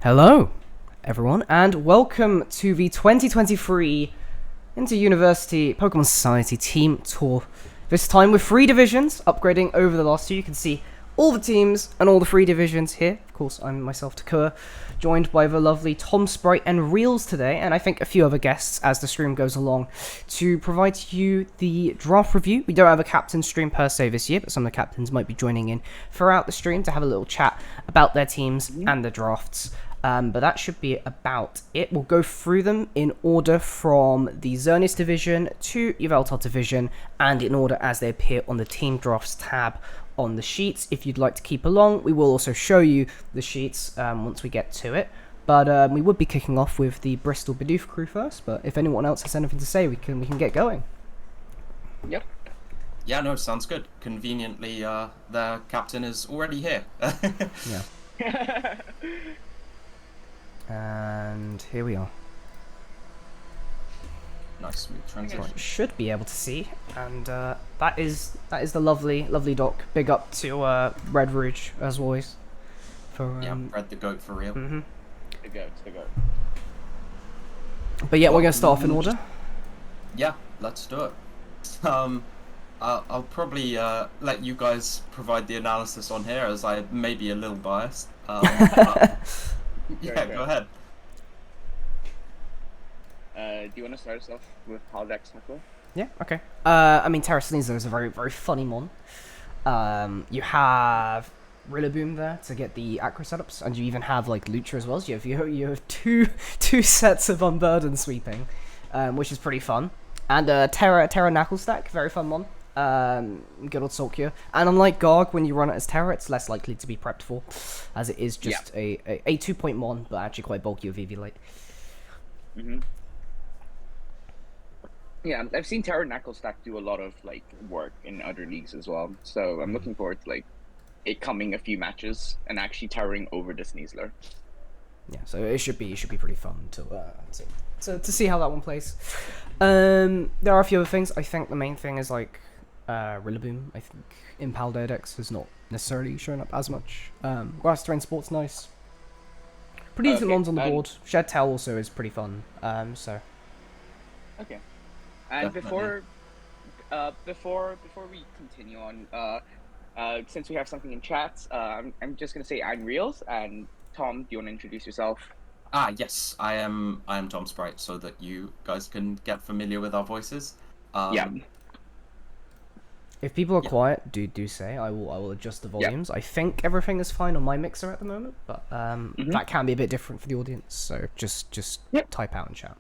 Hello, everyone, and welcome to the 2023 Inter-University Pokemon Society Team Tour. This time with 3 divisions, upgrading over the last 2. You can see all the teams and all the 3 divisions here. Of course, I'm myself, Takua, joined by the lovely Tom Sprite and Reels today, and I think a few other guests as the stream goes along, to provide you the draft review. We don't have a captain stream per se this year, but some of the captains might be joining in throughout the stream to have a little chat about their teams and their drafts. But that should be about it. We'll go through them in order from the Xerneas division to Yveltal division, and in order as they appear on the Team Drafts tab on the sheets. If you'd like to keep along, we will also show you the sheets once we get to it. But we would be kicking off with the Bristol Bidoof crew first, but if anyone else has anything to say, we can get going. Yep. Yeah, no, sounds good. Conveniently, their captain is already here. Yeah. And here we are. Nice smooth transition. Should be able to see, and that is the lovely doc. Big up to Red Rouge as always. For Red the goat for real. Mm-hmm. The goat. But yeah, we're gonna start off in order. Yeah, let's do it. I'll probably let you guys provide the analysis on here, as I may be a little biased. Yeah, go ahead. Do you want to start us off with how decks tackle? Yeah, okay. I mean, Terra Sneasler is a very, very funny mon. You have Rillaboom there to get the Acro setups, and you even have like Lucha as well. So you have two sets of Unburden sweeping, which is pretty fun. And Terra Knuckle stack, very fun mon. Good old Solkia. And unlike Garg, when you run it as Terra, it's less likely to be prepped for, as it is just a 2-point mon, but actually quite bulky with VV Light. Mm-hmm. Yeah, I've seen Terra Knuckle stack do a lot of like work in other leagues as well, so I'm looking forward to like it coming a few matches and actually towering over the Sneasler. Yeah, so it should be pretty fun to see how that one plays. There are a few other things. I think the main thing is like Rillaboom. I think Impal Dedex has not necessarily shown up as much. Grass Terrain Sport's nice. Pretty decent mons on the board. Shed Tail also is pretty fun. So. Okay. And Definitely. before we continue on, since we have something in chat, I'm just gonna say I'm Reels, and Tom, do you want to introduce yourself? Yes, I am Tom Sprite, so that you guys can get familiar with our voices. Yeah. If people are quiet, do say. I will adjust the volumes. I think everything is fine on my mixer at the moment, but that can be a bit different for the audience. So just type out and chat.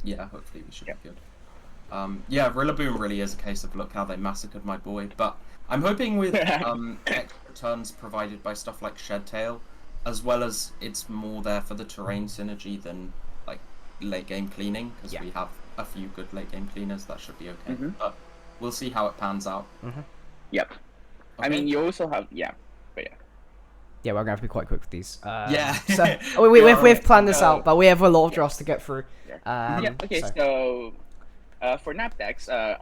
Yeah, hopefully we should be good. Yeah, Rillaboom really is a case of look how they massacred my boy, but I'm hoping with extra turns provided by stuff like Shed Tail, as well as it's more there for the terrain synergy than like late game cleaning, because we have a few good late game cleaners. That should be okay, but we'll see how it pans out. Yep. Okay. I mean, you also have Yeah, we're gonna have to be quite quick with these. So we've planned this out, but we have a lot of drafts to get through. Okay, so for nap decks, I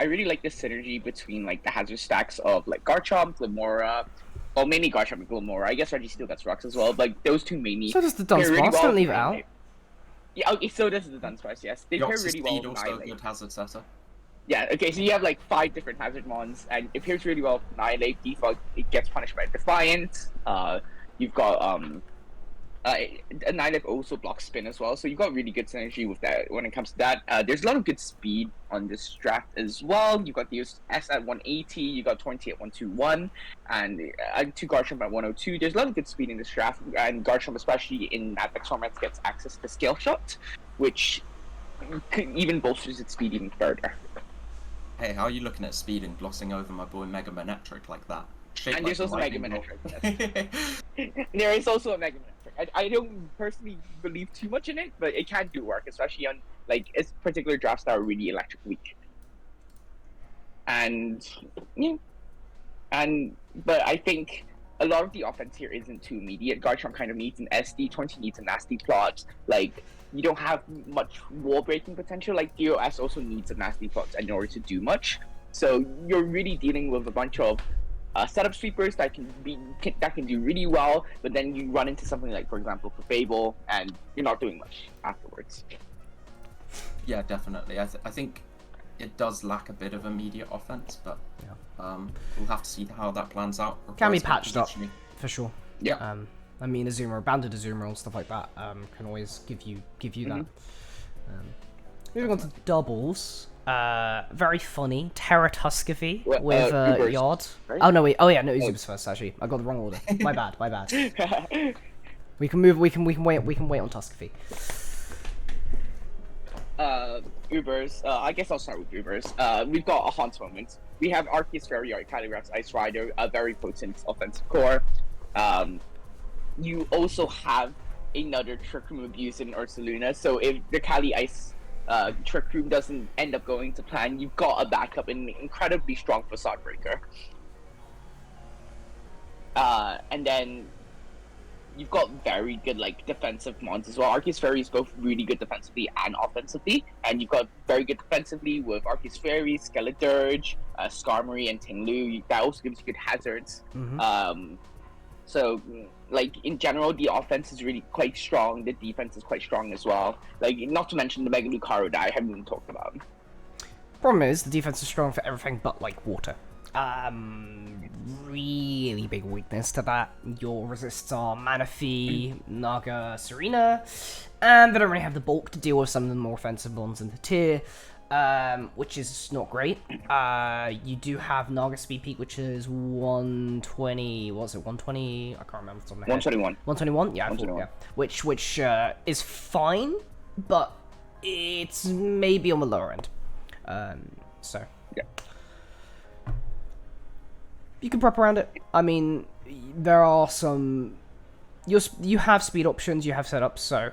really like the synergy between like the hazard stacks of like Garchomp, Glimmora, well mainly Garchomp and Glimmora. I guess Reggie still gets rocks as well, but like, those two mainly. So does the Dunsparce, don't leave it out. Yeah, okay, so does the Dunsparce, yes. They pair really well with also Annihilate. good hazard setter. Yeah, okay, so you have like 5 different hazard mons, and it pairs really well with Annihilate. Default, it gets punished by Defiant. You've got Annihilate also blocks spin as well, so you've got really good synergy with that when it comes to that. There's a lot of good speed on this draft as well. You've got the S at 180, you got 20 at 121, and 2 Garchomp at 102. There's a lot of good speed in this draft, and Garchomp, especially in Apex formats, gets access to Scale Shot, which even bolsters its speed even further. Hey, how are you looking at speed and glossing over my boy Mega Manetric like that? And there's also Mega Manetric. There is also a Mega Manetric. I don't personally believe too much in it, but it can do work, especially on like its particular drafts that are really electric weak. But I think a lot of the offense here isn't too immediate. Garchomp kind of needs an SD, 20 needs a nasty plot. Like, you don't have much wall breaking potential. Like, DOS also needs a nasty plot in order to do much. So you're really dealing with a bunch of setup sweepers that can do really well, but then you run into something like, for example, for Fable, and you're not doing much afterwards. Yeah, definitely. I think it does lack a bit of immediate offense, but we'll have to see how that plans out. Can be patched up, for sure. Yeah. I mean, Azuma, banded Azuma and stuff like that can always give you that. Moving on to doubles. Very funny. Terra Tuscavy with Yard. Right? Oh no, wait. Oh yeah, no, Uzuba's first. Actually, I got the wrong order. My bad. We can move. We can wait. We can wait on Tuscavy. Ubers. I guess I'll start with Ubers. We've got a Haunt moment. We have Arceus Fairy, Calyrex Ice Rider, a very potent offensive core. You also have another Trick Room abuse in Ursaluna, so if the Cali Ice Trick Room doesn't end up going to plan, you've got a backup in incredibly strong Facade Breaker. And then you've got very good defensive mons as well. Arceus Fairy is both really good defensively and offensively, and you've got very good defensively with Arceus Fairy, Skeledirge, Skarmory, and Tinglu. That also gives you good hazards. So, in general, the offense is really quite strong. The defense is quite strong as well. Not to mention the Mega Lucario that I haven't even talked about. Problem is, the defense is strong for everything but, water. Really big weakness to that. Your resists are Manaphy, Naga, Serena, and they don't really have the bulk to deal with some of the more offensive ones in the tier. Which is not great. You do have Naga Speed Peak, which is 120. What was it? 120? I can't remember off the top of my head. 121. 121? Yeah, 121. Which is fine, but it's maybe on the lower end. So yeah, you can prep around it. I mean, there are some. You have speed options, you have setups, so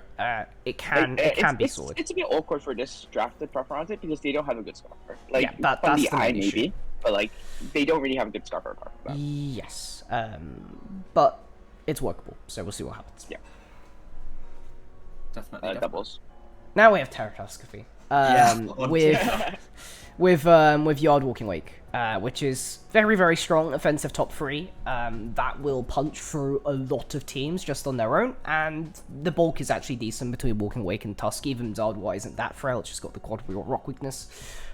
it can be sorted. It's a bit awkward for this draft to prep around it because they don't have a good scuffer. That's the main issue. Maybe, but they don't really have a good scuffer apart from that. Yes, but it's workable, so we'll see what happens. Yeah, definitely. Doubles. Now we have Terra Tuscavy. With Yard Walking Wake, which is very, very strong offensive top 3, that will punch through a lot of teams just on their own, and the bulk is actually decent between Walking Wake and Tusk. Even Zardwa isn't that frail, it's just got the quad rock weakness,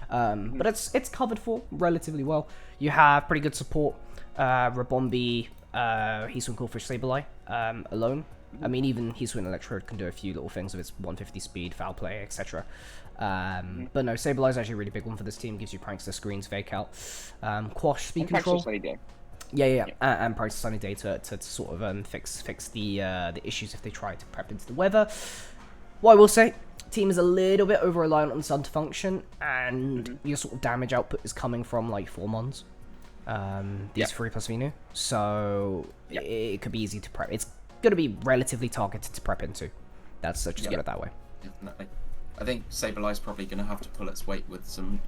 but it's covered for relatively well. You have pretty good support, Rabombi, Hisui Coolfish Sableye, alone. I mean, even Hisui Electrode can do a few little things with its 150 speed, foul play, etc. But no, Sableye is actually a really big one for this team. Gives you Prankster, Screens, Fake Out, Quash, Speed Control. Yeah. And Prankster Sunny Day to sort of fix the issues if they try to prep into the weather. What I will say, team is a little bit over reliant on Sun to function, and your sort of damage output is coming from 4 mons. These 3 plus Venu, so it could be easy to prep. It's going to be relatively targeted to prep into. That's just put it that way. Definitely. I think Sableye's probably going to have to pull its weight with some,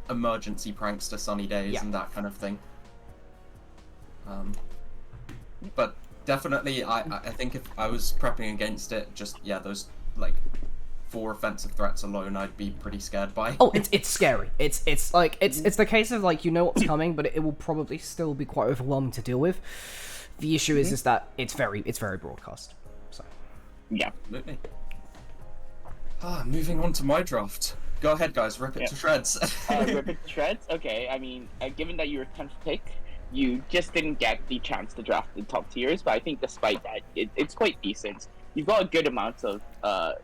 emergency Prankster Sunny Days and that kind of thing. But definitely, I think if I was prepping against it, just, those, 4 offensive threats alone, I'd be pretty scared by. Oh, it's scary. It's the case of, you know what's coming, but it will probably still be quite overwhelming to deal with. The issue is that it's very broadcast. So. Yeah. Absolutely. Moving on to my draft. Go ahead, guys. Rip it to shreds. Rip it to shreds? Okay, I mean, given that you were 10th pick, you just didn't get the chance to draft the top tiers, but I think despite that, it's quite decent. You've got a good amount of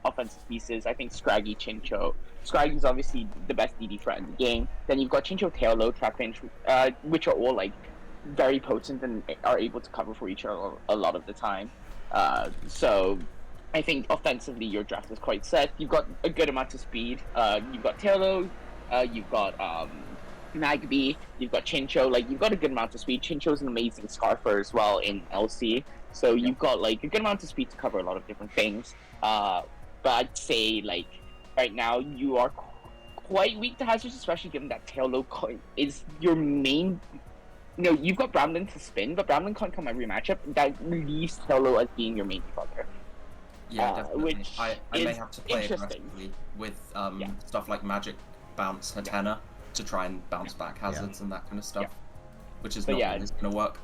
offensive pieces. I think Scraggy, Chincho. Scraggy's obviously the best DD threat in the game. Then you've got Chincho, Taillow, Trapinch, which are all, very potent and are able to cover for each other a lot of the time. So I think offensively your draft is quite set. You've got a good amount of speed. You've got Taillow, you've got Magby, you've got Chincho. You've got a good amount of speed. Chincho's an amazing Scarfer as well in LC. So you've got a good amount of speed to cover a lot of different things. But I'd say right now you are quite weak to hazards, especially given that Taillow is your main. You've got Bramlin to spin, but Bramlin can't come every matchup. That leaves Taillow as being your main defogger. Yeah, definitely. Which I may have to play aggressively with stuff like Magic Bounce Hatena to try and bounce back hazards and that kind of stuff. which is But not yeah. always going to work.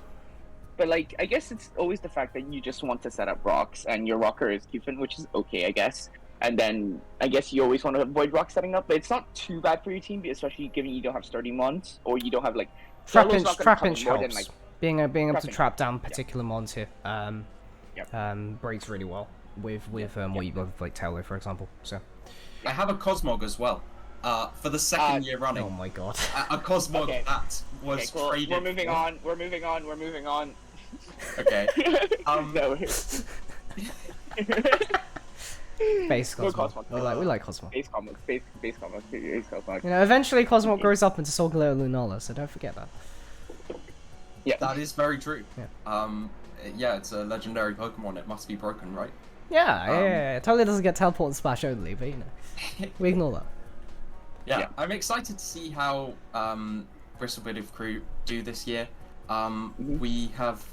But like, I guess it's always the fact that you just want to set up rocks, and your rocker is Cupid, which is okay, I guess. And then I guess you always want to avoid rock setting up, but it's not too bad for your team, especially given you don't have sturdy mons, or you don't have like Trap Solo's inch, not gonna trap come in inch more helps. than, like, being able to trap trap inch. down particular mons here. Breaks really well with what you have like Taillow, for example. So I have a Cosmog as well. For the second year running. oh my god. A Cosmog Okay. that was Cool. traded. We're moving for. on. We're moving on. We're moving on. Okay. No. Base No Cosmo. Cosmo. We like Cosmo. Base Cosmo. Base Cosmo. Base Cosmo. You know, eventually Cosmo grows up into Solgaleo Lunala, so don't forget that. Yeah. That is very true. Yeah. Yeah, it's a legendary Pokemon. It must be broken, right? Yeah. It totally doesn't get teleport and splash only, but you know, we ignore that. Yeah, I'm excited to see how Bristol Bit of Crew do this year. We have,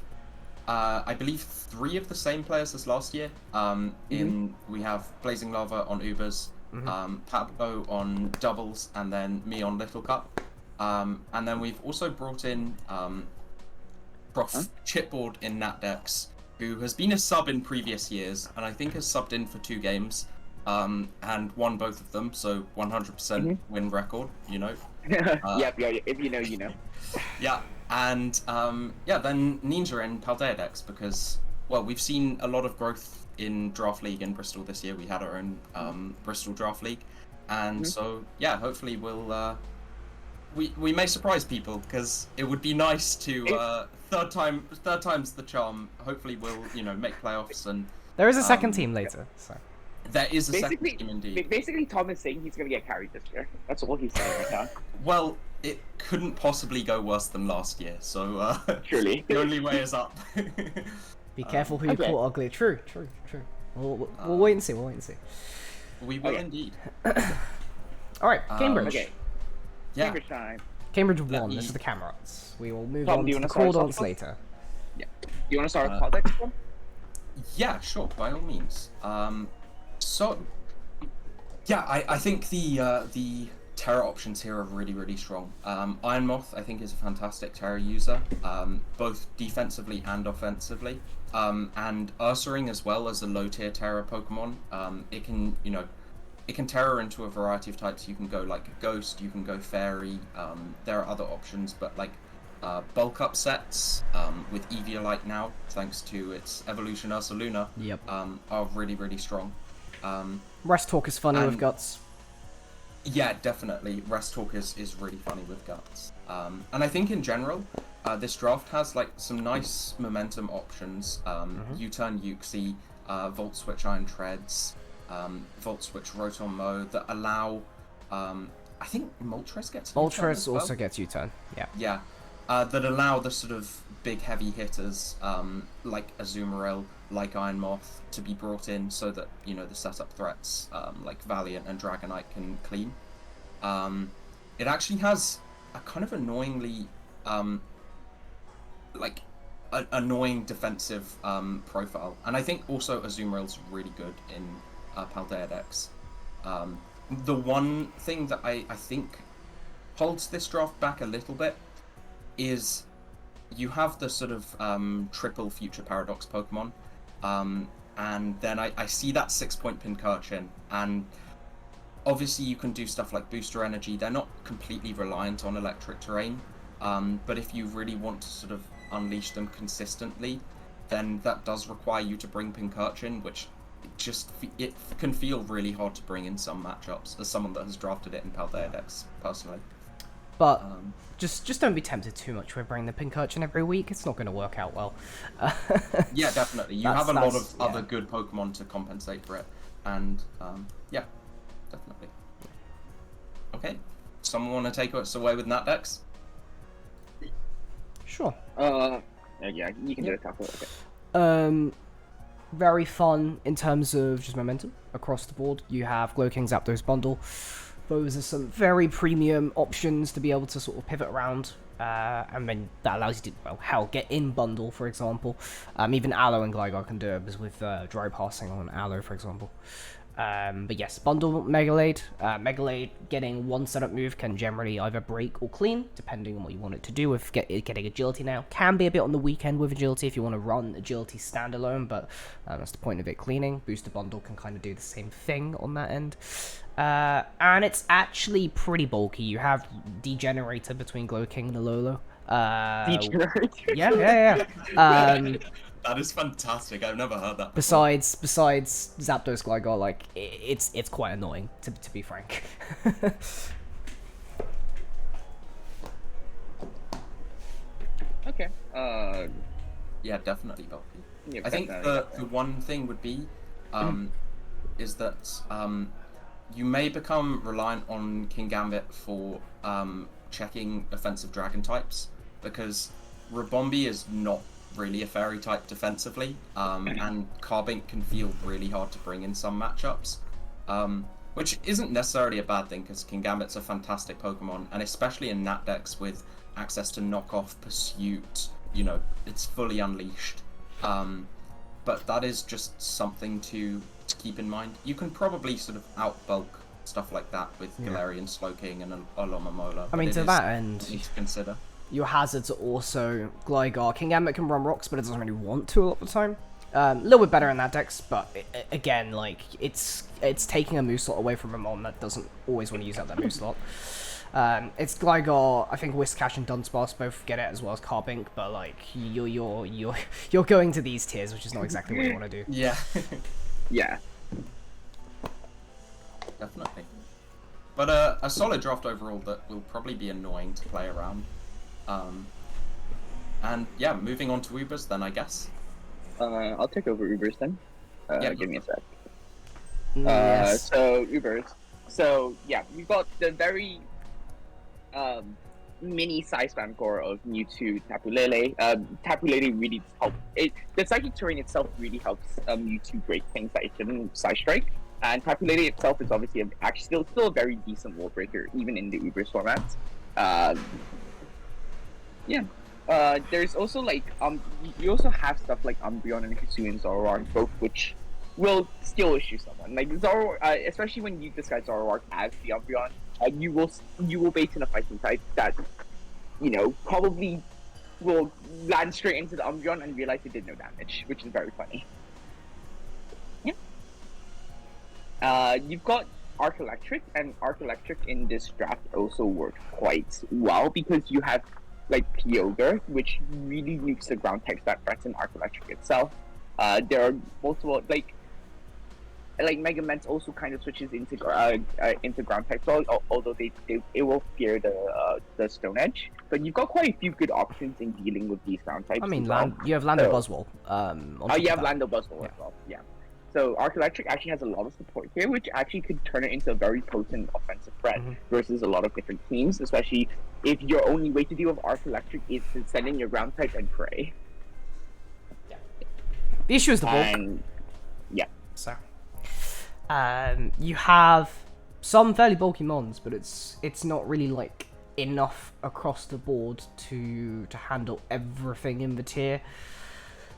I believe, 3 of the same players as last year. We have Blazing Lava on Ubers, Pablo on doubles, and then me on Little Cup. And then we've also brought in Prof Chipboard in Natdex, who has been a sub in previous years, and I think has subbed in for 2 games. And won both of them, so 100% win record, you know. Yep, yeah, if you know, you know. Yeah, and then Ninja in Paldea decks, because, well, we've seen a lot of growth in Draft League in Bristol this year. We had our own Bristol Draft League, and so, yeah, hopefully we'll, we may surprise people, because it would be nice to, third time's the charm. Hopefully we'll, you know, make playoffs, and... There is a second team later, so... There is a second team indeed. Basically, Tom is saying he's going to get carried this year. That's all he's saying right now. Well, it couldn't possibly go worse than last year, so Truly. the only way is up. Be careful who you okay. call ugly. True. We'll wait and see. We will indeed. Alright, Cambridge. Okay. Yeah. Cambridge time. Cambridge Let 1, me- this is the Camerons. We will move Tom, on do you to the wanna start us Cordons off? later. Yeah. Do you want to start with politics, Tom? Yeah, sure, by all means. So, yeah, I think the Terra options here are really, really strong. Iron Moth, I think, is a fantastic Terra user, both defensively and offensively. And Ursaring as well as a low tier Terra Pokemon. It can, you know, it can Terra into a variety of types. You can go like Ghost, you can go Fairy. There are other options, but like bulk up sets with Eviolite now, thanks to its evolution Ursaluna, Yep. are really, really strong. Rest Talk is funny with and- guts. Yeah, definitely. Rest Talk is really funny with guts. And I think in general, this draft has like some nice momentum options. U-Turn Uxie, Volt Switch Iron Treads, Volt Switch Rotom Mo that allow, I think Moltres gets U-turn Moltres as well. also gets U-turn. Yeah. Yeah, that allow the sort of big heavy hitters like Azumarill, like Iron Moth, to be brought in so that, you know, the setup threats like Valiant and Dragonite can clean. It actually has a kind of annoyingly annoying defensive profile, and I think also Azumarill's really good in Paldea decks. The one thing that I think holds this draft back a little bit is you have the sort of triple Future Paradox Pokemon, and then I see that 6-point Pincurchin, and obviously you can do stuff like Booster Energy. They're not completely reliant on electric terrain, but if you really want to sort of unleash them consistently, then that does require you to bring Pincurchin, which it can feel really hard to bring in some matchups, as someone that has drafted it in Paldea decks, personally. But just don't be tempted too much with bringing the Pincurchin every week. It's not going to work out well. Yeah, definitely. You have a lot of other good Pokemon to compensate for it, and yeah, definitely. Okay, someone want to take us away with Natdex? Sure. Yeah, you can do it, Taco. Okay. Very fun in terms of just momentum across the board. You have Glowking Zapdos bundle. Those are some very premium options to be able to sort of pivot around, and then that allows you to, well, hell, get in bundle, for example. Even Aloe and Gligar can do it, as with dry passing on Aloe, for example. But yes, bundle Megalade. Megalade getting one setup move can generally either break or clean, depending on what you want it to do with getting agility now. Can be a bit on the weekend with agility if you want to run agility standalone, but that's the point of it cleaning. Booster bundle can kind of do the same thing on that end. And it's actually pretty bulky. You have Degenerator between Glow King and Alolo. Degenerator. Yeah. That is fantastic. I've never heard that before. Besides Zapdos Gligar, like it's quite annoying to be frank. Okay. Yeah, definitely bulky. Yeah, I think the one thing would be, is that you may become reliant on King Gambit for checking offensive dragon types, because Rabombi is not really a fairy type defensively, and Carbink can feel really hard to bring in some matchups, which isn't necessarily a bad thing, because King Gambit's a fantastic Pokemon, and especially in Nat decks with access to knockoff, pursuit, you know, it's fully unleashed. But that is just something to keep in mind. You can probably sort of outbulk stuff like that with Galarian Slowking and Alomomola. I mean, to that end, you need to consider. Your hazards are also Gligar. King Gambit can run rocks, but it doesn't really want to a lot of the time. A little bit better in that decks, but again, like it's taking a move slot away from a mon that doesn't always want to use up that move slot. It's Gligar. I think Whiscash and Dunsparce both get it, as well as Carbink, but like you're going to these tiers, which is not exactly what you want to do. Yeah. Yeah. Definitely. But a solid draft overall that will probably be annoying to play around. And yeah, moving on to Ubers then, I guess. I'll take over Ubers then. Yeah. Give me a sec. Yes. So Ubers. So yeah, we've got the very mini size spam core of Mewtwo, Tapu Lele. Tapu Lele really helps. The psychic terrain itself really helps Mewtwo break things that it shouldn't Side Strike. And Tapu Lele itself is obviously actually still a very decent wall breaker, even in the Ubers format. Yeah. There's also like you also have stuff like Umbreon and Hisuian Zoroark, both which will still issue someone. Like Zoroark, especially when you disguise Zoroark as the Umbreon, you will bait in a fighting type that, you know, probably will land straight into the Umbreon and realize it did no damage, which is very funny. Yeah. You've got Arc Electric, and Arc Electric in this draft also works quite well because you have like Kyogre, which really nukes the ground types that threaten Arc Electric itself. There are multiple like Mega Ments also kind of switches into ground types, although it will fear the Stone Edge. But you've got quite a few good options in dealing with these ground types. I mean, well. you have Lando So- Buzzwole. You have Lando Buzzwole as well. Yeah. So Arc Electric actually has a lot of support here, which actually could turn it into a very potent offensive threat versus a lot of different teams, especially if your only way to deal with Arc Electric is to send in your ground type and pray. Yeah. The issue is the bulk. And yeah. So, you have some fairly bulky mons, but it's not really like enough across the board to handle everything in the tier.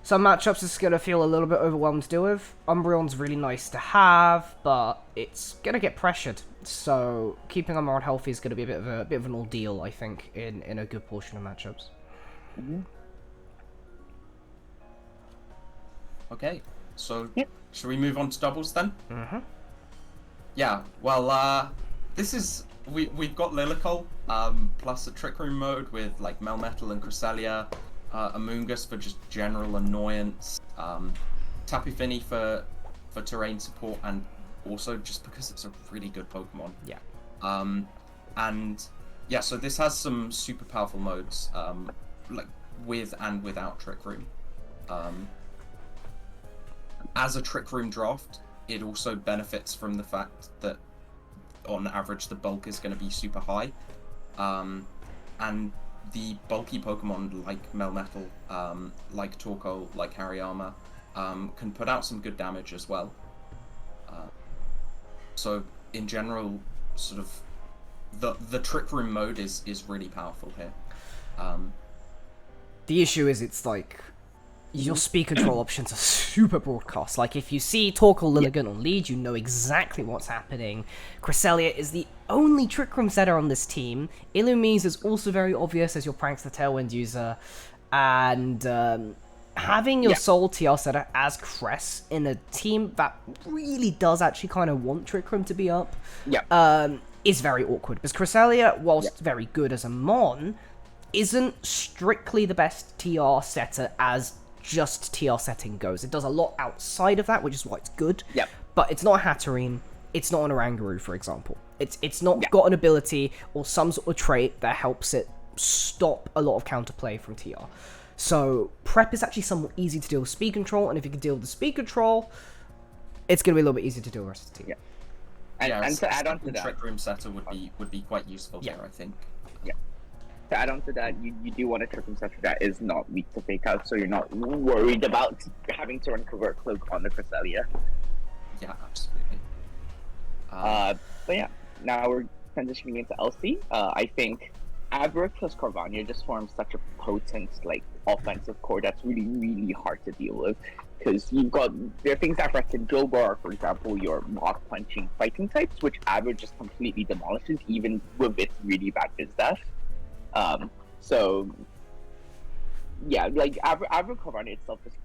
Some matchups it's gonna feel a little bit overwhelmed to deal with. Umbreon's really nice to have, but it's gonna get pressured. So keeping Umbreon healthy is gonna be a bit of an ordeal, I think, in a good portion of matchups. Okay, so should we move on to doubles then? Mm-hmm. Yeah, well, we've got Lilycole, plus a Trick Room mode with like Melmetal and Cresselia, Amoonguss for just general annoyance, Tapu Fini for terrain support, and also just because it's a really good Pokemon. Yeah. And yeah, so this has some super powerful modes, like with and without Trick Room. As a Trick Room draft, it also benefits from the fact that on average the bulk is going to be super high, and the bulky Pokemon like Melmetal, like Torkoal, like Hariyama, can put out some good damage as well. So in general, sort of the Trick Room mode is really powerful here. The issue is it's like your speed control options are super broadcast. Like, if you see Torkoal, Lilligant on lead, you know exactly what's happening. Cresselia is the only Trick Room setter on this team. Illumise is also very obvious as your Pranks the Tailwind user. And having your Soul TR setter as Cress in a team that really does actually kind of want Trick Room to be up is very awkward. Because Cresselia, whilst very good as a Mon, isn't strictly the best TR setter as just TR setting goes. It does a lot outside of that, which is why it's good. But it's not a Hatterene. It's not an Oranguru, for example. It's not got an ability or some sort of trait that helps it stop a lot of counterplay from TR. So prep is actually somewhat easy to deal with speed control, and if you can deal with the speed control, it's going to be a little bit easier to deal with the rest of the team. And to add on to that, Trick Room setter would be quite useful here, I think. To add on to that, you do want a Trick Room setter that is not weak to fake out, so you're not worried about having to run Covert Cloak on the Cresselia. Yeah, absolutely. But yeah, now we're transitioning into LC. I think Abra plus Corvania just forms such a potent, like, offensive core that's really, really hard to deal with. Because there are things that threaten Jobar, for example, your rock punching fighting types, which Abra just completely demolishes, even with its really bad biz dash. So, yeah, like, Abra Corvania itself just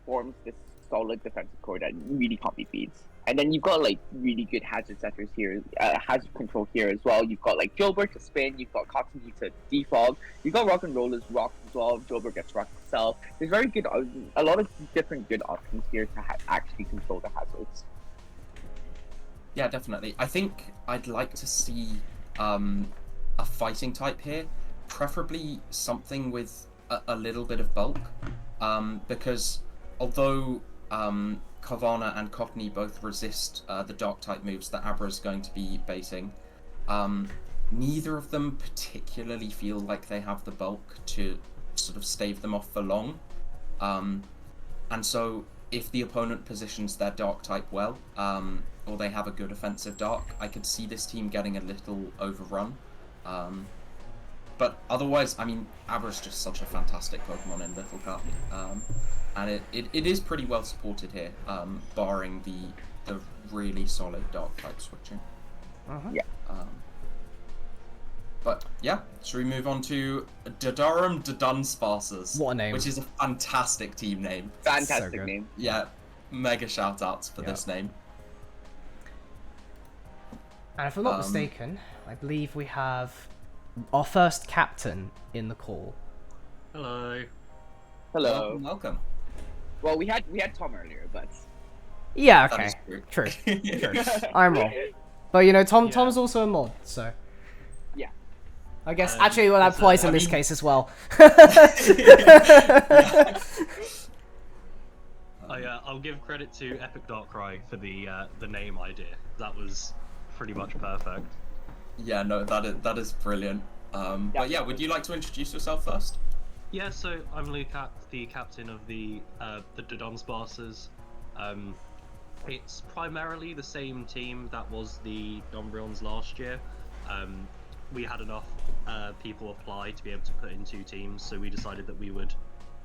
forms this solid defensive core that really can't be beat. And then you've got, like, really good hazard setters here, hazard control here as well. You've got, like, Jobar to spin, you've got Kotsumi to defog, you've got Rock and Rollers rock as well, Jobar gets rocked itself. There's very good, a lot of different good options here to actually control the hazards. Yeah, definitely. I think I'd like to see a fighting type here, preferably something with a little bit of bulk, because although Carvana and Cockney both resist the dark type moves that Abra is going to be baiting, neither of them particularly feel like they have the bulk to sort of stave them off for long. And so if the opponent positions their dark type well, or they have a good offensive dark, I could see this team getting a little overrun. But otherwise, I mean, Abra's just such a fantastic Pokemon in Little Cup. And it is pretty well supported here, barring the really solid dark type switching. But yeah, should we move on to Dadarum Dudunsparcers? What a name. Which is a fantastic team name. Fantastic name. Yeah, mega shout outs for this name. And if I'm not mistaken, I believe we have our first captain in the call. Hello. Hello. Welcome. Well, we had Tom earlier, but Yeah, That okay. is true. True. I'm wrong. But you know, Tom's also a mod, so. Yeah. I guess actually well that applies in this case as well. I'll give credit to Epic Darkrai for the name idea. That was pretty much perfect. Yeah, no, that is brilliant. But yeah, would you like to introduce yourself first? Yeah, so I'm Lucat, the captain of the Dudunsparcers. It's primarily the same team that was the Umbreons last year. We had enough people apply to be able to put in two teams, so we decided that we would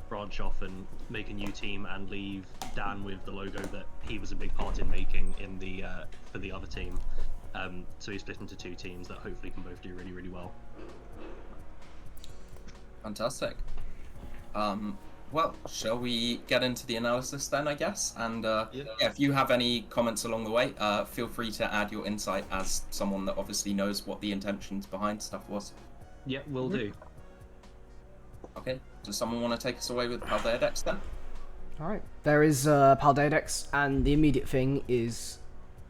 branch off and make a new team and leave Dan with the logo that he was a big part in making in the for the other team. So we split into two teams that hopefully can both do really, really well. Fantastic. Well, shall we get into the analysis then, I guess? And if you have any comments along the way, feel free to add your insight as someone that obviously knows what the intentions behind stuff was. Yeah, will do. Okay, does someone want to take us away with Paldea Dex then? Alright. There is Paldedex, and the immediate thing is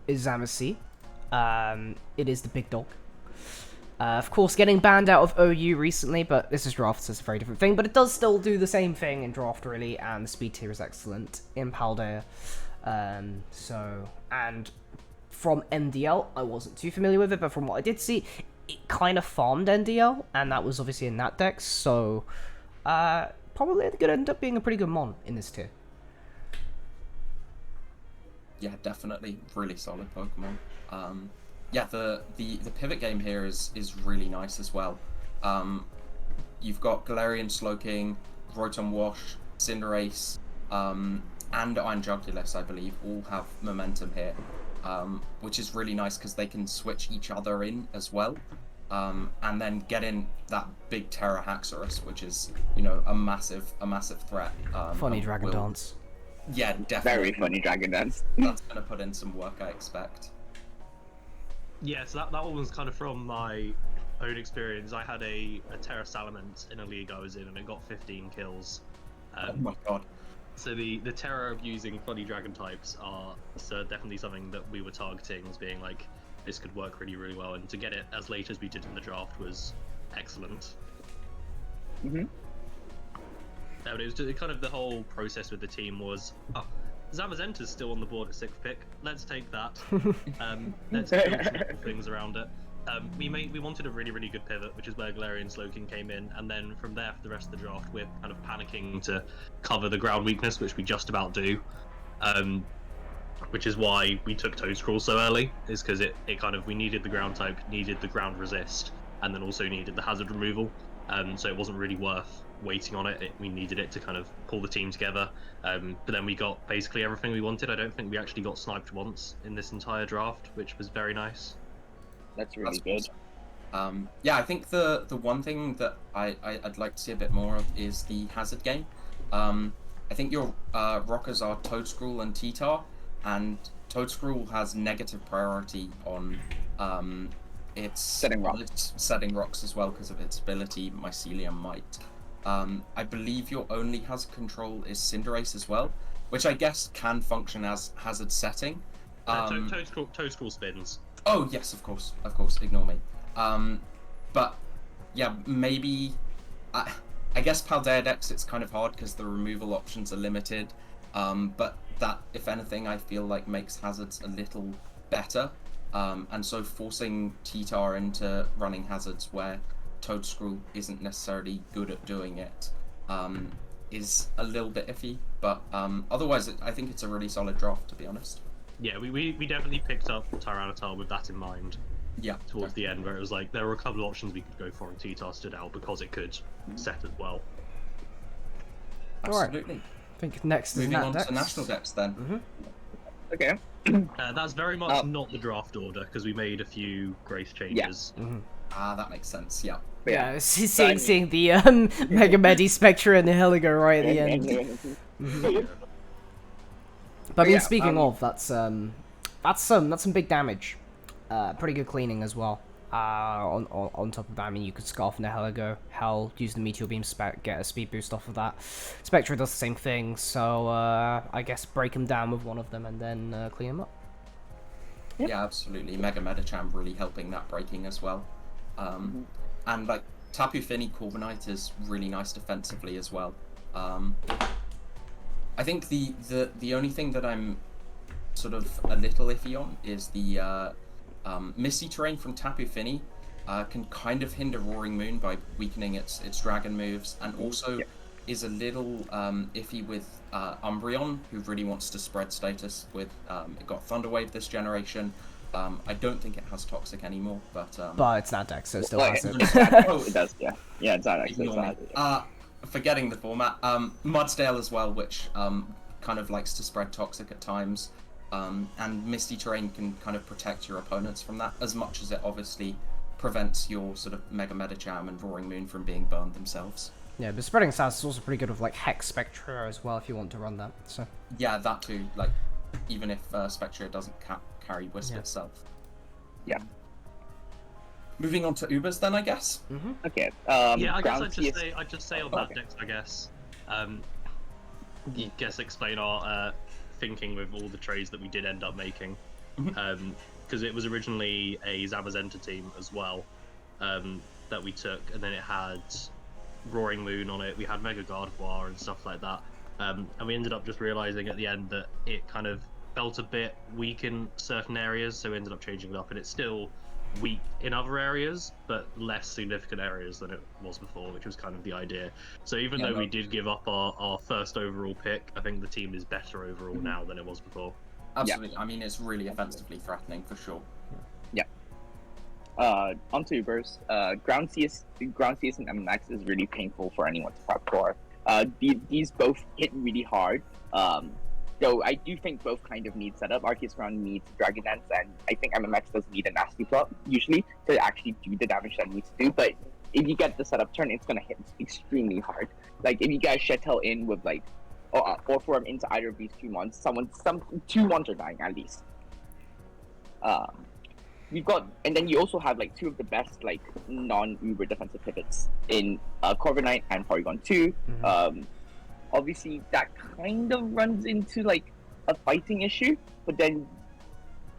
Zamacy. It is the big dog. Of course, getting banned out of OU recently, but this is draft, so it's a very different thing. But it does still do the same thing in draft, really, and the speed tier is excellent in Paldea. And from NDL, I wasn't too familiar with it, but from what I did see, it kind of farmed NDL, and that was obviously in that deck, so probably it could end up being a pretty good mon in this tier. Yeah, definitely. Really solid Pokemon. Yeah, the pivot game here is really nice as well. You've got Galarian Slowking, Rotom Wash, Cinderace, and Iron Jugulis, I believe, all have momentum here, which is really nice because they can switch each other in as well, and then get in that big Terra Haxorus, which is, you know, a massive threat. Funny and dragon dance. Yeah, definitely. Very funny dragon dance. That's gonna put in some work, I expect. Yeah, so that one was kind of from my own experience. I had a Terra Salamence in a league I was in, and it got 15 kills. Oh my god. So the terror of using funny dragon types are definitely something that we were targeting as being like, this could work really, really well, and to get it as late as we did in the draft was excellent. Mhm. But it was just, kind of the whole process with the team was, Zamazenta's still on the board at 6th pick. Let's take that. Let's build some little things around it. We wanted a really, really good pivot, which is where Galarian Slowking came in, and then from there, for the rest of the draft, we're kind of panicking to cover the ground weakness, which we just about do. Which is why we took Toedscrawl so early, is because it kind of, we needed the ground type, needed the ground resist, and then also needed the hazard removal. So it wasn't really worth waiting on it. We needed it to kind of pull the team together. But then we got basically everything we wanted. I don't think we actually got sniped once in this entire draft, which was very nice. That's really good. Awesome. Yeah, I think the one thing that I'd like to see a bit more of is the hazard game. I think your rockers are Toedscrawl and T-Tar, and Toedscrawl has negative priority on its Setting rocks. Its setting rocks as well because of its ability, Mycelium Might. I believe your only hazard control is Cinderace as well, which I guess can function as hazard setting. Toedscrawl spins. Oh yes, of course, ignore me. But yeah, maybe I guess Paldea decks, it's kind of hard because the removal options are limited. But that, if anything, I feel like makes hazards a little better. And so forcing T-Tar into running hazards where Toedscrawl isn't necessarily good at doing it is a little bit iffy. But otherwise, I think it's a really solid draft, to be honest. Yeah, we definitely picked up Tyranitar with that in mind. Yeah. Towards the end, where it was like there were a couple of options we could go for, and T-Tar stood out because it could set as well. Absolutely. I think next is Moving on Nat to national decks then. Okay. That's very much not the draft order because we made a few grace changes. That makes sense. Yeah. Yeah, seeing the Mega Medi Spectra and the Heligo right at the end. But I mean, speaking of, that's some big damage. Pretty good cleaning as well. On top of that, I mean, you could Scarf in the Heligo, Hell, use the Meteor Beam spec, get a speed boost off of that. Spectra does the same thing, so I guess break them down with one of them and then clean them up. Yeah, absolutely. Mega Medicham really helping that breaking as well. And like Tapu Fini Corviknight is really nice defensively as well. I think the only thing that I'm sort of a little iffy on is the Misty Terrain from Tapu Fini can kind of hinder Roaring Moon by weakening its dragon moves, and also is a little iffy with Umbreon, who really wants to spread status with it got Thunder Wave this generation. I don't think it has Toxic anymore, but it's not Dex, so it still has it. Oh, it does, yeah. Yeah, it's not actually. Forgetting the format. Mudsdale as well, which kind of likes to spread Toxic at times. And Misty Terrain can kind of protect your opponents from that, as much as it obviously prevents your sort of Mega Medicham and Roaring Moon from being burned themselves. Yeah, but spreading status is also pretty good with like Hex Spectra as well if you want to run that. So yeah, that too. Like even if Spectra doesn't carry Wisp itself. Yeah. Moving on to Ubers then, I guess. Okay. Yeah, I guess I'd just say on that dex, I guess. Explain our thinking with all the trades that we did end up making. Because it was originally a Zamazenta team as well that we took, and then it had Roaring Moon on it, we had Mega Gardevoir and stuff like that. And we ended up just realizing at the end that it kind of felt a bit weak in certain areas, so we ended up changing it up, and it's still weak in other areas, but less significant areas than it was before, which was kind of the idea. So even though we did give up our first overall pick, I think the team is better overall now than it was before. Absolutely. Yeah. I mean, it's really offensively threatening for sure. Yeah. On to Ubers. Ground CS and MMX is really painful for anyone to prep for. These both hit really hard. Though I do think both kind of need setup. Arceus Ground needs Dragon Dance, and I think MMX does need a Nasty Plot usually to actually do the damage that it needs to do. But if you get the setup turn, it's gonna hit extremely hard. Like if you get Shed Tail in with like, or form into either of these 2 mons, some 2 mons are dying at least. We've got, and then you also have like 2 of the best like non-Uber defensive pivots in Corviknight and Porygon 2. Obviously that kind of runs into like a fighting issue, but then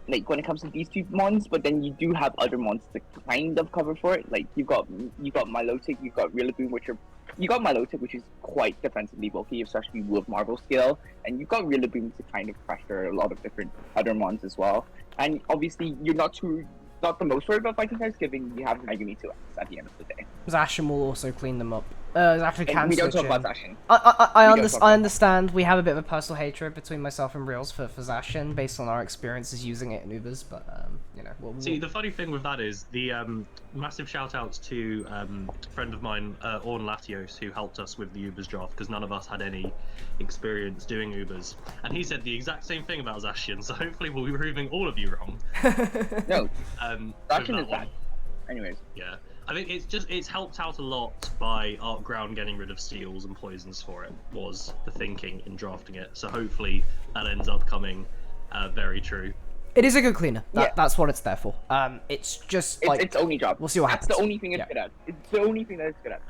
like when it comes to these 2 mons, but then you do have other mons to kind of cover for it. Like you got Milotic, you've got Rillaboom, you got Milotic, which is quite defensively bulky, especially with Marvel Scale, and you've got Rillaboom to kind of pressure a lot of different other mons as well. And obviously you're not the most worried about fighting types, given you have Megumi 2X at the end of the day. Zacian will also clean them up. Zacian can we don't switch talk in. about Zacian. I understand we have a bit of a personal hatred between myself and Reels for Zacian based on our experiences using it in Ubers, but you know. See, the funny thing with that is the massive shout outs to a friend of mine, Orn Latios, who helped us with the Ubers draft because none of us had any experience doing Ubers, and he said the exact same thing about Zacian. So hopefully we'll be proving all of you wrong. No, Zacian is bad. Anyways. Yeah. I think it's helped out a lot by Art Ground getting rid of steals and poisons for it, was the thinking in drafting it. So hopefully that ends up coming very true. It is a good cleaner. That's what it's there for. It's just like its only job. We'll see what happens. That's the only thing it's good at. It's the only thing that it's good at.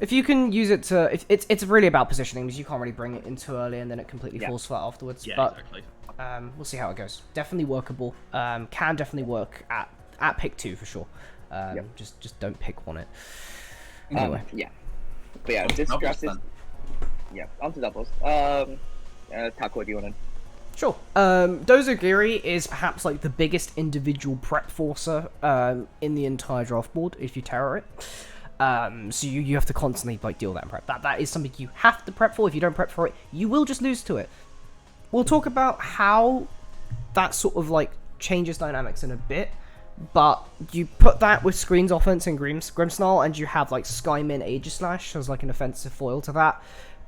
If you can use it to, it's really about positioning because you can't really bring it in too early and then it completely falls flat afterwards. Yeah, but, exactly. We'll see how it goes. Definitely workable. Can definitely work at pick 2 for sure. Just don't pick one it. Anyway. But yeah, this draft is onto doubles. Taco, what do you want to? Sure. Dozogiri is perhaps like the biggest individual prep forcer in the entire draft board if you terror it. So you have to constantly like deal with that prep. That is something you have to prep for. If you don't prep for it, you will just lose to it. We'll talk about how that sort of like changes dynamics in a bit. But you put that with Screen's offense and Grimmsnarl, and you have like Skymin Aegislash as like an offensive foil to that.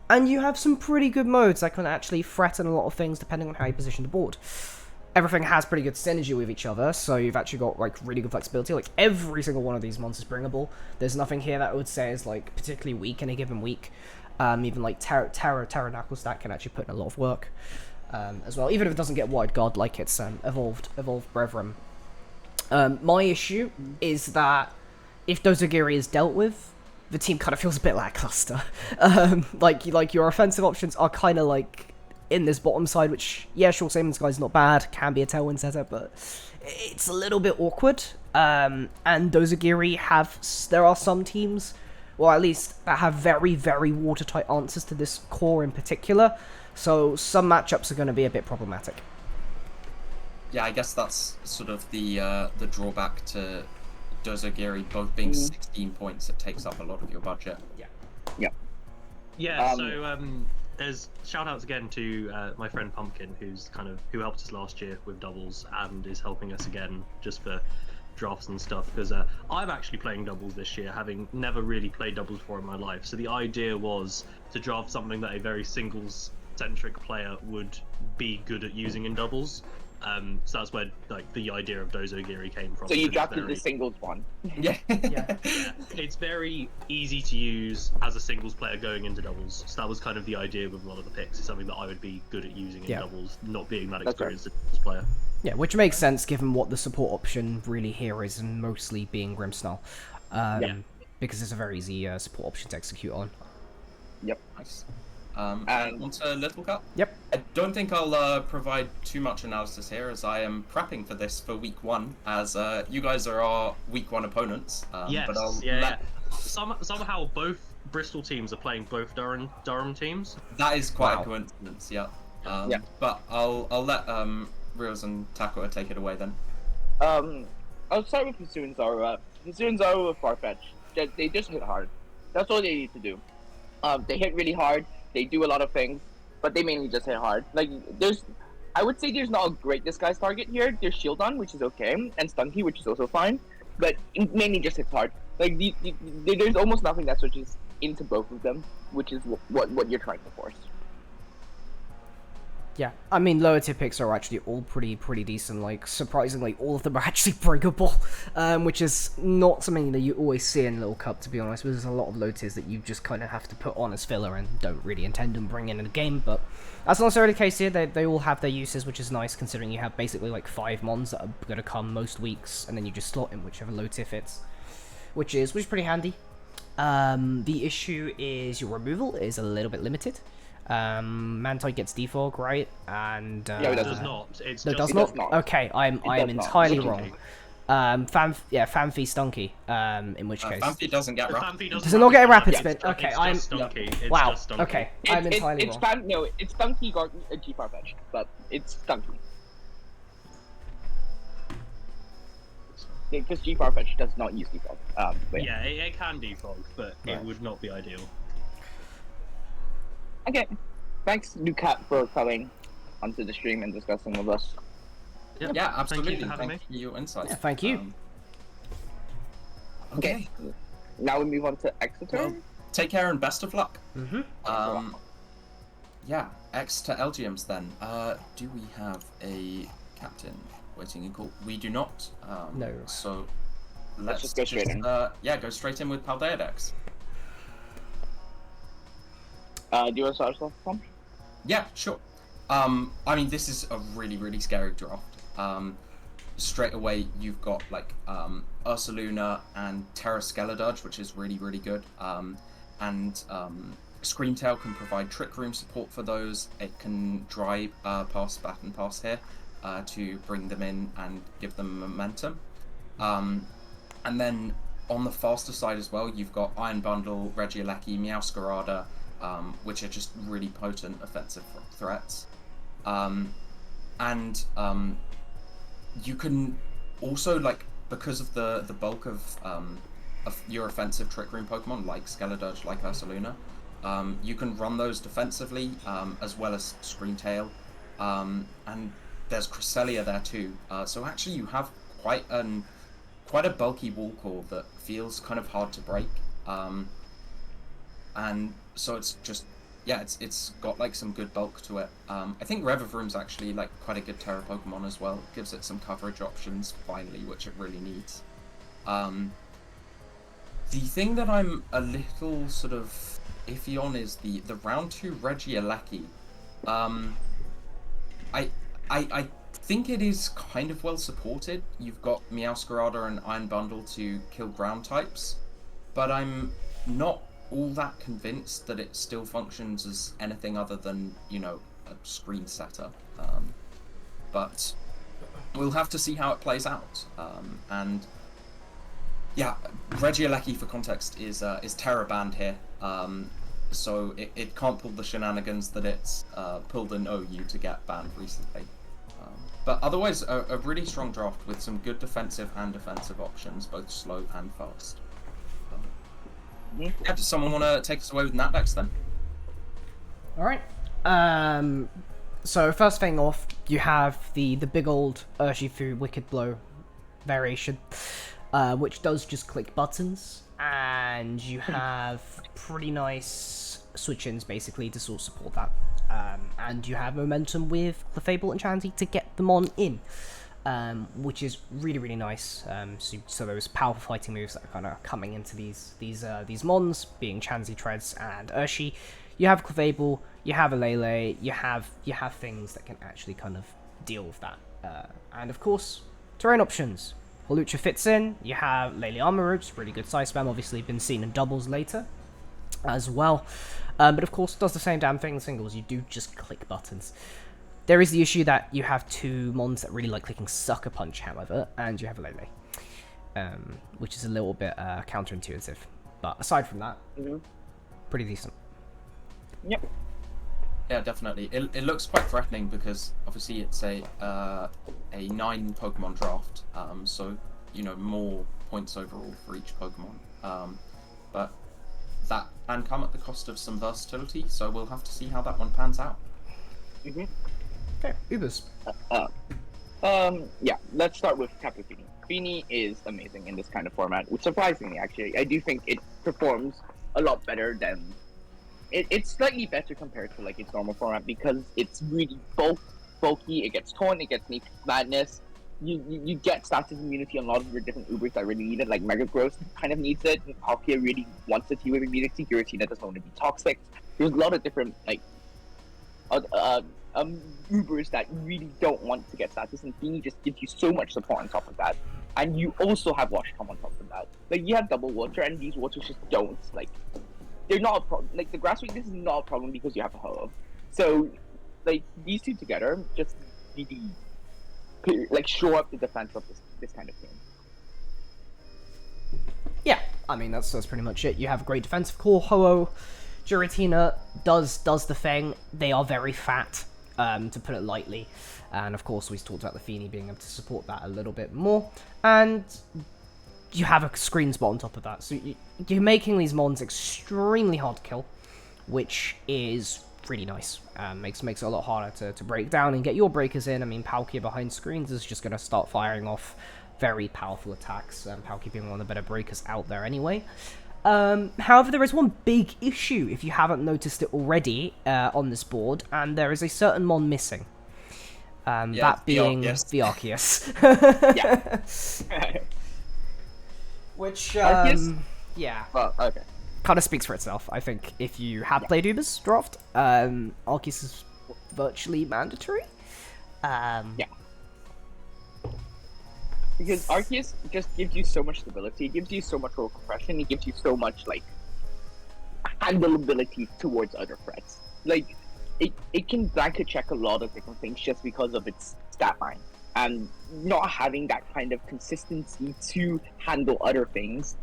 And you have some pretty good modes that can actually threaten a lot of things depending on how you position the board. Everything has pretty good synergy with each other, so you've actually got like really good flexibility. Like every single one of these monsters is bringable. There's nothing here that I would say is like particularly weak in a given week. Even like Terra Knuckle Stack can actually put in a lot of work as well, even if it doesn't get Wide Guard like its evolved Brethren. My issue is that if Dozogiri is dealt with, the team kind of feels a bit lackluster. Like your offensive options are kind of like in this bottom side, which, yeah, sure, Samon's Sky's not bad, can be a Tailwind setup, but it's a little bit awkward. And Dozogiri there are some teams, well, at least, that have very, very watertight answers to this core in particular, so some matchups are going to be a bit problematic. Yeah, I guess that's sort of the drawback to Dozogiri both being 16 points. It takes up a lot of your budget. Yeah. So there's shout outs again to my friend Pumpkin, who helped us last year with doubles and is helping us again just for drafts and stuff. Because I'm actually playing doubles this year, having never really played doubles before in my life. So the idea was to draft something that a very singles centric player would be good at using in doubles. So that's where like the idea of Dozogiri came from. So you drafted the singles one. Yeah. It's very easy to use as a singles player going into doubles. So that was kind of the idea with a lot of the picks. It's something that I would be good at using in doubles, not being that experienced as a player. Yeah, which makes sense given what the support option really here is, and mostly being Grimmsnarl. Because it's a very easy support option to execute on. Yep. Nice. Onto Little Cup? Yep. I don't think I'll provide too much analysis here, as I am prepping for this for week 1, as you guys are our week 1 opponents. Yes, but I'll somehow both Bristol teams are playing both Durham teams. That is quite a coincidence, yeah. But I'll let Reels and Takua take it away then. I'll start with Hisu and Zaru. Hisu and Zaru are Farfetch. They just hit hard. That's all they need to do. They hit really hard. They do a lot of things, but they mainly just hit hard. Like I would say there's not a great disguise target here. There's Shieldon, which is okay, and Stunky, which is also fine, but it mainly just hits hard. Like there's almost nothing that switches into both of them, which is what you're trying to force. Yeah, I mean, lower tier picks are actually all pretty decent. Like, surprisingly, all of them are actually breakable, which is not something that you always see in Little Cup, to be honest. There's a lot of low tiers that you just kind of have to put on as filler and don't really intend on bringing in the game, but that's not necessarily the case here. They all have their uses, which is nice, considering you have basically like 5 mons that are going to come most weeks, and then you just slot in whichever low tier fits, which is pretty handy. The issue is your removal is a little bit limited. Mantine gets defog, right? And Yeah, it It does not. It's no, just does it not? does not. Okay, I'm does not. entirely Stunky. wrong. Fanfi Stunky. In which case, Fanfi doesn't get the rapid. Fanfi doesn't does it not get a rapid Yeah, spin? it's Okay, just I'm Stunky. It's wow. just Stunky. Okay, I'm entirely wrong. It's Stunky got a G fetch, but it's Stunky. Because G fetch does not use defog. But Yeah, it can defog, but Right. it would not be ideal. Okay. Thanks, Lucat, for coming onto the stream and discussing with us. Yep. Yeah, absolutely. Thank you for having Thank you for your insights. Yeah, thank you. Okay. Now we move on to Exeter. Well, take care and best of luck. Mm-hmm. Yeah, X to LGMs then. Do we have a captain waiting in call? We do not. No. So let's just go straight in. Go straight in with Paldea decks. Do you want to start us off, Tom? Yeah, sure. I mean, this is a really scary draft. Straight away, you've got like Ursaluna and Terra Skeledurge, which is really good. And Screamtail can provide Trick Room support for those. It can drive pass back and pass here to bring them in and give them momentum. And then on the faster side as well, you've got Iron Bundle, Regieleki, Meowscarada, which are just really potent offensive threats. You can also, like, because of the bulk of your offensive Trick Room Pokemon, like Skeledurge, like Ursaluna, you can run those defensively, as well as Screamtail, and there's Cresselia there too. So actually you have quite a bulky wall core that feels kind of hard to break. And so it's just, yeah, it's got like some good bulk to it. I think Revavroom's actually like quite a good Terra Pokemon as well. It gives it some coverage options finally, which it really needs. The thing that I'm a little sort of iffy on is the round 2 Regieleki. I think it is kind of well supported. You've got Meowscarada and Iron Bundle to kill ground types, but I'm not all that convinced that it still functions as anything other than, you know, a screen setter. But we'll have to see how it plays out. And yeah, Regieleki, for context, is Terra banned here. So it can't pull the shenanigans that it's pulled an OU to get banned recently. But otherwise, a really strong draft with some good defensive and offensive options, both slow and fast. Yeah, does someone want to take us away with Natdex then? Alright. So first thing off, you have the big old Urshifu Wicked Blow variation, which does just click buttons, and you have pretty nice switch-ins basically to sort of support that. And you have momentum with Clefable and Chansey to get them on in, which is really nice. So those powerful fighting moves that are kind of coming into these mons, being Chansey, Treads, and Urshi. You have Clefable, you have Alele, you have things that can actually kind of deal with that. And of course, terrain options. Hawlucha fits in. You have Lele Armor Roots, really good size spam, obviously been seen in doubles later as well. But of course, does the same damn thing in singles. You do just click buttons. There is the issue that you have 2 mons that really like clicking Sucker Punch, however, and you have a Lele, which is a little bit counterintuitive. But aside from that, pretty decent. Yep. Yeah, definitely. It looks quite threatening because obviously it's a 9 Pokemon draft, so you know, more points overall for each Pokemon. But that can come at the cost of some versatility, so we'll have to see how that one pans out. Okay, Ubers. Yeah, let's start with Tapu Fini. Fini is amazing in this kind of format, which surprisingly, actually, I do think it performs a lot better than it's slightly better compared to like its normal format because it's really bulky. It gets torn, it gets Nature Madness. You get status immunity on a lot of your different Ubers that really need it. Like Mega Gross kind of needs it. Palkia really wants it to with immunity. Giratina doesn't want to be toxic. There's a lot of different like Ubers that really don't want to get status, and Feeny just gives you so much support on top of that. And you also have Wash Tom on top of that. Like you have double water, and these waters just don't like. They're not a problem. Like the grass weakness is not a problem because you have a Ho-Oh. So, like these two together just really like show up the defense of this kind of game. Yeah, I mean that's pretty much it. You have a great defensive core. Ho-Oh, Giratina does the thing. They are very fat, to put it lightly, and of course we talked about the Feeny being able to support that a little bit more, and you have a screen spot on top of that, so you're making these mons extremely hard to kill, which is really nice. Makes it a lot harder to break down and get your breakers in. I mean, Palkia behind screens is just going to start firing off very powerful attacks, Palkia being one of the better breakers out there anyway. However, there is one big issue, if you haven't noticed it already, on this board, and there is a certain mon missing. That being the Arceus. Yeah. Which, Arceus? yeah. Well, okay. Kind of speaks for itself. I think if you have played Ubers draft, Arceus is virtually mandatory. Yeah. Because Arceus just gives you so much stability, it gives you so much roll compression, it gives you so much, like, handleability towards other threats. Like, it can blanket check a lot of different things just because of its stat line. And not having that kind of consistency to handle other things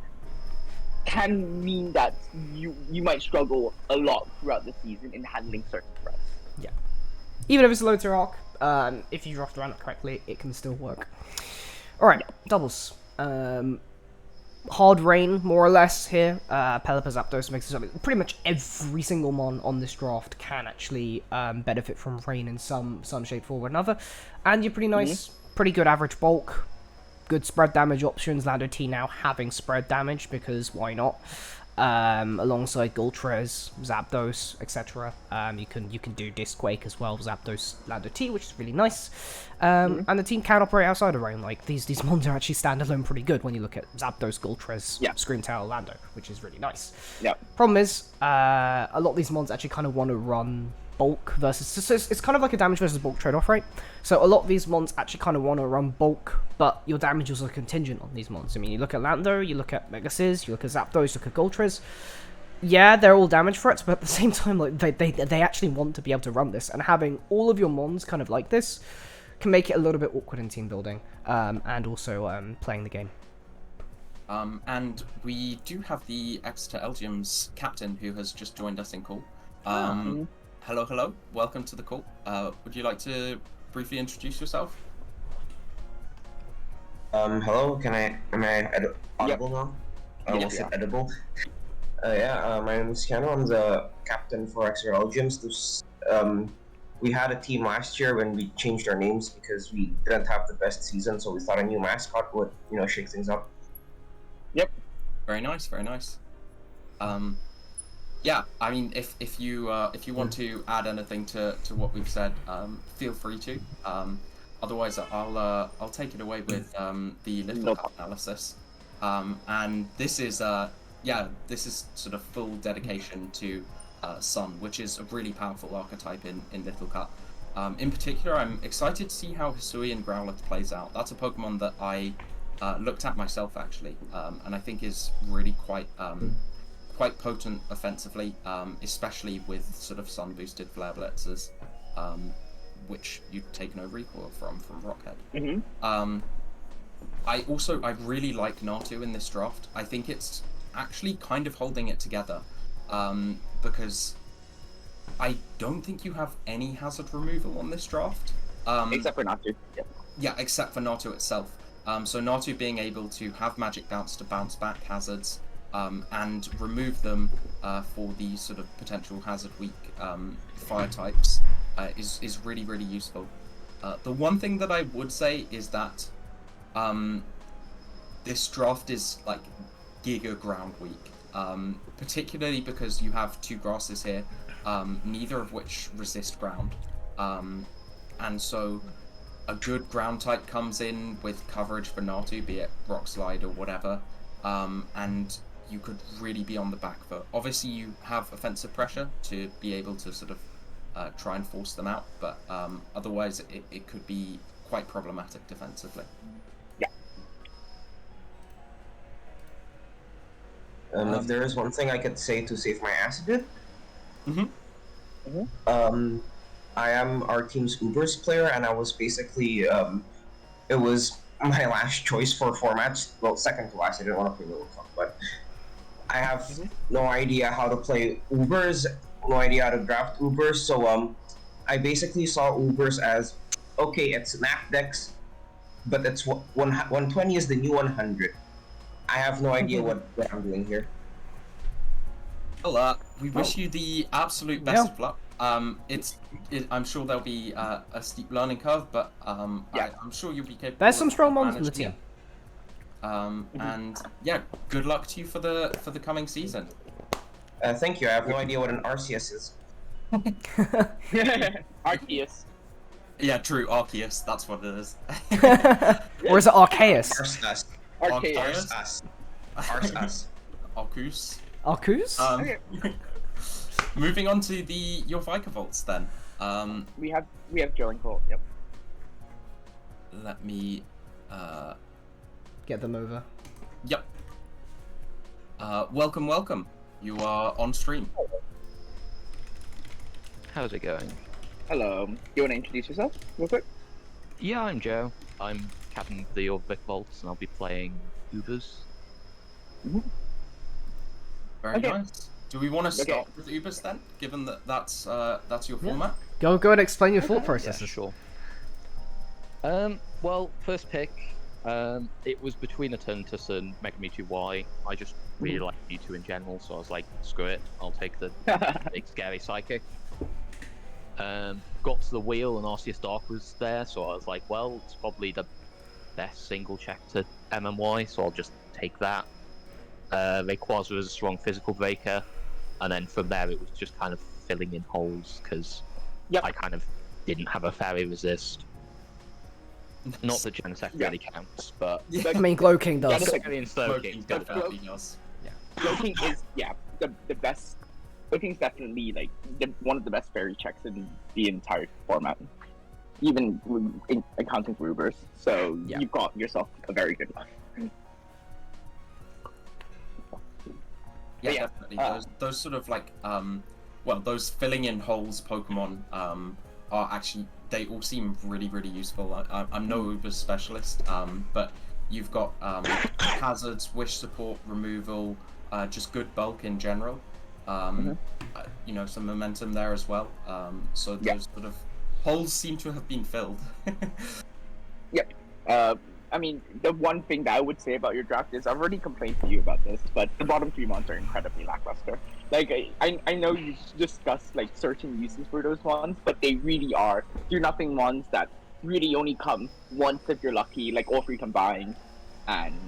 can mean that you might struggle a lot throughout the season in handling certain threats. Yeah. Even if it's low tier arc, if you draft around it correctly, it can still work. Alright, doubles. Hard rain, more or less, here. Pelipper Zapdos makes it something. Pretty much every single mon on this draft can actually benefit from rain in some shape, form, or another. And you're pretty nice, pretty good average bulk, good spread damage options. Lando T now having spread damage, because why not? Alongside Goltrez, Zapdos, etc. You can do Disquake as well, Zapdos, Lando T, which is really nice. And the team can operate outside of rain. Like these mons are actually standalone pretty good when you look at Zapdos, Goltrez, Screamtail, Lando, which is really nice. Yeah. Problem is, a lot of these mons actually kind of want to run bulk versus, so it's kind of like a damage versus bulk trade-off, right? So a lot of these mons actually kind of want to run bulk, but your damage is also contingent on these mons. I mean, you look at Lando, you look at Megasis, you look at Zapdos, you look at Goltrez. Yeah, they're all damage threats, but at the same time, like they actually want to be able to run this, and having all of your mons kind of like this can make it a little bit awkward in team building, and also playing the game. And we do have the Exeter Elgium's captain who has just joined us in call. Hello, welcome to the call. Would you like to briefly introduce yourself? Hello, am I audible now? Yes, it edible? My name is Keanu. I'm the captain for Exeter Elgiums. We had a team last year when we changed our names because we didn't have the best season, so we thought a new mascot would, shake things up. Yep. Very nice, very nice. Yeah, I mean, if you want to add anything to what we've said, feel free to. Otherwise, I'll take it away with the Little Cup analysis. And this is sort of full dedication to Sun, which is a really powerful archetype in Little Cup. In particular, I'm excited to see how Hisuian Growlithe plays out. That's a Pokemon that I looked at myself actually, and I think is really quite potent offensively, especially with sort of Sun boosted Flare Blitzers, which you've taken over recoil from Rockhead. I really like Natu in this draft. I think it's actually kind of holding it together, because I don't think you have any hazard removal on this draft. Except for Natu. Yeah, except for Natu itself. So Natu being able to have Magic Bounce to bounce back hazards, and remove them for the sort of potential hazard weak fire types is really, really useful. The one thing that I would say is that this draft is like Giga Ground weak. particularly because you have two grasses here, neither of which resist ground. And so a good ground type comes in with coverage for Natu, be it Rock Slide or whatever, and you could really be on the back foot. Obviously, you have offensive pressure to be able to sort of try and force them out, but otherwise it could be quite problematic defensively. If there is one thing I could say to save my ass a bit, I am our team's Ubers player, and I was basically, it was my last choice for formats. Well, second to last. I didn't want to play Little Cup, but I have no idea how to play Ubers, no idea how to draft Ubers. So I basically saw Ubers as, okay, it's map decks, but it's 120 is the new 100. I have no idea what I'm doing here. Well, we wish you the absolute best of luck. I'm sure there'll be a steep learning curve, but I'm sure you'll be capable. There's some of strong mons in the managing team. it. And yeah, good luck to you for the coming season. Thank you. I have no idea what an RCS is. Arceus. Yeah, true. Arceus, that's what it is. Or is it Arceus? Arceus. Arceus. Arceus. Arceus. Arceus? Okay. Moving on to your Vikavolt then. We have Joe and Cole. Yep. Let me. Get them over. Yep. Welcome. You are on stream. How's it going? Hello. You want to introduce yourself real quick? Yeah, I'm Joe. I'm captain of the Orbic Volts, and I'll be playing Ubers. Very Okay. nice. Do we want to start with Ubers then, given that that's your format? Go and explain your thought Yeah, processes. sure. Well, first pick, it was between Eternatus and Mega Mewtwo Y. I just really like Mewtwo in general, so I was like, screw it, I'll take the big scary psychic. Got to the wheel and Arceus Dark was there, so I was like, well, it's probably the best single check to MMY, so I'll just take that. Rayquaza was a strong physical breaker, and then from there it was just kind of filling in holes, because I kind of didn't have a fairy resist. Not that Genesect really counts, but I mean, Glow King does. Fairy and Slowking. Definitely does. Floating is the best. Floating's definitely like one of the best fairy checks in the entire format, even accounting for Ubers. So you've got yourself a very good one. Yeah, definitely. Those sort of like those filling in holes Pokemon are actually, they all seem really useful. I'm no Uber specialist, but you've got hazards, wish support, removal, just good bulk in general. You know, some momentum there as well. So those sort of holes seem to have been filled. I mean, the one thing that I would say about your draft is, I've already complained to you about this, but the bottom three mons are incredibly lackluster. Like, I know you discussed like certain uses for those mons, but they really are do-nothing mons that really only come once if you're lucky, like all three combined, and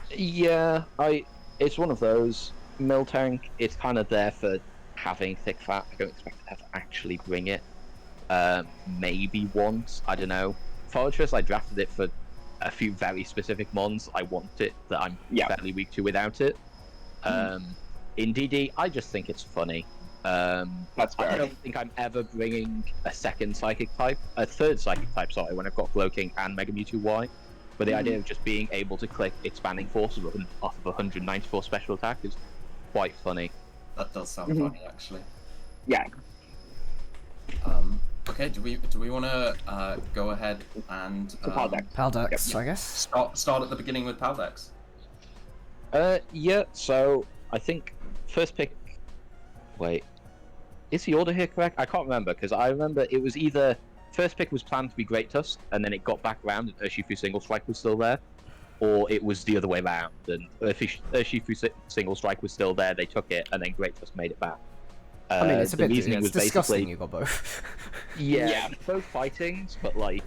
it's one of those. Miltank, it's kind of there for having thick fat. I don't expect it to actually bring it. Maybe once, I don't know. Fortress, I drafted it for a few very specific mons. I want it that I'm fairly weak to without it. In DD, I just think it's funny. that's fair. I don't think I'm ever bringing a third psychic type, sorry, when I've got Glow King and Mega Mewtwo Y. But the idea of just being able to click Expanding Force off of 194 special attack is quite funny. That does sound funny, actually. Yeah. Okay, do we want to go ahead and Paldex, I guess. start at the beginning with Paldex? So I think first pick. Wait, is the order here correct? I can't remember, because I remember it was either first pick was planned to be Great Tusk, and then it got back around and Urshifu Single Strike was still there, or it was the other way around, and Urshifu Single Strike was still there, they took it, and then Great Tusk made it back. I mean, it's a bit was disgusting you got both. Yeah, both fightings, but like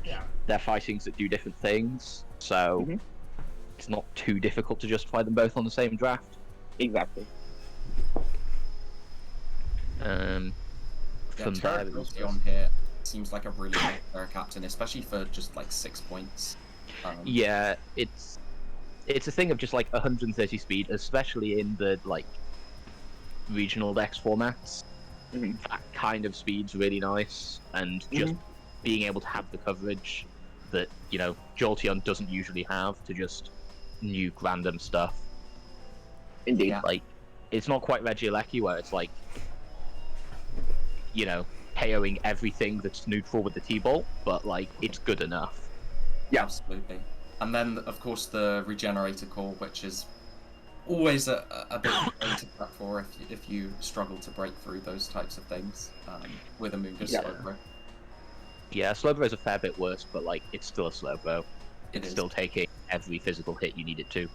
they're fightings that do different things, so it's not too difficult to justify them both on the same draft. Exactly. Yeah, From there, it was Terra on here seems like a really good player captain, especially for just like 6 points. yeah, it's a thing of just like 130 speed, especially in the like regional dex formats. Mhm. That kind of speed's really nice, and just being able to have the coverage that Jolteon doesn't usually have to just nuke random stuff. Indeed. Yeah. Like, it's not quite Regieleki where it's like, KOing everything that's neutral with the T-Bolt, but like it's good enough. Yeah, absolutely. And then, of course, the Regenerator Core, which is always a bit of a to prep for if you struggle to break through those types of things with a Moongus Slowbro. Yeah, Slowbro is a fair bit worse, but like it's still a Slowbro. It It's is. still taking every physical hit you need it to.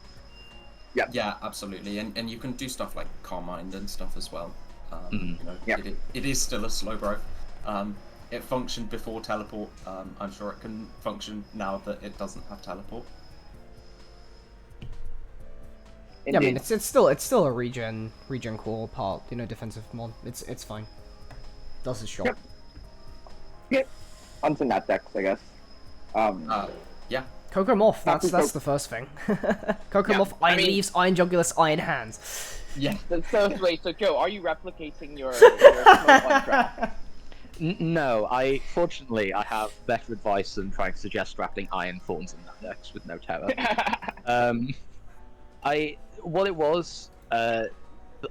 Yeah, absolutely. And you can do stuff like Carmine and stuff as well. Yeah. It is still a Slowbro. It functioned before teleport. I'm sure it can function now that it doesn't have teleport. Yeah, I mean it's still a regen core part, defensive mod. It's fine. Does its job. Yep. On to Nat decks, I guess. Yeah. Coco Moth, that's the first thing. Coco Moth, Iron Leaves, Iron Jugulus, Iron Hands. Yeah. So wait, so Joe, are you replicating your Snowball draft? No, fortunately I have better advice than trying to suggest drafting Iron Thorns in that decks with no terror. What it was, our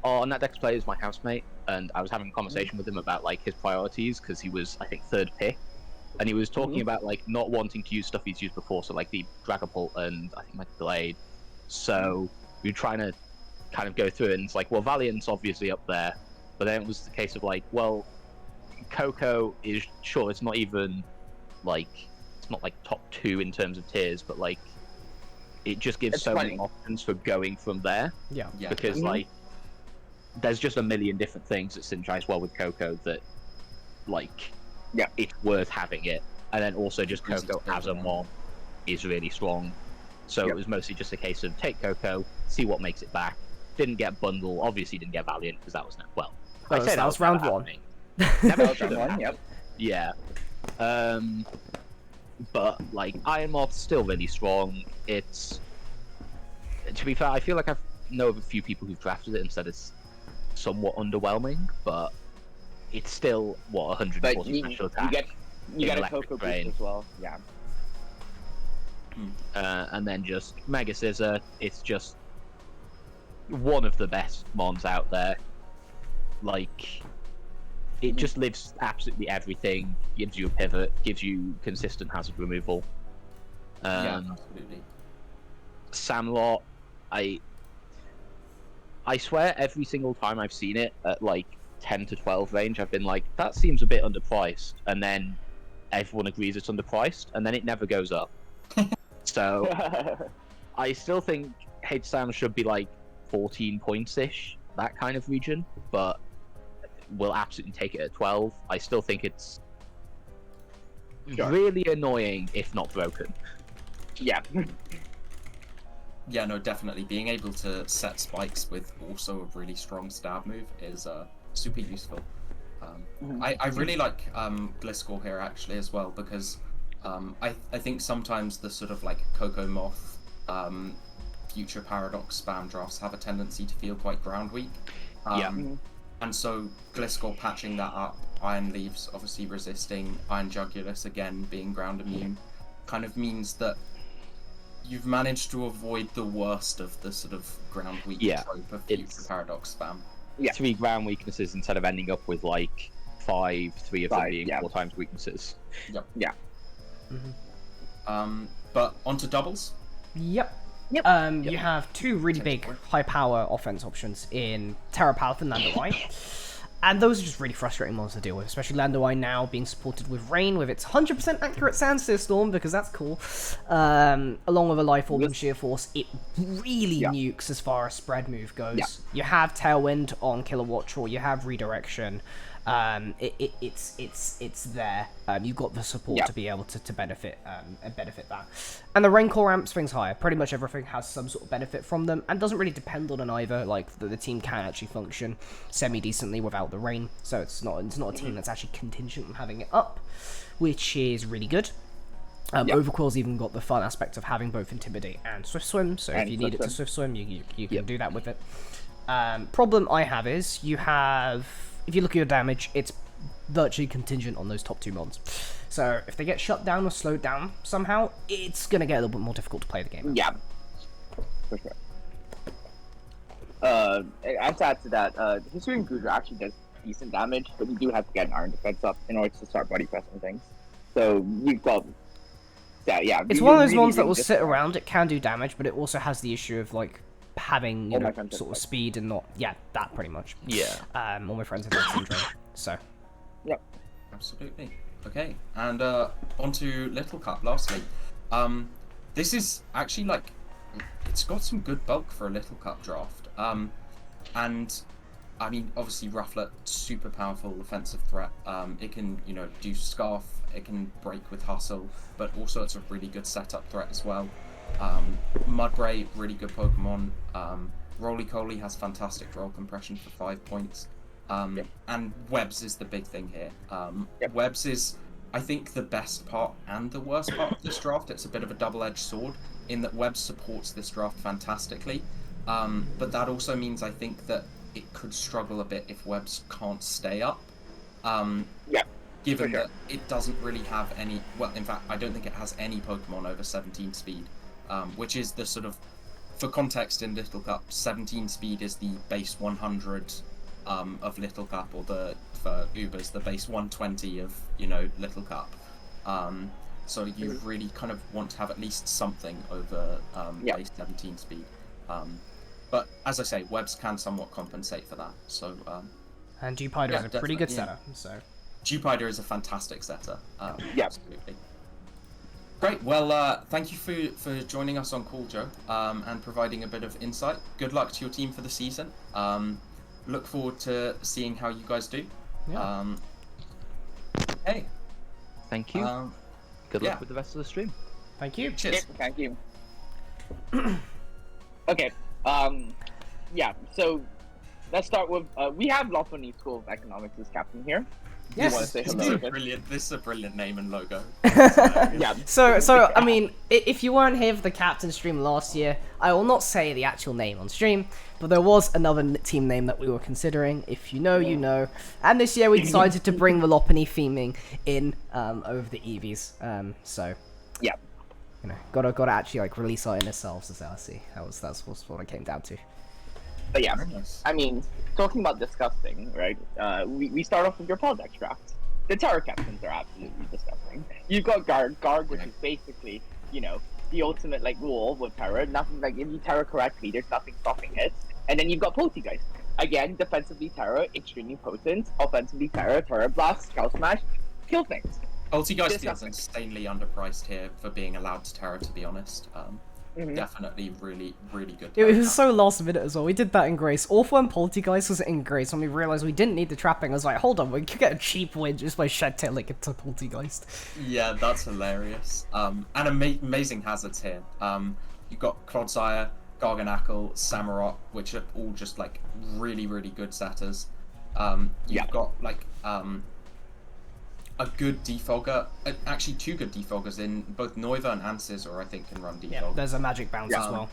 NetDex player is my housemate, and I was having a conversation with him about like his priorities because he was, I think, 3rd pick, and he was talking about like not wanting to use stuff he's used before, so like the Dragapult and I think my Blade. So we were trying to kind of go through it, and it's like, well, Valiant's obviously up there, but then it was the case of like, well, Coco is sure it's not even like it's not like top 2 in terms of tiers, but like it just gives so many options for going from there. Yeah. Because like there's just a million different things that synergize well with Coco that like it's worth having it. And then also just Coco as a mod is really strong. So it was mostly just a case of take Coco, see what makes it back. Didn't get Bundle, obviously didn't get Valiant because that was I say that was round 1. Never should have. Yep. Yeah. But like Iron Moth's still really strong. It's, to be fair, I feel like I know of a few people who've drafted it and said it's somewhat underwhelming, but it's still 140 special attack. You get a Coco boost as well. Yeah. And then just Mega Scissor. It's just one of the best mons out there. Like, it just lives absolutely everything. Gives you a pivot. Gives you consistent hazard removal. Yeah, absolutely. Samlot, I swear every single time I've seen it at like 10 to 12 range, I've been like, that seems a bit underpriced, and then everyone agrees it's underpriced, and then it never goes up. So I still think H-Sam should be like 14 points-ish, that kind of region, but we'll absolutely take it at 12. I still think it's really annoying if not broken. Yeah. Yeah, no, definitely. Being able to set spikes with also a really strong stab move is super useful. I really like Gliscor here actually as well, because I think sometimes the sort of like Coco Moth Future Paradox spam drafts have a tendency to feel quite ground weak. And so Gliscor patching that up, Iron Leaves obviously resisting, Iron Jugulus again being ground immune, kind of means that you've managed to avoid the worst of the sort of ground weak trope of Future Paradox spam. 3 ground weaknesses instead of ending up with like 5, 3 of them being 4 times weaknesses. Yep. Yeah. But onto doubles. Yep. You have 2 really big high power offense options in Terra Palace and Landawai. And those are just really frustrating mons to deal with, especially Landowine now being supported with Rain, with its 100% accurate Sandsteer Storm, because that's cool. Along with a Life Orb and Sheer Force, it really nukes as far as spread move goes. Yeah. You have Tailwind on Killer Watch, or you have Redirection. It's there. You've got the support to be able to benefit that. And the Rain Core ramps things higher. Pretty much everything has some sort of benefit from them, and doesn't really depend on an either. Like the team can actually function semi decently without the rain, so it's not a team that's actually contingent on having it up, which is really good. Overquill's even got the fun aspect of having both Intimidate and Swift Swim, so if you need it to Swift Swim, you can do that with it. Problem I have is you have, if you look at your damage, it's virtually contingent on those top 2 mons. So if they get shut down or slowed down somehow, it's going to get a little bit more difficult to play the game. Yeah, for sure. I'd add to that, History and Gudra actually does decent damage, but you do have to get an Iron Defense up in order to start body pressing things. So you've got... It's one of those mons that will sit around, it can do damage, but it also has the issue of, like, having, you know, sort of speed and not... Yeah, that pretty much. Yeah. All my friends have that syndrome, so... Yep. Absolutely. Okay, and onto Little Cup, lastly. This is actually, like, it's got some good bulk for a Little Cup draft. And, I mean, obviously Rufflet, super powerful offensive threat. It can, you know, do Scarf, it can break with Hustle, but also it's a really good setup threat as well. Mudbray, really good Pokemon. Roly-Coly has fantastic roll compression for 5 points. And Webs is the big thing here. Webs is, I think, the best part and the worst part of this draft. It's a bit of a double-edged sword in that Webs supports this draft fantastically. But that also means I think that it could struggle a bit if Webs can't stay up. Given that it doesn't really have any... Well, in fact, I don't think it has any Pokemon over 17 speed, which is the sort of... For context, in Little Cup, 17 speed is the base 100 of Little Cup, or for Ubers, the base 120 of, you know, Little Cup. So you really kind of want to have at least something over base 17 speed. But as I say, Webs can somewhat compensate for that. So and Dewpider is a pretty good setter. So Dewpider is a fantastic setter. Absolutely. Great. Well, thank you for joining us on call, Joe, and providing a bit of insight. Good luck to your team for the season. Look forward to seeing how you guys do. Hey. Thank you. Good luck with the rest of the stream. Thank you. Cheers. Thank you. Okay. So let's start with we have Lopunny School of Economics as captain here. Yes, you want to say hello? This is a brilliant name and logo. So I mean, if you weren't here for the captain stream last year, I will not say the actual name on stream, but there was another team name that we were considering. If you know, you know. And this year we decided to bring the Lopunny theming in over the EVs. So yeah, you know, gotta actually like release our inner selves as LSC. That's what it came down to. But yeah, I mean, talking about disgusting, right? We start off with your Polydex draft. The Terra captains are absolutely disgusting. You've got Guard, which is basically, you know, the ultimate like wall with Terra. Nothing like if you Terra correctly, there's nothing stopping it. And then you've got Poltegeist. Again, defensively Terra, extremely potent. Offensively Terra Blast, Scout Smash, kill things. Poltegeist feels insanely underpriced here for being allowed to Terra, to be honest. Definitely really, really good. It was so last minute as well. We did that in Grace. Awful when Poltegeist was in Grace, when we realized we didn't need the trapping. I was like, hold on, we could get a cheap win just by shed tailing into Poltegeist. Yeah, that's hilarious. And amazing hazards here. You've got Clodsire, Garganackle, Samurott, which are all just like really, really good setters. You've got like a good defogger, actually 2 good defoggers in both Noiva and Ancizor, I think, can run defog. Yeah, there's a magic bounce as well.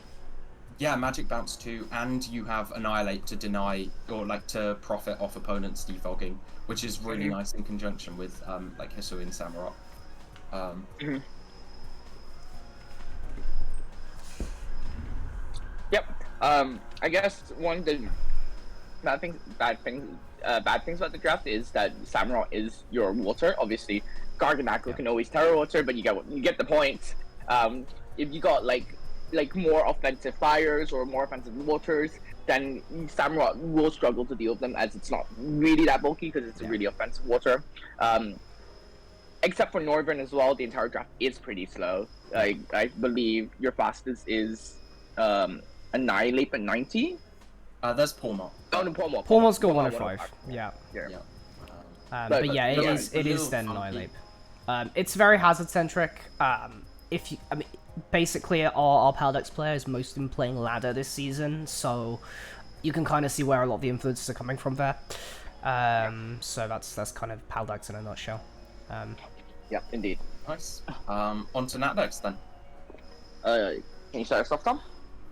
Yeah, magic bounce too, and you have Annihilate to deny or like to profit off opponents defogging, which is really nice in conjunction with like Hisui and Samurott. Yep. I guess one of the bad things about the draft is that Samurott is your water. Obviously, Garganackle can always Terra Water, but you get the point. If you got like more offensive fires or more offensive waters, then Samurott will struggle to deal with them, as it's not really that bulky because it's a really offensive water. Except for Northern as well, the entire draft is pretty slow. I believe your fastest is Annihilate at 90. There's Pormont. Oh, no, Pormont. Pormont's got 105. Yeah. Yeah. But yeah, but it is little then funky. Annihilate. It's very hazard centric. Basically our Paldex player is mostly been playing ladder this season, so you can kind of see where a lot of the influences are coming from there. So that's kind of Paldex in a nutshell. Yeah, indeed. Nice. On to Natdex then. Can you start us off, Tom?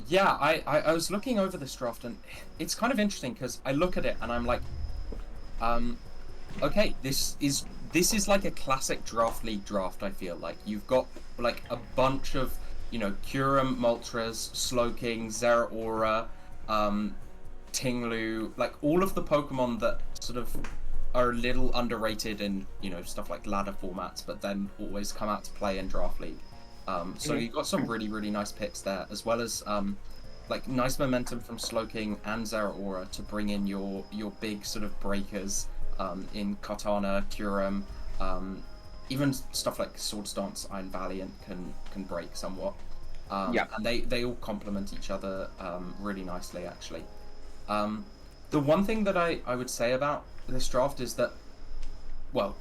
Yeah, I was looking over this draft, and it's kind of interesting because I look at it and I'm like, okay, this is like a classic draft league draft. I feel like you've got like a bunch of, Kyurem, Moltres, Slowking, Zeraora, Tinglu, like all of the Pokemon that sort of are a little underrated in, stuff like ladder formats, but then always come out to play in draft league. So you've got some really, really nice picks there, as well as like nice momentum from Slowking and Zeraora to bring in your big sort of breakers in Kartana, Kyurem, even stuff like Sword Stance, Iron Valiant can break somewhat. And they all complement each other really nicely, actually. The one thing that I would say about this draft is that, well,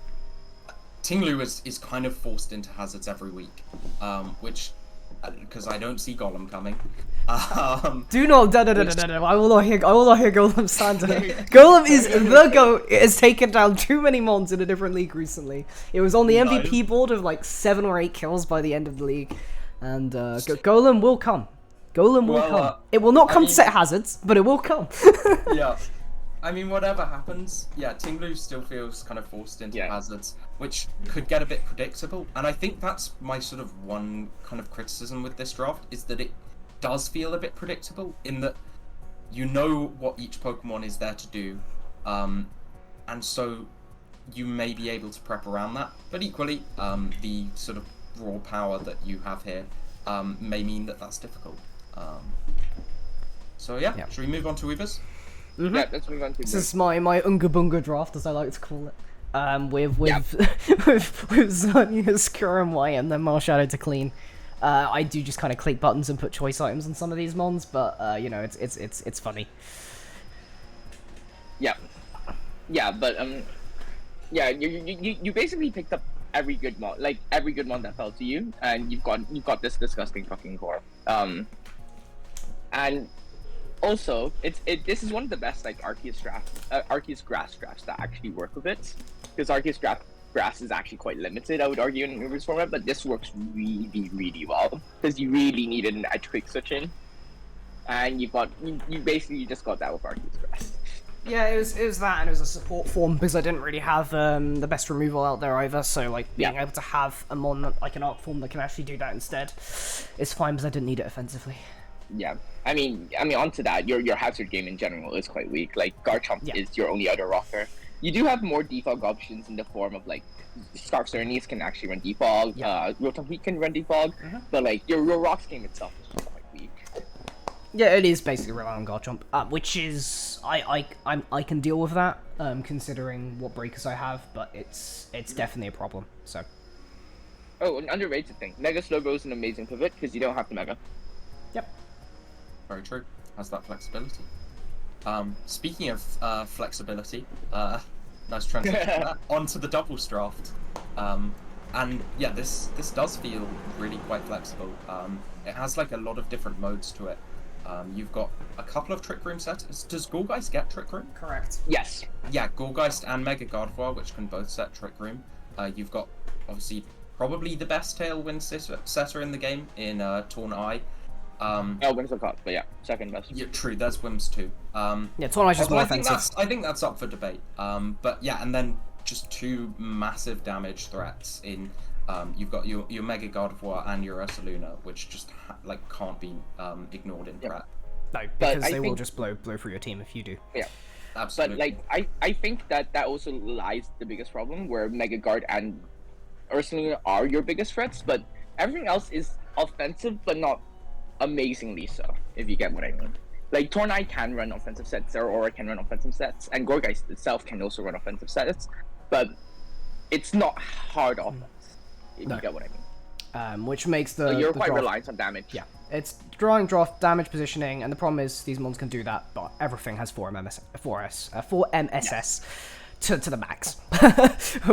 Tinglu is kind of forced into hazards every week, which, because I don't see Golem coming. Do not, no. I will not hear Golem slander. Golem is the GOAT. It has taken down too many mons in a different league recently. It was on the MVP board of like 7 or 8 kills by the end of the league, and Golem will come. Golem will come. It will not come to set hazards, but it will come. Yeah. I mean, whatever happens, Tinglu still feels kind of forced into hazards, which could get a bit predictable. And I think that's my sort of one kind of criticism with this draft, is that it does feel a bit predictable, in that you know what each Pokemon is there to do, and so you may be able to prep around that. But equally, the sort of raw power that you have here may mean that that's difficult. So should we move on to Weavers? Mm-hmm. Yeah, let's move on to this is my Unga Bunga draft, as I like to call it. With Xerneas, Kyurem White, and then Marshadow to clean. I do just kind of click buttons and put choice items on some of these mons, but it's funny. Yeah, but you basically picked up every good mon, that fell to you, and you've got this disgusting fucking core. And also, this is one of the best like Arceus grass drafts that actually work with it, because Arceus grass is actually quite limited, I would argue, in Weaver's format, but this works really, really well, because you really needed an edge quick switch in, and you basically just got that with Arceus grass. Yeah, it was that, and it was a support form, because I didn't really have the best removal out there either, so like being able to have a mon like an art form that can actually do that instead is fine, because I didn't need it offensively. Yeah, I mean, onto that, your hazard game in general is quite weak. Like Garchomp is your only other rocker. You do have more defog options in the form of like Scarf Xerneas can actually run defog. Rotom Heat can run defog, but like your rocks game itself is just quite weak. Yeah, it is basically relying on Garchomp, which is I can deal with that, considering what breakers I have, but it's definitely a problem. So. Oh, an underrated thing. Mega Slowbro is an amazing pivot because you don't have to Mega. Yep. Very true. Has that flexibility. Speaking of flexibility, nice transition onto the doubles draft. And yeah, this does feel really quite flexible. It has like a lot of different modes to it. You've got a couple of Trick Room sets. Does Gourgeist get Trick Room? Correct. Yes. Yeah, Gourgeist and Mega Gardevoir, which can both set Trick Room. You've got obviously probably the best Tailwind setter in the game in Torn Eye. Wims are caught, but yeah, second best. Yeah, true. There's Wims too. Torn Eye's just more offensive. I think that's up for debate. But yeah, and then just 2 massive damage threats in. You've got your Mega Gardevoir and your Ursaluna, which just can't be ignored in threat. No, because they will just blow through your team if you do. Yeah, absolutely. But I think that also lies the biggest problem, where Mega Guard and Ursaluna are your biggest threats, but everything else is offensive, but not amazingly so, if you get what I mean. Like Tornai can run offensive sets, or Aura can run offensive sets, and Gorgeist itself can also run offensive sets, but it's not hard offense, if No. you get what I mean. Which makes So you're the quite draft, reliant on damage. yeah, it's drawing draft damage positioning, and the problem is these mons can do that, but everything has 4 MSS to the max,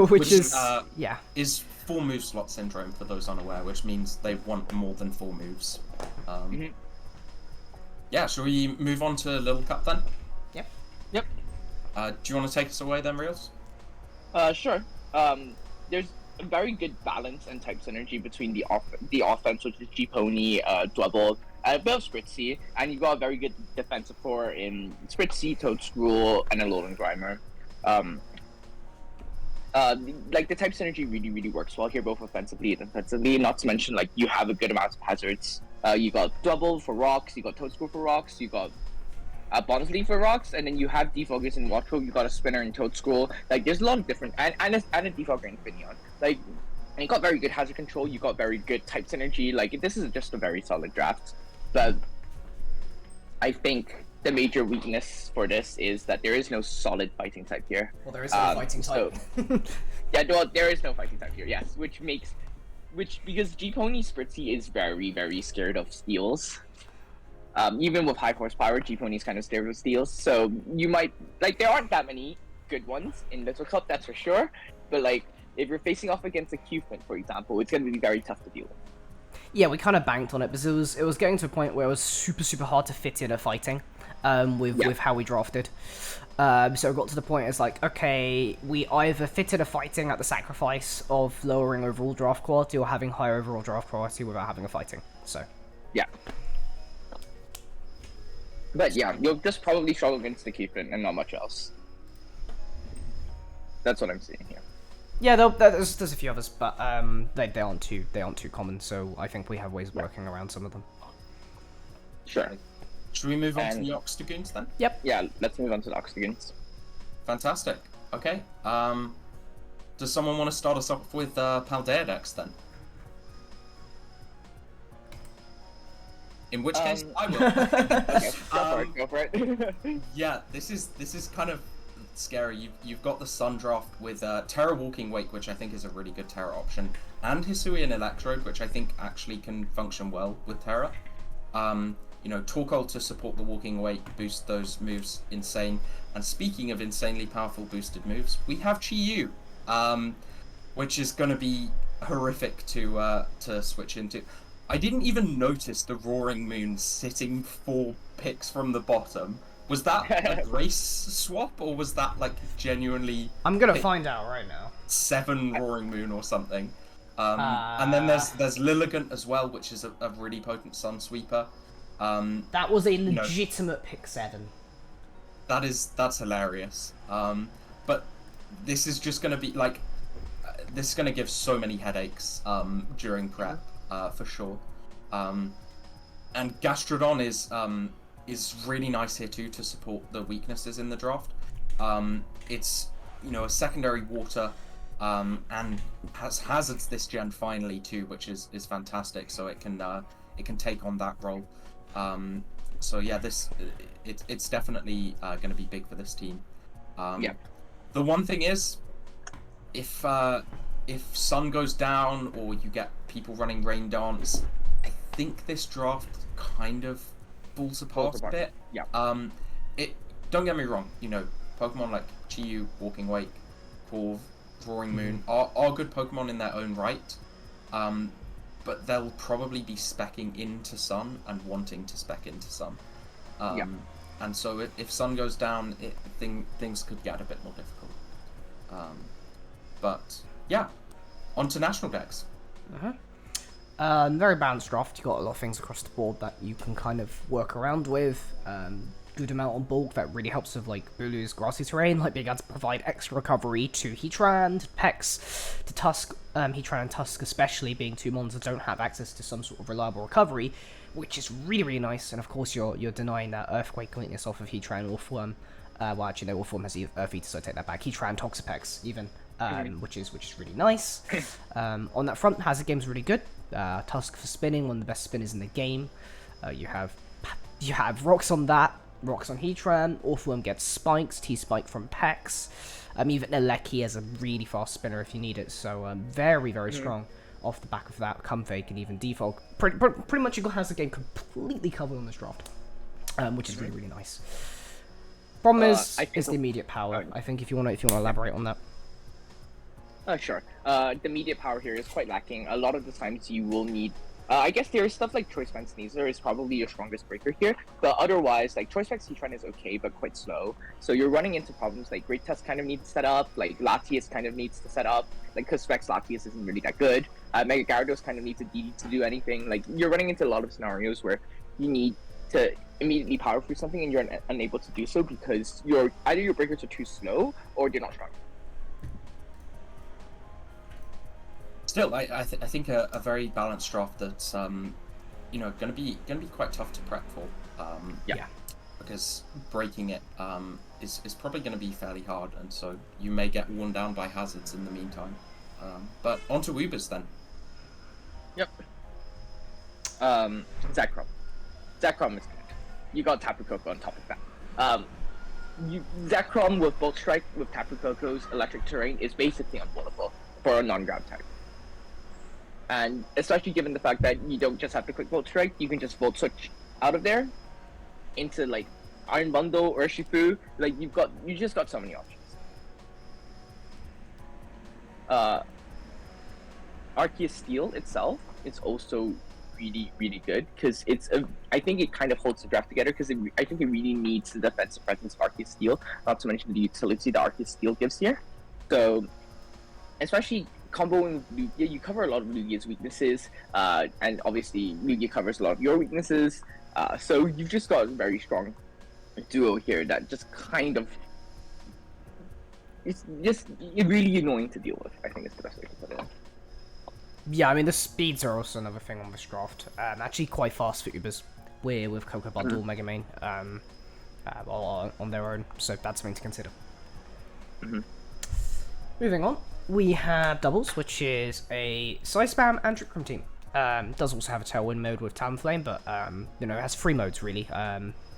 which is yeah. Is 4 move slot syndrome for those unaware, which means they want more than 4 moves. Yeah, shall we move on to Little Cup then? Yep. Do you want to take us away then, Reels? Sure. There's a very good balance and type synergy between the offense, which is G-Pony, Dwebble, a bit of Spritzy, and you've got a very good defensive core in Spritzy, Toadstool, and a Alolan Grimer. Like the type synergy really works well here, both offensively and defensively. Not to mention, like, you have a good amount of hazards. You got Dwebble for rocks, you got Toadstool for rocks, you got Bonsly for rocks, and then you have Defogger and Watchful, you got a Spinner and Toadstool. Like, there's a lot of different, and a Defogger and Finneon. Like, and you got very good hazard control, you got very good type synergy. Like, this is just a very solid draft. But I think the major weakness for this is that there is no solid fighting type here. Well, there is no fighting type. Yeah, well, there is no fighting type here, yes, because G-Pony Spritzy is very scared of steals. Even with high horsepower, G-Pony is kind of scared of steals, so you might, like, there aren't that many good ones in Little Cup, that's for sure, but, like, if you're facing off against a Q-Fin, for example, it's going to be very tough to deal with. Yeah, we kind of banked on it because it was getting to a point where it was super hard to fit in a fighting with how we drafted. So it got to the point it's like, okay, we either fitted a fighting at the sacrifice of lowering overall draft quality or having higher overall draft quality without having a fighting. So yeah. But yeah, you'll just probably struggle against the Q-Fin and not much else. That's what I'm seeing here. Yeah, there's a few others, but they aren't too common. So I think we have ways of working around some of them. Sure. Should we move on to the Oxtagoons then? Yep. Yeah, let's move on to the Oxtagoons. Fantastic. Okay. Does someone want to start us off with Paldea decks then? In which case, I will. Okay, go for it. Yeah, this is kind of scary. You've got the Sun draft with Terra Walking Wake, which I think is a really good Terra option, and Hisuian Electrode, which I think actually can function well with Terra. You know, Torkoal to support the Walking Wake, boost those moves insane. And speaking of insanely powerful boosted moves, we have Chi-Yu, which is going to be horrific to switch into. I didn't even notice the Roaring Moon sitting 4 picks from the bottom. Was that a race swap, or was that like genuinely? I'm gonna find out right now. 7 Roaring Moon or something. And then there's Lilligant as well, which is a really potent Sun Sweeper. That was a legitimate pick 7. That's hilarious. But this is just gonna be like, this is gonna give so many headaches during prep for sure. And Gastrodon is really nice here too to support the weaknesses in the draft. It's, you know, a secondary water and has hazards this gen finally too, which is fantastic. So it can take on that role. So yeah, it's definitely going to be big for this team. The one thing is, if Sun goes down or you get people running Rain Dance, I think this draft kind of falls apart a bit. Yeah. Don't get me wrong, you know, Pokemon like Chi-Yu, Walking Wake, Corv, Roaring Moon are good Pokemon in their own right. But they'll probably be speccing into Sun and wanting to spec into Sun. And so if Sun goes down, things could get a bit more difficult. But yeah, on to national decks. Very balanced draft. You got a lot of things across the board that you can kind of work around with. Good amount on bulk that really helps with like Bulu's grassy terrain, like being able to provide extra recovery to Heatran, to Pex, to Tusk. Heatran and Tusk especially being 2 mons that don't have access to some sort of reliable recovery, which is really nice. And of course you're denying that Earthquake weakness off of Heatran or Form. Well, actually no, Form has Earth Eater, so I take that back. Heatran, Toxapex even. Which is really nice. On that front, Hazard Game's really good. Tusk for spinning, one of the best spinners in the game. You have You have rocks on that, rocks on Heatran, Orphalum gets spikes, T-Spike from Pex. Even Aleki has a really fast spinner if you need it, so very, very strong off the back of that. Comfey can even default. Pretty much Eagle has the game completely covered on this draft, which is really, really nice. Problem is the immediate power. I think if you want to elaborate on that. Sure. The immediate power here is quite lacking. A lot of the times you will need. I guess there is stuff like Choice Band Sneasler is probably your strongest breaker here, but otherwise, like Choice Band Heatran is okay, but quite slow. So you're running into problems like Great Test kind of needs to set up, like Latias kind of needs to set up, like because Specs Latias isn't really that good. Mega Gyarados kind of needs a DD to do anything. Like you're running into a lot of scenarios where you need to immediately power through something and you're unable to do so because either your breakers are too slow or they're not strong. Still, I think a very balanced draft that's gonna be quite tough to prep for. Yeah. Because breaking it is probably gonna be fairly hard, and so you may get worn down by hazards in the meantime. But onto Ubers then. Yep. Zekrom. Zekrom is good. You got Tapu Koko on top of that. Zekrom with Bolt Strike with Tapu Koko's electric terrain is basically unblockable for a non-ground type. And especially given the fact that you don't just have to quick Volt Strike, you can just Volt Switch out of there into like Iron Bundle or Shifu. Like you just got so many options. Arceus Steel itself is also really, really good because I think it kind of holds the draft together because I think it really needs the defensive presence of Arceus Steel, not to mention the utility that Arceus Steel gives here. So, especially comboing with Lugia, you cover a lot of Lugia's weaknesses, and obviously Lugia covers a lot of your weaknesses. So you've just got a very strong duo here that just kind of it's really annoying to deal with. I think is the best way to put it. Yeah, I mean the speeds are also another thing on this draft. Actually, quite fast for Ubers. We're with Coco Bundle, Mega Man, all on their own, so that's something to consider. Moving on, we have Doubles, which is a Side Spam and Trick Room team. Does also have a Tailwind mode with Talonflame, but it has 3 modes really.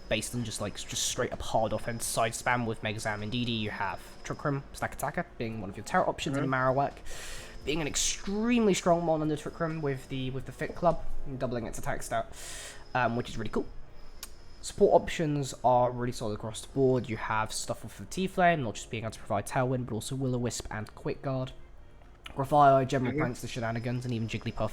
Based on just straight up hard offense Side Spam with Megazam and DD. You have Trick Room, Stack Attacker, being one of your Terra options in Marowak. Being an extremely strong mon on the Trick Room with the Fit Club, and doubling its attack stat, which is really cool. Support options are really solid across the board. You have stuff off of T-Flame, not just being able to provide Tailwind, but also Will-O-Wisp and Quick Guard. Gravio, General Pranks, the Shenanigans, and even Jigglypuff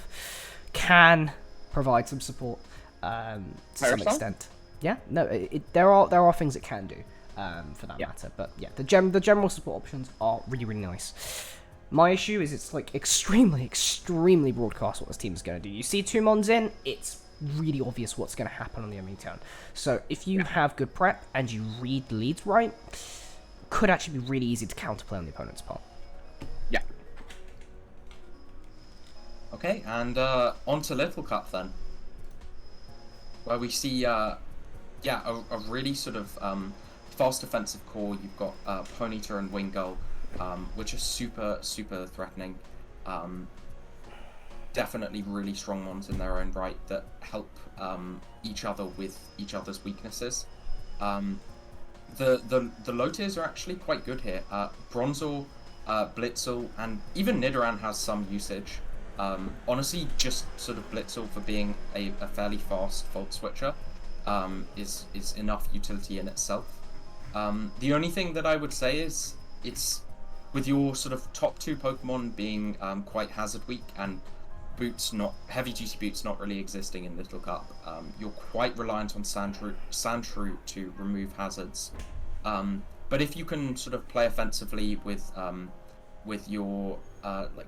can provide some support to some extent. Yeah, no, there are things it can do for that matter, but yeah, the general support options are really, really nice. My issue is it's extremely, extremely broadcast what this team is going to do. You see 2 mons in, it's really obvious what's going to happen on the enemy turn. So if you have good prep and you read the leads right, could actually be really easy to counterplay on the opponent's part. Yeah. Okay, and on to Little Cup then, where we see a really sort of fast offensive core. You've got Ponyta and Wingull, which are super, super threatening. Definitely really strong ones in their own right that help each other with each other's weaknesses. The low tiers are actually quite good here. Bronzor, Blitzel, and even Nidoran has some usage. Honestly, just sort of Blitzel for being a fairly fast Volt Switcher is enough utility in itself. The only thing that I would say is it's with your sort of top 2 Pokemon being quite hazard weak and heavy duty boots not really existing in Little Cup, you're quite reliant on Sandshrew to remove hazards. But if you can sort of play offensively with your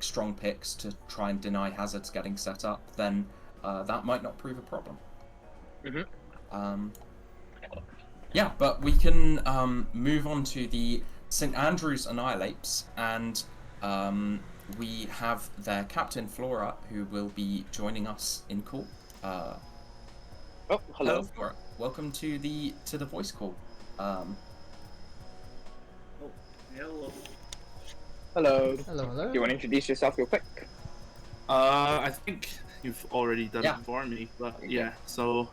strong picks to try and deny hazards getting set up, then that might not prove a problem. Yeah, but we can move on to the St. Andrews Annihilates, and we have their captain Flora, who will be joining us in call. Hello Flora. Welcome to the voice call. Hello. Hello. Hello. Do you want to introduce yourself real quick? I think you've already done Yeah. it for me, but yeah. So,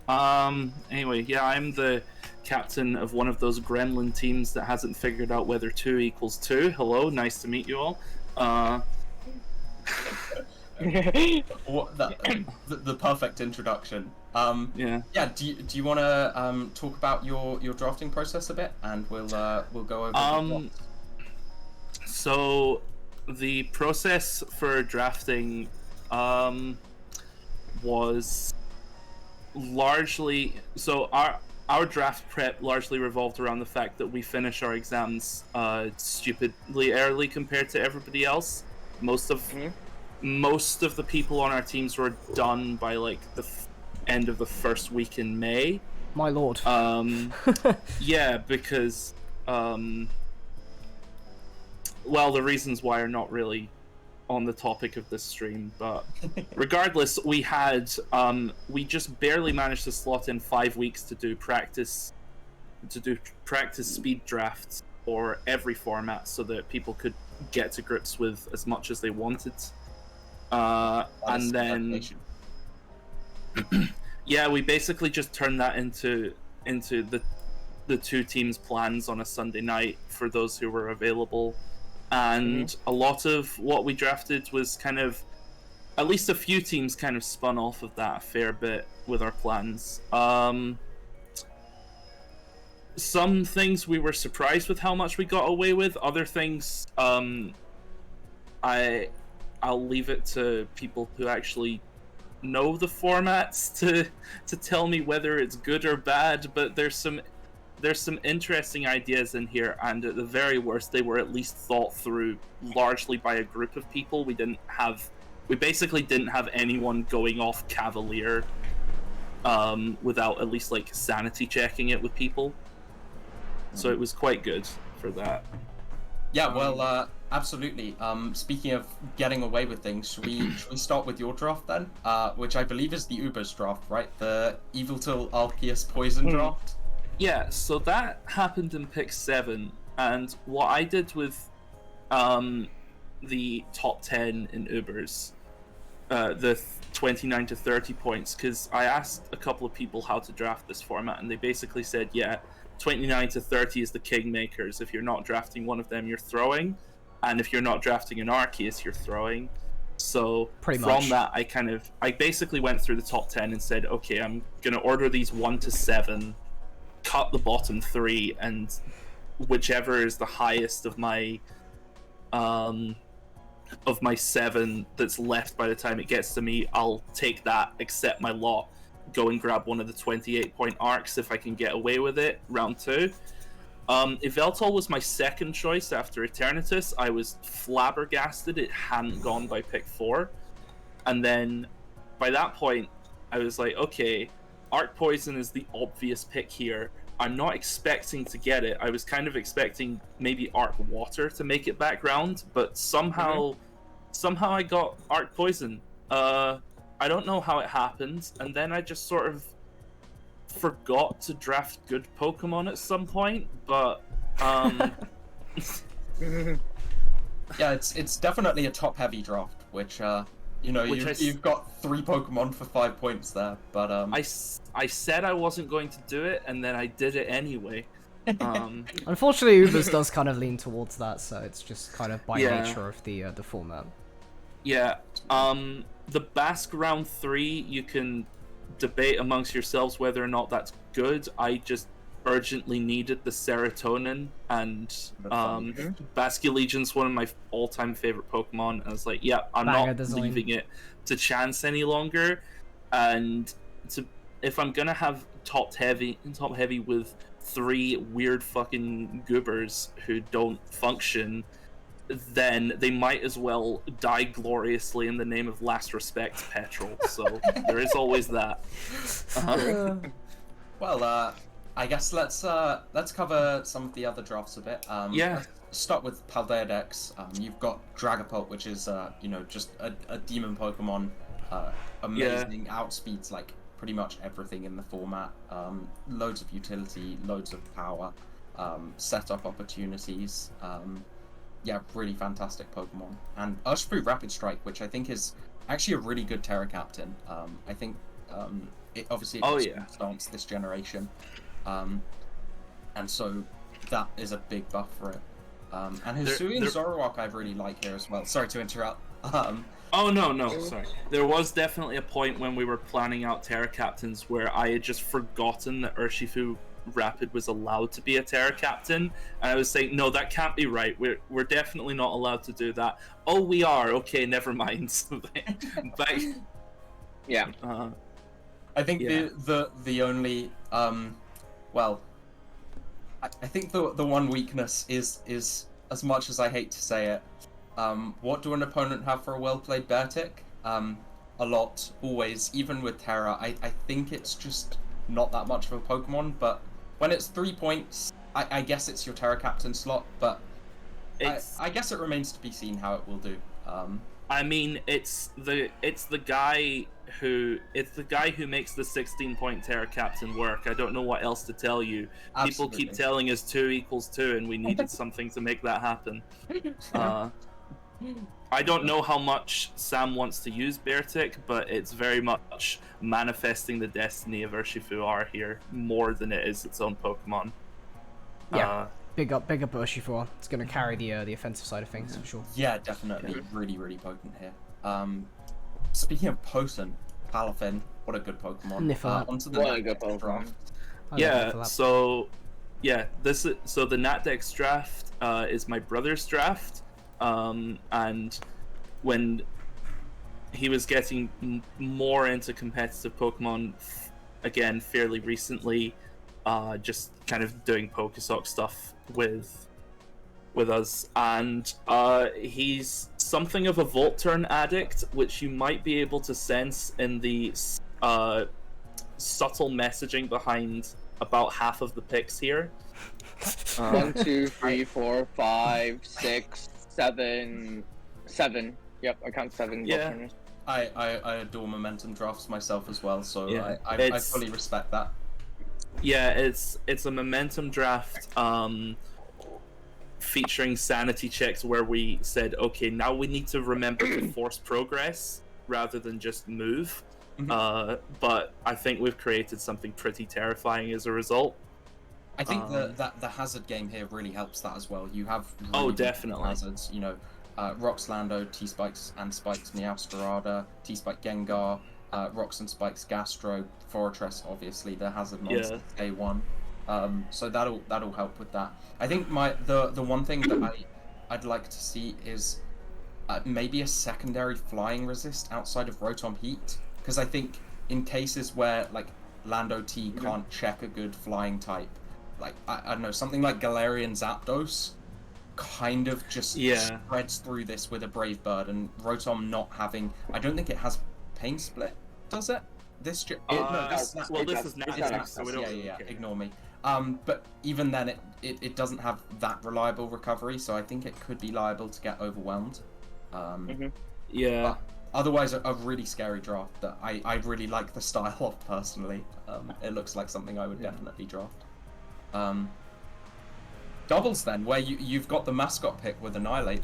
Anyway, yeah, I'm the captain of one of those gremlin teams that hasn't figured out whether 2 equals 2. Hello, nice to meet you all. What the perfect introduction. Yeah. Yeah. Do you want to talk about your drafting process a bit, and we'll go over. The So the process for drafting was largely our draft prep largely revolved around the fact that we finish our exams stupidly early compared to everybody else. Most of the people on our teams were done by like the end of the first week in May. My lord. Yeah, because well, the reasons why are not really on the topic of this stream, but regardless, we just barely managed to slot in 5 weeks to do practice speed drafts for every format so that people could get to grips with as much as they wanted. And then yeah, we basically just turned that into the 2 teams' plans on a Sunday night for those who were available. And a lot of what we drafted was kind of, at least a few teams kind of spun off of that a fair bit with our plans. Some things we were surprised with how much we got away with. Other things, I'll leave it to people who actually know the formats to tell me whether it's good or bad. But there's some interesting ideas in here, and at the very worst, they were at least thought through largely by a group of people. We basically didn't have anyone going off cavalier without at least like sanity checking it with people. So it was quite good for that. Yeah, well, absolutely. Speaking of getting away with things, should we start with your draft then? Which I believe is the Uber's draft, right? The Evil Till Arceus Poison draft. Yeah, so that happened in pick 7, and what I did with the top 10 in Ubers, the 29 to 30 points, because I asked a couple of people how to draft this format, and they basically said, yeah, 29 to 30 is the Kingmakers. If you're not drafting one of them, you're throwing, and if you're not drafting an Arceus, you're throwing. So from that, I basically went through the top 10 and said, okay, I'm going to order these 1 to 7, cut the bottom 3, and whichever is the highest of my 7 that's left by the time it gets to me, I'll take that, accept my lot, go and grab one of the 28-point arcs if I can get away with it, round 2. Yveltal was my second choice after Eternatus. I was flabbergasted it hadn't gone by pick 4. And then by that point, I was like, okay, Arc Poison is the obvious pick here. I'm not expecting to get it. I was kind of expecting maybe Arc Water to make it back round, but somehow I got Arc Poison. I don't know how it happened, and then I just sort of forgot to draft good Pokemon at some point, but yeah, it's definitely a top-heavy draft, which you've got 3 Pokemon for 5 points there, but I said I wasn't going to do it, and then I did it anyway. Unfortunately, Ubers does kind of lean towards that, so it's just kind of by nature of the format. Yeah, the Basque round 3, you can debate amongst yourselves whether or not that's good. I just urgently needed the serotonin, and Basculegion's one of my all-time favorite Pokemon, and I was like, yeah, I'm not leaving it to chance any longer. And if I'm gonna have top heavy with 3 weird fucking goobers who don't function, then they might as well die gloriously in the name of last respect, Petrol. So there is always that. Well, I guess let's cover some of the other drafts a bit. Yeah. Let's start with Paldeodex. You've got Dragapult, which is just a demon Pokemon. Amazing, outspeeds like pretty much everything in the format. Loads of utility, loads of power, setup opportunities. Yeah, really fantastic Pokemon. And Urshifu Rapid Strike, which I think is actually a really good Terra Captain. I think it obviously Oh, got yeah. stance this generation, and so that is a big buff for it. And Hisui and Zoroark I really like here as well. Sorry to interrupt. Oh no, sorry. There was definitely a point when we were planning out Terra Captains where I had just forgotten that Urshifu Rapid was allowed to be a Terra Captain, and I was saying, no, that can't be right. We're definitely not allowed to do that. Oh, we are. Okay, never mind. But Yeah. I think Yeah. the only well, I think the one weakness is as much as I hate to say it, what do an opponent have for a well played Beartic? A lot, always, even with Terra. I think it's just not that much of a Pokemon, but when it's 3 points, I guess it's your Terra Captain slot, but I guess it remains to be seen how it will do. I mean, it's the guy who makes the 16-point Terra Captain work. I don't know what else to tell you. Absolutely. People keep telling us 2 = 2, and we needed something to make that happen. I don't know how much Sam wants to use Beartic, but it's very much manifesting the destiny of Urshifu R here more than it is its own Pokemon. Yeah. Big up Urshifu. It's going to carry the offensive side of things for sure. Yeah, definitely. Really, really potent here. Speaking of potent, Palafin, what a good Pokemon. Niffalap. Onto the What a Natdex good Pokemon. draft. Yeah, so the Natdex draft is my brother's draft, and when he was getting more into competitive Pokemon again fairly recently, just kind of doing Pokesock stuff with us, and he's something of a Volturn addict, which you might be able to sense in the subtle messaging behind about half of the picks here. 1, 2, 3, 4, 5, 6, 7, 7. Yep, I count 7. Yeah. Volturners. I adore momentum drafts myself as well, so Yeah, I fully respect that. Yeah, it's a momentum draft featuring sanity checks where we said, okay, now we need to remember to force progress rather than just move. But I think we've created something pretty terrifying as a result. I think the hazard game here really helps that as well. You have Oh, really good definitely. hazards. You know, Rocks Lando, T-Spikes and Spikes Meowscarada, T-Spike Gengar, Rocks and Spikes Gastro, Fortress, obviously the hazard monster A1. So that'll help with that. I think the one thing that I'd like to see is maybe a secondary flying resist outside of Rotom Heat, because I think in cases where like Lando T can't check a good flying type, like I don't know, something like Galarian Zapdos kind of just spreads through this with a Brave Bird, and Rotom not having, I don't think it has Pain Split, does it? This is Natdex, so we don't really care. Ignore me. But even then, it doesn't have that reliable recovery, so I think it could be liable to get overwhelmed. Yeah. But otherwise, a really scary draft that I really like the style of personally. It looks like something I would definitely draft. Doubles then, where you've got the mascot pick with Annihilate.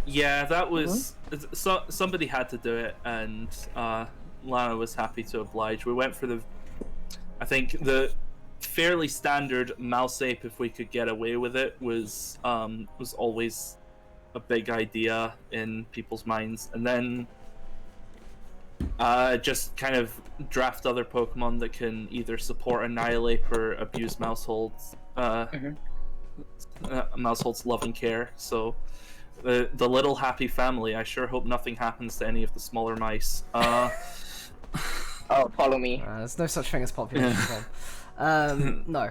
Yeah, that was somebody had to do it, and Lana was happy to oblige. We went for I think the fairly standard mouse ape, if we could get away with it, was always a big idea in people's minds, and then just kind of draft other Pokemon that can either support Annihilate or abuse Mousehold's Mousehold's love and care. So the little happy family. I sure hope nothing happens to any of the smaller mice. Oh, follow me. There's no such thing as population problem. No,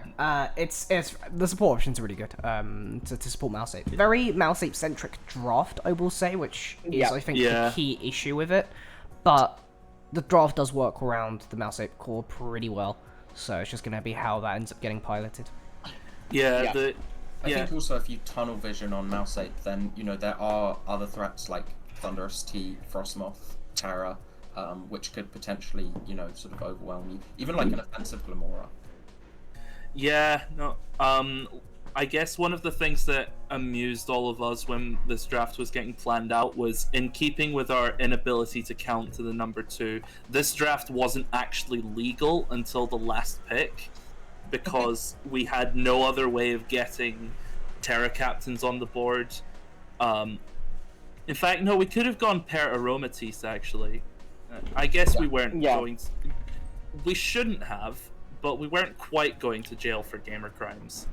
it's the support options are really good. To support Mouse Ape, very Mouse Ape centric draft, I will say, which is I think the key issue with it. But the draft does work around the Mouse Ape core pretty well, so it's just gonna be how that ends up getting piloted. I think also if you tunnel vision on Mouse Ape, then you know there are other threats like Thunderous T, Frostmoth, Terra, which could potentially, you know, sort of overwhelm you. Even like an offensive Glamora. Yeah, no. I guess one of the things that amused all of us when this draft was getting planned out was, in keeping with our inability to count to the number 2, this draft wasn't actually legal until the last pick, because we had no other way of getting Terra captains on the board. In fact, no, we could have gone per Aromatisse, actually. I guess we weren't going to... We shouldn't have, but we weren't quite going to jail for gamer crimes.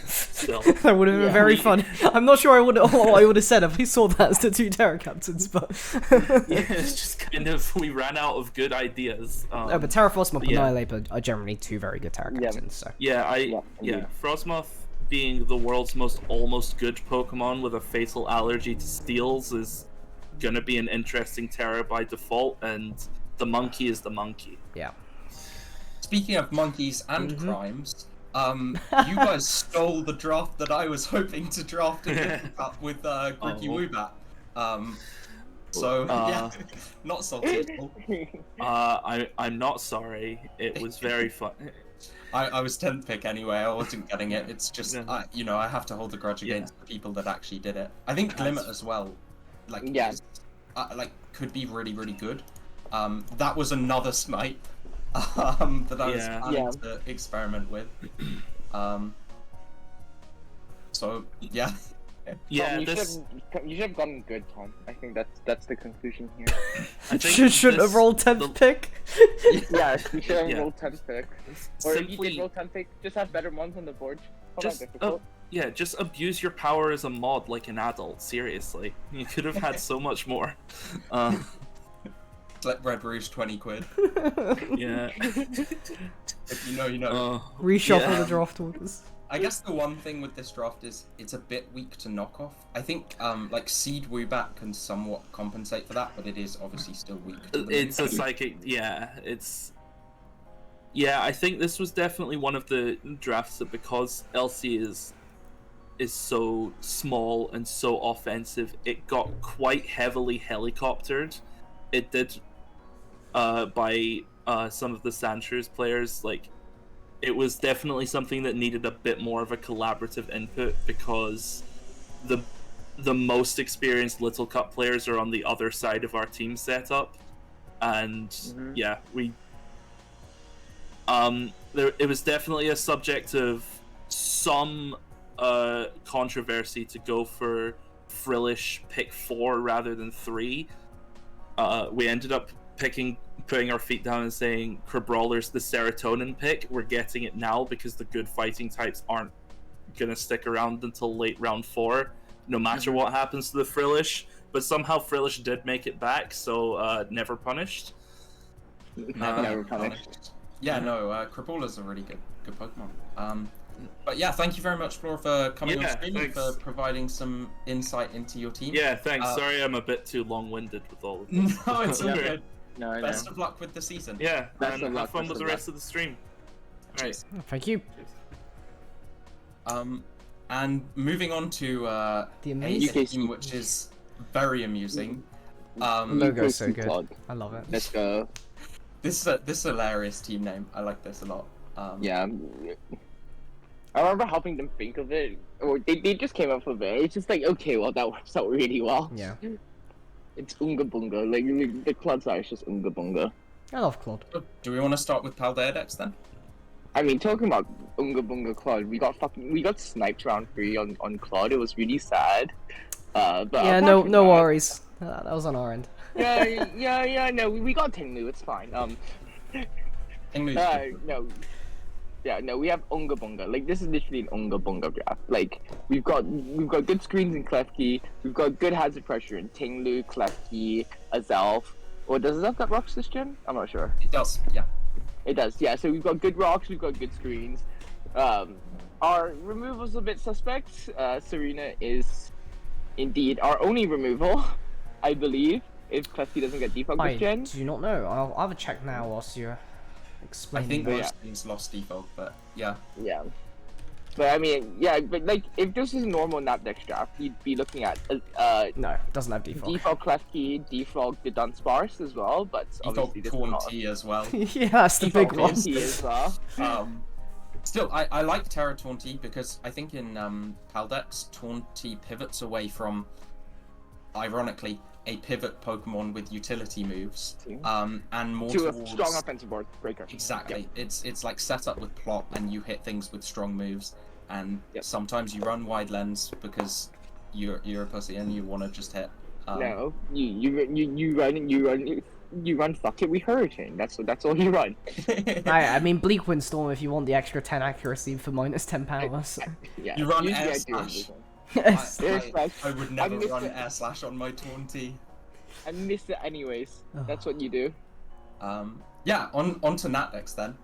Still. That would have been very fun. I'm not sure what I would have said if we saw that as the 2 Terra captains, but... Yeah, it's just kind of, we ran out of good ideas. No, but Terra Frostmoth and Annihilape are generally 2 very good Terra captains, so... Frostmoth being the world's most almost good Pokemon with a fatal allergy to steals is gonna be an interesting Terra by default, and the monkey is the monkey. Yeah. Speaking of monkeys and crimes, you guys stole the draft that I was hoping to draft with Gricky Woobat. So yeah, not salty at all. I'm not sorry. It was very fun. I was 10th pick anyway. I wasn't getting it. It's just I have to hold the grudge against the people that actually did it. I think Glimmer as well, could be really really good. That was another Smite that I was planning to experiment with. So yeah. Yeah, you should have gotten good, Tom. I think that's the conclusion here. Should have rolled 10th pick. Yeah, you should have rolled 10th pick. Or if you did roll 10th pick, just have better ones on the board. Just abuse your power as a mod like an adult. Seriously, you could have had so much more. Let Red Rouge 20 quid. Yeah. If you know, you know. Reshuffle the draft orders. I guess the one thing with this draft is it's a bit weak to knock off. I think Seed Woobat can somewhat compensate for that, but it is obviously still weak. It's a psychic, I think this was definitely one of the drafts that, because LC is so small and so offensive, it got quite heavily helicoptered. It did by some of the Sandshrews players. It was definitely something that needed a bit more of a collaborative input, because the most experienced Little Cup players are on the other side of our team setup, and it was definitely a subject of some controversy to go for Frillish pick 4 rather than 3. We ended up putting our feet down and saying Crabrawler's the serotonin pick. We're getting it now because the good fighting types aren't gonna stick around until late round 4, no matter what happens to the Frillish. But somehow Frillish did make it back, so never punished. Never punished. Yeah, no, Crabrawler's a really good Pokemon. But yeah, thank you very much, Flora, for coming on stream and for providing some insight into your team. Yeah, thanks. Sorry I'm a bit too long-winded with all of this. No, it's all good. No, Best of luck with the season. Yeah, and have fun with the rest of the stream. Right. Thank you. And moving on to the amazing team, which is very amusing. Logo's so good. I love it. Let's go. This is a hilarious team name. I like this a lot. Yeah. I remember helping them think of it, or they just came up with it. It's just like, okay, well, that works out really well. Yeah. It's Unga Bunga. Like, the Claude side is just Unga Bunga. I love Claude. Do we want to start with Paldeadex then? I mean, talking about Unga Bunga Claude, we got sniped round 3 on Claude. It was really sad. But yeah, no worries. That was on our end. yeah. No, we got Tinglu. It's fine. Tinglu's no, we have Unga Bunga. Like, this is literally an Unga Bunga draft. Like, we've got good screens in Klefki, we've got good hazard pressure in Tinglu, Klefki, Azelf. Or does Azelf got rocks this gen? I'm not sure. It does, yeah. It does, yeah. So we've got good rocks, we've got good screens. Our removal's a bit suspect. Serena is indeed our only removal, I believe, if Klefki doesn't get default this gen. I do not know. I'll have a check now whilst you're explaining. I think most things lost default, but yeah. Yeah. But I mean, yeah, but like, if this is a normal Napdex draft, you'd be looking at no, it doesn't have default. Default Klefki, default the Dunsparce as well, but default obviously Corn Tea as well. Yeah, that's the big one. As well. Still, I like Terra Taunty because I think in Paldex, Taunty pivots away from, ironically, a pivot Pokemon with utility moves, and more To towards a strong offensive board breaker. Exactly. It's like set up with plot, and you hit things with strong moves, and sometimes you run wide lens because you're a pussy and you want to just hit. No, you run fuck it, we hurricane. That's all you run. I mean, Bleak Windstorm if you want the extra 10 accuracy for minus 10 power. So. Yeah, You run usually Air I do Slash. Yes. I would never run Air Slash on my Taunty. I miss it anyways. That's what you do. Yeah, on to Natdex then.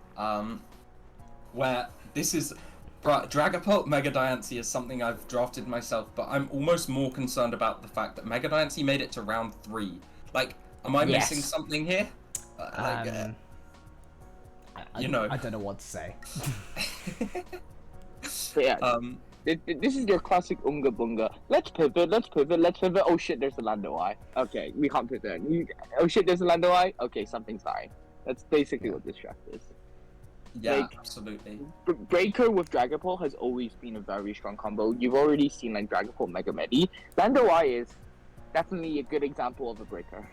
Where this is... Right, Dragapult Mega Diancie is something I've drafted myself, but I'm almost more concerned about the fact that Mega Diancie made it to round 3. Like, am I missing something here? You know. I don't know what to say. But yeah, this is your classic Unga Bunga. Let's pivot. Oh shit, there's a Lando Eye. Okay, we can't pivot. Oh shit, there's a Lando Eye. Okay, something's dying. That's basically what this draft is. Yeah, Like, absolutely. Breaker with Dragapult has always been a very strong combo. You've already seen like Dragapult Mega Medi. Lando Eye is definitely a good example of a breaker.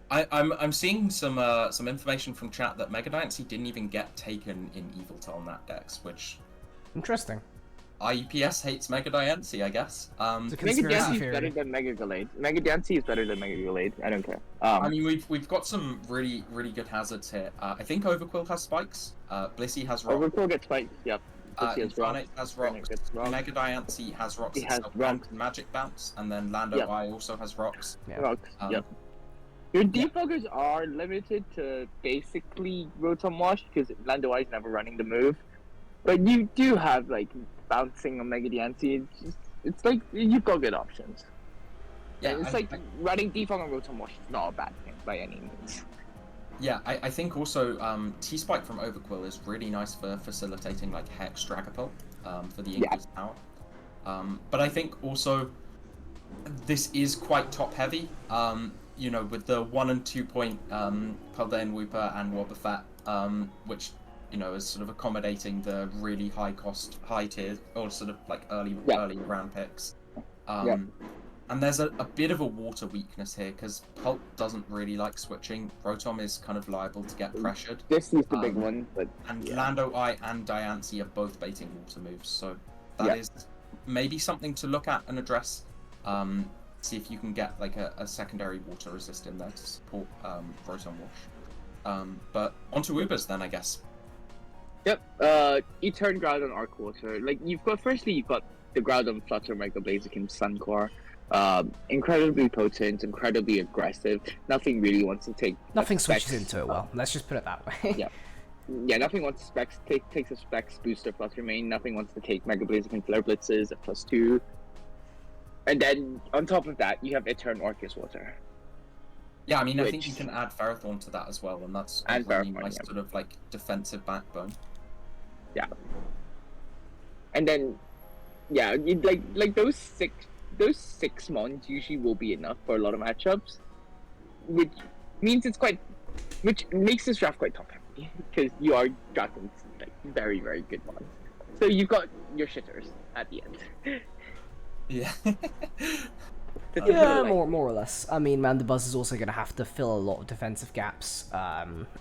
I'm seeing some information from chat that Mega Diancie didn't even get taken in Eviltal Natdex, which Interesting. IUPS hates Mega Diancie, I guess. It's a Mega conspiracy Diancie is theory. better than Mega Gallade. Mega Diancie is better than Mega Gallade. I don't care. I mean, we've got some really good hazards here. I think Overquill has spikes. Blissey has rocks. Overquill gets spikes. Yep. Incarnate has rocks. Gets rocks. Mega Diancie has rocks It has itself rocks. and Magic Bounce, and then Lando Yep. Eye also has rocks. Yeah. Rocks. Um, Yep. Your defoggers are limited to basically Rotom Wash because Lando Eye is never running the move, but you do have like bouncing on Mega Diancie. It's like you've got good options. Yeah, It's like running defog on Rotom Wash is not a bad thing by any means. Yeah, I think also T-Spike from Overquill is really nice for facilitating like Hex Dragapult for the increased power. But I think also this is quite top heavy. You know, with the 1 and 2 point Paldean Wooper and Wobbuffet, which you know is sort of accommodating the really high cost, high tier, or sort of like early round picks. And there's a bit of a water weakness here because Pulp doesn't really like switching. Rotom is kind of liable to get pressured. This is the big one, but And Lando Eye and Diancie are both baiting water moves, so that is maybe something to look at and address. See if you can get like a secondary water resist in there to support Rotom Wash. But onto Ubers then, I guess. Yep. Etern Groudon Arc Water. Like you've got the Groudon Flutter Mega Blaziken Suncore. Incredibly potent, incredibly aggressive. Nothing really wants to take. Nothing Specs. switches into it well. Let's just put it that way. Yeah, nothing wants to takes a Specs booster Flutter Main. Nothing wants to take Mega Blaziken Flare Blitzes at +2. And then on top of that, you have Etern Orcus Water. Yeah, I mean, I think you can add Ferrothorn to that as well, and that's a really Ferrothorn, nice sort of like defensive backbone. Yeah. And then, yeah, like those six mons usually will be enough for a lot of matchups, which means which makes this draft quite top heavy because you are drafting like very very good ones. So you've got your shitters at the end. Yeah. Yeah, more or less. I mean, Mandibuzz is also going to have to fill a lot of defensive gaps,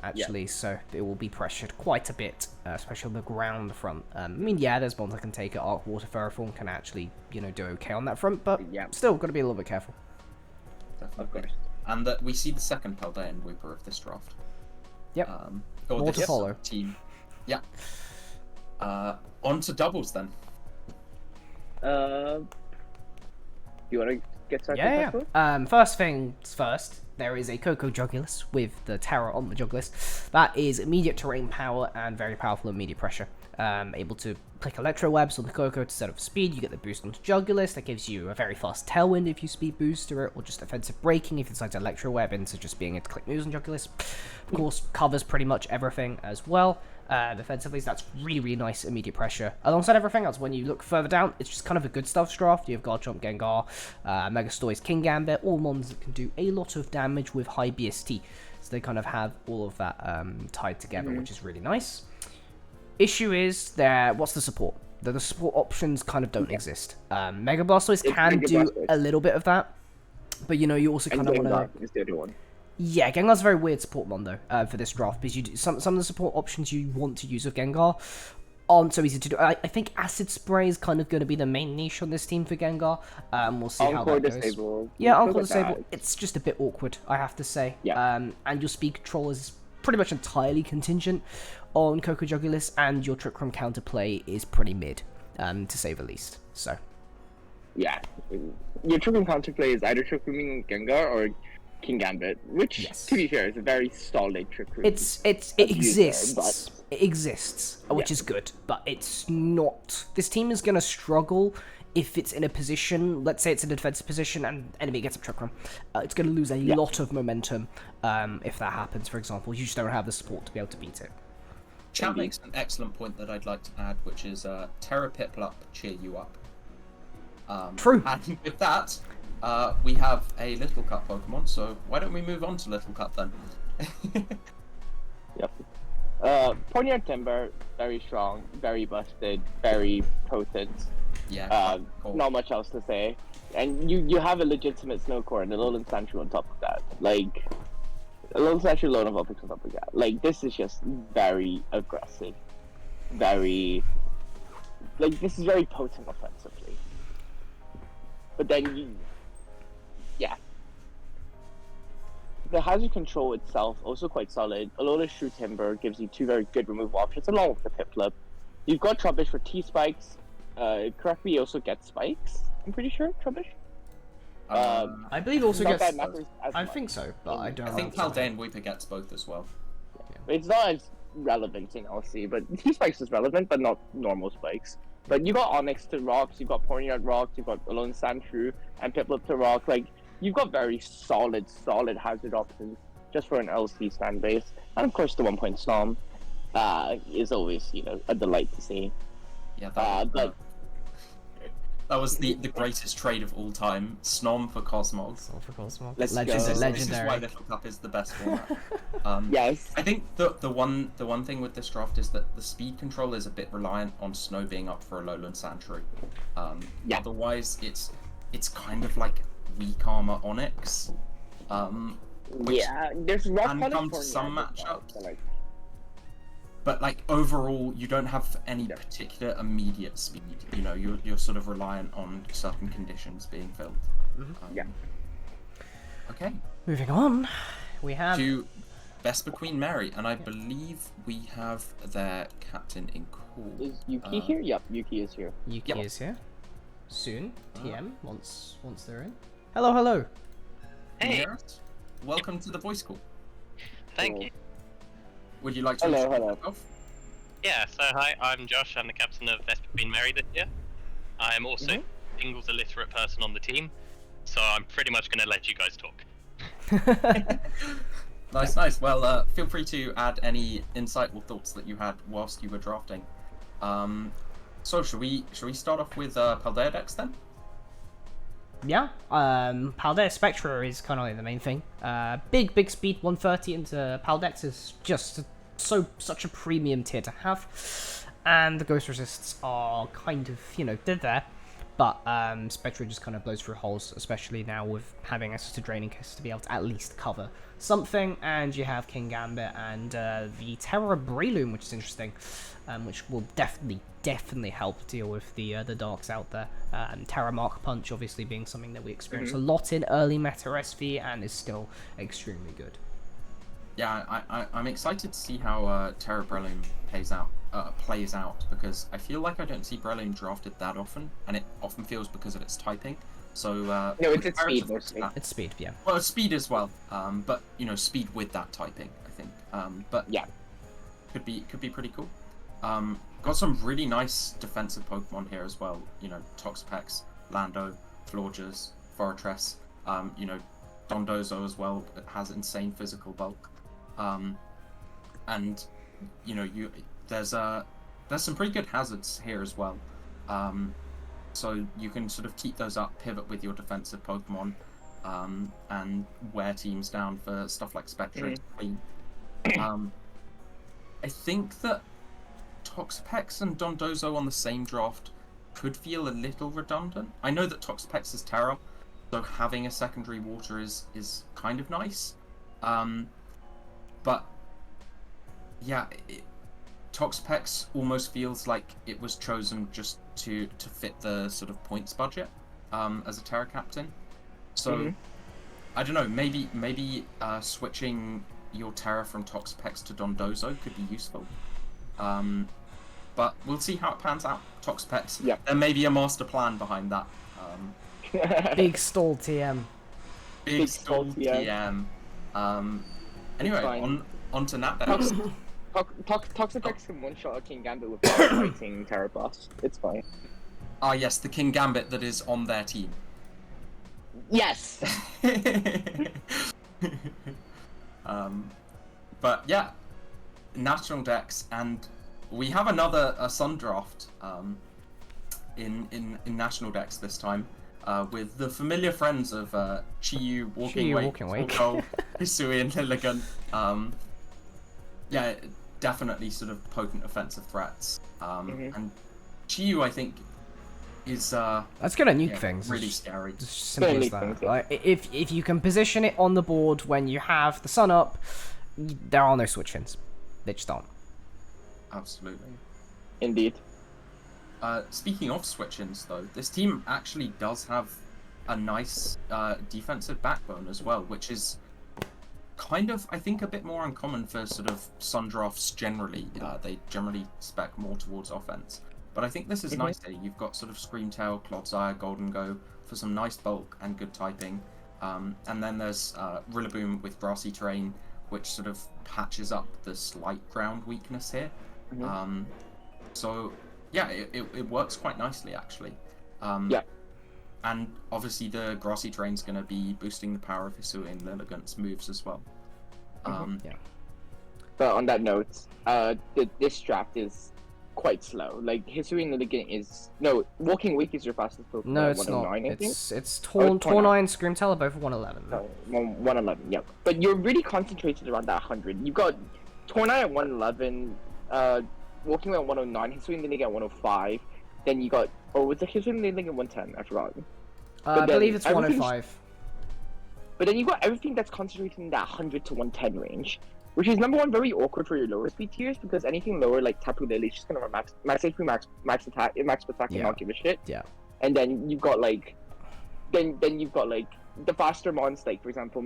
actually, so it will be pressured quite a bit, especially on the ground front. I mean, yeah, there's ones that can take it. Arc Water Ferrothorn can actually, you know, do okay on that front, but still, got to be a little bit careful. Definitely. Of course. And that we see the second Paldean Wooper of this draft. Yep. Or More this to follow. team. Yeah. On to doubles then. You want to get started? Yeah. First things first, there is a Coco Jugulus with the Terror on the Jugulus. That is immediate terrain power and very powerful immediate pressure. Able to click Electro Webs on the Coco to set off speed. You get the boost onto Jugulus. That gives you a very fast Tailwind if you speed booster it, or just offensive braking if you decide to Electro Web into just being able to click moves on Jugulus. Of course, covers pretty much everything as well. Defensively, so that's really nice immediate pressure. Alongside everything else, when you look further down, it's just kind of a good stuff draft. You have Garchomp, Gengar, Megastoys, King Gambit, all mons that can do a lot of damage with high BST. So they kind of have all of that tied together, which is really nice. issue is what's the support? The support options kind of don't exist. Mega Blastoise can Mega do Blastoise. a little bit of that, but you also And kind of want Gengar to. is the other one. Yeah, Gengar's a very weird support mon though for this draft because some of the support options you want to use with Gengar aren't so easy to do. I think Acid Spray is kind of going to be the main niche on this team for Gengar. We'll see how Encore that goes. Disable. Yeah, Look Encore at Disable. that. It's just a bit awkward, I have to say. Yeah. And your Speed Control is pretty much entirely contingent on Coco Jugulis, and your Trick Room counterplay is pretty mid, to say the least. So. Yeah. Your Trick Room counterplay is either Trick Rooming Gengar or King Gambit, which, Yes. to be fair, is a very solid Trick Room. It exists. but- It exists, which is good, but it's not. This team is gonna struggle if it's in a position. Let's say it's in a defensive position and enemy gets up Trick Room. It's gonna lose a lot of momentum if that happens. For example, you just don't have the support to be able to beat it. Chat makes an excellent point that I'd like to add, which is Terra Piplup cheer you up. True. And with that, we have a Little Cup Pokemon, so why don't we move on to Little Cup then? Yep. Ponyard Timber, very strong, very busted, very potent. Yeah. Cool. Not much else to say. And you have a legitimate Snowcore and a Alolan Sandshrew on top of that. Like, Alolan Sandshrew, Alolan Vulpix on top of that. Like, this is just very aggressive. Very... Like, this is very potent offensively. But then yeah. The hazard control itself also quite solid. Alola Shrew Timber gives you two very good removal options along with the Piplup. You've got Trubbish for T-Spikes. Correct me, you also get Spikes, I'm pretty sure, Trubbish? I believe also not gets. that matters as I much. think so, but I don't. I think know. Paldean Weeper gets both as well. It's not as relevant in LC, but T-Spikes is relevant, but not normal Spikes. But you got Onyx to Rocks, you've got Ponyard Rocks, you've got Alolan Sandshrew, and Piplup to Rock. Like, you've got very solid hazard options just for an LC stand base. And of course, the 1-point Snom is always, a delight to see. Yeah, But that was the greatest trade of all time. Snom for Cosmog. For Cosmo. Let's go. This is Legendary. why Little Cup is the best format. yes, I think the one thing with this draft is that the speed control is a bit reliant on Snow being up for Alolan Sandshrew. Yeah. Otherwise, it's kind of like weak armor Onyx. there's rock can Onyx come to Ponyard some as well, matchups. but, like, But like overall, you don't have any particular immediate speed. You're sort of reliant on certain conditions being filled. Yeah. Okay. Moving on, we have. To Vesper Queen Mary, and I believe we have their captain in call. Is Yuki here? Yep, Yuki is here. Yuki Yep. is here. Soon, TM once they're in. Hello. Can you Hey, hear us? Welcome to the voice call. thank you. Would you like to Hello, introduce hello. yourself? Yeah, so hi, I'm Josh. I'm the captain of Vesper Queen Mary this year. I am also singles illiterate person on the team, so I'm pretty much going to let you guys talk. Nice. Well, feel free to add any insightful thoughts that you had whilst you were drafting. So should we start off with Paldea decks then? Yeah, Paldea Spectra is kind of like the main thing. Big speed 130 into Paldex is just such a premium tier to have. And the Ghost Resists are kind of, they're there. But Spectra just kind of blows through holes, especially now with having access to Draining Kiss to be able to at least cover something. And you have King Gambit and the Terra Breloom, which is interesting, which will definitely help deal with the darks out there. Terra Mark Punch obviously being something that we experience a lot in early meta SV and is still extremely good. Yeah, I'm excited to see how Terra Breloom plays out because I feel like I don't see Breloom drafted that often, and it often feels because of its typing. So No, it's its speed comparative mostly. to that- It's speed, yeah. Well, it's speed as well, but speed with that typing, I think. But Yeah. could be pretty cool. Got some really nice defensive Pokemon here as well. Toxapex, Lando, Florges, Fortress. Dondozo as well. It has insane physical bulk. And there's some pretty good hazards here as well. So you can sort of keep those up, pivot with your defensive Pokemon, and wear teams down for stuff like Spectre. I think that Toxapex and Dondozo on the same draft could feel a little redundant. I know that Toxapex is Terra, so having a secondary water is kind of nice. But yeah, Toxapex almost feels like it was chosen just to fit the sort of points budget as a Terra captain. So I don't know, maybe switching your Terra from Toxapex to Dondozo could be useful. But we'll see how it pans out. Toxapex. Yeah. There may be a master plan behind that. Big stall TM. Big stall TM. Anyway, on to Natdex. Toxapex can one-shot a King Gambit with fighting Terra Boss. It's fine. Ah, yes, the King Gambit that is on their team. Yes! But yeah, National Dex, and we have another Sun draft in National Dex this time, with the familiar friends of Chiyu, Walking Wake, Hisui, and Lilligant. Yeah, definitely sort of potent offensive threats. And Chiyu, I think, is that's gonna nuke things. Really scary. Just simple as that. Like, if you can position it on the board when you have the sun up, there are no switch-ins. They just aren't. Absolutely. Indeed. Speaking of switch-ins, though, this team actually does have a nice defensive backbone as well, which is kind of, I think, a bit more uncommon for sort of Sun drafts generally. They generally spec more towards offense. But I think this is nice here. You've got sort of Screamtail, Clodsire, Golden Go for some nice bulk and good typing. And then there's Rillaboom with Grassy Terrain, which sort of patches up the slight ground weakness here. So, yeah, it works quite nicely, actually. Yeah. And obviously the Grassy Terrain's going to be boosting the power of Hisui and Lilligant's moves as well. Yeah. But on that note, this draft is quite slow. Like, Hisui and Lilligant is... No, Walking Wake is your fastest Pokemon. No, it's not. 109, I think. It's Tornai and Screamtail are both 111. No, 111, yep. But you're really concentrated around that 100. You've got Tornai at 111, Walking Wake at 109, Hisui and Lilligant at 105. Then you got... Oh, was it Hisui and Lilligant at 110? I forgot. I believe it's 105. But then you got everything that's concentrated in that 100 to 110 range, which is number one, very awkward for your lower speed tiers, because anything lower like Tapu Lily is just gonna run max HP, max attack, and not give a shit. Yeah. And then you've got like, then you've got like the faster mons, like for example,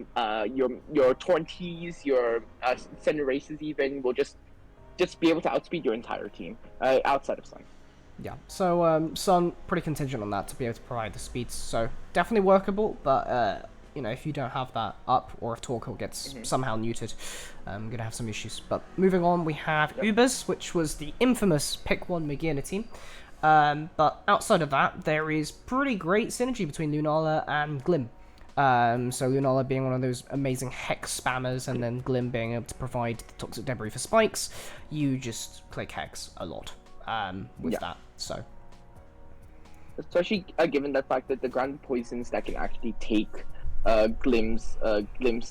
your Torntees, your Cenderaces even will just be able to outspeed your entire team outside of Sun. Yeah, so Sun pretty contingent on that to be able to provide the speeds, so definitely workable, but you know, if you don't have that up, or if Torkoal gets somehow neutered, I'm gonna have some issues. But moving on, we have Ubers, which was the infamous pick one Magina team. But outside of that, there is pretty great synergy between Lunala and Glim. So Lunala being one of those amazing Hex spammers, and then Glim being able to provide the toxic debris for spikes. You just click Hex a lot with that. So, especially given the fact that the ground poisons that can actually take Glim's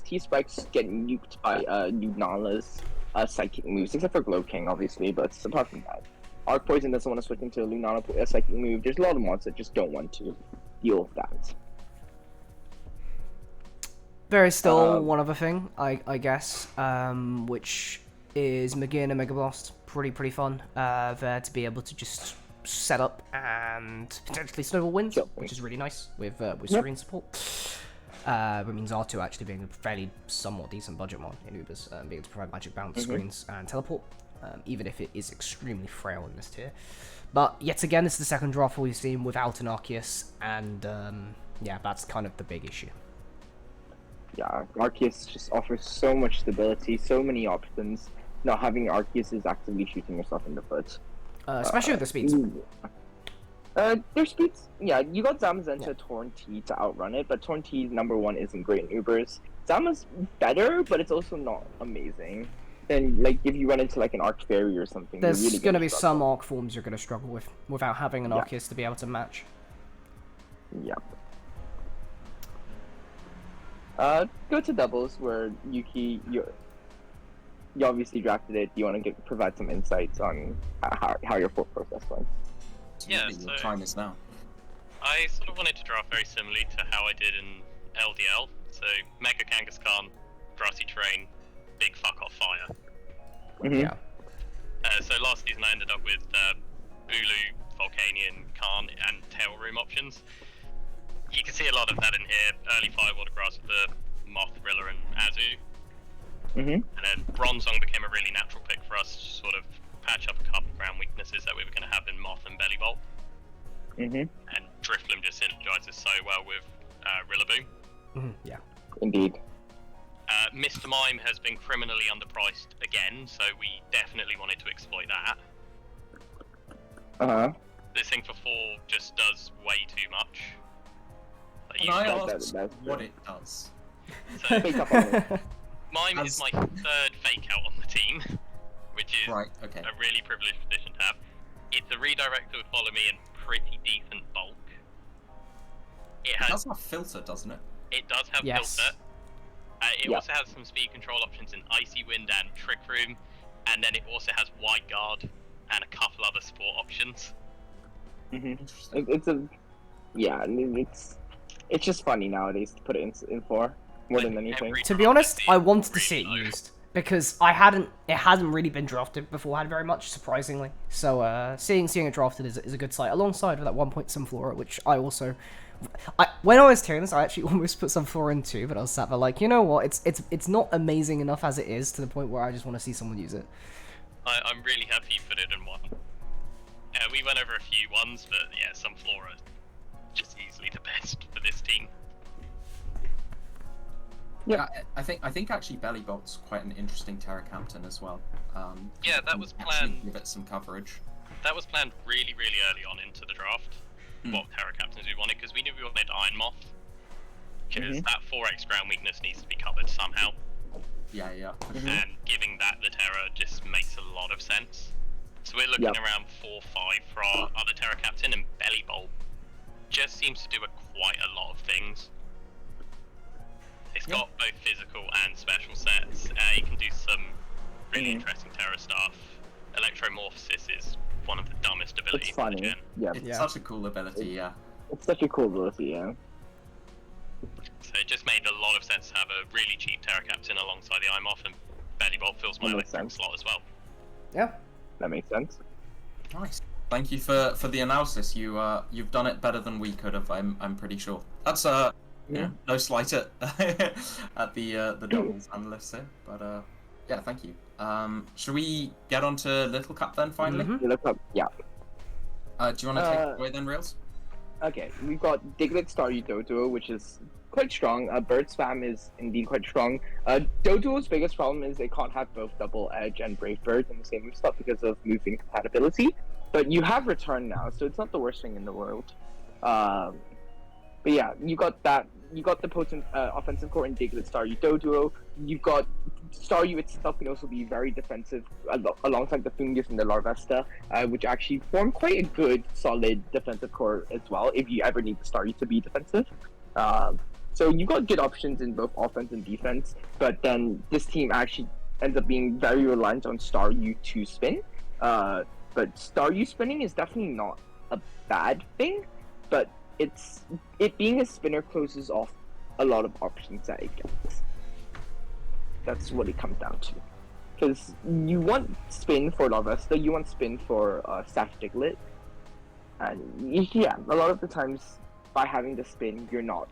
T-Spikes get nuked by Lunala's psychic moves, except for Glow King, obviously, but apart from that. Arc Poison doesn't want to switch into a Lunala psychic move. There's a lot of mods that just don't want to deal with that. There is still one other thing, I guess, which is Magina Mega Blast. Pretty fun there to be able to just set up and potentially snowball wins, which is really nice with screen support. It means R2 actually being a fairly somewhat decent budget mod in Ubers, being able to provide magic bounce screens and teleport, even if it is extremely frail in this tier. But yet again, this is the second draft we've seen without an Arceus, and yeah, that's kind of the big issue. Yeah, Arceus just offers so much stability, so many options. Not having Arceus is actively shooting yourself in the foot. Especially with the speeds. Their speeds, yeah, you got Zamazenta Torntea to outrun it, but Torntea's number one isn't great in Ubers. Zama's better, but it's also not amazing. Then, like, if you run into, like, an Arc Fairy or something, there's really going to be some Arc forms you're going to struggle with, without having an Arceus to be able to match. Yeah. Go to doubles, where Yuki, you obviously drafted it. Do you want to provide some insights on how your thought process went? Yeah, Absolutely, your so- time is now. I sort of wanted to draft very similarly to how I did in LDL. So Mega Kangaskhan, grassy terrain, big fuck off fire. Mm-hmm. Yeah. So last season I ended up with Bulu, Volcanion, Khan, and Tail Room options. You can see a lot of that in here. Early Firewater Grass with the Moth, Rilla, and Azu. Mm-hmm. And then Bronzong became a really natural pick for us to sort of patch up a couple ground weaknesses that we were going to have in Moth and Bellybolt. Mm-hmm. And Drifloon just synergizes so well with Rillaboom. Yeah. Indeed. Mr. Mime has been criminally underpriced again, so we definitely wanted to exploit that. Uh-huh. This thing for 4 just does way too much. Can I that's- ask that's what true. it does? So Fake up on it. Mime is my 3rd fake out on the team, which is Right, okay. a really privileged position to have. It's a redirector with Follow Me and pretty decent bulk. It It has does have filter, doesn't it? It does have Yes. filter. It Yeah. also has some speed control options in Icy Wind and Trick Room, and then it also has Wide Guard and a couple other support options. Mm-hmm. Interesting. It's a, yeah. I mean, it's just funny nowadays to put it in 4 more than Like, anything. every To be draft honest, is I wanted to see it really low. used because it hadn't really been drafted beforehand very much, surprisingly. So seeing it drafted is a good sight, alongside with that 1 point Sunflora, which I also, when I was hearing this, I actually almost put Sunflora in 2, but I was sat there like, you know what, it's not amazing enough as it is to the point where I just want to see someone use it. I'm really happy you put it in 1. We went over a few ones, but yeah, Sunflora just easily the best for this team. Yeah, I think actually Bellybolt's quite an interesting Terra Captain as well. Yeah, that you was can actually planned. Give it some coverage. That was planned really, really early on into the draft. Hmm. What Terra Captains we wanted, because we knew we wanted Iron Moth. Because that 4x ground weakness needs to be covered somehow. Yeah, for Mhm. sure. And giving that the Terra just makes a lot of sense. So we're looking Yep. around 4-5 for our other Terra Captain, and Bellybolt just seems to do quite a lot of things. It's Yeah. got both physical and special sets. You can do some really interesting Terra stuff. Electromorphosis is one of the dumbest abilities It's in the funny. gen. Yeah. It's Yeah. such a cool ability, yeah. It's such a cool ability. Yeah. So it just made a lot of sense to have a really cheap Terra Captain alongside the Eye Moth, and Bellybolt fills my That makes electric sense. slot as well. Yeah. That makes sense. Nice. Thank you for the analysis. You've done it better than we could have. I'm pretty sure. That's Yeah. no slight at at the doubles analysts here, but yeah, thank you. Should we get on to Little Cup then finally? Mhm. You look up. Yeah. Do you want to take it away then, Reels? Okay, we've got Diglett, Staryu, Doduo, which is quite strong. Bird Spam is indeed quite strong. Doduo's biggest problem is they can't have both Double Edge and Brave Bird in the same move slot because of move incompatibility. But you have Return now, so it's not the worst thing in the world. But yeah, you got that. You got the potent offensive core in Diglett, Staryu, Doduo. You've got Staryu itself can also be very defensive alongside the Fungus and the Larvesta, which actually form quite a good, solid defensive core as well if you ever need the Staryu to be defensive. So you got good options in both offense and defense, but then this team actually ends up being very reliant on Staryu to spin. But Staryu spinning is definitely not a bad thing, but it being a spinner closes off a lot of options that it gets. That's what it comes down to. Because you want spin for Larvesta, you want spin for Staff Diglett, and yeah, a lot of the times by having the spin, you're not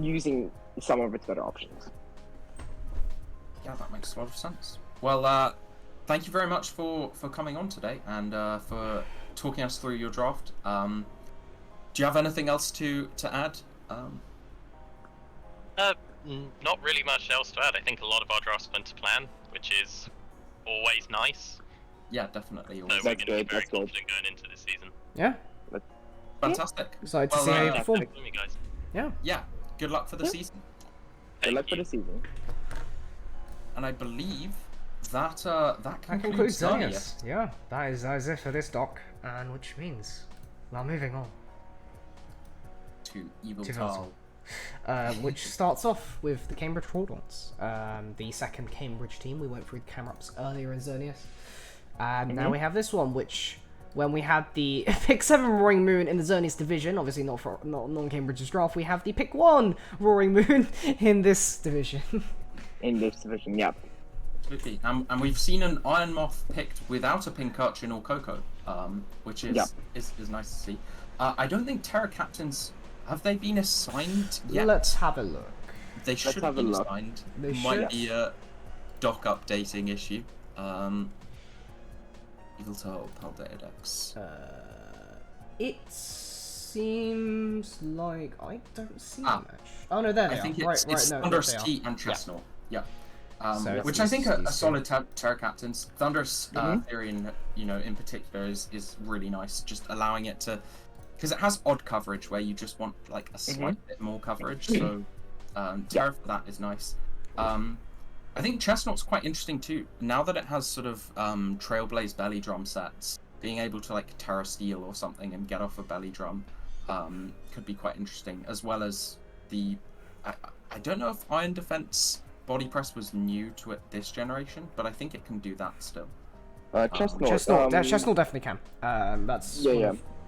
using some of its better options. Yeah, that makes a lot of sense. Well, thank you very much for coming on today and for talking us through your draft. Do you have anything else to add? Not really much else to add. I think a lot of our drafts went to plan, which is always nice. Yeah, definitely. So Always. we're That's going to be good, very that's good. confident going into this season. Yeah. Fantastic. Excited to Well, see how you yeah, perform. Thanks for me, guys. Yeah. Yeah, good luck for the Yeah. season. Good Thank luck for you. the season. And I believe that That concludes concludes Zarnia. Xerneas. Yeah, that is it for this doc, and which means now moving on. To Evil To Tal. Evil which starts off with the Cambridge Hawthorns, the second Cambridge team. We went through the camera-ups earlier in Xerneas. Now we have this one, which, when we had the Pick 7 Roaring Moon in the Xerneas division, obviously not non-Cambridge's draft, we have the Pick 1 Roaring Moon in this division. In this division, yeah. Absolutely. And we've seen an Iron Moth picked without a Pincurchin or Coco, which is nice to see. I don't think Terra Captains, have they been assigned yet? Let's have a look. They should have been assigned. They Might should. be a doc updating issue. Evil Turtle, Pearl Data Dex. It seems like I don't see them actually. Oh no, there they I think are. it's No, Thunderous there they are. Tea and Chestnut. Yeah. So Which that's I think are these two. solid Terra Captains. Thunderous Therian, in particular, is really nice. Just allowing it to, because it has odd coverage where you just want like a slight bit more coverage. So Terra for that is nice. I think Chestnut's quite interesting too. Now that it has sort of Trailblaze belly drum sets, being able to like Terra Steel or something and get off a belly drum could be quite interesting. As well as the, I don't know if Iron Defense Body Press was new to it this generation, but I think it can do that still. Chestnut definitely can. That's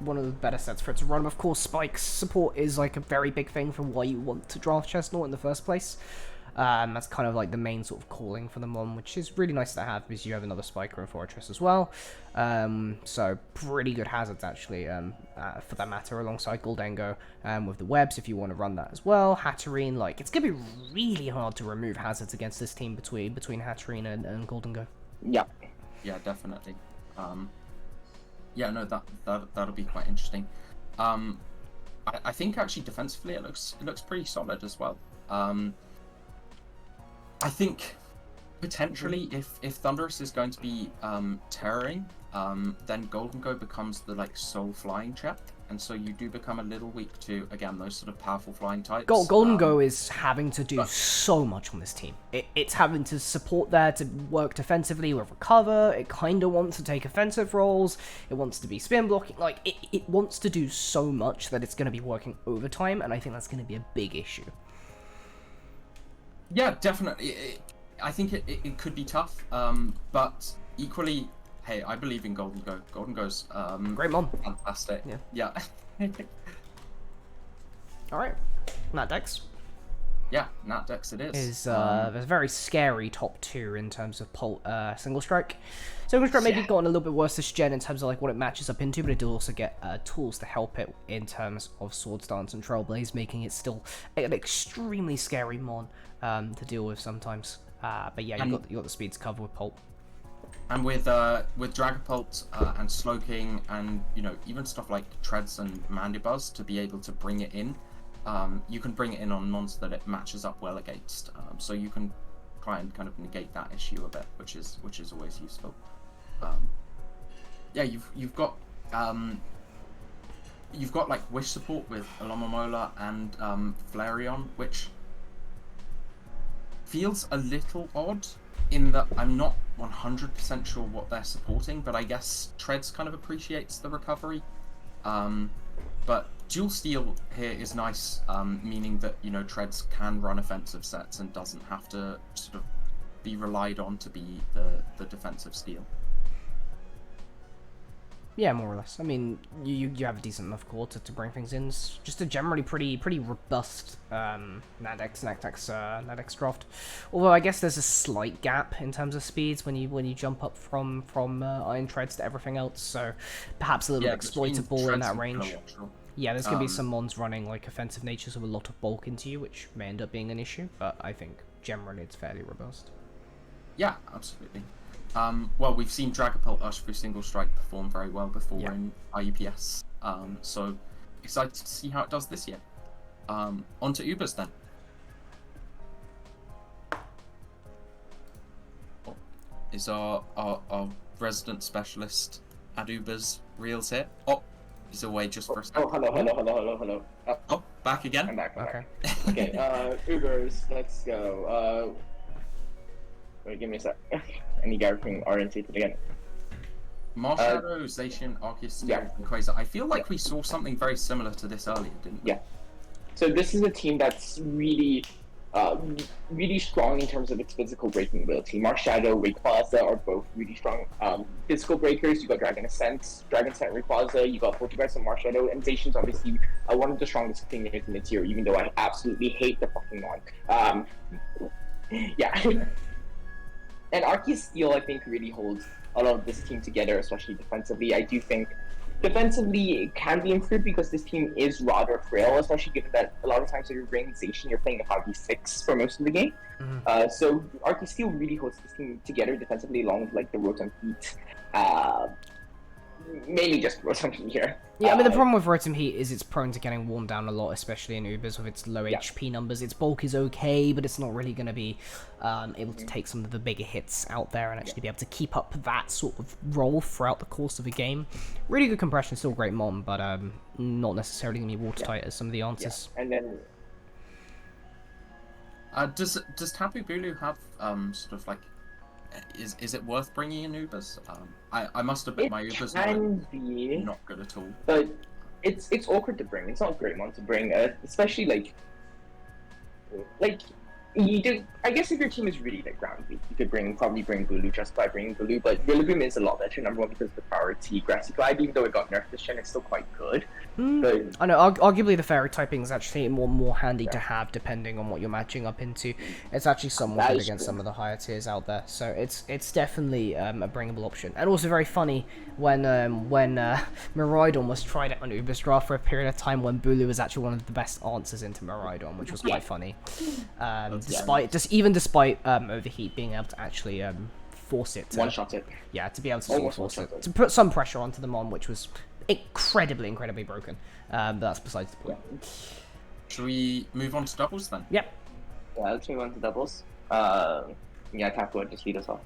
one of the better sets for it to run. Of course, Spike's support is like a very big thing for why you want to draft Chestnut in the first place. That's kind of like the main sort of calling for them on, which is really nice to have because you have another Spiker and Fortress as well. So pretty good hazards actually, for that matter, alongside Goldengo, with the webs if you want to run that as well. Hatterene, like, it's gonna be really hard to remove hazards against this team between Hatterene and Goldengo. Yeah. Yeah, definitely. Yeah, no, that'll be quite interesting. I think actually defensively it looks pretty solid as well. I think potentially if Thunderous is going to be terroring, then Goldengo becomes the like sole flying check, and so you do become a little weak to, again, those sort of powerful flying types. Goldengo is having to do so much on this team. It's having to support there to work defensively with recover. It kind of wants to take offensive roles. It wants to be spin blocking. Like, it wants to do so much that it's going to be working overtime, and I think that's going to be a big issue. Yeah, definitely. I think it could be tough, but equally, hey, I believe in Goldengo. Goldengo's Great mom. fantastic. Yeah. All right, Nat Dex Yeah, Nat Dex it is. is there's a very scary top 2 in terms of single strike. Single strike maybe gotten a little bit worse this gen in terms of like what it matches up into, but it does also get tools to help it in terms of Swords Dance and Trailblaze, making it still an extremely scary mon to deal with sometimes. But yeah, you got the speed to cover with Pulp. And with Dragapult and Slowking and even stuff like Treads and Mandibuzz to be able to bring it in, you can bring it in on mons that it matches up well against. So you can try and kind of negate that issue a bit, which is always useful. Yeah, you've got like Wish support with Alomomola and Flareon, which feels a little odd in that I'm not 100% sure what they're supporting, but I guess Treads kind of appreciates the recovery. But Dual Steel here is nice, meaning that Treads can run offensive sets and doesn't have to sort of be relied on to be the defensive steel. Yeah, more or less. I mean, you have a decent enough core to bring things in. It's just a generally pretty robust Nadex draft. Although I guess there's a slight gap in terms of speeds when you jump up from Iron Treads to everything else. So perhaps a little exploitable in that range. Yeah, there's gonna be some mons running like offensive natures with a lot of bulk into you, which may end up being an issue. But I think generally it's fairly robust. Yeah, absolutely. Well, we've seen Dragapult Ushfu Single Strike perform very well before in IUPS, so excited to see how it does this year. On to Ubers then. Is our resident specialist at Ubers Reels here? Oh, he's away just for a second. Oh, hello. Oh, back again? I'm back. Okay. Okay, Ubers, let's go. Wait, give me a sec. I need everything orientated again. Marshadow, Zacian, Arceus, and Quasar. I feel like we saw something very similar to this earlier, didn't we? Yeah. So this is a team that's really strong in terms of its physical breaking ability. Marshadow, Rayquaza are both really strong physical breakers. You got Dragon Ascent, Rayquaza. You got Poltergeist and Marshadow. And Zacian's obviously one of the strongest players in the tier, even though I absolutely hate the fucking one. Yeah. And Arceus, I think, really holds a lot of this team together, especially defensively. I do think defensively it can be improved because this team is rather frail, especially given that a lot of times when you're bringing Zacian, you're playing a 5v6 for most of the game. So Arceus really holds this team together defensively, along with like the Rotom Heat. Mainly just Rotom Heat here. Yeah, I mean, the problem with Rotom Heat is it's prone to getting worn down a lot, especially in Ubers with its low HP numbers. Its bulk is okay, but it's not really going to be able to take some of the bigger hits out there and actually be able to keep up that sort of role throughout the course of a game. Really good compression, still great mon, but not necessarily going to be watertight as some of the answers. And then... does Tapu Bulu have sort of like... Is it worth bringing in Ubers? I must admit my Ubers are not good at all. But it's awkward to bring. It's not a great one to bring, especially like you do. I guess if your team is really like ground weak, you could probably bring Bulu just by bringing Bulu. But Rillaboom is a lot better, number one, because of the priority Grassy Glide. Even though it got nerfed this gen, it's still quite good. But I know, arguably the fairy typing is actually more handy to have depending on what you're matching up into. It's actually somewhat good against some of the higher tiers out there, so it's definitely a bringable option. And also very funny when Miraidon was tried out on Uber's draft for a period of time when Bulu was actually one of the best answers into Miraidon, which was quite funny. Despite Overheat being able to actually force it to one-shot it. Yeah, to be able to force it to put some pressure onto the mon, which was incredibly broken. But that's besides the point. Should we move on to doubles then? Yep. Yeah, let's move on to doubles. Tapu, just lead us off.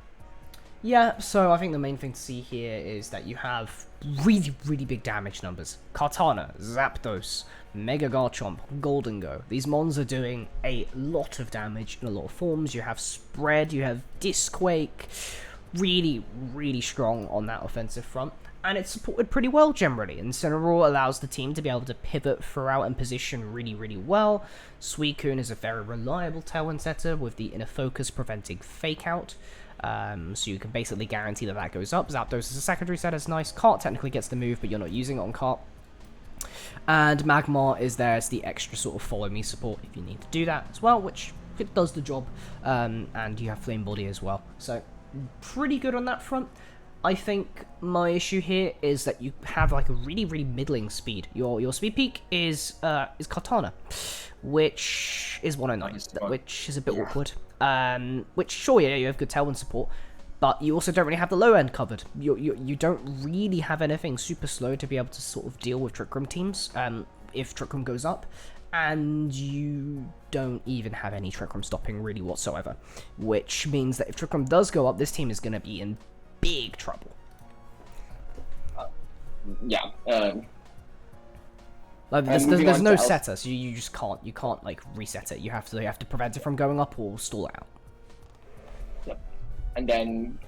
Yeah, so I think the main thing to see here is that you have really big damage numbers. Kartana, Zapdos, Mega Garchomp, Goldengo. These mons are doing a lot of damage in a lot of forms. You have Spread, you have Disquake. Really strong on that offensive front. And it's supported pretty well generally. Incineroar allows the team to be able to pivot throughout and position really well. Suicune is a very reliable tailwind setter with the inner focus preventing fake out. So you can basically guarantee that goes up. Zapdos is a secondary set, it's nice. Cart technically gets the move, but you're not using it on Cart. And Magmar is there as the extra sort of follow me support if you need to do that as well, which it does the job. And you have Flame Body as well. So pretty good on that front. I think my issue here is that you have like a really middling speed. Your speed peak is Kartana, which is 109, which is a bit awkward. Which sure, yeah, you have good tailwind support, but you also don't really have the low end covered. You don't really have anything super slow to be able to sort of deal with Trick Room teams. If Trick Room goes up, and you don't even have any Trick Room stopping really whatsoever, which means that if Trick Room does go up, this team is going to be in big trouble. Like, there's no setter, so you just can't like reset it. You have to prevent it from going up or stall it out. Yep. And then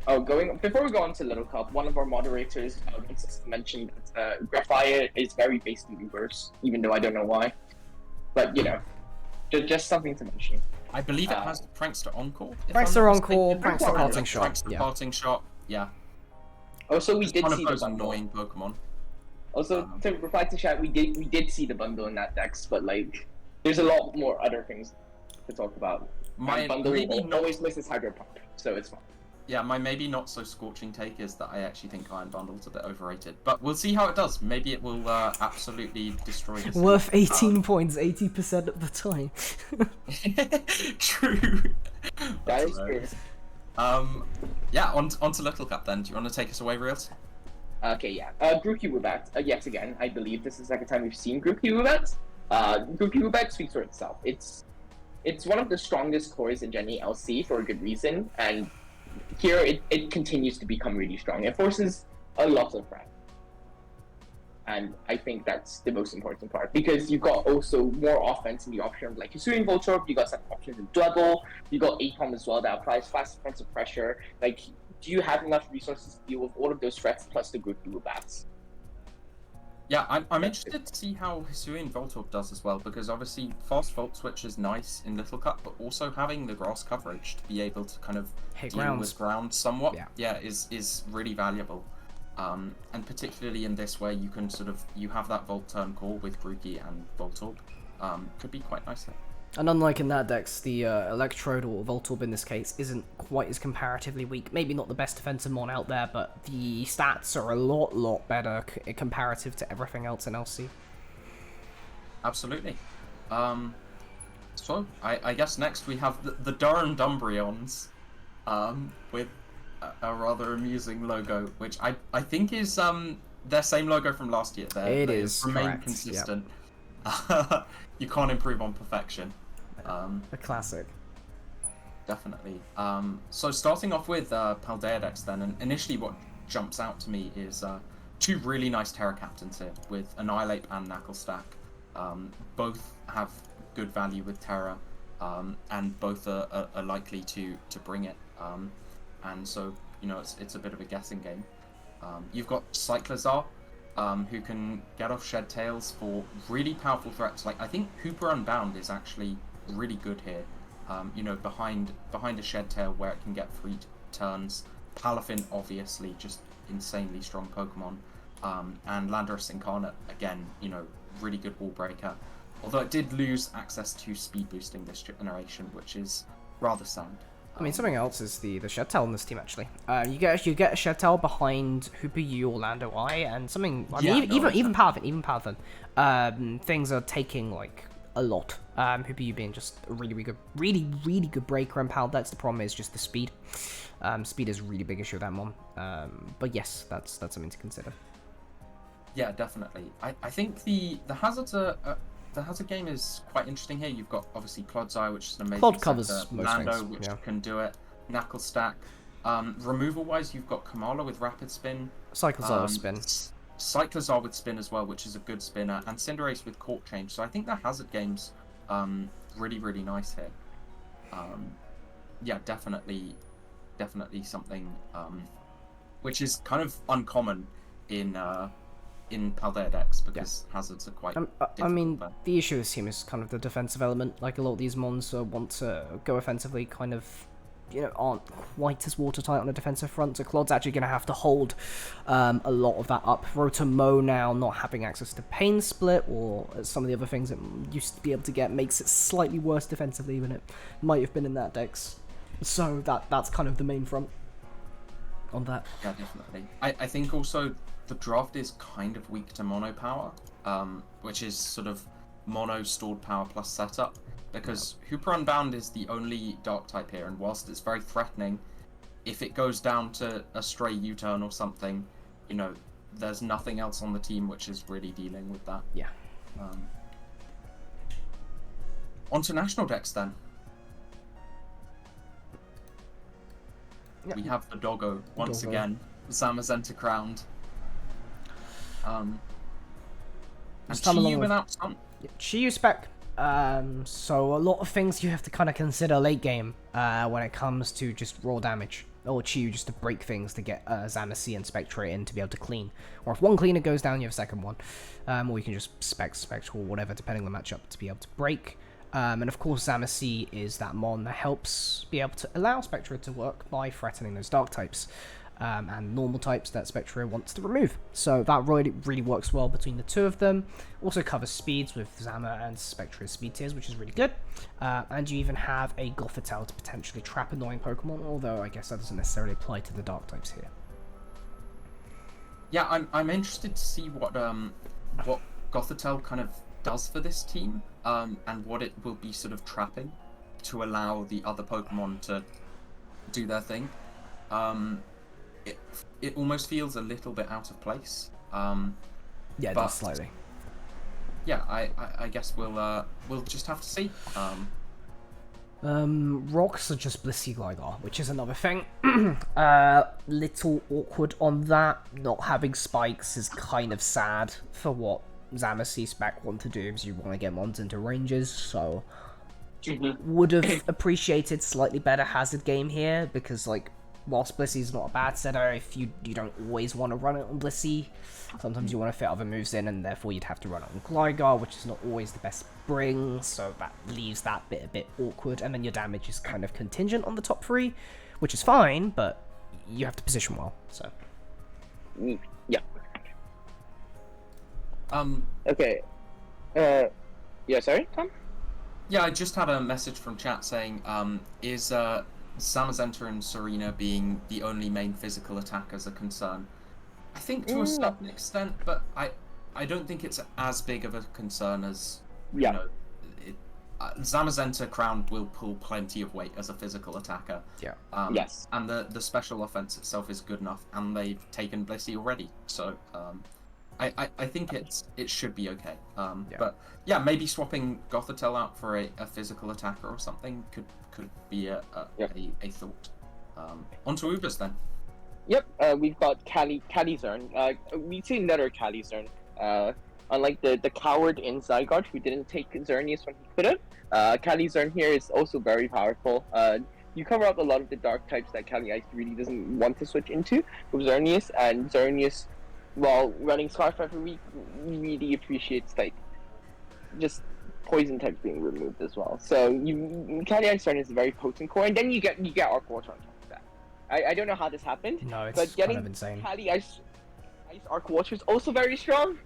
before we go on to Little Cup, one of our moderators mentioned that Graphia is very based in reverse, even though I don't know why. But just something to mention. I believe it has Prankster Encore. Prankster Encore, Prankster Parting Shot. Prankster Parting Shot, yeah. Also, we did one see of those the bundle. annoying Pokemon. Also, to reply to chat, we did see the bundle in that dex, but like, there's a lot more other things to talk about. My bundle maybe not, always misses Hydro Pump, so it's fine. Yeah, my maybe not so scorching take is that I actually think Iron Bundle's a bit overrated, but we'll see how it does. Maybe it will absolutely destroy this. Worth 18 points, 80% of the time. True. That is true. Yeah, on to Little Cup then. Do you want to take us away, Reels? Okay, yeah. Grookey Woobat, yet again, I believe this is the second time we've seen Grookey Woobat. Grookey Woobat speaks for itself. It's one of the strongest cores in Gen 8 LC for a good reason, and here it continues to become really strong. It forces a lot of prep. And I think that's the most important part, because you've got also more offense in the option of like Hisuian Voltorb, you got some options in Double, you got ACOM as well that applies fast defensive pressure. Like, do you have enough resources to deal with all of those threats plus the Grookey Woobats? Yeah, I'm interested to see how Hisuian Voltorb does as well, because obviously fast Volt Switch is nice in Little Cup, but also having the grass coverage to be able to kind of Hit deal grounds. with ground somewhat, Yeah. is really valuable. And particularly in this where you can you have that Volt turn core with Grookey and Voltorb, could be quite nice here. And unlike in that dex, the Electrode or Voltorb in this case isn't quite as comparatively weak. Maybe not the best defensive mon out there, but the stats are a lot better comparative to everything else in LC. Absolutely. So I guess next we have the Durham Dumbreons, with a rather amusing logo, which I think is their same logo from last year. They remain correct, consistent. You can't improve on perfection. A classic. Definitely. So starting off with Paldea decks then, and initially what jumps out to me is two really nice Terra Captains here with Annihilate and Knuckle Stack. Both have good value with Terra, and both are likely to bring it. And so, you know, it's a bit of a guessing game. You've got Cyclozar, who can get off Shed Tails for really powerful threats. Like, I think Hooper Unbound is actually really good here. You know, behind a Shed Tail where it can get free turns. Palafin, obviously, just insanely strong Pokemon. And Landorus Incarnate, again, you know, really good wall breaker. Although it did lose access to speed boosting this generation, which is rather sad. I mean, something else is the Shed Tail in this team, actually. You get a Shed Tail behind Hooper U, Orlando I, and something... I mean, even Palafin. Things are taking, like, a lot. Hooper U being just a really good breaker, and Pal, that's the problem, is just the speed. Speed is a really big issue with that mon. But yes, that's something to consider. Yeah, definitely. I think the hazards are... the hazard game is quite interesting here. You've got obviously Clodsire, which is an amazing Clod covers setter. most Lando, things, which yeah. can do it. Knuckle Stack. Removal wise, you've got Kamala with Rapid Spin. Cyclozar with spin. Cyclozar with Spin as well, which is a good spinner, and Cinderace with Court Change. So I think the hazard game's really nice here. Yeah, definitely something which is kind of uncommon in Paldea decks, because hazards are quite I mean, difficult. the issue with this team is kind of the defensive element. Like, a lot of these mons want to go offensively, kind of, you know, aren't quite as watertight on the defensive front, so Clod's actually going to have to hold a lot of that up. Rotomo now not having access to Pain Split, or some of the other things it used to be able to get, makes it slightly worse defensively than it might have been in that dex. So that's kind of the main front on that. Yeah, definitely. I think also the draft is kind of weak to mono power, which is sort of mono stored power plus setup, because Hooper Unbound is the only dark type here, and whilst it's very threatening, if it goes down to a stray U-turn or something, you know, there's nothing else on the team which is really dealing with that. Yeah. On to national decks then. Yeah. We have the Doggo once Doggo. again. Zamazenta crowned. And Just come along Chi-Yu with- without Sun. Chi-Yu spec. So a lot of things you have to kind of consider late game when it comes to just raw damage. Or Chi-Yu just to break things to get Zamacy and Spectre in to be able to clean. Or if one cleaner goes down, you have a second one. Or you can just Spectre or whatever, depending on the matchup, to be able to break. And of course, Zamacy is that mon that helps be able to allow Spectre to work by threatening those dark types. And normal types that Spectre wants to remove. So that really works well between the two of them. Also covers speeds with Zama and Spectre's speed tiers, which is really good. And you even have a Gothitelle to potentially trap annoying Pokemon, although I guess that doesn't necessarily apply to the dark types here. Yeah, I'm interested to see what Gothitelle kind of does for this team, and what it will be sort of trapping to allow the other Pokemon to do their thing. It almost feels a little bit out of place. Yeah, but just slightly. Yeah, I guess we'll just have to see. Rocks are just Blissey Gligar, which is another thing. Little awkward on that. Not having spikes is kind of sad for what Zamacy spec want to do, because you want to get mons into ranges, so would have appreciated slightly better hazard game here, because like whilst Blissy's not a bad setter, if you don't always want to run it on Blissey, sometimes you want to fit other moves in, and therefore you'd have to run it on Gligar, which is not always the best bring, so that leaves that bit a bit awkward, and then your damage is kind of contingent on the top 3, which is fine, but you have to position well, so. Yeah. Okay. Yeah, sorry, Tom? Yeah, I just had a message from chat saying, is Zamazenta and Serena being the only main physical attackers a concern? I think to a certain extent, but I don't think it's as big of a concern as, you know, Zamazenta Crown will pull plenty of weight as a physical attacker. Yeah. Yes. And the special offense itself is good enough, and they've taken Blissey already, so I think it should be okay. But yeah, maybe swapping Gothitelle out for a physical attacker or something could be a thought. On to Ubers then. Yep, we've got Kalizern. We've seen another Kalizern. Unlike the coward in Zygarde who didn't take Xerneas when he could have, Kalizern here is also very powerful. You cover up a lot of the dark types that Kali Ice really doesn't want to switch into with Xerneas, and Xerneas, while running Scarf every week, really appreciates like just poison types being removed as well. So Kali Ice Xerneas is a very potent core, and then you get Arc Water on top of that. I don't know how this happened, No, it's but getting kind of insane. Kali Ice Arc Water is also very strong.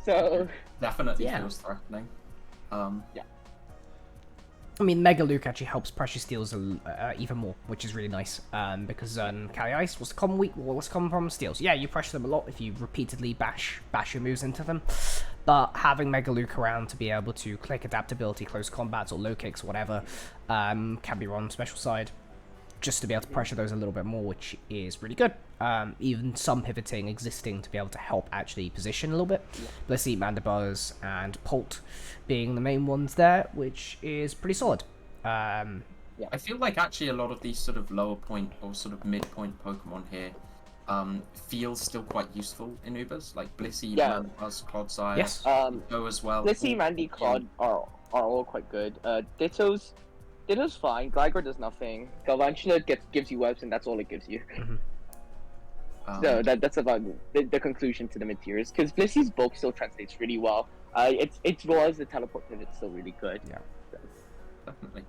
So Definitely feels threatening. yeah. I mean, Mega Luke actually helps pressure steals even more, which is really nice. Because Kali Ice, what's the common weak? What's the common problem? Steals. Yeah, you pressure them a lot if you repeatedly bash your moves into them. But having Mega Luke around to be able to click adaptability, close combats, or low kicks, whatever, can be run on special side, just to be able to pressure those a little bit more, which is really good. Even some pivoting existing to be able to help actually position a little bit. Blissey, Mandibuzz, and Polt being the main ones there, which is pretty solid. I feel like actually a lot of these sort of lower point or sort of midpoint Pokemon here feel still quite useful in Ubers, like Blissey, Mandibuzz, Clodsire, Yes. Go as well. Blissey, Mandy, Clod are all quite good. Ditto's fine. Gligar does nothing. Galvantula gives you webs, and that's all it gives you. So that's about the conclusion to the mid tiers. Because Blissey's bulk still translates really well. It's raw as the teleport pivot still really good. Yeah. So. Definitely.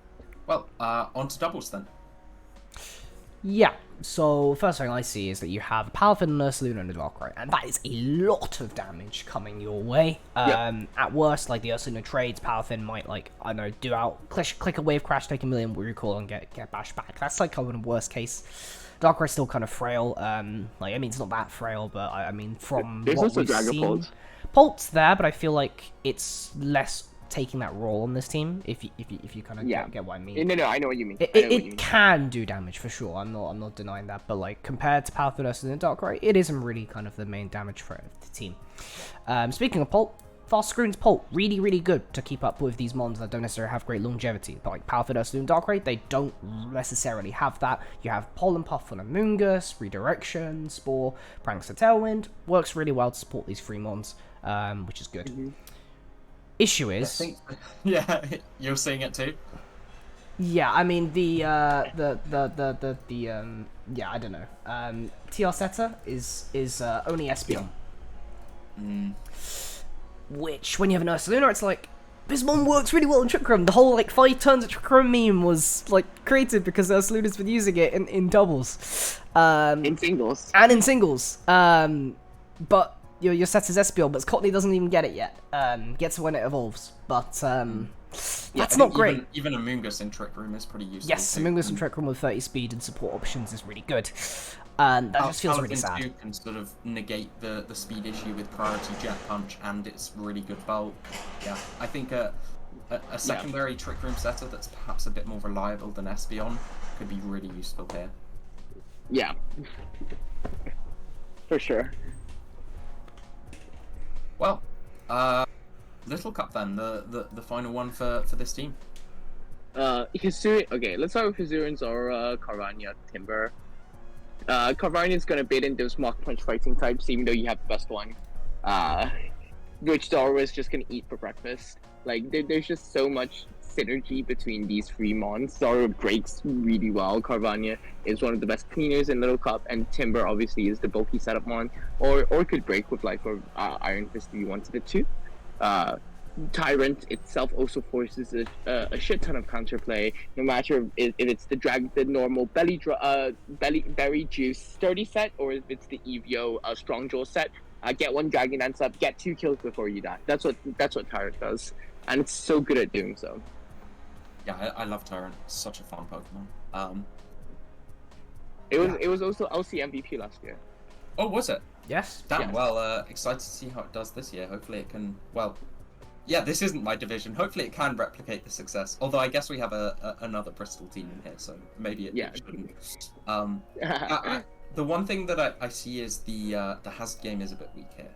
Well, on to doubles then. Yeah, so first thing I see is that you have a Palafin, a Ursaluna, and a Darkrai, and that is a lot of damage coming your way. At worst, like the Ursaluna trades, Palafin might, like, I don't know, do out, click a Wave Crash, take a million recall, and get bashed back. That's like kind of worst case. Darkrai's still kind of frail. Like, I mean, it's not that frail, but I mean, from There's what also we've seen, Dragapult. Polt's there, but I feel like it's less taking that role on this team. If you kind of get what I mean. No, I know what you mean. It can do damage for sure. I'm not denying that. But like compared to Palafin and Darkrai, it isn't really kind of the main damage threat of the team. Speaking of Polt, Fast Screen's Polt, really good to keep up with these mons that don't necessarily have great longevity. But like Palafin and Darkrai, they don't necessarily have that. You have Pollen Puff on Amoonguss, Redirection, Spore, Prankster Tailwind. Works really well to support these free mons, which is good. Issue is, yeah, you're seeing it too. Yeah, I mean yeah, I don't know. TR Setter is only Espeon. Which, when you have an Ursaluna, it's like, this mon works really well in Trick Room. The whole, like, 5 turns of Trick Room meme was, like, created because Ursaluna's been using it in doubles. In singles. And in singles. But your set is Espeon, but Cottony doesn't even get it yet. Gets it when it evolves. But, that's not great. Even Amoonguss in Trick Room is pretty useful. Yes, Amoonguss in Trick Room with 30 speed and support options is really good. That just feels really sad. Paladin 2 can sort of negate the speed issue with Priority Jet Punch, and it's really good bulk. Yeah, I think a secondary Trick Room setter that's perhaps a bit more reliable than Espeon could be really useful here. Yeah. For sure. Well, Little Cup then, the final one for this team. Hisuian, okay, let's start with Hisuian, Zora, Carvania, Timber. Carvania's gonna bait in those Mach Punch fighting types, even though you have the best one. Which Zora is just gonna eat for breakfast. Like, there's just so much synergy between these three mons. Zoro breaks really well. Carvania is one of the best cleaners in Little Cup, and Timber obviously is the bulky setup mon, or could break with Life or Iron Fist if you wanted it to. Tyrant itself also forces a shit ton of counterplay, no matter if it's the normal berry juice sturdy set, or if it's the Evio strong jaw set. Get one Dragon Dance up, get 2 kills before you die. That's what Tyrant does, and it's so good at doing so. Yeah, I love Tyrant. It's such a fun Pokemon. It was also LC MVP last year. Oh, was it? Yes. Damn. Yes. Well, excited to see how it does this year. Hopefully, it can. Well, yeah, this isn't my division. Hopefully, it can replicate the success. Although I guess we have another Bristol team in here, so maybe it shouldn't. The one thing that I see is the hazard game is a bit weak here.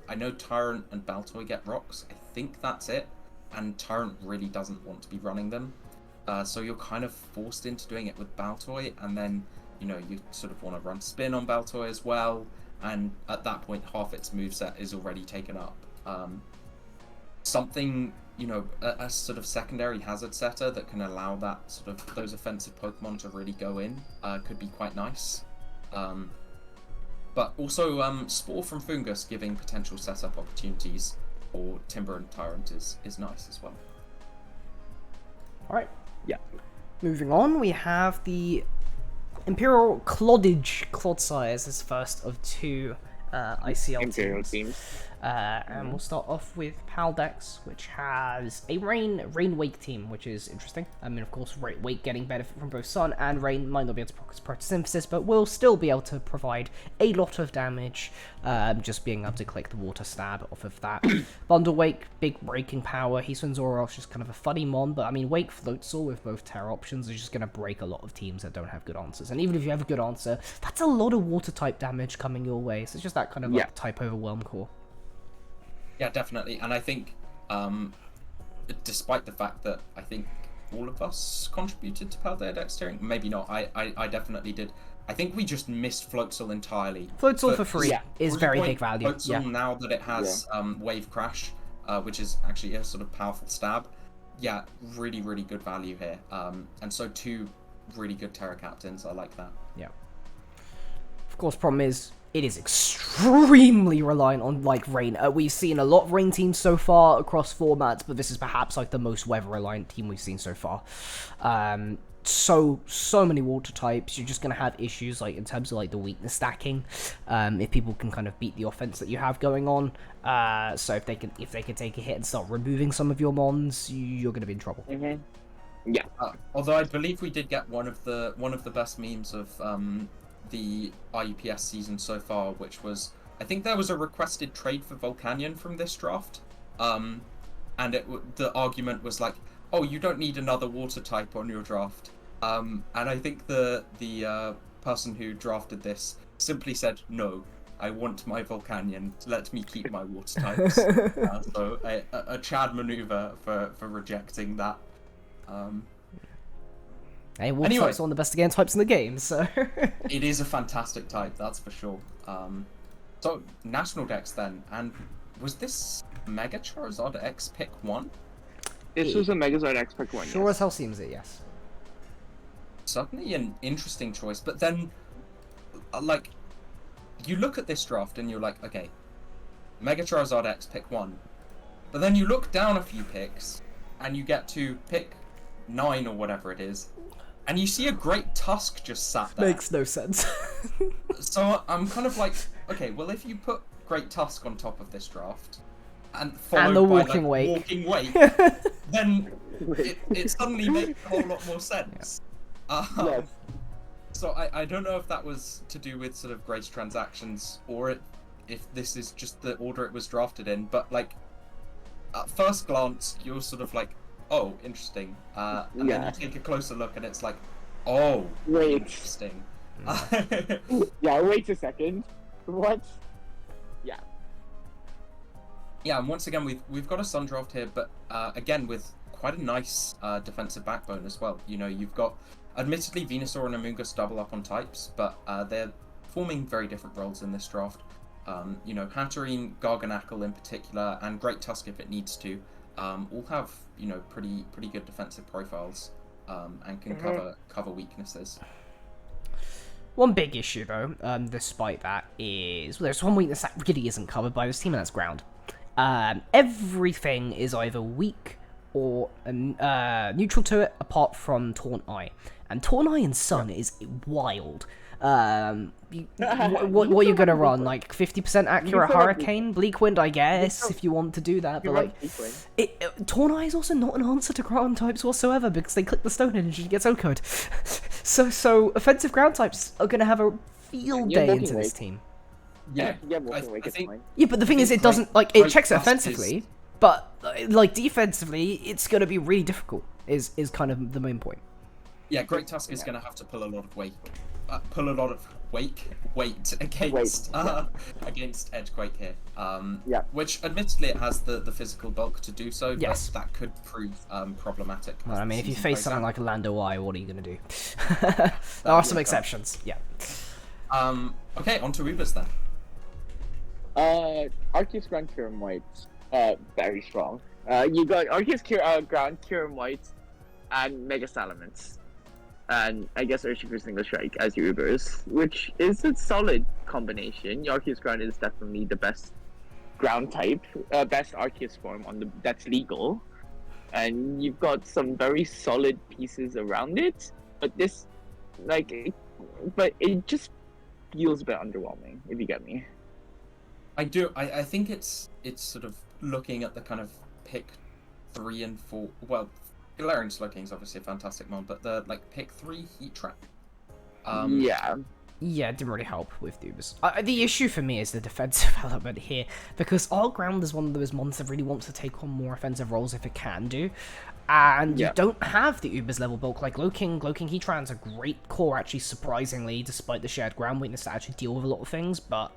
I know Tyrant and Baltoy get rocks. I think that's it. And Tyrant really doesn't want to be running them. So you're kind of forced into doing it with Baltoy, and then, you know, you sort of want to run spin on Baltoy as well. And at that point, half its moveset is already taken up. Something, you know, a sort of secondary hazard setter that can allow that sort of those offensive Pokemon to really go in could be quite nice. But also Spore from Fungus giving potential setup opportunities for Timber and Tyrant is nice as well. Alright. Yeah. Moving on, we have the Imperial Clodsires as first of 2 ICL Imperial teams. teams. And we'll start off with Paldex, which has a Rain Wake team, which is interesting. I mean, of course, Wake getting benefit from both Sun and Rain might not be able to practice photosynthesis, but will still be able to provide a lot of damage, just being able to click the water stab off of that. Bundle Wake, big breaking power. He swings Zoroark's just kind of a funny mon, but I mean, Wake Floatzel with both Terra options is just going to break a lot of teams that don't have good answers. And even if you have a good answer, that's a lot of water type damage coming your way. So it's just that kind of like type overwhelm core. Yeah, definitely. And I think, despite the fact that I think all of us contributed to Paldex steering, maybe not, I definitely did. I think we just missed Floatzel entirely. Floatzel for free is very big value. Floatzel, now that it has Wave Crash, which is actually a sort of powerful stab, really, really good value here. And so 2 really good Terra Captains, I like that. Yeah. Of course, problem is, it is extremely reliant on, like, Rain. We've seen a lot of Rain teams so far across formats, but this is perhaps, like, the most weather-reliant team we've seen so far. So many water types. You're just going to have issues, like, in terms of, like, the weakness stacking, if people can kind of beat the offense that you have going on. So if they can take a hit and start removing some of your mons, you're going to be in trouble. Mm-hmm. Yeah. Although I believe we did get one of the best memes of the IUPS season so far, which was, I think there was a requested trade for Volcanion from this draft, and the argument was like, oh, you don't need another water type on your draft, and I think the person who drafted this simply said, no, I want my Volcanion, let me keep my water types. So a Chad maneuver for rejecting that. Hey, water types are one of the best game types in the game, so... It is a fantastic type, that's for sure. So, National Dex then, and was this Mega Charizard X pick 1? This was a Megazord X pick 1, Sure as hell seems it, yes. Certainly an interesting choice, but then, like, you look at this draft and you're like, okay, Mega Charizard X pick 1, but then you look down a few picks, and you get to pick 9 or whatever it is, and you see a Great Tusk just sat there. Makes no sense. So I'm kind of like, okay, well, if you put Great Tusk on top of this draft, and And followed the by Walking Wake. Walking Wake, then it suddenly makes a whole lot more sense. So I don't know if that was to do with sort of Grace transactions, or if this is just the order it was drafted in, but like, at first glance, you're sort of like, oh, interesting. And then you take a closer look and it's like, oh, Wait. interesting. Yeah, wait a second. What? Yeah. Yeah, and once again, we've got a Sun draft here, but again, with quite a nice defensive backbone as well. You know, you've got, admittedly, Venusaur and Amoonguss double up on types, but they're forming very different roles in this draft. You know, Hatterene, Garganackle in particular, and Great Tusk if it needs to, all have pretty good defensive profiles, and can cover weaknesses. One big issue, though, despite that, is there's one weakness that really isn't covered by this team, and that's ground. Everything is either weak or neutral to it, apart from Taunt Eye. And Taunt Eye and Sun is wild. What are you gonna run? Like 50% accurate Hurricane, Bleak Wind, I guess, if you want to do that. But like, Taunt Eye is also not an answer to ground types whatsoever because they click the Stone Energy and gets OHKO'd. so offensive ground types are gonna have a field day into this team. Yeah, I think. Yeah, but the thing is, it doesn't like it checks it offensively, but like defensively, it's gonna be really difficult. Is kind of the main point. Yeah, Great Tusk is gonna have to pull a lot of weight against against Edgequake here. Which admittedly it has the physical bulk to do so, but that could prove problematic. Well, I mean, if you face something like a Lando Eye, what are you gonna do? There are some exceptions. Yeah. Okay, on to Ubers then. Arceus Ground Kyurem White, very strong. You got Arceus Ground Kyurem White and Mega Salamence. And I guess Urshifu Single Strike as your Ubers, which is a solid combination. Arceus Ground is definitely the best ground type, best Arceus form that's legal. And you've got some very solid pieces around it, but it just feels a bit underwhelming, if you get me. I do. I think it's sort of looking at the kind of pick 3 and 4. Well, Galarian Slowking is obviously a fantastic one, but the pick 3 Heat Trap. Yeah, it didn't really help with Dubas. The issue for me is the defensive element here, because our ground is one of those mons that really wants to take on more offensive roles if it can do, and you don't have the Ubers level bulk. Like Glowking Heatran's a great core, actually, surprisingly, despite the shared ground weakness to actually deal with a lot of things, but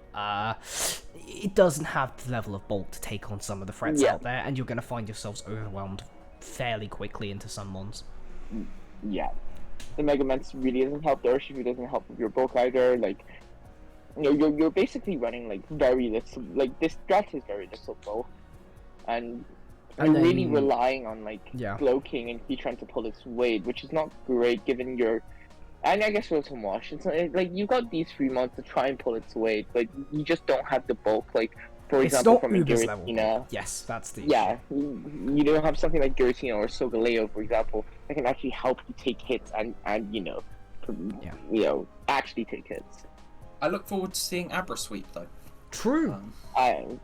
it doesn't have the level of bulk to take on some of the threats out there, and you're going to find yourselves overwhelmed fairly quickly into some mons. Yeah. The Mega Ments really doesn't help. The Urshifu doesn't help with your bulk either. Like, you're basically running very little. Like, this draft is very little bulk, and you're really relying on Glowking and Heatran to pull its weight, which is not great given your. And I guess Rotom Wash. It's like you got these 3 months to try and pull its weight, but you just don't have the bulk. Like, for example, from Giratina. Yes, that's the issue. You don't have something like Giratina or Solgaleo, for example, that can actually help you take hits and actually take hits. I look forward to seeing Abra Sweep though. True.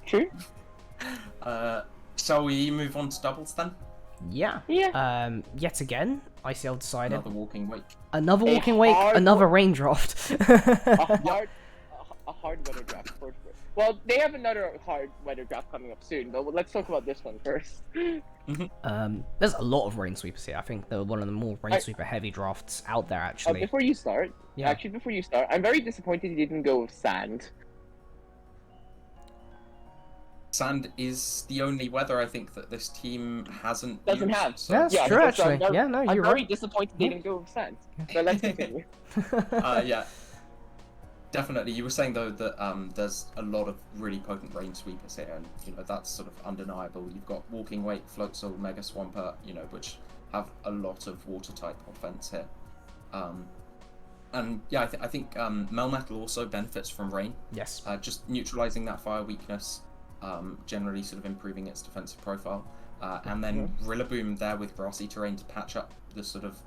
True. Shall we move on to doubles then? Yeah. Yet again, ICL decided. Another Walking Wake. Another Raindraft. A hard weather draft. Well, they have another hard weather draft coming up soon, but let's talk about this one first. There's a lot of Rain Sweepers here. I think they're one of the more Rain Sweeper heavy drafts out there, actually. Before you start, I'm very disappointed you didn't go with Sand. Sand is the only weather I think that this team doesn't have. So. Yeah, that's true, actually. I'm very disappointed they didn't go with Sand. But let's continue. Definitely. You were saying though that there's a lot of really potent Rain Sweepers here, and that's sort of undeniable. You've got Walking Wake, Floatzel, Mega Swampert, which have a lot of water type offense here. And yeah, I think Melmetal also benefits from rain. Yes. Just neutralizing that fire weakness, generally sort of improving its defensive profile, and then Rillaboom there with grassy terrain to patch up the sort of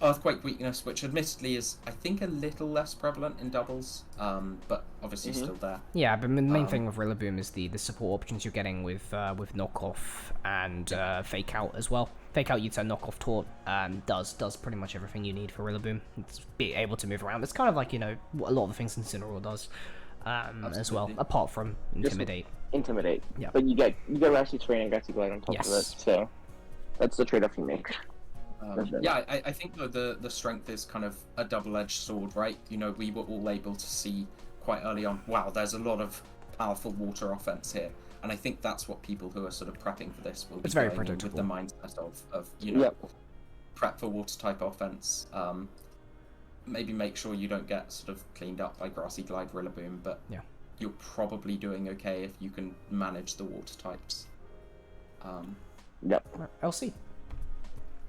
Earthquake weakness, which admittedly is, I think, a little less prevalent in doubles, but obviously still there. Yeah, but the main thing with Rillaboom is the support options you're getting with Knockoff and Fake Out as well. Fake Out, you'd say Knockoff Taunt does pretty much everything you need for Rillaboom. It's be able to move around. It's kind of like, what a lot of the things Incineroar does as well, apart from Intimidate. Yeah. But you get Rashi Terrain and Grassy Glide on top of it, so that's the trade-off you make. I think though the strength is kind of a double-edged sword, right? We were all able to see quite early on, wow, there's a lot of powerful water offense here, and I think that's what people who are sort of prepping for this will be very going with the mindset of prep for water type offense. Maybe make sure you don't get sort of cleaned up by Grassy Glide, Rillaboom, but you're probably doing okay if you can manage the water types. Yep. LC.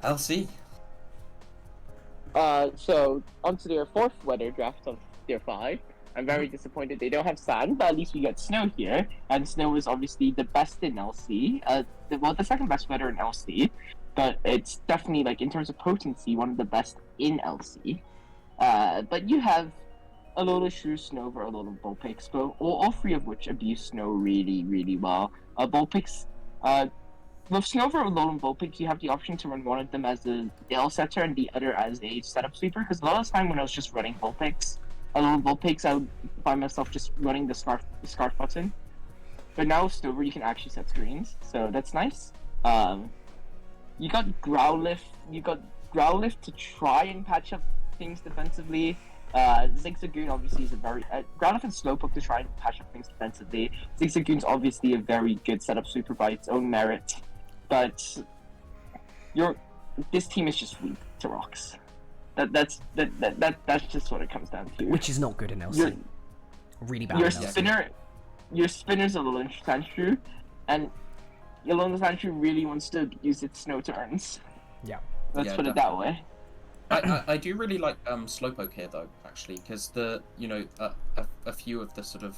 LC. So onto their fourth weather draft of their 5. I'm very disappointed they don't have sand, but at least we get snow here, and snow is obviously the best in LC. The second best weather in LC, but it's definitely, like, in terms of potency, one of the best in LC. But you have Alola, Shrew, Snover, Alola, Vulpix, but all 3 of which abuse snow really, really well. Vulpix, with Snover, Alola, and Vulpix, you have the option to run one of them as a Dale setter and the other as a setup sweeper, because a lot of the time when I was just running Vulpix, Alola, Vulpix, I would find myself just running the scarf button. But now with Snover, you can actually set screens, so that's nice. You got Growlithe to try and patch up things defensively. Zigzagoon obviously is a very Growlithe and Slowpoke to try and patch up things defensively. Zigzagoon's obviously a very good setup sweeper by its own merit, but this team is just weak to rocks. That's just what it comes down to. Which is not good in LC. Really bad. Your spinner's a little Sandshrew, and your Alola Sandshrew really wants to use its snow turns. Yeah. Let's put it that way. I do really like Slowpoke here though, actually, because a few of the sort of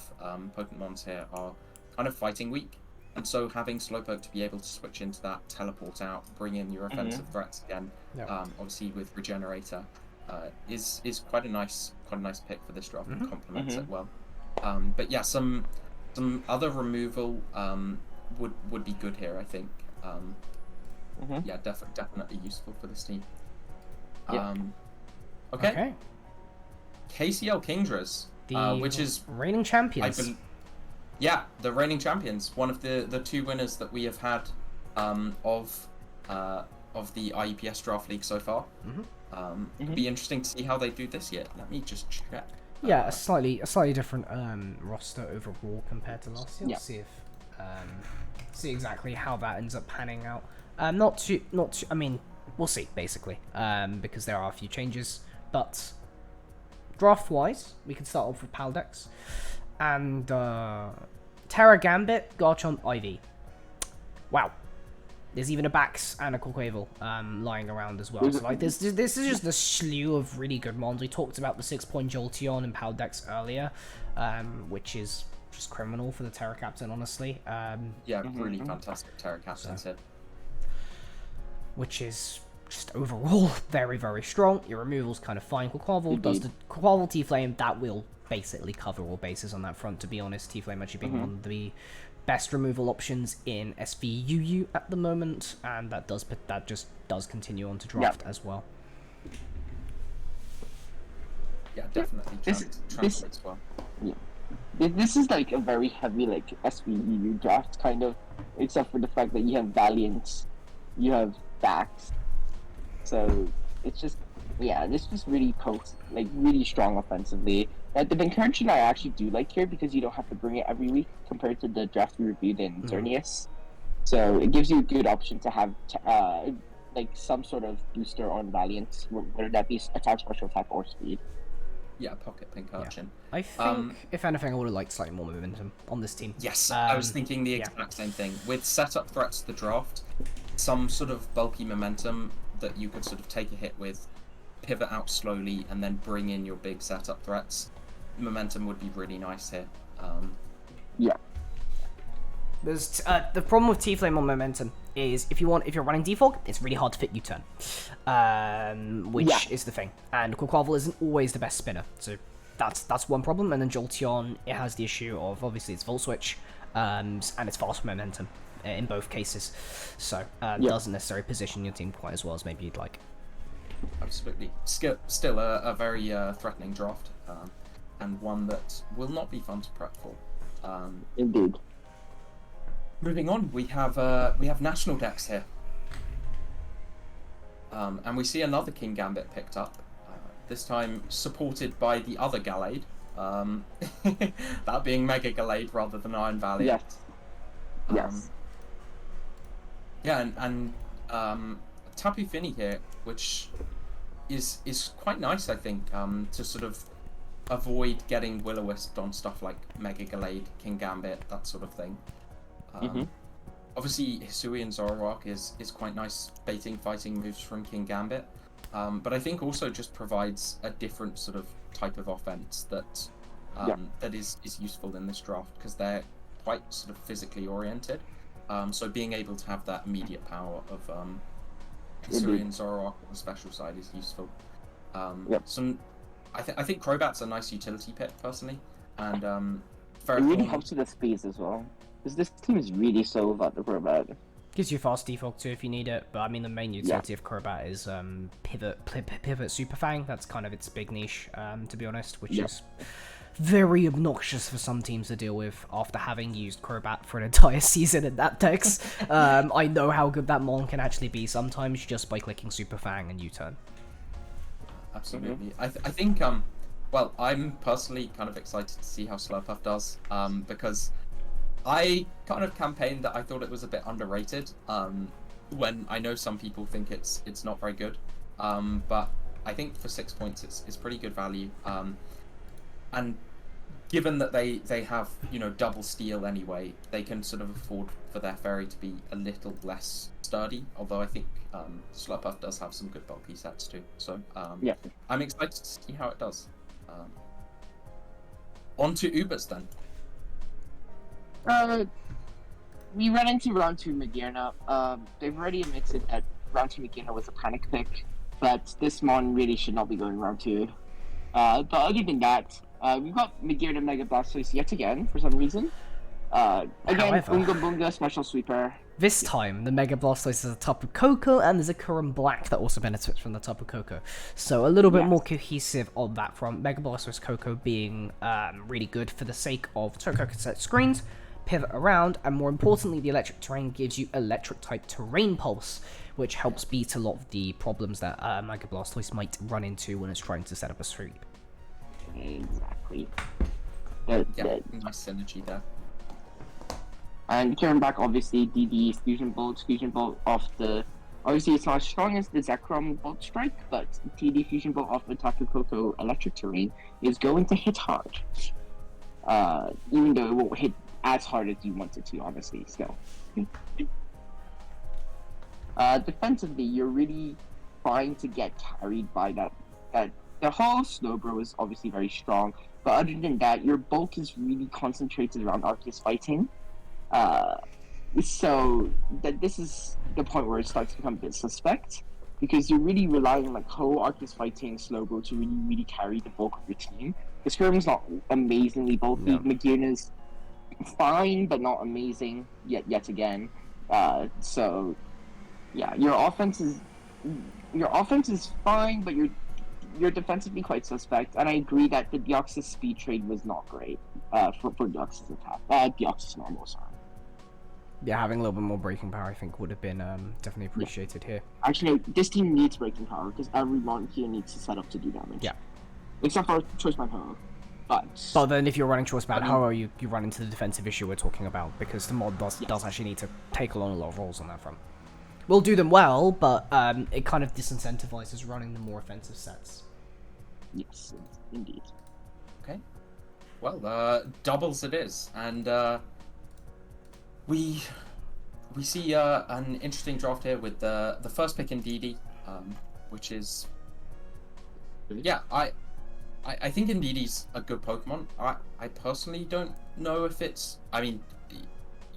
Pokémons here are kind of fighting weak, and so having Slowpoke to be able to switch into that, teleport out, bring in your offensive threats again, obviously with Regenerator, is quite a nice pick for this draft and complements it well. But yeah, some other removal would be good here, I think. Yeah, definitely useful for this team. Okay. KCL Kingdras, which is reigning champions. The reigning champions. One of the 2 winners that we have had of the IEPS Draft League so far. It'd be interesting to see how they do this year. Let me just check. Yeah, a slightly different roster overall compared to last year. Let's see exactly how that ends up panning out. Not too. I mean, we'll see basically, because there are a few changes. But draft-wise, we can start off with Paldex and Terra Gambit, Garchomp, Ivy. Wow. There's even a Bax and a Quaquaval lying around as well. So like this is just a slew of really good mons. We talked about the 6-point Jolteon and Paldex earlier, which is just criminal for the Terra Captain, honestly. Really fantastic Terra Captains here. Which is just overall very, very strong. Your removal's kind of fine. Quaquaval does the Quaquaval T-Flame, that will basically cover all bases on that front, to be honest. T-Flame actually being one of the best removal options in SVUU at the moment, and that just does continue on to draft as well. Yeah, definitely translates well. Yeah. This is like a very heavy like SVUU draft kind of, except for the fact that you have Valiant, you have Bax, so it's just this just really really strong offensively. The Vincardian I actually do like here because you don't have to bring it every week compared to the draft we reviewed in Xerneas. So it gives you a good option to have like some sort of booster on Valiant, whether that be attack, special attack, or speed. Yeah, Pocket Vincardian. I think, if anything, I would have liked slightly more momentum on this team. Yes, I was thinking the exact same thing. With setup threats to the draft, some sort of bulky momentum that you could sort of take a hit with, pivot out slowly, and then bring in your big setup threats. Momentum would be really nice here. There's the problem with T-Flame on momentum is if you're running Defog, it's really hard to fit U-turn, which is the thing. And Quaquaval isn't always the best spinner, so that's one problem. And then Jolteon, it has the issue of obviously its Volt Switch, and its fast momentum in both cases, so doesn't necessarily position your team quite as well as maybe you'd like. Absolutely, still a very threatening draft. And one that will not be fun to prep for. Indeed. Moving on, we have national decks here, and we see another King Gambit picked up. This time supported by the other Gallade, that being Mega Gallade rather than Iron Valley. Yes. And Tapu Fini here, which is quite nice, I think, to sort of avoid getting Will-O-Wisp on stuff like Mega Gallade, King Gambit, that sort of thing. obviously Hisui and Zoroark is quite nice baiting fighting moves from King Gambit. But I think also just provides a different sort of type of offense that that is useful in this draft because they're quite sort of physically oriented. So being able to have that immediate power of Hisui and Zoroark on the special side is useful. So I think Crobat's a nice utility pick personally, and It really helps with the speeds as well. Because this team is really slow without the Crobat. Gives you fast defog too if you need it, but I mean the main utility of Crobat is pivot Super Fang. That's kind of its big niche, to be honest, which is very obnoxious for some teams to deal with after having used Crobat for an entire season in that dex. I know how good that mon can actually be sometimes just by clicking Super Fang and U-turn. Absolutely. I think well, I'm personally kind of excited to see how Slurpuff does, because I kind of campaigned that I thought it was a bit underrated, when I know some people think it's not very good, but I think for 6 points it's pretty good value, and given that they have, you know, double steel anyway, they can sort of afford for their fairy to be a little less sturdy, although I think Slurpuff does have some good bulky sets too, so I'm excited to see how it does. On to Ubers then. We ran into round 2 Magearna. They've already admitted that round 2 Magearna was a panic pick, but this mon really should not be going round 2. But other than that, we've got Magearna Mega Blastoise yet again for some reason. Again, However, Unga Bunga Special Sweeper. This time, the Mega Blastoise is a Tapu Koko, and there's a Curran Black that also benefits from the Tapu Koko. So a little bit more cohesive on that front. Mega Blastoise Koko being really good for the sake of Koko set screens, pivot around, and more importantly, the electric terrain gives you electric type terrain pulse, which helps beat a lot of the problems that Mega Blastoise might run into when it's trying to set up a sweep. Exactly. Nice synergy there. And Karen back, obviously, DD Fusion Bolt off the... Obviously, it's not as strong as the Zekrom Bolt Strike, but TD Fusion Bolt off the Tapu Koko Electric Terrain is going to hit hard. Even though it won't hit as hard as you want it to, honestly, still. Defensively, you're really trying to get carried by that. The whole Slowbro is obviously very strong, but other than that, your bulk is really concentrated around Arceus fighting. So that this is the point where it starts to become a bit suspect, because you're really relying on like whole Arceus fighting Slowbro to really carry the bulk of your team. The Skirm's not amazingly bulky. Magearna's fine, but not amazing yet again. So yeah, your offense is fine, but you're defensively quite suspect. And I agree that the Deoxys speed trade was not great for Deoxys attack. Deoxys normal, sorry. Yeah, having a little bit more breaking power, I think, would have been definitely appreciated here. Actually, this team needs breaking power because everyone here needs to set up to do damage. Yeah. Except for Choice Band Ho. But then if you're running Choice Band Ho, you run into the defensive issue we're talking about, because the mod does actually need to take along a lot of roles on that front. We'll do them well, but it kind of disincentivizes running the more offensive sets. Yes, indeed. Okay. Well, doubles it is, and we see an interesting draft here with the first pick in DD, which is I think Indeedee a good Pokemon. I personally don't know if it's. I mean,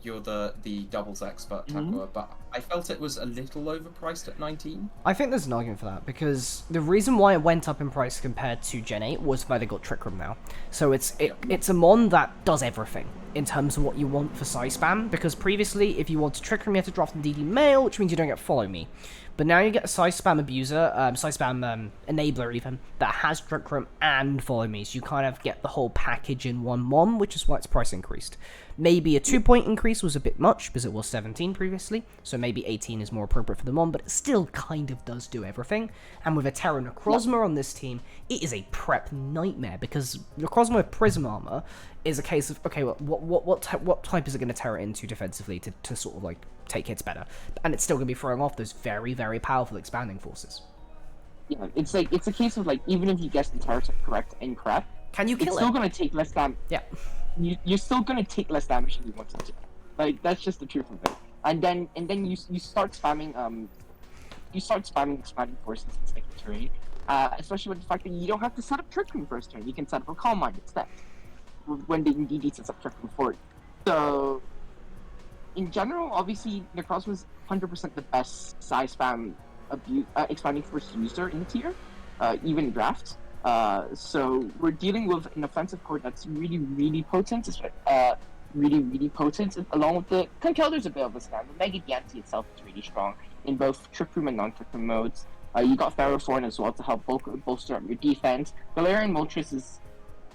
you're the doubles expert, Takua, but I felt it was a little overpriced at 19. I think there's an argument for that, because the reason why it went up in price compared to Gen 8 was that they got Trick Room now. So it's a mon that does everything in terms of what you want for Psy Spam, because previously, if you wanted Trick Room, you had to draft in DD Male, which means you don't get Follow Me. But now you get a Psy Spam Abuser, Psy Spam Enabler even, that has Trick Room and Follow Me, so you kind of get the whole package in one mon, which is why its price increased. Maybe a 2-point increase was a bit much, because it was 17 previously, so maybe 18 is more appropriate for the mon, but it still kind of does do everything. And with a Terra Necrozma on this team, it is a prep nightmare, because Necrozma with Prism Armor is a case of, okay, well, what type is it going to Terra into defensively to sort of like take hits better? And it's still going to be throwing off those very, very powerful expanding forces. Yeah, it's a case of like, even if you guess the Terra correct and correct, can you kill it? It's still going to take less damage. Yeah. You're still going to take less damage than you want to. Like, that's just the truth of it. and then you start spamming expanding forces in second turn, especially with the fact that you don't have to set up Trick Room first turn. You can set up a Calm Mind instead when the DD sets up Trick Room for it. So, in general, obviously, Necros was 100% the best size spam expanding force user in the tier, even in draft. So we're dealing with an offensive core that's really, really potent, really potent, along with the Conkeldur's a bit of a scam, but Mega Diancie itself is really strong in both Trick Room and non-Trick Room modes. You got Ferrothorn as well to help bolster up your defense. Galarian Moltres is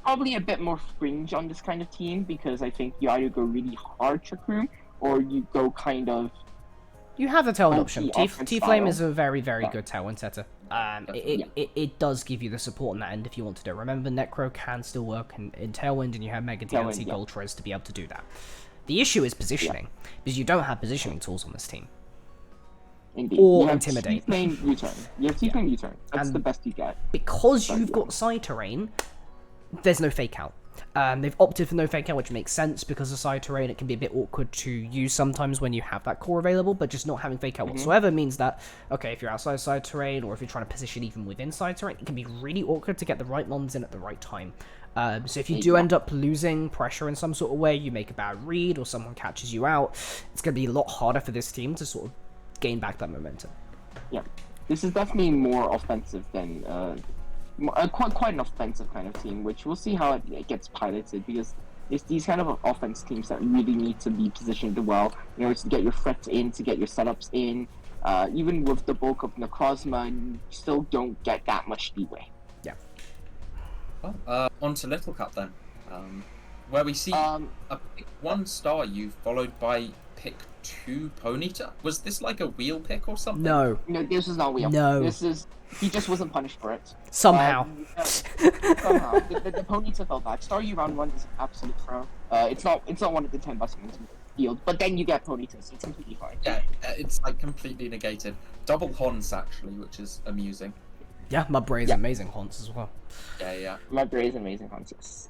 probably a bit more fringe on this kind of team, because I think you either go really hard Trick Room, or you go kind of... You have the Tailwind OP option. offense T-Flame style. is a very, very good Tailwind setter. It does give you the support on that end if you want to do it. Remember, Necro can still work in Tailwind, and you have Mega Diancie Goltres to be able to do that. The issue is positioning, because you don't have positioning tools on this team. Indeed. Or you have Intimidate. T-Flame U-turn. You have T-Flame U-turn. That's And the best you get. Because you've got side terrain, there's no fake out. They've opted for no fake out, which makes sense because of side terrain. It can be a bit awkward to use sometimes when you have that core available, but just not having fake out whatsoever means that, okay, if you're outside side terrain, or if you're trying to position even within side terrain, it can be really awkward to get the right mons in at the right time. So if you do end up losing pressure in some sort of way, you make a bad read, or someone catches you out, it's going to be a lot harder for this team to sort of gain back that momentum. Yeah. This is definitely more offensive than... quite an offensive kind of team, which we'll see how it gets piloted, because it's these kind of offense teams that really need to be positioned well in order to get your threats in, to get your setups in. Even with the bulk of Necrozma, you still don't get that much leeway. Yeah. Well, on to Little Cup then, where we see a pick 1 star you followed by pick 2 Ponyta. Was this like a wheel pick or something? No. No, this is not wheel. No. This is... He just wasn't punished for it. Somehow. Somehow. The Ponyta fell back. Star U round 1 is an absolute throw. It's not one of the 10 best ones in the field, but then you get Ponyta, so it's completely fine. Yeah, it's like completely negated. Double Hons actually, which is amusing. Yeah, Mudbray is amazing haunts as well. Yeah. Mudbray is amazing concepts.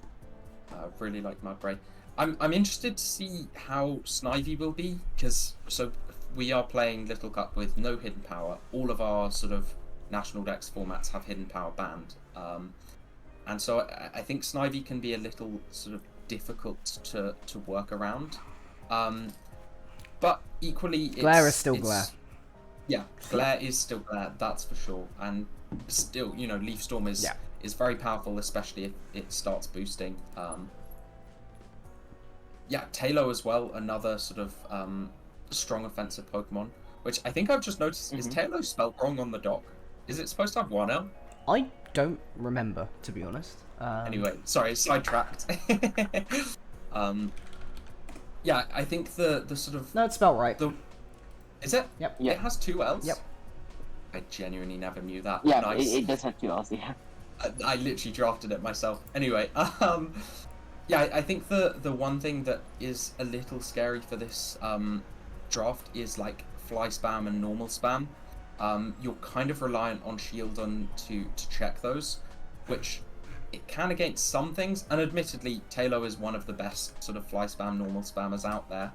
Really like Mudbray. I'm interested to see how Snivy will be, because we are playing Little Cup with no hidden power. All of our sort of national dex formats have hidden power banned, and so I think Snivy can be a little sort of difficult to work around, but equally Glare is still Glare. Yeah, Glare is still Glare, that's for sure, and still, you know, Leaf Storm is very powerful, especially if it starts boosting. Tailo as well, another sort of strong offensive Pokemon, which I think I've just noticed is Tailo spelled wrong on the doc. Is it supposed to have 1 L? I don't remember, to be honest. Anyway, sorry, sidetracked. I think the sort of... No, it's spelled right. Is it? Yep. It has 2 L's? Yep. I genuinely never knew that. Yeah, nice. it does have 2 L's, yeah. I literally drafted it myself. Anyway, I think the one thing that is a little scary for this draft is like fly spam and normal spam. You're kind of reliant on shield to check those, which it can against some things, and admittedly Tailo is one of the best sort of fly spam normal spammers out there,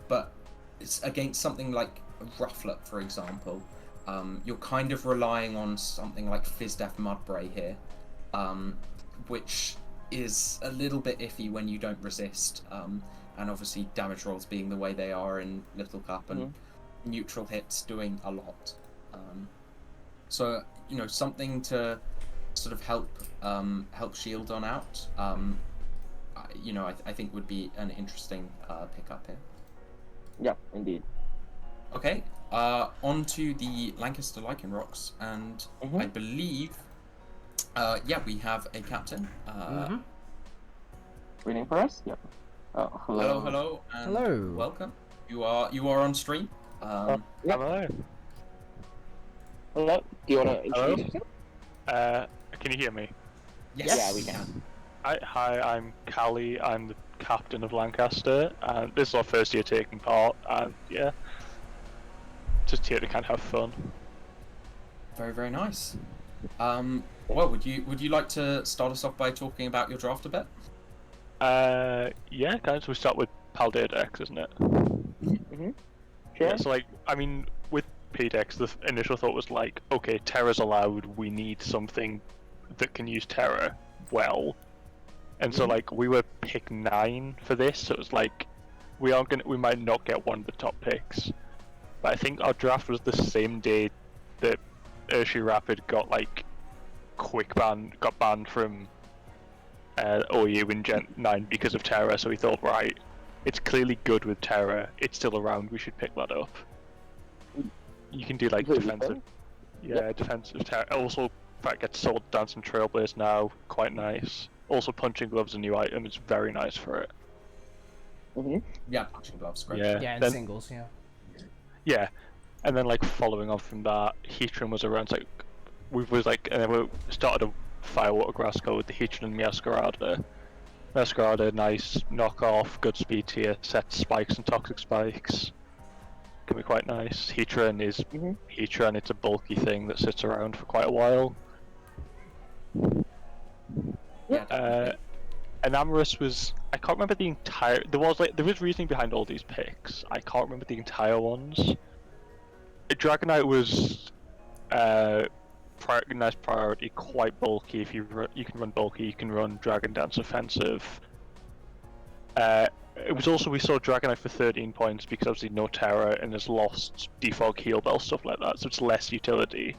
but it's against something like Rufflet, for example. You're kind of relying on something like Fizdef Mudbray here, which is a little bit iffy when you don't resist, and obviously damage rolls being the way they are in Little Cup, and neutral hits doing a lot. So, you know, something to sort of help shield on out, you know, I think would be an interesting pickup here. Yeah, indeed. Okay, on to the Lancaster Lycanrocs, and I believe, we have a captain. Waiting for us? Yep. Oh, hello. Hello, and Hello. welcome. You are on stream. Yep. Hello. Hello. Do you want to Hello? introduce yourself? Can you hear me? Yes. Yeah, we can. Hi, I'm Callie. I'm the captain of Lancaster, and this is our first year taking part, and yeah, just here to kind of have fun. Very, very nice. Well, would you like to start us off by talking about your draft a bit? Yeah, guys, we start with Paldea Dex, isn't it? Sure. Yeah, so like, I mean, with PDEX, the initial thought was like, okay, Terra's allowed, we need something that can use Terra well. And so like, we were pick 9 for this, so it was like, we might not get one of the top picks. But I think our draft was the same day that Urshy Rapid got like, got banned from OU in Gen 9 because of Terra, so we thought, right, it's clearly good with Terra, it's still around, we should pick that up. You can do like defensive, defensive Terra. Also, that gets sold Dancing Trailblaze now, quite nice. Also, Punching Glove's a new item, it's very nice for it. Yeah, Punching Gloves, great. Yeah, in singles, yeah. Yeah, and then like following on from that, Heatran was around, like, and then we started a Firewater Grass Go with the Heatran and Meowscarada. Meowscarada, nice knockoff, good speed tier, sets spikes and toxic spikes. Can be quite nice. Heatran is Heatran, it's a bulky thing that sits around for quite a while. Yeah, and Amorous was, I can't remember the entire, there was reasoning behind all these picks, I can't remember the entire ones. Dragonite was nice priority, quite bulky. If you can run bulky, you can run Dragon Dance offensive. It was also, we saw Dragonite for 13 points because obviously no Terra and has lost Defog, Heal Bell, stuff like that, so it's less utility.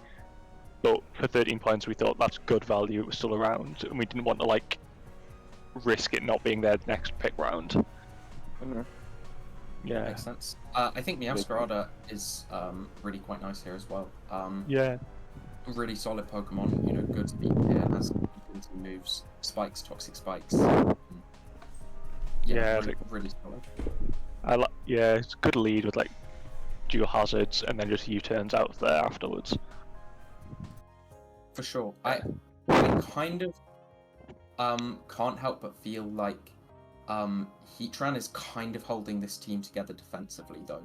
But for 13 points we thought that's good value, it was still around, and we didn't want to like risk it not being there the next pick round. Yeah. Makes sense. I think Meowscarada is really quite nice here as well. Yeah. Really solid Pokemon, you know, good speed here, has ability moves, spikes, toxic spikes. Yeah, really solid. Yeah, it's a good lead with like dual hazards and then just U-turns out there afterwards. For sure. I kind of can't help but feel like Heatran is kind of holding this team together defensively though.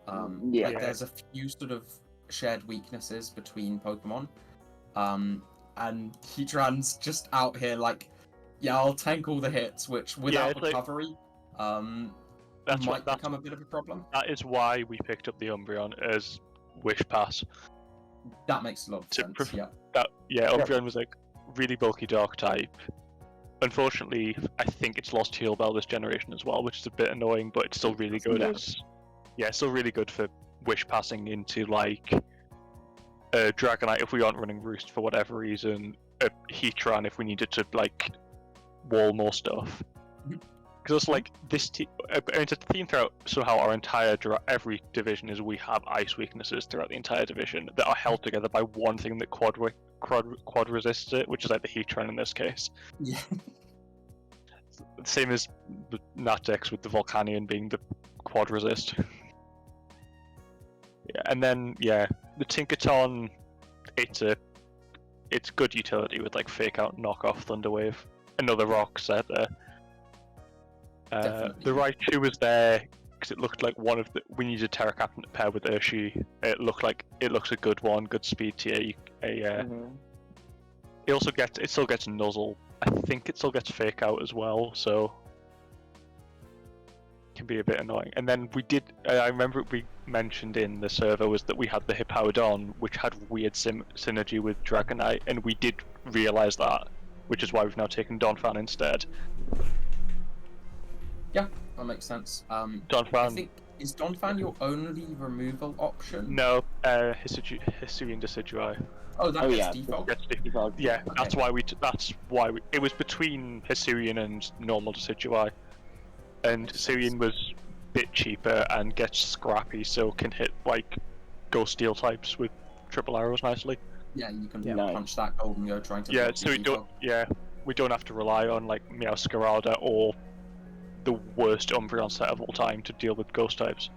Like there's a few sort of shared weaknesses between Pokemon. And Heatran's just out here like, yeah, I'll tank all the hits, which without recovery might become a bit of a problem. That is why we picked up the Umbreon as Wish Pass. That makes a lot of sense, Umbreon was like really bulky dark type. Unfortunately, I think it's lost Heal Bell this generation as well, which is a bit annoying, but it's still really good. It's still really good for Wish Passing into like Dragonite if we aren't running Roost for whatever reason, Heatran if we needed to like wall more stuff. Because like this team, it's a theme throughout somehow our entire every division is we have ice weaknesses throughout the entire division that are held together by one thing that quad resists it, which is like the Heatran in this case. Yeah. Same as the Natex with the Volcanion being the quad resist. And then the Tinkaton, it's good utility with like fake out, knockoff, Thunderwave, another rock set there. The Raichu was there because it looked like we needed Terra Captain to pair with Urshy. It looks a good one, good speed tier. It still gets Nuzzle. I think it still gets fake out as well, so it can be a bit annoying. And then I remember we mentioned in the server was that we had the Hippowdon, which had weird synergy with Dragonite, and we did realise that, which is why we've now taken Donphan instead. Yeah, that makes sense. Donphan. I think, is Donphan your only removal option? No, Hisuian Decidueye. Oh, that gets default? Yeah, okay. that's why we it was between Hisuian and normal Decidueye. And Hisuian was a bit cheaper and gets scrappy, so can hit like Ghost Steel types with triple arrows nicely. Yeah, you can punch that gold and go trying to. Yeah, so we don't have to rely on like Meowscarada or the worst Umbreon set of all time to deal with ghost types.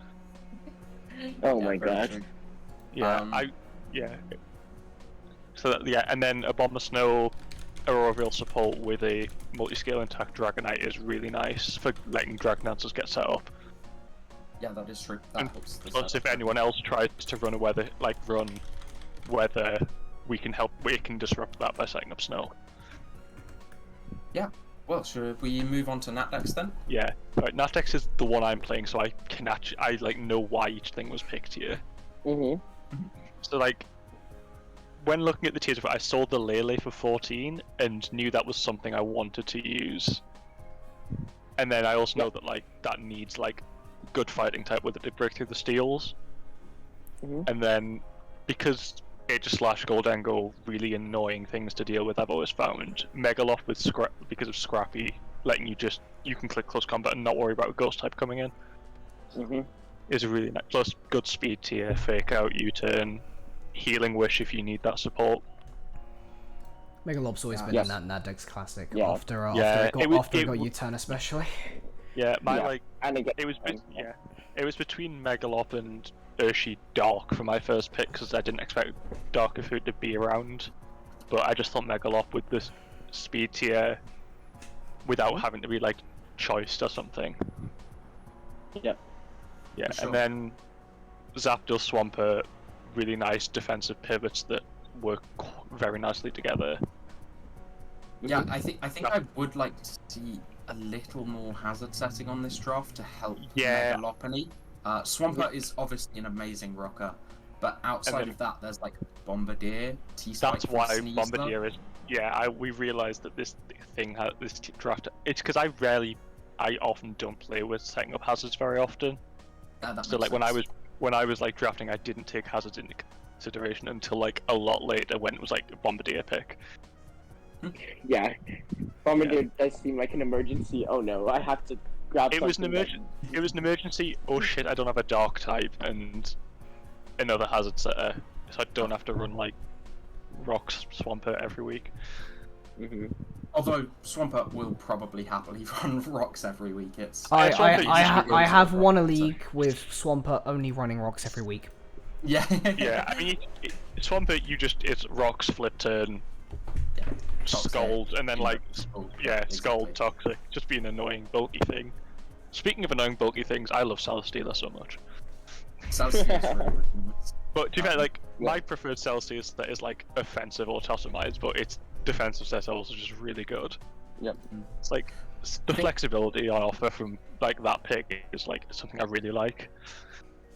Oh my god. So and then Abomasnow Aurora support with a multi-scale intact Dragonite is really nice for letting Dragonancers get set up. Yeah, that is true. That helps. Plus, if anyone else tries to run weather, we can help. We can disrupt that by setting up snow. Yeah, Well, should we move on to Natdex then? Yeah. Right, Natex is the one I'm playing, so I can actually know why each thing was picked here. So like, when looking at the tiers, I saw the Lele for 14 and knew that was something I wanted to use. And then I also know that like that needs like good fighting type with it to break through the steals. And then because Aegis / Goldango really annoying things to deal with, I've always found Megaloth with because of Scrappy letting you can click close combat and not worry about a ghost type coming in. Is a really nice, plus good speed tier, fake out, U-turn, healing wish if you need that support. Megalob's always been in that Natdex classic. Yeah. After Yeah, it got U-turn especially. Yeah, and it was between Megalop and Urshi Dark for my first pick because I didn't expect Darker Food to be around, but I just thought Megalop with this speed tier without having to be like choiced or something. Yeah, Sure. and then Zapdos Swampert, really nice defensive pivots that work very nicely together. Yeah, I think I would like to see a little more hazard setting on this draft to help Megalopony. Swampert is obviously an amazing rocker, but outside of that, there's like Bombardier, T-Spike. That's why Bombardier is. Yeah, we realised that this thing this draft. It's because I often don't play with setting up hazards very often. So like sense. when I was like drafting, I didn't take hazards into consideration until like a lot later when it was like a Bombardier pick. Yeah, Bombardier does seem like an emergency. Oh no, I have to grab. It was an emergency. Oh shit! I don't have a dark type and another hazard setter, so I don't have to run like Rocks Swampert every week. Although Swampert will probably happily run Rocks every week. I have won a league with Swampert only running Rocks every week. Yeah. Yeah, I mean, Swampert, it's Rocks, flip turn, Scold, and then like, Scold, Toxic, just be an annoying bulky thing. Speaking of annoying bulky things, I love Celesteela so much. But to be fair, like, my preferred Celesteela set is like offensive or Tossamides, but its defensive set is also just really good. It's like, the flexibility I offer from like that pick is like something I really like.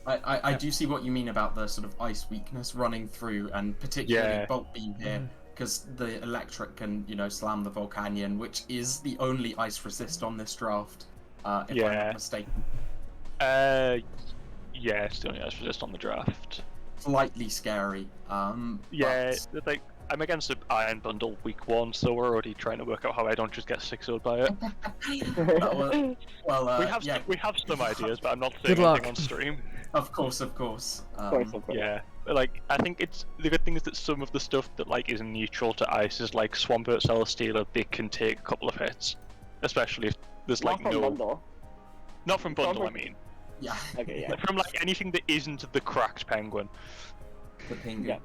I do see what you mean about the sort of ice weakness running through, and particularly Bolt Beam here, because the electric can, slam the Volcanion, which is the only ice resist on this draft, if I'm not mistaken. Yeah, it's the only ice resist on the draft. Slightly scary. Like, I'm against the Iron Bundle week 1, so we're already trying to work out how I don't just get 6-0'd by it. We have some ideas, but I'm not saying anything on stream. Of course. Yeah, like, I think the good thing is that some of the stuff that like is neutral to ice is like Swampert, Celesteela, they can take a couple of hits, especially if there's like Bundle. Not from Bundle, I mean. Yeah. Okay, yeah. Like, from like anything that isn't the cracked penguin. The penguin.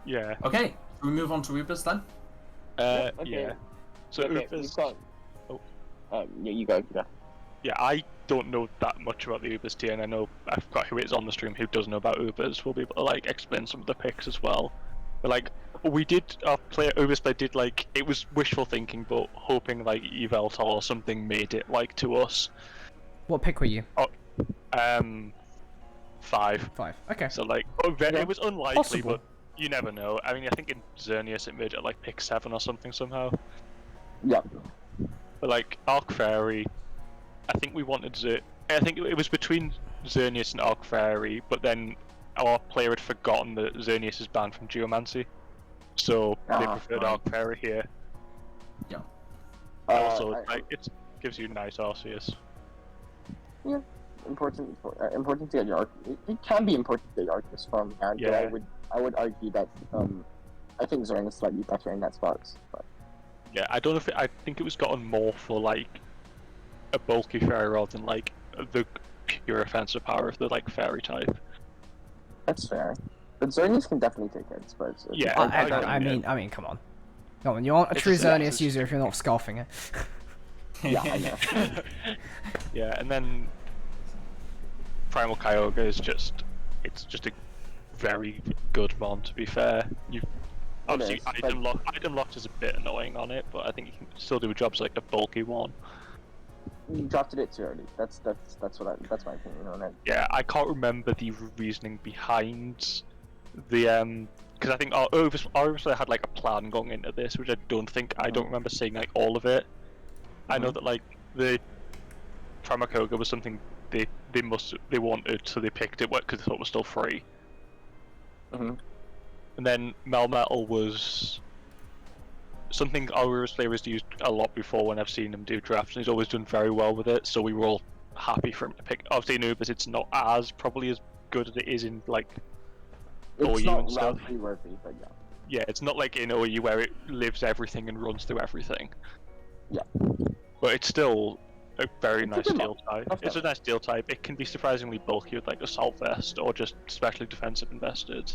Yeah. Okay, can we move on to Ubers then? Yeah. So Ubers. You go. Yeah, I don't know that much about the Ubers tier, and I know I've got who is on the stream who does know about Ubers. We'll be able to like explain some of the picks as well. But like, we did our player Ubers play did like it was wishful thinking, but hoping like Yveltal or something made it like to us. What pick were you? 5. Okay. So like, it was unlikely, Possible. but you never know. I mean, I think in Xerneas it made it like pick 7 or something somehow. Yeah. But like Arc Fairy, I think we wanted I think it was between Xerneas and Arc Fairy, but then our player had forgotten that Xerneas is banned from Geomancy, so they preferred Arc Fairy here. Yeah. Also, it gives you nice Arceus. Yeah, important to get your it can be important to get your Arceus from hand, but I would argue that I think Zorin is slightly better in that spot. But... Yeah, I don't know if I think it was gotten more for like a bulky fairy rather than like the pure offensive power of the like fairy type. That's fair, but Xerneas can definitely take hits. But I mean, come on, you aren't a true Xerneas user if you're not scarfing it. Yeah, I know. Yeah, and then Primal Kyogre is just a very good mon, to be fair. Obviously, is, item locked is a bit annoying on it, but I think you can still do a job as like a bulky one. You drafted it too early. That's my opinion on it. Yeah, I can't remember the reasoning behind the because I think obviously I had like a plan going into this, which I don't remember seeing like all of it. I know that like the Pramakoga was something they wanted, so they picked it because they thought it was still free. And then Melmetal was something our players used a lot before when I've seen him do drafts, and he's always done very well with it, so we were all happy for him to pick. Obviously Anubis, it's not probably as good as it is in like It's OU not and stuff. round 3 worthy, but yeah. Yeah, it's not like in OU where it lives everything and runs through everything. Yeah. But it's still a very nice good deal type. It's a nice deal type. It can be surprisingly bulky with like Assault Vest or just specially defensive invested.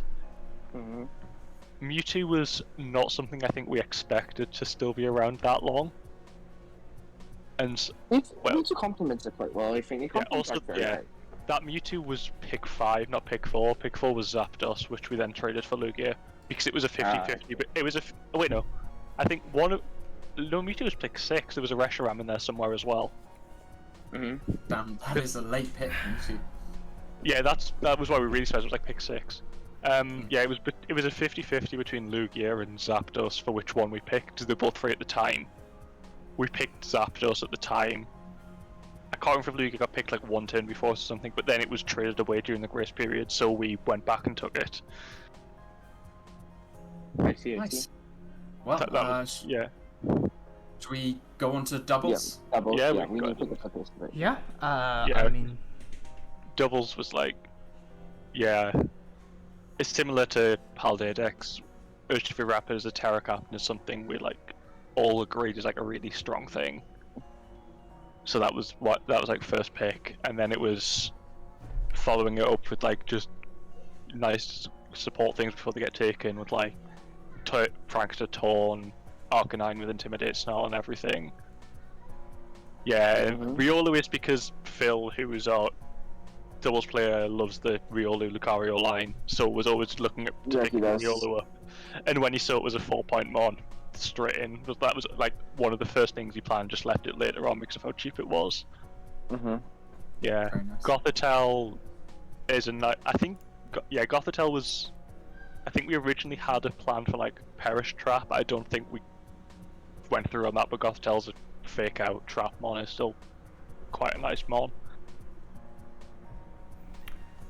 Mewtwo was not something I think we expected to still be around that long. And Mewtwo complements it quite well, I think. It complements it very well. That Mewtwo was pick 5, not pick 4. Pick 4 was Zapdos, which we then traded for Lugia because it was a 50-50. But it was oh wait, no. I think Mewtwo was pick 6. There was a Reshiram in there somewhere as well. Damn, that is a late pick, Mewtwo. Yeah, that was why we really special. It was like pick 6. Yeah, it was a 50-50 between Lugia and Zapdos for which one we picked. They're both free at the time. We picked Zapdos at the time. I can't remember if Lugia got picked like one turn before or something, but then it was traded away during the grace period, so we went back and took it. I see. Nice. Well, yeah. Should we go on to doubles? Yeah, doubles. Yeah, we need to pick the doubles. Yeah. Yeah. I mean, Doubles was like, yeah, it's similar to Paldedex. Urshifu Rapper as a Terra Captain is something we like all agreed is like a really strong thing. So that was like first pick, and then it was following it up with like just nice support things before they get taken with like Prankster Torn, Arcanine with Intimidate, Snarl and everything. Yeah, and Riolu is because Phil, who is our doubles player, loves the Riolu Lucario line, so was always looking at picking Riolu up. And when he saw it was a 4-point mon, straight in. That was like one of the first things he planned, just left it later on because of how cheap it was. Yeah, nice. Gothitelle is Gothitelle was, I think we originally had a plan for like Perish Trap. I don't think we went through on that, but Gothitelle's a fake out trap mon is still quite a nice mon.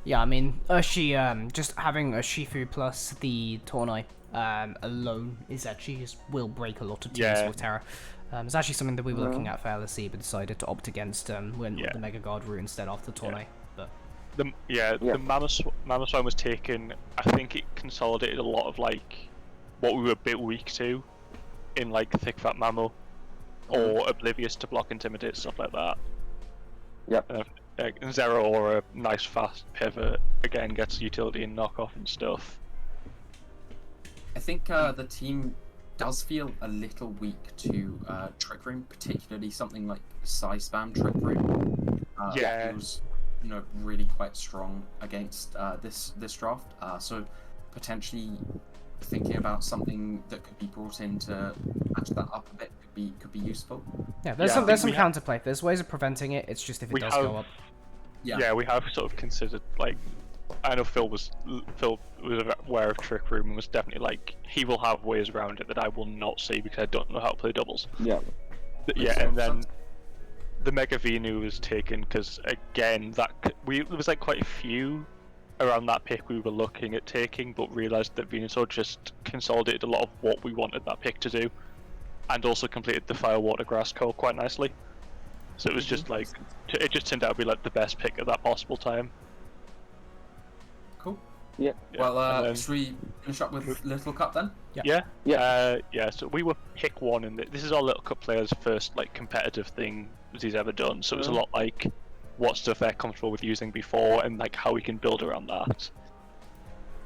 yeah, I mean, just having a Shifu plus the Tornai alone is actually will break a lot of teams with Terra. It's actually something that we were looking at for LSE, but decided to opt against when the Mega Guard route instead after Tornai. But the Mamoswine was taken. I think it consolidated a lot of like what we were a bit weak to in like Thick Fat Mammo or Oblivious to block Intimidate, stuff like that. Zero or a nice fast pivot again gets utility and knockoff and stuff. I think the team does feel a little weak to Trick Room, particularly something like Psy Spam Trick Room. It was really quite strong against this draft. So potentially thinking about something that could be brought in to match that up a bit could be useful. Yeah, there's some counterplay. There's ways of preventing it. It's just if it does go up. Yeah, we have sort of considered like. I know Phil was aware of Trick Room and was definitely like he will have ways around it that I will not see because I don't know how to play doubles. Yeah. And then the Mega Venu was taken because again there was like quite a few around that pick we were looking at taking, but realised that Venusaur just consolidated a lot of what we wanted that pick to do, and also completed the Fire Water Grass call quite nicely. So it was just like it just turned out to be like the best pick at that possible time. Cool. Yeah. Well, should we finish up with Little Cup then? Yeah. So we were pick 1, and this is our Little Cup player's first like competitive thing that he's ever done. So it was a lot like what stuff they're comfortable with using before, and like how we can build around that.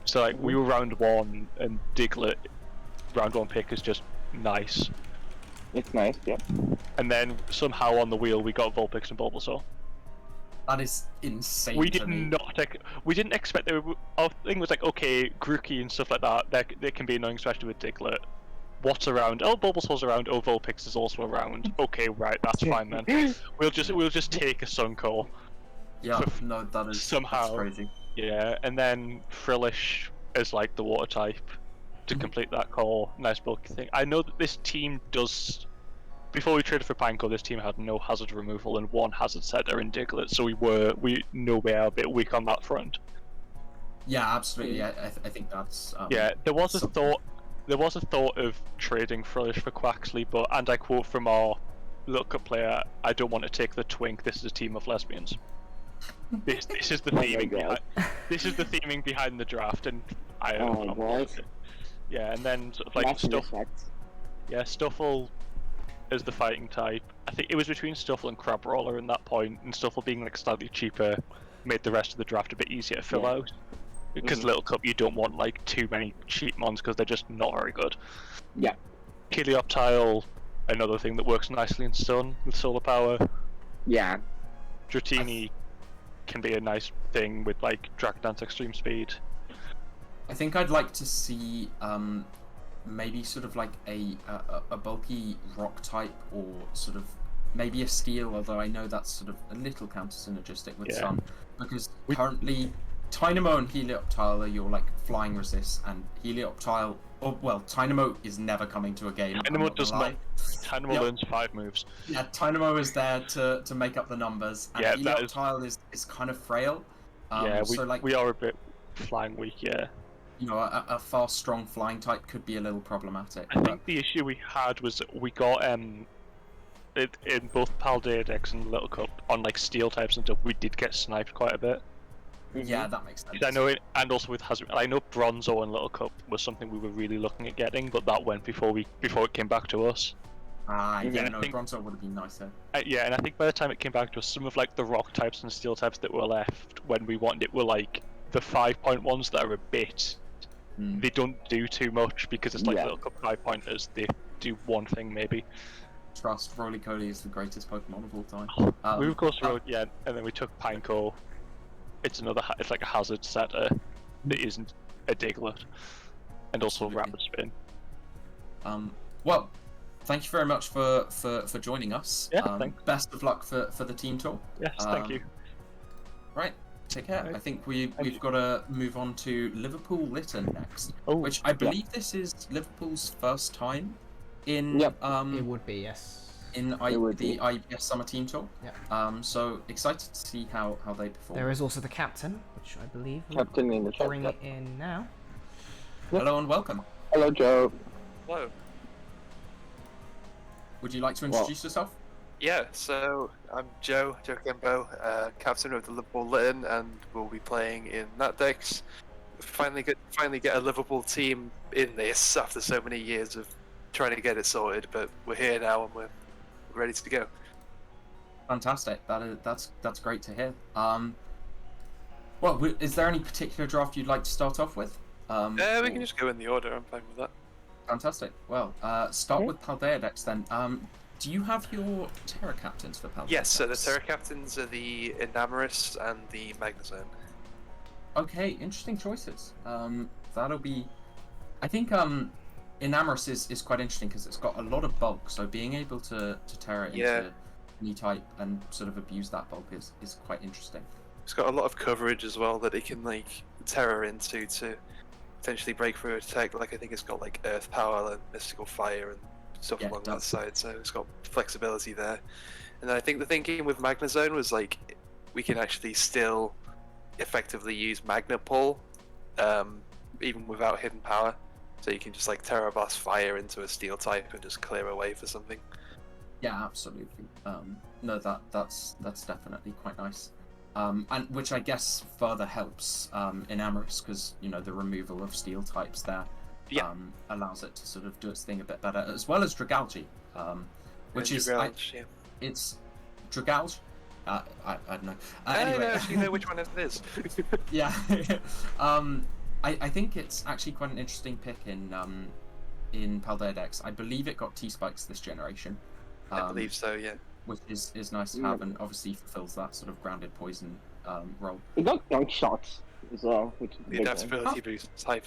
So like we were round 1, and Diglett round 1 pick is just nice. It's nice, yeah. And then somehow on the wheel we got Vulpix and Bulbasaur. That is insane. We to did me. not. We didn't expect there. Our thing was like, okay, Grookey and stuff like that. They can be annoying, especially with Diglett. What's around? Oh, Bulbasaur's around. Oh, Vulpix is also around. Okay, right, that's fine then. We'll just take a Suncore. Yeah, no, that is somehow. That's crazy. Yeah, and then Frillish is like the water type to complete that core. Nice bulky thing. I know that this team does. Before we traded for Pineco, this team had no hazard removal and one hazard setter in Diglett, so we know we are a bit weak on that front. Yeah, absolutely. I think that's. Yeah, there was a something. thought. There was a thought of trading Frillish for Quaxley, but and I quote from our look-up player: "I don't want to take the twink. This is a team of lesbians." This is the theming behind. This is the theming behind the draft, and I don't know. God. Yeah, and then sort of like That's stuff. respect. Yeah, Stuffle is the fighting type. I think it was between Stuffle and Crabrawler in that point, and Stuffle being like slightly cheaper made the rest of the draft a bit easier to fill out. Because Little Cup, you don't want like too many cheap mons because they're just not very good. Yeah. Kilioptile, another thing that works nicely in Sun with solar power. Yeah. Dratini can be a nice thing with like Dragon Dance Extreme Speed. I think I'd like to see maybe sort of like a bulky rock type, or sort of maybe a steel, although I know that's sort of a little counter synergistic with Sun, because currently Tynamo and Helioptile are your like flying resist, and Helioptile, Tynamo is never coming to a game. Tynamo does not. Tynamo learns 5 moves. Yeah, Tynamo is there to make up the numbers, and Helioptile is kind of frail. We are a bit flying weak, yeah. You know, a fast, strong flying type could be a little problematic. I think the issue we had was we got in both Paldea decks and Little Cup on like steel types and stuff. We did get sniped quite a bit. Yeah, that makes sense. I know it, and also with Hazard. I know Bronzo and Little Cup was something we were really looking at getting, but that went before it came back to us. Bronzo would have been nicer. Yeah, and I think by the time it came back to us, some of like the rock types and steel types that were left when we wanted it were like the 5-point ones that are a bit. They don't do too much because it's like Little Cup 5-pointers. They do one thing maybe. Trust, Roly-Coly is the greatest Pokemon of all time. We of course and then we took Pineco. It's it's like a hazard setter that isn't a Diglett, and also Rapid Spin. Well, thank you very much for joining us. Yeah, thanks. Best of luck for the team tour. Yes, thank you. Right, take care. Right. I think we've got to move on to Liverpool Lytton next, which I believe this is Liverpool's first time in. It would be, yes. In the IBS Summer Team Tour. Yeah. So excited to see how they perform. There is also the captain, which I believe Captain in the chat. bring it in now. Hello and welcome. Hello, Joe. Hello. Would you like to introduce yourself? Yeah, so I'm Joe Kembo, captain of the Liverpool Lytton, and we'll be playing in that decks. Finally get a Liverpool team in this after so many years of trying to get it sorted, but we're here now and we're ready to go. Fantastic. That's great to hear. Well, is there any particular draft you'd like to start off with? We can just go in the order. I'm fine with that. Fantastic. Well, start with Paldea decks then. Do you have your Terra captains for Paldea? Yes, so the Terra captains are the Enamorus and the Magnezone. Okay, interesting choices. That'll be. I think Enamorus is quite interesting because it's got a lot of bulk, so being able to Terra into any type and sort of abuse that bulk is quite interesting. It's got a lot of coverage as well that it can like Terra into to potentially break through a tech. Like I think it's got like Earth Power and Mystical Fire and stuff along that side, so it's got flexibility there. And then I think the thinking with Magnezone was like we can actually still effectively use Magna Pull even without hidden power. So you can just like Terra Blast Fire into a Steel type and just clear away for something. Yeah, absolutely. No, that's definitely quite nice. And which I guess further helps Enamorus because the removal of Steel types there allows it to sort of do its thing a bit better, as well as Dragalge, which is it's Dragalge. I don't know. Anyway, you know which one it is. Yeah. I think it's actually quite an interesting pick in Paldea decks. I believe it got T-Spikes this generation. I believe so, yeah. which is nice to have, and obviously fulfills that sort of grounded poison role. It got dunk shots as well, which is a The big one. adaptability boost is hype.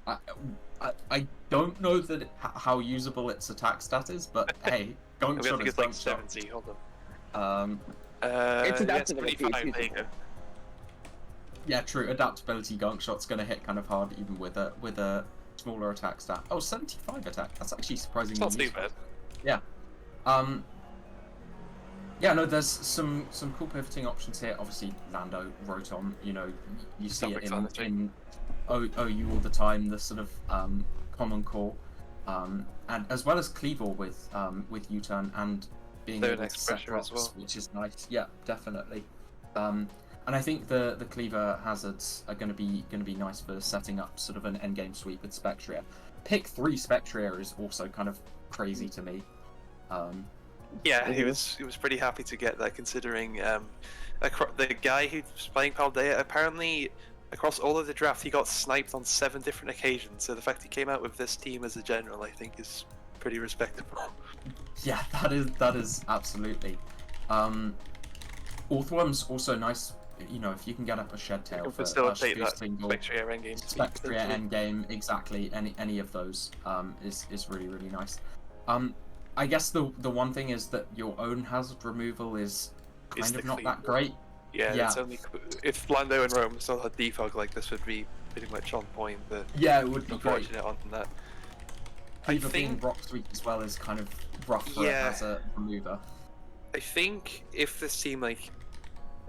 I don't know that how usable its attack stat is, but hey, I'm dunk gonna shot think is it's like dunk shot. 70. Hold on. It's Yeah, adaptability, 25. it's There you go. Yeah, true. Adaptability gunk shot's gonna hit kind of hard even with a smaller attack stat. Oh, 75 attack. That's actually surprisingly It's not too useful. bad. Yeah. Yeah, no, there's some cool pivoting options here. Obviously, Lando, Rotom, you know, you see it in OU all the time, the sort of common core, and as well as Cleavor with U-turn and being Third able to next set pressure as drops, well. which is nice. Yeah, definitely. And I think the Cleaver hazards are going to be nice for setting up sort of an endgame sweep with Spectria. Pick 3 Spectria is also kind of crazy to me. Yeah, he was pretty happy to get that, considering the guy who's playing Paldea, apparently across all of the draft he got sniped on 7 different occasions. So the fact he came out with this team as a general, I think, is pretty respectable. Yeah, that is absolutely. Orthworm's also nice. You know, if you can get up a Shed Tail You can for facilitate that single Spectria endgame. Spectria endgame, exactly. Any of those is really nice. I guess the one thing is that your own hazard removal is kind of not that great. Yeah, Yeah. it's only if Lando and Rome still had defog, like this would be pretty much on point. But Yeah, it would be great. unfortunate on that. Cleaver being Rock Sweep as well is kind of rough for Yeah. it as a remover. I think if this team, like,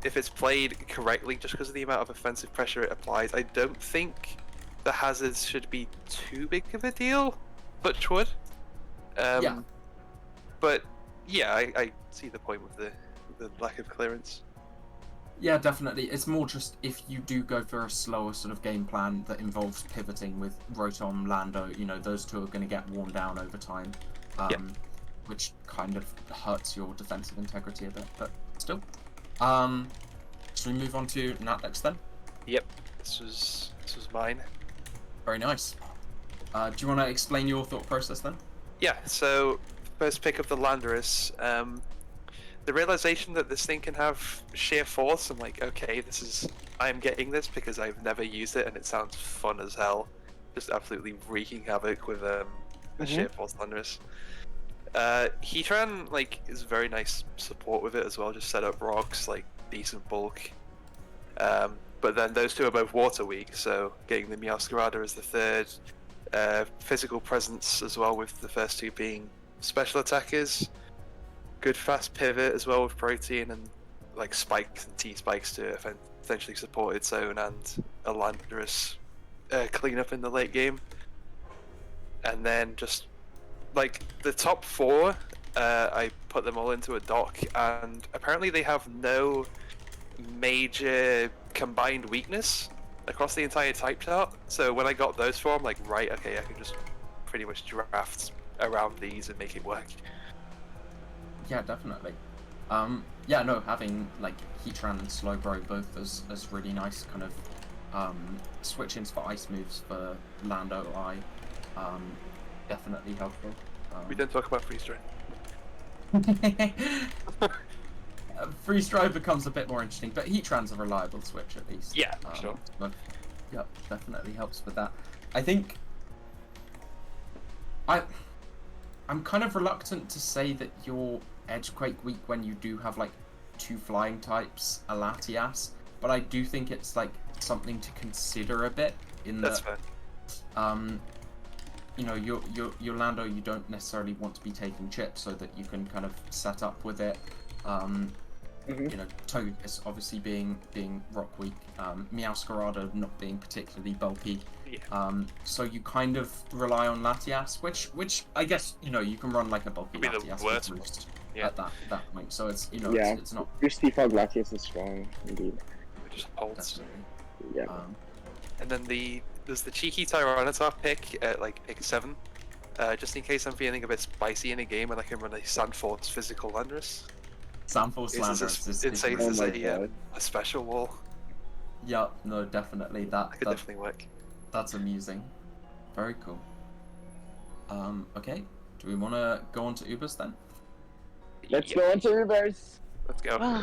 if it's played correctly, just because of the amount of offensive pressure it applies, I don't think the hazards should be too big of a deal. Touch wood. Yeah. But yeah, I see the point with the lack of clearance. Yeah, definitely. It's more just if you do go for a slower sort of game plan that involves pivoting with Rotom, Lando, you know, those two are going to get worn down over time, which kind of hurts your defensive integrity a bit, but still. Should we move on to Natlex then? Yep, this was mine. Very nice. Do you want to explain your thought process then? Yeah, so first pick of the Landorus, the realization that this thing can have sheer force, I'm like, okay, I'm getting this because I've never used it and it sounds fun as hell. Just absolutely wreaking havoc with a sheer force Landorus. Heatran, like, is very nice support with it as well, just set up rocks, like, decent bulk. But then those two are both water weak, so getting the Meowscarada as the third. Physical presence as well, with the first two being special attackers. Good fast pivot as well with Protein and like spikes and T-spikes to essentially support its own and a Landorus cleanup in the late game. And then just like the top 4, I put them all into a dock, and apparently they have no major combined weakness across the entire type chart. So when I got those 4, I'm like, right, okay, I can just pretty much draft around these and make it work. Yeah, definitely. Yeah, no, having like Heatran and Slowbro both as really nice kind of switch-ins for ice moves for Lando I, definitely helpful. We didn't talk about freeze dry. Freeze Drive becomes a bit more interesting, but Heatran's a reliable switch at least. Yeah, sure. But, yeah, definitely helps with that. I think I'm kind of reluctant to say that you're Edgequake weak when you do have like 2 flying types, a Latias, but I do think it's like something to consider a bit in That's that. fair. You know, your Lando, you don't necessarily want to be taking chips so that you can kind of set up with it. You know, Togekiss obviously being rock weak, Meowscarada not being particularly bulky. Yeah. So you kind of rely on Latias, which I guess, you know, you can run like a bulky Would be the Latias worst with one. Roost Yeah. at that point. So it's, you know, Yeah. it's not Your Defog Latias is strong, indeed. It just holds. definitely. Yeah. And then there's the cheeky Tyranitar pick at like pick 7. Just in case I'm feeling a bit spicy in a game and I can run a Sandforce physical Landorus. Sandforce Is Landorus is insane Oh as my a God. special wall. Yeah, no, definitely That could definitely work. that's amusing. Very cool. Okay, do we want to go on to Ubers then? Let's go into reverse. Let's go.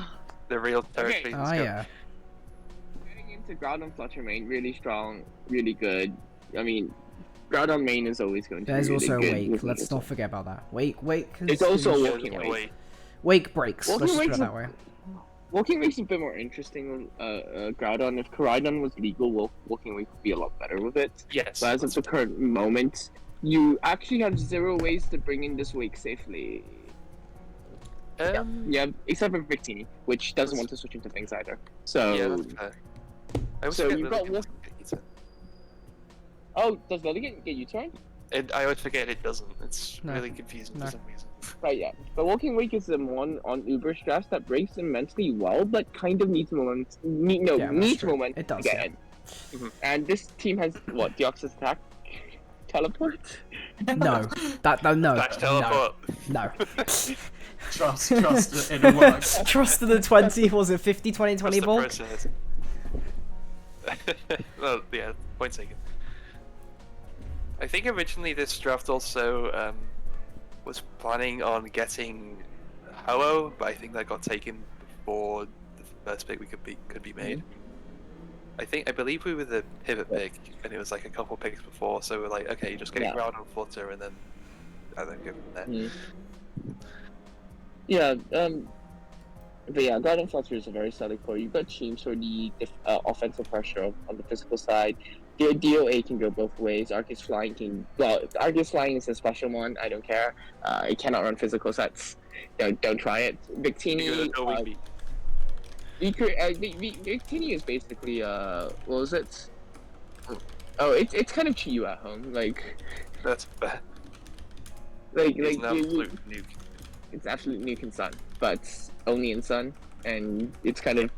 The real territory. Okay. Let's Oh go. yeah. Getting into Groudon Flutter main, really strong, really good. I mean, Groudon main is always going to There's be really also good. Wake. with Let's me. not forget about that. Wake. It's also Yeah, Walking yeah, Wake. Wake breaks. Walking Let's just put Wake's it that way. Walking Wake's a bit more interesting than Groudon. If Koraidon was legal, Walking Wake would be a lot better with it. Yes. But as of the current moment, you actually have 0 ways to bring in this Wake safely. Yeah, except for Victini, which doesn't want to switch into things either. So, Yeah, that's fair. I always So forget you've got Lilligant Walk- doesn't get U-turn. oh, does Lilligant get U-turn? I always forget it doesn't. It's No. really confusing No. for some reason. Right, yeah. But Walking Wake is the one on Uber stress that breaks immensely well, but kind of needs moment. Yeah, that's Needs true. moment It does, to get yeah. in. And this team has what? Deoxys attack, teleport. No. No. Dash teleport. No. Trust it'll work. Trust in the 20. Was it 50, 20, 20 That's the ball? process. Well, yeah, point taken. I think originally this draft also was planning on getting Ho-Oh, but I think that got taken before the first pick could be made. I believe we were the pivot pick, and it was like a couple picks before, so we're like, okay, just getting Yeah. Groudon Flutter, and then go from there. Yeah. But yeah, Groudon Flutter is a very solid core. You've got teams for the offensive pressure on the physical side. The DOA can go both ways. Arceus Flying can. Well, Arceus Flying is a special one. I don't care. It cannot run physical sets. Don't try it. Victini. Victini is basically what was it? Oh, it's kind of Chiyu at home. Like That's fair. like It's an you- absolute nuke. it's absolute nuke in Sun, but only in Sun, and it's kind of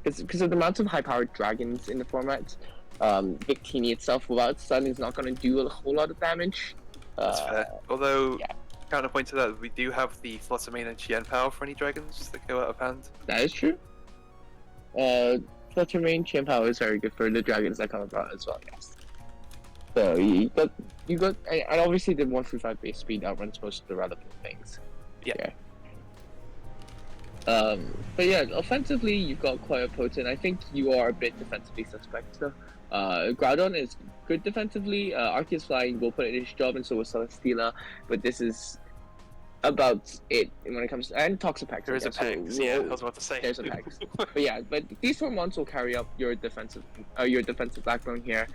because of the amount of high-powered dragons in the format. Victini itself without Sun is not going to do a whole lot of damage. That's fair. Although, yeah. counterpoint to that, we do have the Flutter main and Chien power for any dragons that go out of hand. That is true. Flutter main Chien power is very good for the dragons that come about as well. Yes. So you got, and obviously the 135 base speed outruns most of the relevant things. Yeah. But yeah, offensively you've got quite potent. I think you are a bit defensively suspect though. Groudon is good defensively. Arceus Flying will put in his job, and so will Celesteela. But this is about it when it comes to, and Toxapex. There is a Pegs, yeah, I was about to say. There's a Pegs. But yeah, but these 4 months will carry up your defensive backbone here,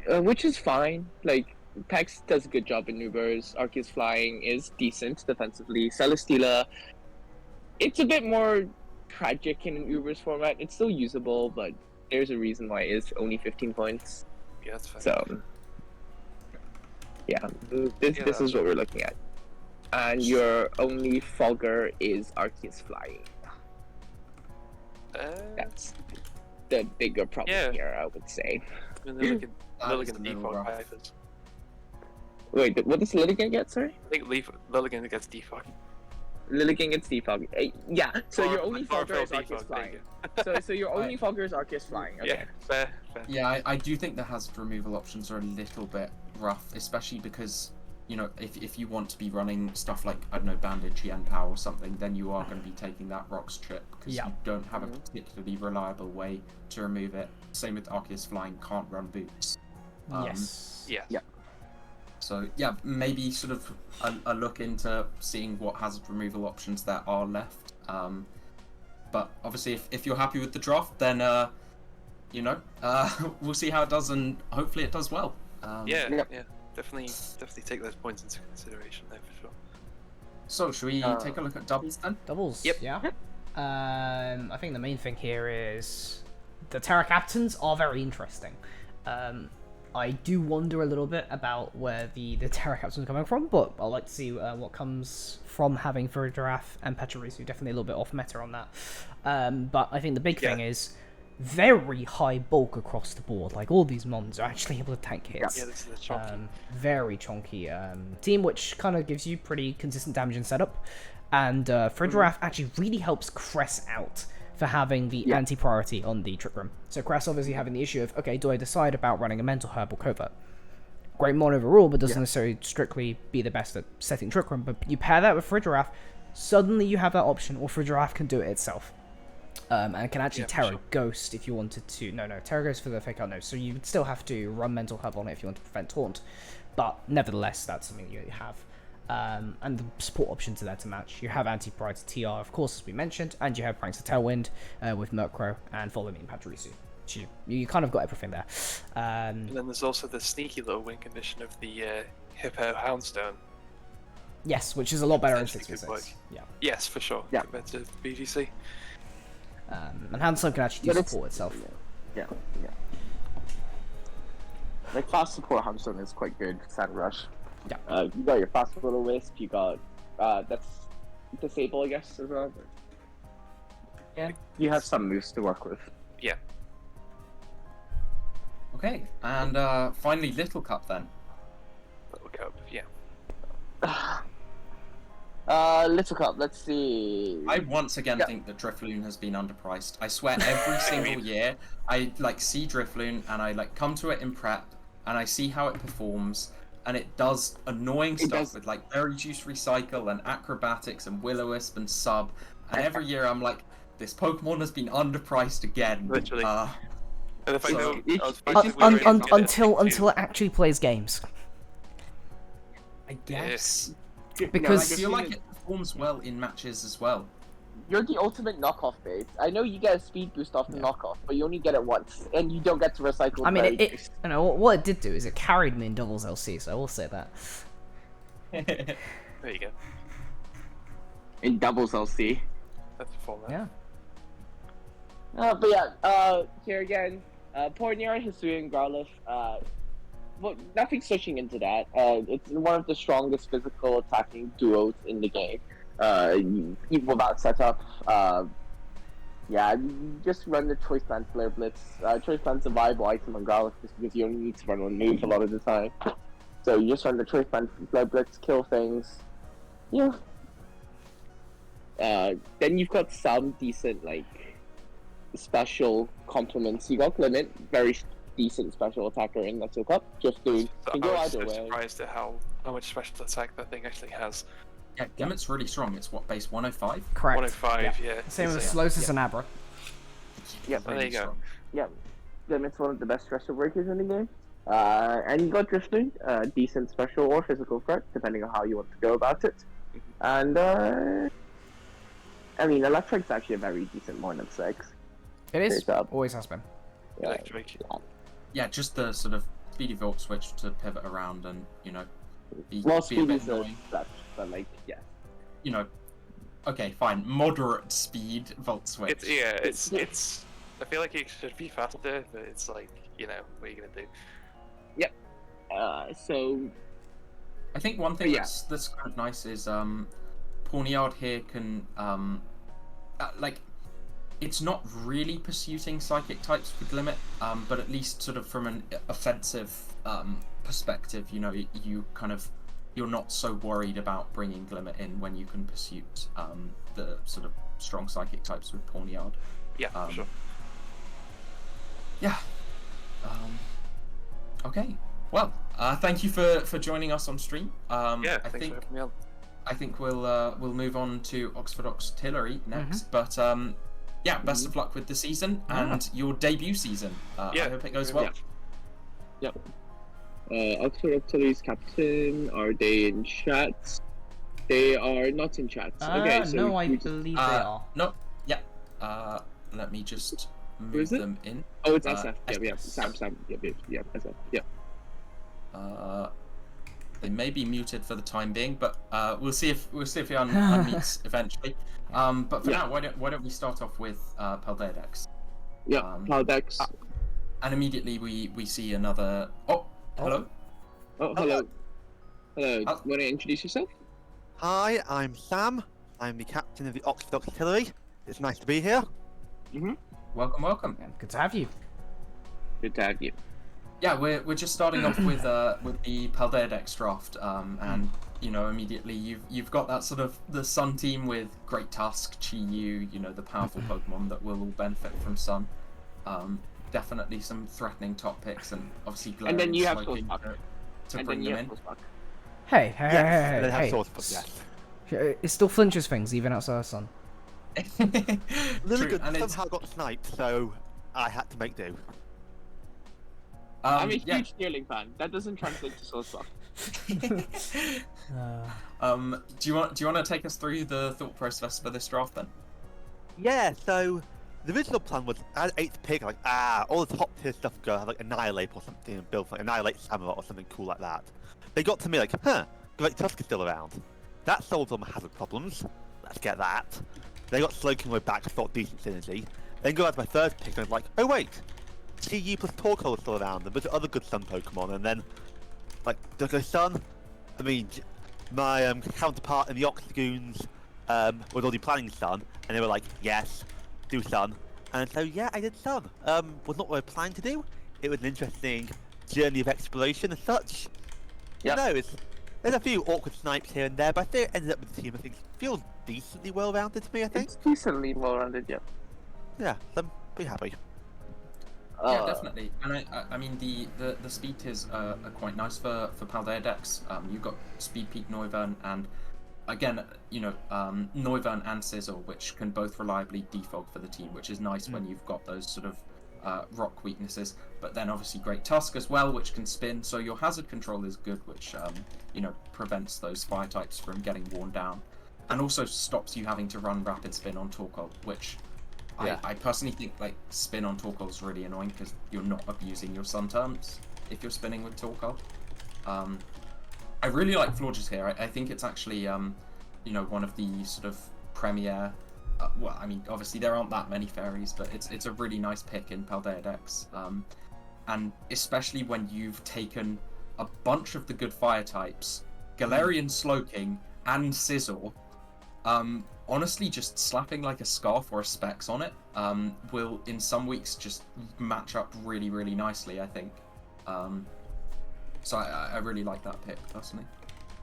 which is fine. Like Pex does a good job in Ubers. Arceus Flying is decent defensively. Celesteela, it's a bit more tragic in an Ubers format. It's still usable, but there's a reason why it's only 15 points. Yeah, that's fair. So, yeah, this is what we're looking at. And your only Fogger is Arceus Flying. That's the bigger problem here, I would say. And That is Lilligant the middle default rough. Pipers. Wait, what does Lilligant get, sorry? I think Lilligant gets defog. Lilligant gets defog. Yeah, so Or- your only or Fogger is Phil Arceus defog, there you Flying. So your only Fogger is Arceus Flying. Okay. Yeah, fair. Yeah, I do think the hazard removal options are a little bit rough, especially because, you know, if you want to be running stuff like, I don't know, Bandage, Yen Power or something, then you are going to be taking that Rocks trip because Yeah. you don't have a particularly reliable way to remove it. Same with Arceus Flying, can't run Boots. Yes. Yeah. So yeah, maybe sort of a look into seeing what hazard removal options there are left. But obviously, if you're happy with the draft, then we'll see how it does, and hopefully it does well. Yeah. Definitely take those points into consideration there for sure. So should we take a look at doubles then? Doubles. Yep. Yeah. I think the main thing here is the Terra captains are very interesting. I do wonder a little bit about where the Terra captains are coming from, but I'd like to see what comes from having for Giraffe and Pachirisu. Definitely a little bit off meta on that. But I think the big thing is very high bulk across the board. Like all these mons are actually able to tank hits. Yeah, this is a chunky. Very chunky team, which kind of gives you pretty consistent damage and setup. And for Giraffe actually really helps Cress out for having the anti-priority on the Trick Room. So Cress obviously having the issue of, okay, do I decide about running a Mental Herb or Covert? great mon overall, but doesn't Yeah. necessarily strictly be the best at setting Trick Room. But you pair that with Fridgerath, suddenly you have that option, or Fridgerath can do it itself. And it can actually Yeah, for Terra sure. Ghost if you wanted to. No, Terra Ghost for the Fake Out, no. So you would still have to run Mental Hub on it if you want to prevent Taunt. But nevertheless, that's something you have. And the support options are there to match. You have Anti-Pride to TR, of course, as we mentioned, and you have Pranks to Tailwind with Murkrow and Follow Me and Pachirisu. You kind of got everything there. And then there's also the sneaky little win condition of the Hippo Houndstone. Yes, which is a lot better in Potentially could 6v6. work. Yeah. Yes, for sure. Yeah. Compared to BGC. And Houndstone can actually do But it's- support itself. Yeah. Like fast support Hamstone is quite good. Sand Rush. Yeah. You got your fast little wisp. You got that's disable, I guess, as well. But... yeah. You have some moves to work with. Yeah. Okay, and finally Little Cup then. Little Cup. Yeah. Little Cup. Let's see. I once again Yeah. think that Drifloon has been underpriced. I swear every single year I like see Drifloon and I like come to it in prep and I see how it performs and it does annoying stuff does. with like Berry Juice Recycle and Acrobatics and Will-O-Wisp and Sub, and every year I'm like, this Pokemon has been underpriced again. Literally. And if I So- know, I was Un- fighting with Ray Until it actually plays games. I guess. Because- I feel like it performs well in matches as well. You're the ultimate knockoff bait. I know you get a speed boost off the knockoff, but you only get it once, and you don't get to recycle. I mean, very it you know what it did do is it carried me in doubles LC, so I will say that. There you go. in doubles LC. That's a format. Yeah. But yeah, here again, Pornier, Hisui, and Growlithe. Well, nothing switching into that. It's one of the strongest physical attacking duos in the game. With that setup, yeah, you just run the Choice Band Flare Blitz. Choice Band's a viable item on Growlithe just because you only need to run one move a lot of the time. So you just run the Choice Band Flare Blitz, kill things. Yeah. Then you've got some decent, like, special compliments. You got Limit, very decent special attacker in Let's Look Up. Just do, can go I was either so way. surprised at how much special attack that thing actually has. Yeah, Limit's really strong. It's what, base 105? Correct. 105, yeah. Same with It's, Slotus and Abra. Yep, there you go. strong. Yeah, Limit's one of the best special breakers in the game. And you got Drifloon, decent special or physical threat, depending on how you want to go about it. And, I mean, Electric's actually a very decent one at 6. It is. Straight up. Always has been. Yeah. Electric. Yeah, just the sort of Speedy Volt switch to pivot around and, you know, be Well, a speed bit is a annoying. such, but like, yeah. You know, okay, fine, moderate speed Volt switch. It's. I feel like it should be faster, but it's like, you know, what are you gonna do? So I think one thing Yeah. that's kind of nice is Pawniard here can like, it's not really pursuing psychic types with Limit, but at least sort of from an offensive perspective, you know, you're not so worried about bringing Limit in when you can pursue the sort of strong psychic types with Pawniard. Yeah, for sure. Yeah. Okay. Well, thank you for joining us on stream. Yeah, I thanks think for having me on. I think we'll move on to Oxford Oxtillery next. But yeah, best of luck with the season and your debut season. I Yeah, hope it goes well. Yep. Oxford Octillery's captain, are they in chat? They are not in chat. Okay, so no, I we just- believe they are. No. Yeah. Let me just move is it? them in. Oh, it's SF. Yep, SF. Sam. Yep, SF. Yep. They may be muted for the time being, but we'll see if he unmutes eventually. But for now, why don't we start off with Paldedex? Yep, Paldex. And immediately we see another. Oh, hello. Oh, hello. Hello. Want to introduce yourself? Hi, I'm Sam. I'm the captain of the Oxford Artillery. It's nice to be here. Welcome. Good to have you. Good to have you. Yeah, we're just starting off with the Paldedex draft, and you know immediately you've got that sort of the Sun team with Great Tusk, Chi-Yu, you know the powerful Pokemon that will all benefit from Sun. Definitely some threatening top picks, and obviously And then you have Slowking. Slowpoke. to And bring then you them have in. Postmark. Hey, hey, Yes, hey, and then have hey, swords, but yes. It still flinches things even outside the sun. Really True, good. and it's, Somehow got sniped, so I had to make do. I'm a yeah. huge Sterling fan. That doesn't translate to Soulspark. Do you want to take us through the thought process for this draft then? Yeah, so the original plan was I had 8 to pick, like, all the top tier stuff would go, have like Annihilate or something, and build like Annihilate Samurai or something cool like that. They got to me like, Great Tusk is still around. That solves all my hazard problems. Let's get that. They got Slowking way back, I thought decent synergy. Then go out to my third pick and I was like, oh wait, CU plus Torkoal is still around, and there's other good Sun Pokemon, and then, like, do I go Sun? I mean, my counterpart in the Octagoons was already planning Sun, and they were like, yes, do Sun. And so, yeah, I did Sun. Was not what I planned to do. It was an interesting journey of exploration as such. Yep. You know, there's a few awkward snipes here and there, but I think it ended up with the team I think feels decently well-rounded to me, I think. It's decently well-rounded, yeah. Yeah, I'm pretty happy. Yeah, definitely. And I mean the speed tiers are quite nice for Paldea decks. You've got Speed Peak Noivern and again, you know, Noivern and Sizzle, which can both reliably defog for the team, which is nice when you've got those sort of rock weaknesses. But then obviously Great Tusk as well, which can spin, so your hazard control is good, which you know, prevents those fire types from getting worn down, and also stops you having to run rapid spin on Torkoal, which I personally think like spin on Torkoal is really annoying because you're not abusing your Sun terms if you're spinning with Torkoal. I really like Florges here. I think it's actually you know, one of the sort of premier. Well, I mean, obviously there aren't that many fairies, but it's a really nice pick in Paldea decks, and especially when you've taken a bunch of the good fire types, Galarian Slowking and Scizor. Honestly, just slapping like a Scarf or a Specs on it will, in some weeks, just match up really, really nicely, I think. So I really like that pick, personally.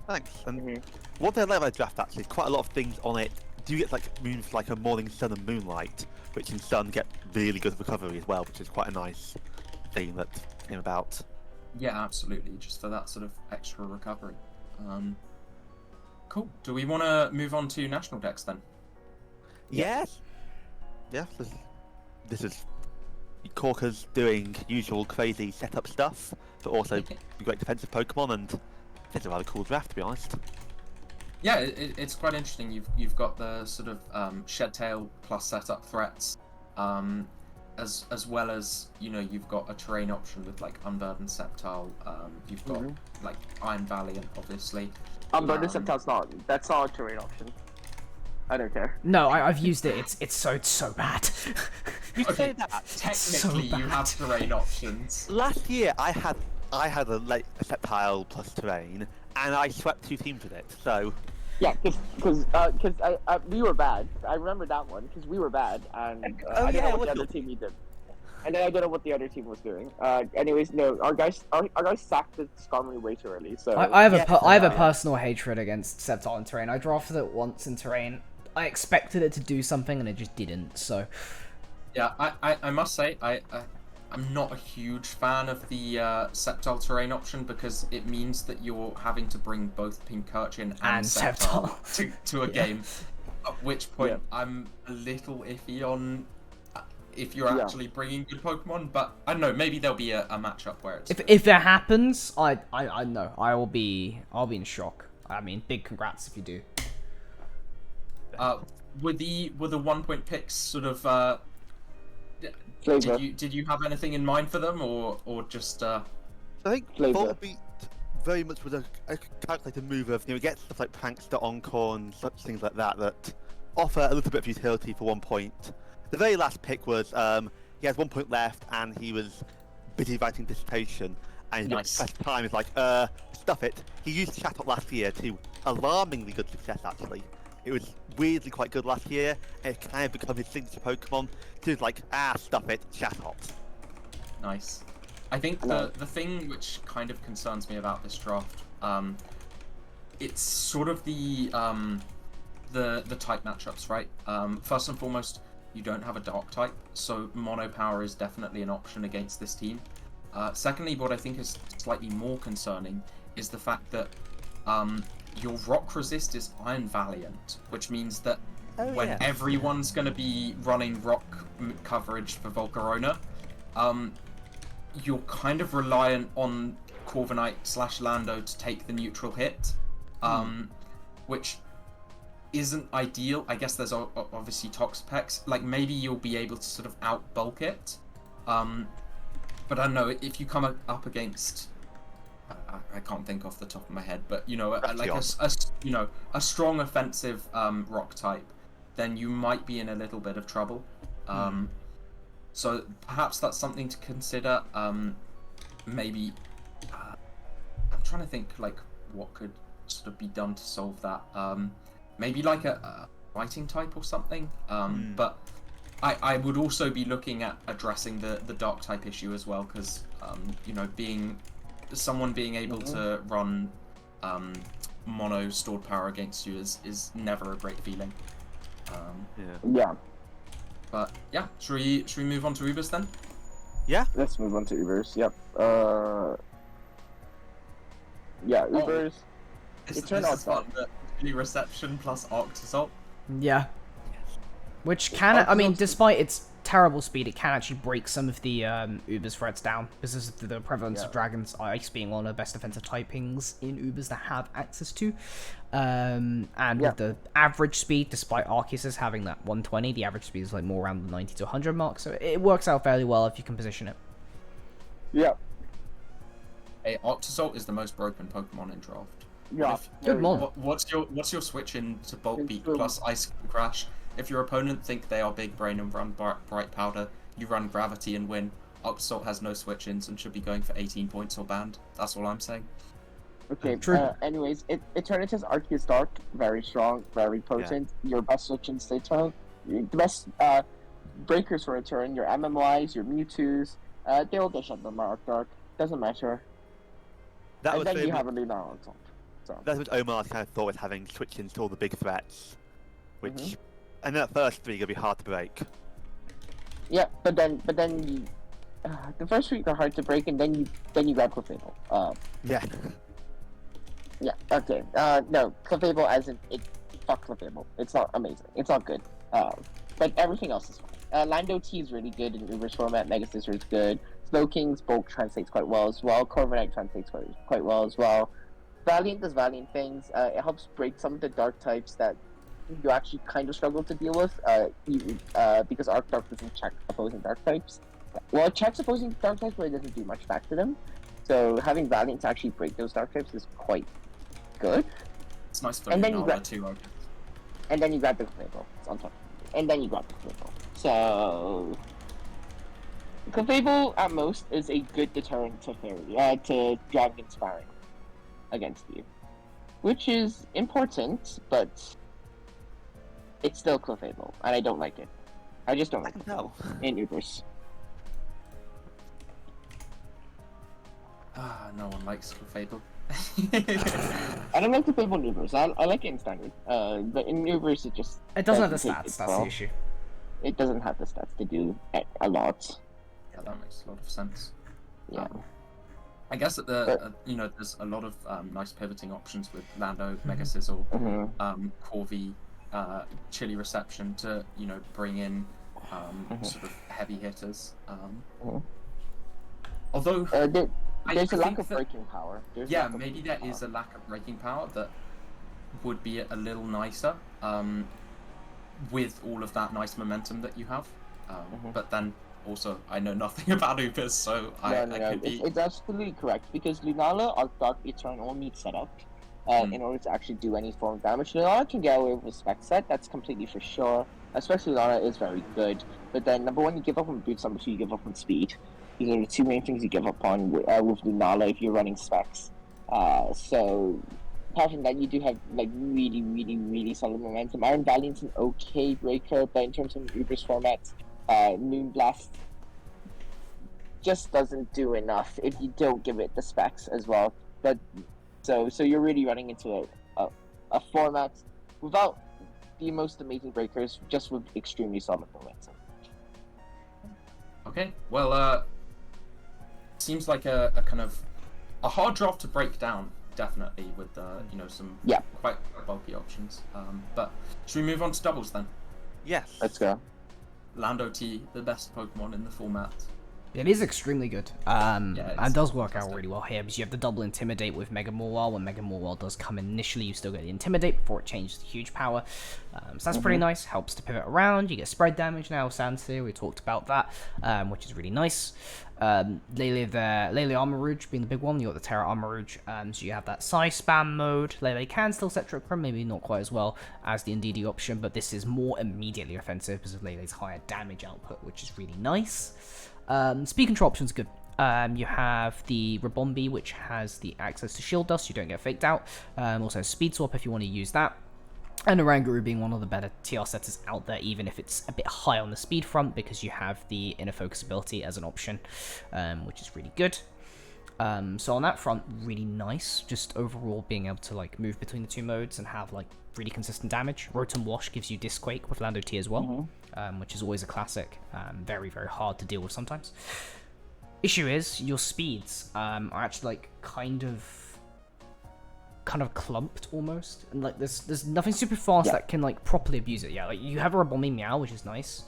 Thanks. And what I like about draft actually is quite a lot of things on it. Do get like moves like a Morning Sun and Moonlight, which in Sun get really good recovery as well, which is quite a nice thing that came about. Yeah, absolutely, just for that sort of extra recovery. Cool. Do we want to move on to national decks then? Yes. Yeah. This is Corker's doing usual crazy setup stuff, but also great defensive Pokemon, and it's a rather cool draft, to be honest. Yeah, it's quite interesting. You've got the sort of Shed Tail plus setup threats, as well as, you know, you've got a terrain option with like Unburdened Sceptile. You've got like Iron Valiant, obviously. Unburdened Sceptile's that's not a terrain option. I don't care. No, I've used it. It's so bad. You say that. Technically, you have terrain options. Last year, I had a Sceptile plus terrain, and I swept 2 teams with it. So. Yeah, because we were bad. I remember that one because we were bad, and I don't know what the other team did. And then I don't know what the other team was doing. Anyways, no, our guys sacked the Skarmory way too early. So I have a personal hatred against Sceptile in terrain. I drafted it once in terrain. I expected it to do something, and it just didn't. So. Yeah, I must say I'm not a huge fan of the Sceptile terrain option because it means that you're having to bring both Pincurchin and Sceptile to a game. At which point I'm a little iffy on if you're actually bringing good Pokemon, but I don't know. Maybe there'll be a matchup where it's. If that happens, I know I'll be in shock. I mean, big congrats if you do. Were the 1-point picks sort of? Did you have anything in mind for them, or just? I think Volbeat very much was a calculated move of, you know, get stuff like Prankster, Encore, and such things like that that offer a little bit of utility for 1 point. The very last pick was he has 1 point left and he was busy writing dissertation, and his first time is like stuff it. He used Chatot last year to alarmingly good success actually. It was weirdly quite good last year, and it kind of become his signature Pokemon. So he's like, stuff it, Chatot. Nice. I think the thing which kind of concerns me about this draft, it's sort of the type matchups, right? First and foremost, you don't have a Dark type, so Mono Power is definitely an option against this team. Secondly, what I think is slightly more concerning is the fact that your rock resist is Iron Valiant, which means that when everyone's going to be running rock coverage for Volcarona, you're kind of reliant on Corviknight / Lando to take the neutral hit, which isn't ideal. I guess there's obviously Toxapex. Like, maybe you'll be able to sort of out-bulk it. But I don't know, if you come up against... I can't think off the top of my head, but, you know, a strong offensive rock type, then you might be in a little bit of trouble. So perhaps that's something to consider. Maybe... I'm trying to think, like, what could sort of be done to solve that. Maybe like a fighting type or something. But I would also be looking at addressing the dark type issue as well, because you know, someone being able to run mono stored power against you is never a great feeling. Yeah. But yeah, should we move on to Ubers then? Yeah. Let's move on to Ubers. Yep. Yeah, Ubers. This It turned out fun. The reception plus Arct Assault. Yeah. Which can, I mean, despite its terrible speed, it can actually break some of the Ubers threats down, because of the prevalence of Dragon's Ice being one of the best defensive typings in Ubers that have access to. And with the average speed, despite Arceus having that 120, the average speed is like more around the 90 to 100 mark, so it works out fairly well if you can position it. Yeah. Hey, Arct Assault is the most broken Pokemon in Draft. Yeah. Good mon. What's your switch in to Bulk Beat plus Ice Crash? If your opponent think they are Big Brain and run Bright Powder, you run Gravity and win. Arct Assault has no switch-ins and should be going for 18 points or banned. That's all I'm saying. Okay, True. Anyways, Eternatus Arceus Dark, very strong, very potent. Your best switch-ins to turn. The best breakers for a turn, your MMYs, your Mewtwo's, they all get shut down by Arc Dark. Doesn't matter. That And was then you Omar, have a Lunala on top. So. that's what Omar kind of thought was having switch-ins to all the big threats, which, and that first three are gonna be hard to break. Yeah, but then you, the first three are hard to break, and then you grab Clefable. Yeah. Yeah. Okay. No, Clefable as in it. Fuck Clefable. It's not amazing. It's not good. But everything else is fine. Lando T is really good in Uber's format. Mega Scissor is good. Slowking's Bulk translates quite well as well. Corviknight translates quite well as well. Valiant does Valiant things. It helps break some of the dark types that you actually kind of struggle to deal with. Because Arc Dark doesn't check opposing dark types. Well, it checks opposing dark types, but it doesn't do much back to them. So having Valiant to actually break those dark types is quite good. It's nice for And then Lunala too, I guess. And then you grab the Clefable. It's on top. And then you grab the Clefable. So Clefable at most is a good deterrent to Dragon sparring against you, which is important, but it's still Clefable, and I don't like it. I just don't like it in Ubers. No one likes Clefable. I don't like Clefable in Ubers. I like it in Standard, but in Ubers it doesn't have the take stats. it That's well. the issue. It doesn't have the stats to do a lot. Yeah, that makes a lot of sense. Yeah. I guess that you know, there's a lot of nice pivoting options with Lando, Mega Sizzle, Corvi, Chili Reception to, you know, bring in sort of heavy hitters. Although there's a lack of breaking power. Maybe there is a lack of breaking power that would be a little nicer with all of that nice momentum that you have. But then also, I know nothing about Ubers, so I could be... It's absolutely correct, because Lunala, Arc Dark, Eternal need setup in order to actually do any form of damage. Lunala can get away with a spec set, that's completely for sure. Especially Lunala is very good. But then, number one, you give up on boots, number two, you give up on speed. These are the two main things you give up on with Lunala if you're running specs. So, apart from that, you do have like really, really, really solid momentum. Iron Valiant's an okay breaker, but in terms of Ubers formats, Moonblast just doesn't do enough if you don't give it the specs as well. But so you're really running into a format without the most amazing breakers, just with extremely solid momentum. Okay, well, seems like a kind of a hard draft to break down, definitely, with you know, some quite bulky options. But should we move on to doubles then? Yes. Let's go. Lando T, the best Pokemon in the format. It is extremely good. And it's does work out fantastic. really well here because you have the double Intimidate with Mega Morwell. When Mega Morwell does come initially, you still get the Intimidate before it changes to huge power. So that's pretty nice. Helps to pivot around. You get spread damage now, Sandsphere. We talked about that, which is really nice. Lele Armourouge being the big one. You got the Terra Armourouge. So you have that Psy spam mode. Lele can still set Trick Room, maybe not quite as well as the Indeedee option, but this is more immediately offensive because of Lele's higher damage output, which is really nice. Speed control options good. You have the Rabombi, which has the access to Shield Dust, you don't get faked out. Also Speed Swap if you want to use that. And Oranguru being one of the better TR setters out there, even if it's a bit high on the speed front, because you have the Inner Focus ability as an option, which is really good. So on that front, really nice. Just overall being able to like move between the two modes and have like really consistent damage. Rotom Wash gives you Disquake with Lando T as well, which is always a classic. Very, very hard to deal with sometimes. Issue is your speeds are actually like kind of clumped almost, and like there's nothing super fast that can like properly abuse it. Yeah, like you have a Rabombi Meow, which is nice,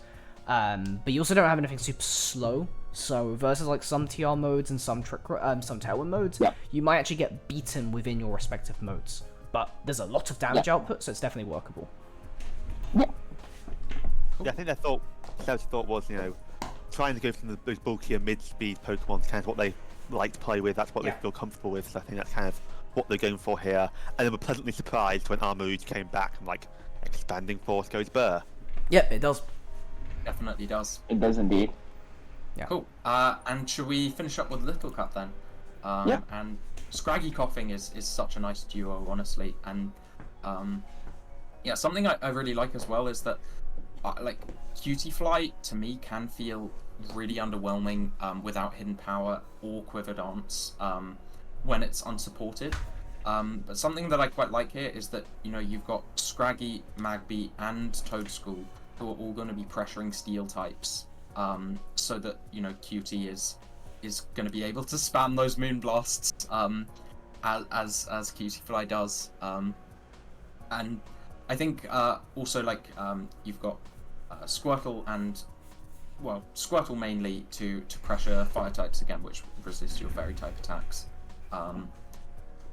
but you also don't have anything super slow. So versus like some TR modes and some some Tailwind modes, you might actually get beaten within your respective modes. But there's a lot of damage output, so it's definitely workable. Yeah, I think their thought was, you know, trying to go from those bulkier mid-speed Pokemon, kind of what they like to play with. That's what they feel comfortable with. So I think that's kind of what they're going for here. And they were pleasantly surprised when Armourouge came back and like expanding force goes burr. Yep, it does. Definitely does. It does indeed. Yeah. Cool. And should we finish up with Little Cup then? And Scraggy Coughing is such a nice duo, honestly. And yeah, something I really like as well is that like Cutie Fly to me can feel really underwhelming without Hidden Power or Quiver Dance when it's unsupported. But something that I quite like here is that, you know, you've got Scraggy, Magby, and Toadschool who are all going to be pressuring Steel types, so that, you know, Cutie is going to be able to spam those Moon Blasts as Cutie Fly does. And I think also like you've got Squirtle and, well, Squirtle mainly to pressure Fire types again, which resist your Fairy type attacks.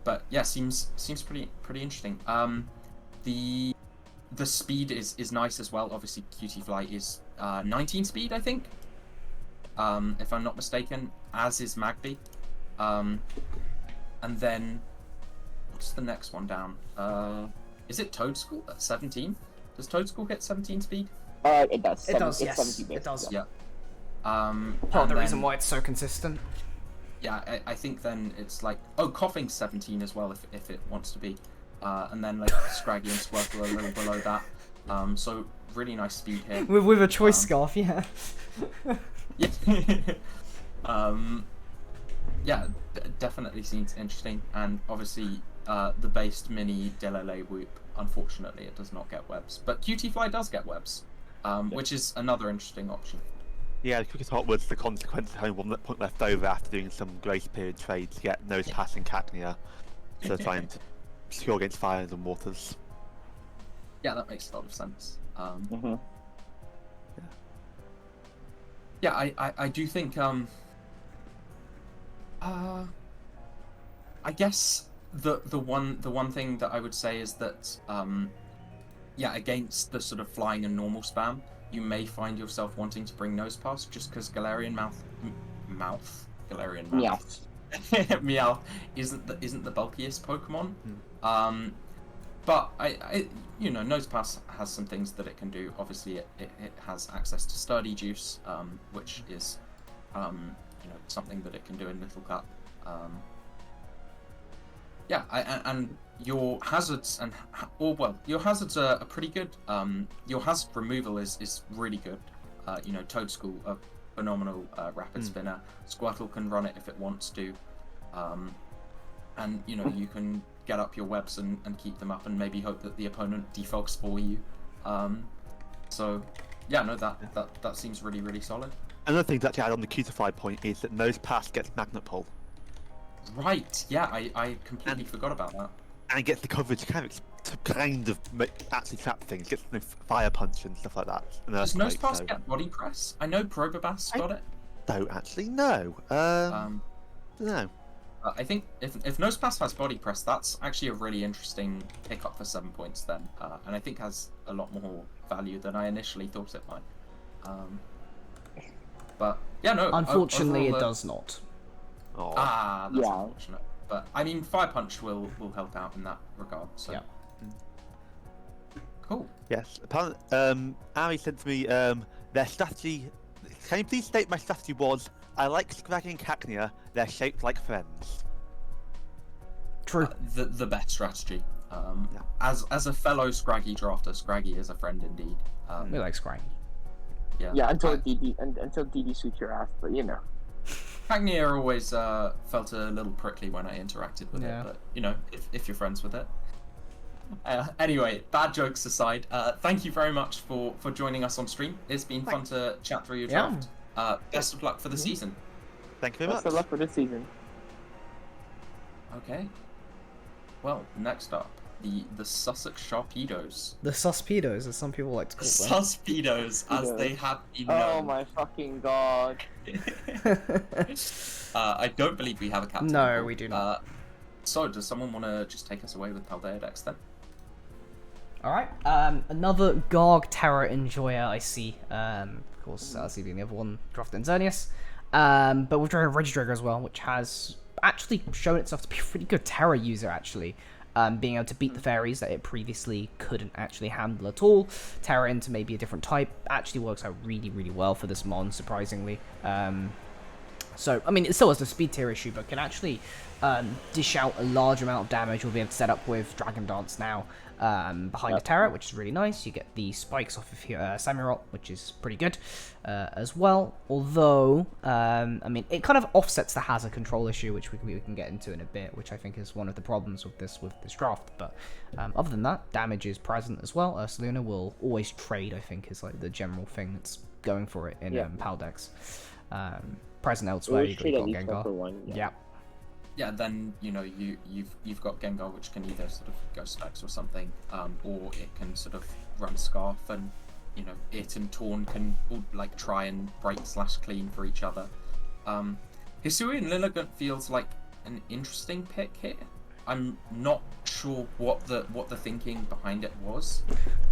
But yeah, seems pretty interesting. The speed is nice as well. Obviously, Cutie Fly is 19 speed, I think, if I'm not mistaken, as is Magby. And then what's the next one down? Is it Toadschool at 17? Does Toadschool get 17 speed? It does. It does, it's yes. 70 It does. Yeah. Part of the reason why it's so consistent. Yeah, I think then it's like, Coughing's 17 as well if it wants to be. And then like Scraggy and Squirtle are a little below that. So really nice speed here. With a choice scarf, yeah. Yeah. Yeah, definitely seems interesting. And obviously the based mini Delele Whoop, unfortunately it does not get webs. But Cutie Fly does get webs, which is another interesting option. Yeah, the quickest hot was the consequence of having 1 point left over after doing some grace period trades to get Nose Pass and Cacnea. So trying to score against fires and waters. Yeah, that makes a lot of sense. Yeah, I do think I guess the one thing that I would say is that yeah, against the sort of flying and normal spam, you may find yourself wanting to bring Nose Pass just because Galarian Meowth isn't the bulkiest Pokemon. But I you know, Nose Pass has some things that it can do. Obviously it has access to Sturdy Juice, which is you know, something that it can do in Little Cup. Yeah, and your hazards your hazards are pretty good. Your hazard removal is really good. You know, Toadschool, a phenomenal rapid spinner. Squirtle can run it if it wants to. And you know, you can get up your webs and keep them up and maybe hope that the opponent defogs for you. So yeah, no, that seems really solid. Another thing to actually add on the Cutified point is that Nose Pass gets Magnet Pull. Right, yeah, I completely forgot about that. And it gets the coverage to kind of actually trap things. It gets Fire Punch and stuff like that. And Does Nose Earthquake, Pass so- get Body Press? I know Probobass got it. Don't actually know. No. I think if Nose Pass has Body Press, that's actually a really interesting pickup for 7 points then. And I think has a lot more value than I initially thought it might. But, yeah, no. Unfortunately, overall, it does not. Oh. That's Yeah. unfortunate. But, I mean, Fire Punch will help out in that regard, so. Yeah. Cool. Yes. Apparently, Ari said to me, their strategy. Can you please state my strategy was? I like Scraggy and Cacnea. They're shaped like friends. True. The best strategy. As a fellow Scraggy drafter, Scraggy is a friend indeed. We like Scraggy. Yeah, until DD suits your ass, but you know. Cacnea always felt a little prickly when I interacted with Yeah. it, but you know, if you're friends with it. Anyway, bad jokes aside, thank you very much for joining us on stream. It's been fun to chat through your Yeah. draft. Best of luck for the season. Thank you very much. Best of luck for this season. Okay. Well, next up, the Sussex Sharpedos. The Suspidos, as some people like to call them. Suspidos, as they have been known. Oh my fucking god. I don't believe we have a captain. No, we do not. So, does someone want to just take us away with Paldeodex then? Alright, another Garg Terror enjoyer I see. Of course, LC being the other one, drafted in Xerneas. But we've drawn Regidrago as well, which has actually shown itself to be a pretty good Terror user, actually. Being able to beat the fairies that it previously couldn't actually handle at all. Terror into maybe a different type actually works out really, really well for this mon, surprisingly. So, I mean, it still has the speed tier issue, but can actually dish out a large amount of damage. We'll be able to set up with Dragon Dance now behind the Terror, which is really nice. You get the spikes off of Samurott, which is pretty good as well. Although, I mean, it kind of offsets the hazard control issue, which we can get into in a bit, which I think is one of the problems with this draft. But other than that, damage is present as well. Ursaluna will always trade, I think, is like the general thing that's going for it in Paldex. Present elsewhere, you've got Gengar. Yeah, then you know you've got Gengar, which can either sort of go Specs or something, or it can sort of run Scarf, and you know it and Torn can all, like try and break/clean for each other. Hisui and Lilligant feels like an interesting pick here. I'm not sure what the thinking behind it was.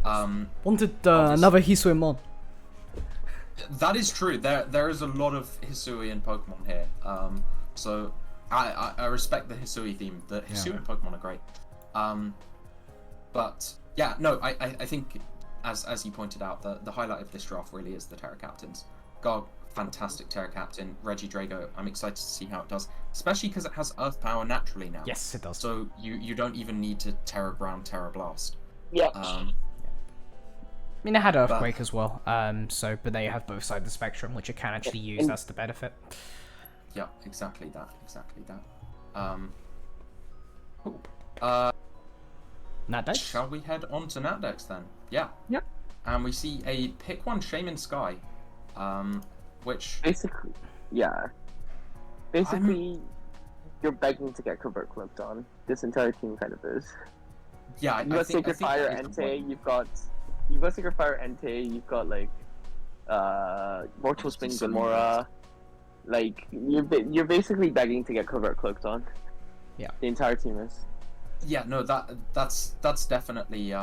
Wanted another Hisui mon. That is true. There is a lot of Hisui in Pokemon here. So I respect the Hisui theme. The Hisui in Pokemon are great. But yeah, no, I think as you pointed out, the highlight of this draft really is the Terra Captains. Garg, fantastic Terra Captain. Regidrago, I'm excited to see how it does, especially because it has Earth Power naturally now. Yes, it does. So you don't even need to Terra Ground, Terra Blast. Yeah. I mean, it had Earthquake as well, but they have both sides of the spectrum, which it can actually use. That's the benefit. Yeah, exactly that. Cool. Natdex? Shall we head on to Natdex then? Yeah. Yep. And we see a pick one Shaman Sky, which Basically, you're begging to get Covert Clipped on. This entire team kind of is. Yeah, You got Sacred Fire Entei, you've got Sacred Fire Entei, you've got like Mortal Spin Gamora. Like you're basically begging to get Covert Clipped on. Yeah. The entire team is. Yeah, no, that's definitely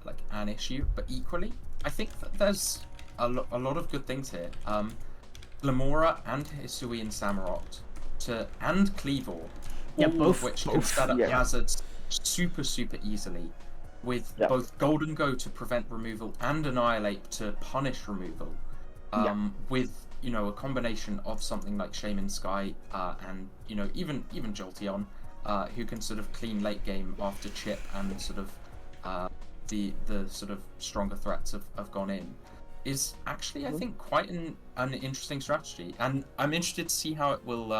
like an issue, but equally, I think that there's a lot of good things here. Glamora and Hisui and Samurott and Cleavor, all of which can set up hazards super easily, with both Golden Go to prevent removal and Annihilate to punish removal. With you know a combination of something like Shaman Sky and you know even Jolteon, who can sort of clean late game after chip and sort of the sort of stronger threats have gone in, is actually I think quite an interesting strategy, and I'm interested to see how it will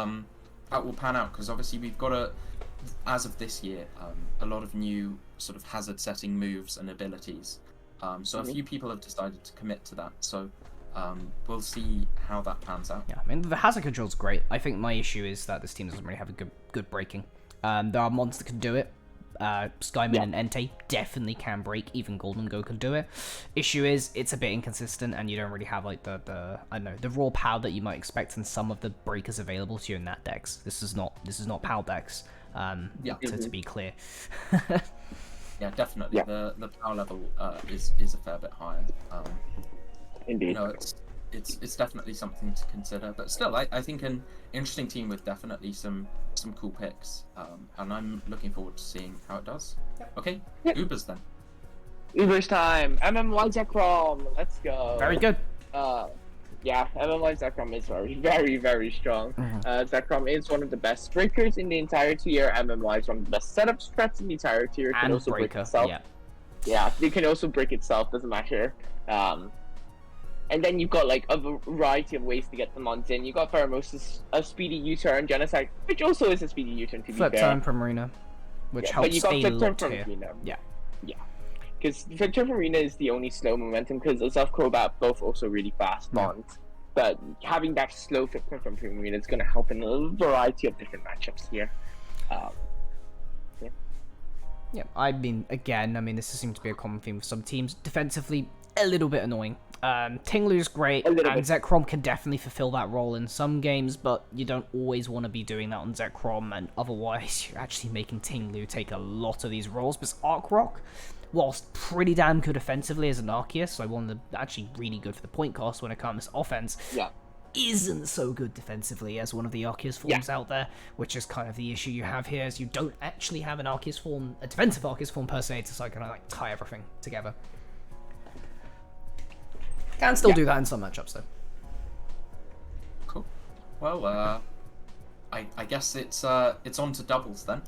pan out, because obviously we've got as of this year a lot of new sort of hazard setting moves and abilities. So a few people have decided to commit to that. So We'll see how that pans out. Yeah, I mean, the hazard control's great. I think my issue is that this team doesn't really have a good breaking. There are mons that can do it. Skyman and Entei definitely can break. Even Golden Go can do it. Issue is it's a bit inconsistent, and you don't really have like the I don't know, the raw power that you might expect in some of the breakers available to you in that decks. This is not PAL decks. To be clear. Yeah, definitely. Yeah. The power level is a fair bit higher. Indeed. You know, it's definitely something to consider, but still, I think an interesting team with definitely some cool picks, and I'm looking forward to seeing how it does. Okay, Ubers then. Ubers time. MMY Zekrom. Let's go. Very good. Yeah, MMY Zekrom is very, very strong. Zekrom is one of the best breakers in the entire tier. MMY is one of the best setup threats in the entire tier. Can And also break breaker, itself. Yeah, it can also break itself. Doesn't matter. And then you've got like a variety of ways to get the mons in. You got Pheromosis, a speedy U-turn, Genocide, which also is a speedy U-turn to be fair. Flip turn from Arena, which helps but you got a flip turn lot from here. Arena. Yeah. Because flip turn from Arena is the only slow momentum, because Azov Crobat both also really fast mons. But having that slow flip turn from Arena is going to help in a variety of different matchups here. Yeah, I mean, this seems to be a common theme for some teams. Defensively, a little bit annoying. Tinglu's great, and Zekrom can definitely fulfill that role in some games, but you don't always want to be doing that on Zekrom, and otherwise you're actually making Tinglu take a lot of these roles. Because Arc Rock, whilst pretty damn good offensively as an Arceus, so one of the actually really good for the point cost when it comes to offense, isn't so good defensively as one of the Arceus forms out there, which is kind of the issue you have here, is you don't actually have an Arceus form, a defensive Arceus form per se, to kind of like tie everything together. Can still do that in some matchups, though. Cool. Well, I guess it's on to doubles then.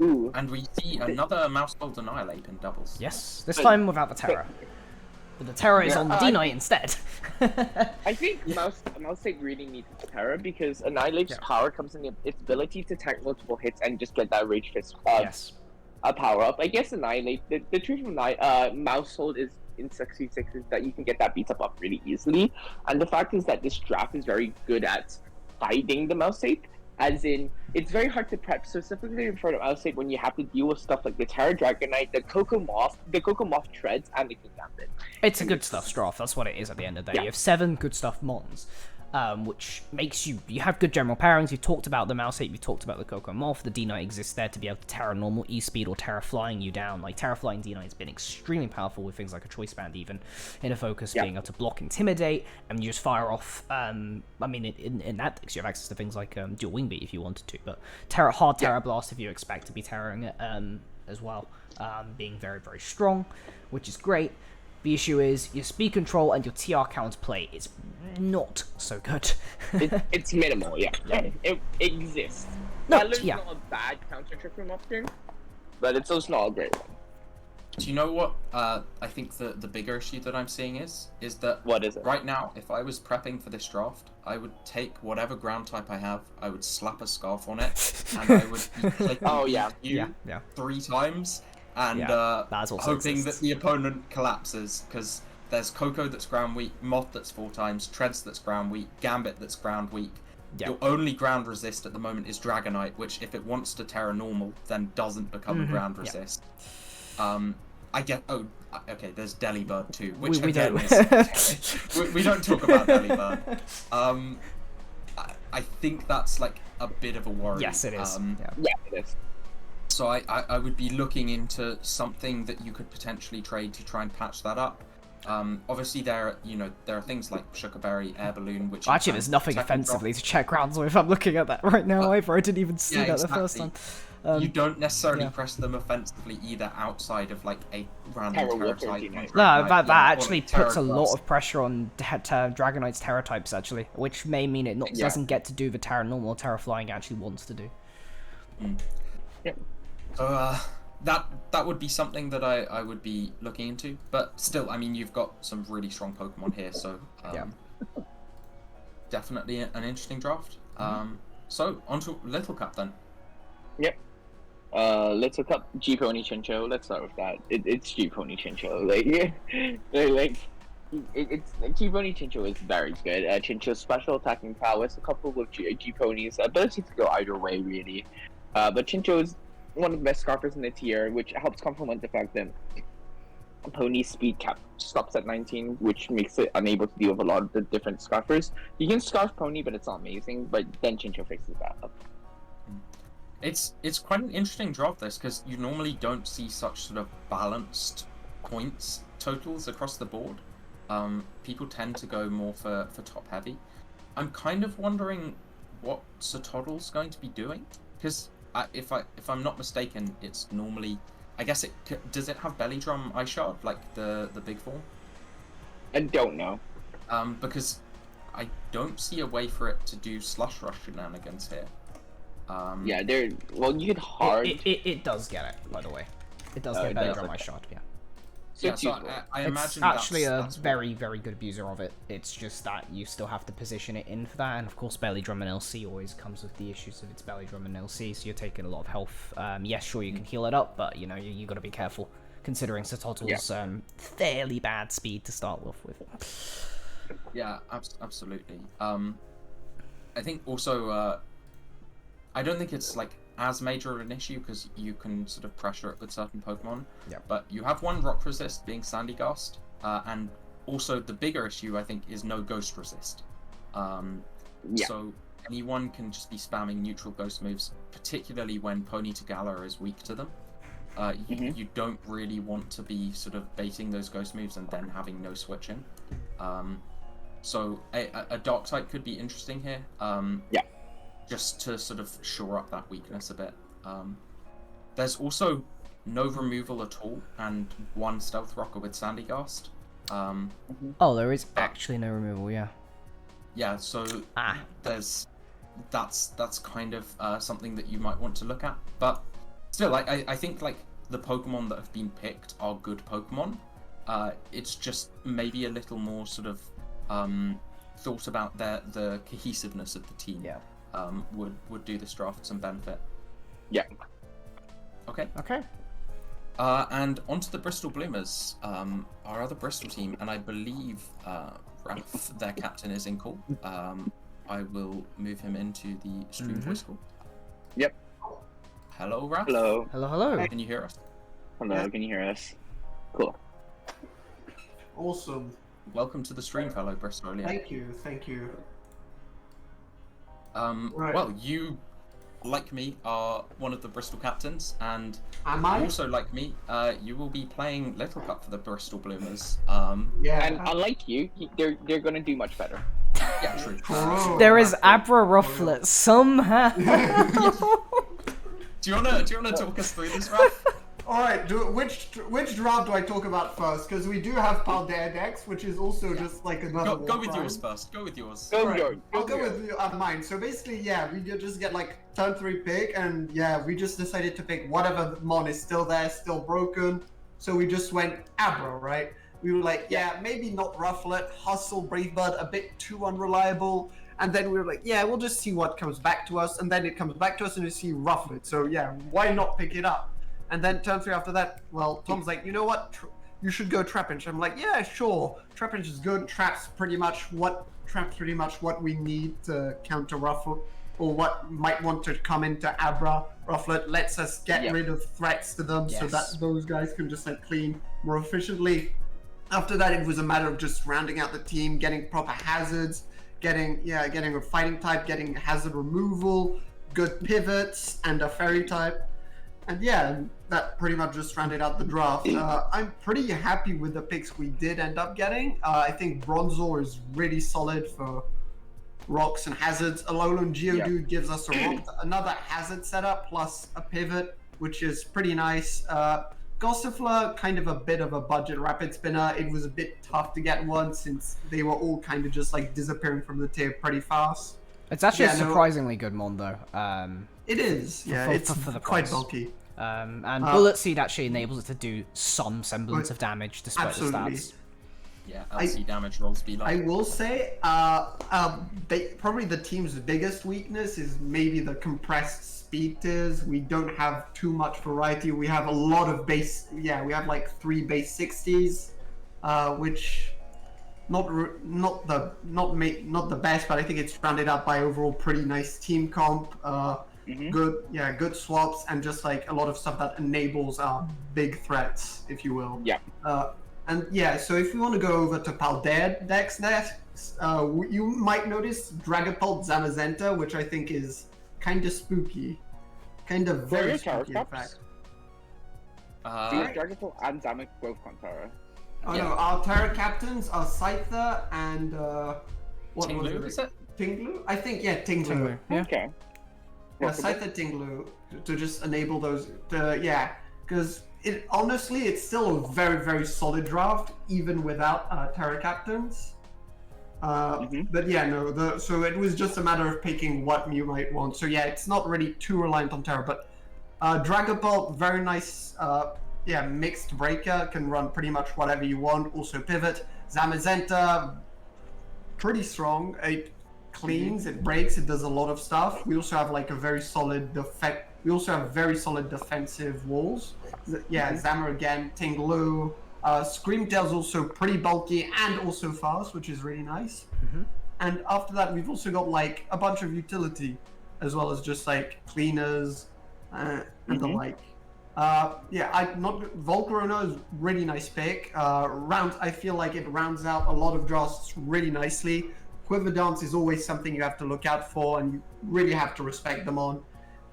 Ooh. And we see another Mousehold Annihilate in doubles. Yes, this time without the Terra. But the Terra is on the D-Knight instead. I think Mousehole really needs Terra, because Annihilate's power comes in its ability to tank multiple hits and just get that Rage Fist. A power up. I guess Annihilate. The truth of Mousehold is in 66 is that you can get that beat up really easily, and the fact is that this draft is very good at fighting the Mousehold. As in, it's very hard to prep specifically for the Mousehold when you have to deal with stuff like the Terra Dragonite, the Coco Moth Treads, and the King Gambit. It's a good stuff draft. That's what it is at the end of the day. You have 7 good stuff mons. Which makes you have good general pairings. You've talked about the Mousehold, you've talked about the Coco Moth. The D-Knight exists there to be able to Terra normal E-Speed or Terra flying you down. Like, Terra flying D-Knight has been extremely powerful with things like a Choice Band, even in a focus, being able to block, intimidate, and you just fire off. In that deck, you have access to things like dual wing beat if you wanted to, but Terra Blast if you expect to be terroring it as well, being very, very strong, which is great. The issue is your speed control and your TR counterplay is not so good. It's minimal, It exists. Battler's not a bad counter trick room option, but it's also not a great one. Do you know what I think the bigger issue that I'm seeing is that what is it? Right now, if I was prepping for this draft, I would take whatever ground type I have, I would slap a scarf on it, and I would be clicking 3 times. And hoping that the opponent collapses, because there's Coco that's ground weak, Moth that's 4 times, Treads that's ground weak, Gambit that's ground weak. Your only ground resist at the moment is Dragonite, which if it wants to Terra normal, then doesn't become a ground resist. I get there's Delibird too, which we don't we don't talk about Delibird. I think that's like a bit of a worry. Yes, it is. It is. So I would be looking into something that you could potentially trade to try and patch that up. Obviously there are things like Sugarberry, Air Balloon, which actually there's nothing offensively to check grounds with. I'm looking at that right now either. I didn't even see that the first time. You don't necessarily press them offensively either outside of like a random Terra type. No, that actually puts a lot of pressure on Dragonite's Terra types actually, which may mean it doesn't get to do the Terra normal Terra flying actually wants to do. So that would be something that I would be looking into, but still, I mean, you've got some really strong Pokemon here, so definitely an interesting draft. So onto Little Cup then. Yep. Let's look up G-Pony Chincho. Let's start with that. It's G-Pony Chincho. It's G-Pony Chincho is very good. Chincho's special attacking prowess, a couple of G-Pony's ability to go either way, really. But Chincho is one of the best scarfers in the tier, which helps complement the fact that Pony's speed cap stops at 19, which makes it unable to deal with a lot of the different scarfers. You can scarf Pony, but it's not amazing. But then Chincho fixes that up. It's quite an interesting drop, this, because you normally don't see such sort of balanced points totals across the board. People tend to go more for top heavy. I'm kind of wondering what Satoddle's going to be doing, because if I'm not mistaken, it's normally, I guess does it have belly drum ice shard like the big form? I don't know. Because I don't see a way for it to do slush rush shenanigans here. Yeah, you could hard. It does get it, by the way. It does get belly drum ice shard, yeah. So I it's imagine actually that's very, very good abuser of it. It's just that you still have to position it in for that, and of course belly drum and LC always comes with the issues of its belly drum and LC, so you're taking a lot of health. Yes, sure, you can heal it up, but you know, you got to be careful, considering Satottle's fairly bad speed to start off with. Yeah, absolutely. I think also, I don't think it's like as major of an issue because you can sort of pressure it with certain Pokemon. Yeah. But you have one rock resist being Sandygast, and also the bigger issue I think is no ghost resist. So anyone can just be spamming neutral ghost moves, particularly when Pony to Galar is weak to them. You don't really want to be sort of baiting those ghost moves and then having no switching. So a dark type could be interesting here. Just to sort of shore up that weakness a bit. There's also no removal at all, and one stealth rocker with Sandygast. Oh, there is actually no removal, yeah. Yeah, so that's kind of something that you might want to look at. But still, I think like the Pokemon that have been picked are good Pokemon. It's just maybe a little more sort of thought about the cohesiveness of the team. Yeah. Would do this draft some benefit. Yeah. Okay. And onto the Bristol Bloomers, our other Bristol team, and I believe Ralph, their captain, is in call. I will move him into the stream voice call. Yep. Hello, Ralph. Hello. Can you hear us? Hello, can you hear us? Cool. Awesome. Welcome to the stream, fellow Bristolian. Thank you. Right. Well, you, like me, are one of the Bristol captains, and also like me, you will be playing Little Cup for the Bristol Bloomers. And unlike you, they're gonna do much better. Yeah, true. There is Abra Rufflet somehow. Do you wanna talk us through this, Ralph? All right. Which draft do I talk about first? Because we do have Paldea decks, which is also just like another. Go with yours first. Go with yours. I'll go with mine. So basically, we just get like turn 3 pick, and we just decided to pick whatever mon is still there, still broken. So we just went Abra, right? We were like, maybe not Rufflet, Hustle, Brave Bird, a bit too unreliable. And then we were like, we'll just see what comes back to us. And then it comes back to us, and we see Rufflet. So why not pick it up? And then turn 3 after that, well, Tom's like, you know what? You should go Trapinch. I'm like, yeah, sure. Trapinch is good. Trap's pretty much what we need to counter Rufflet, or what might want to come into Abra. Rufflet lets us get rid of threats to them so that those guys can just like clean more efficiently. After that, it was a matter of just rounding out the team, getting proper hazards, getting a fighting type, getting hazard removal, good pivots, and a fairy type. And that pretty much just rounded out the draft. I'm pretty happy with the picks we did end up getting. I think Bronzor is really solid for rocks and hazards. Alolan Geodude gives us another hazard setup plus a pivot, which is pretty nice. Gossifleur, kind of a bit of a budget rapid spinner. It was a bit tough to get one since they were all kind of just like disappearing from the tier pretty fast. It's actually a surprisingly good mon though. It is, it's for the quite price. bulky. And Bullet Seed actually enables it to do some semblance of damage despite the stats. yeah, LC damage rolls be like. I will say, probably the team's biggest weakness is maybe the compressed speed tiers. We don't have too much variety. We have a lot of base. Yeah, we have like 3 base 60s, which not the best, but I think it's rounded out by overall pretty nice team comp. Good swaps, and just like a lot of stuff that enables big threats, if you will. Yeah. And yeah, so if we want to go over to Paldea decks next, you might notice Dragapult Zamazenta, which I think is kind of spooky. Kind of very spooky, in fact. Dragapult and Zamek both on Terra. Oh no, our Terra captains are Scyther and what Tinglu, was is it? Tinglu? I think, yeah, Tinglu. Yeah. Okay. Yeah, Scyther Tinglu to just enable those. Because honestly, it's still a very, very solid draft, even without Terra captains. But yeah, no. So it was just a matter of picking what you might want. So yeah, it's not really too reliant on Terra. But Dragapult, very nice. Mixed breaker, can run pretty much whatever you want. Also pivot. Zamazenta, pretty strong. It cleans, it breaks, it does a lot of stuff. We also have like a very solid We also have very solid defensive walls. Zammer again, Tinglu. Screamtail's also pretty bulky and also fast, which is really nice. And after that, we've also got like a bunch of utility, as well as just like cleaners and the like. Volcarona is really nice pick. I feel like it rounds out a lot of drafts really nicely. Quiver Dance is always something you have to look out for, and you really have to respect them on.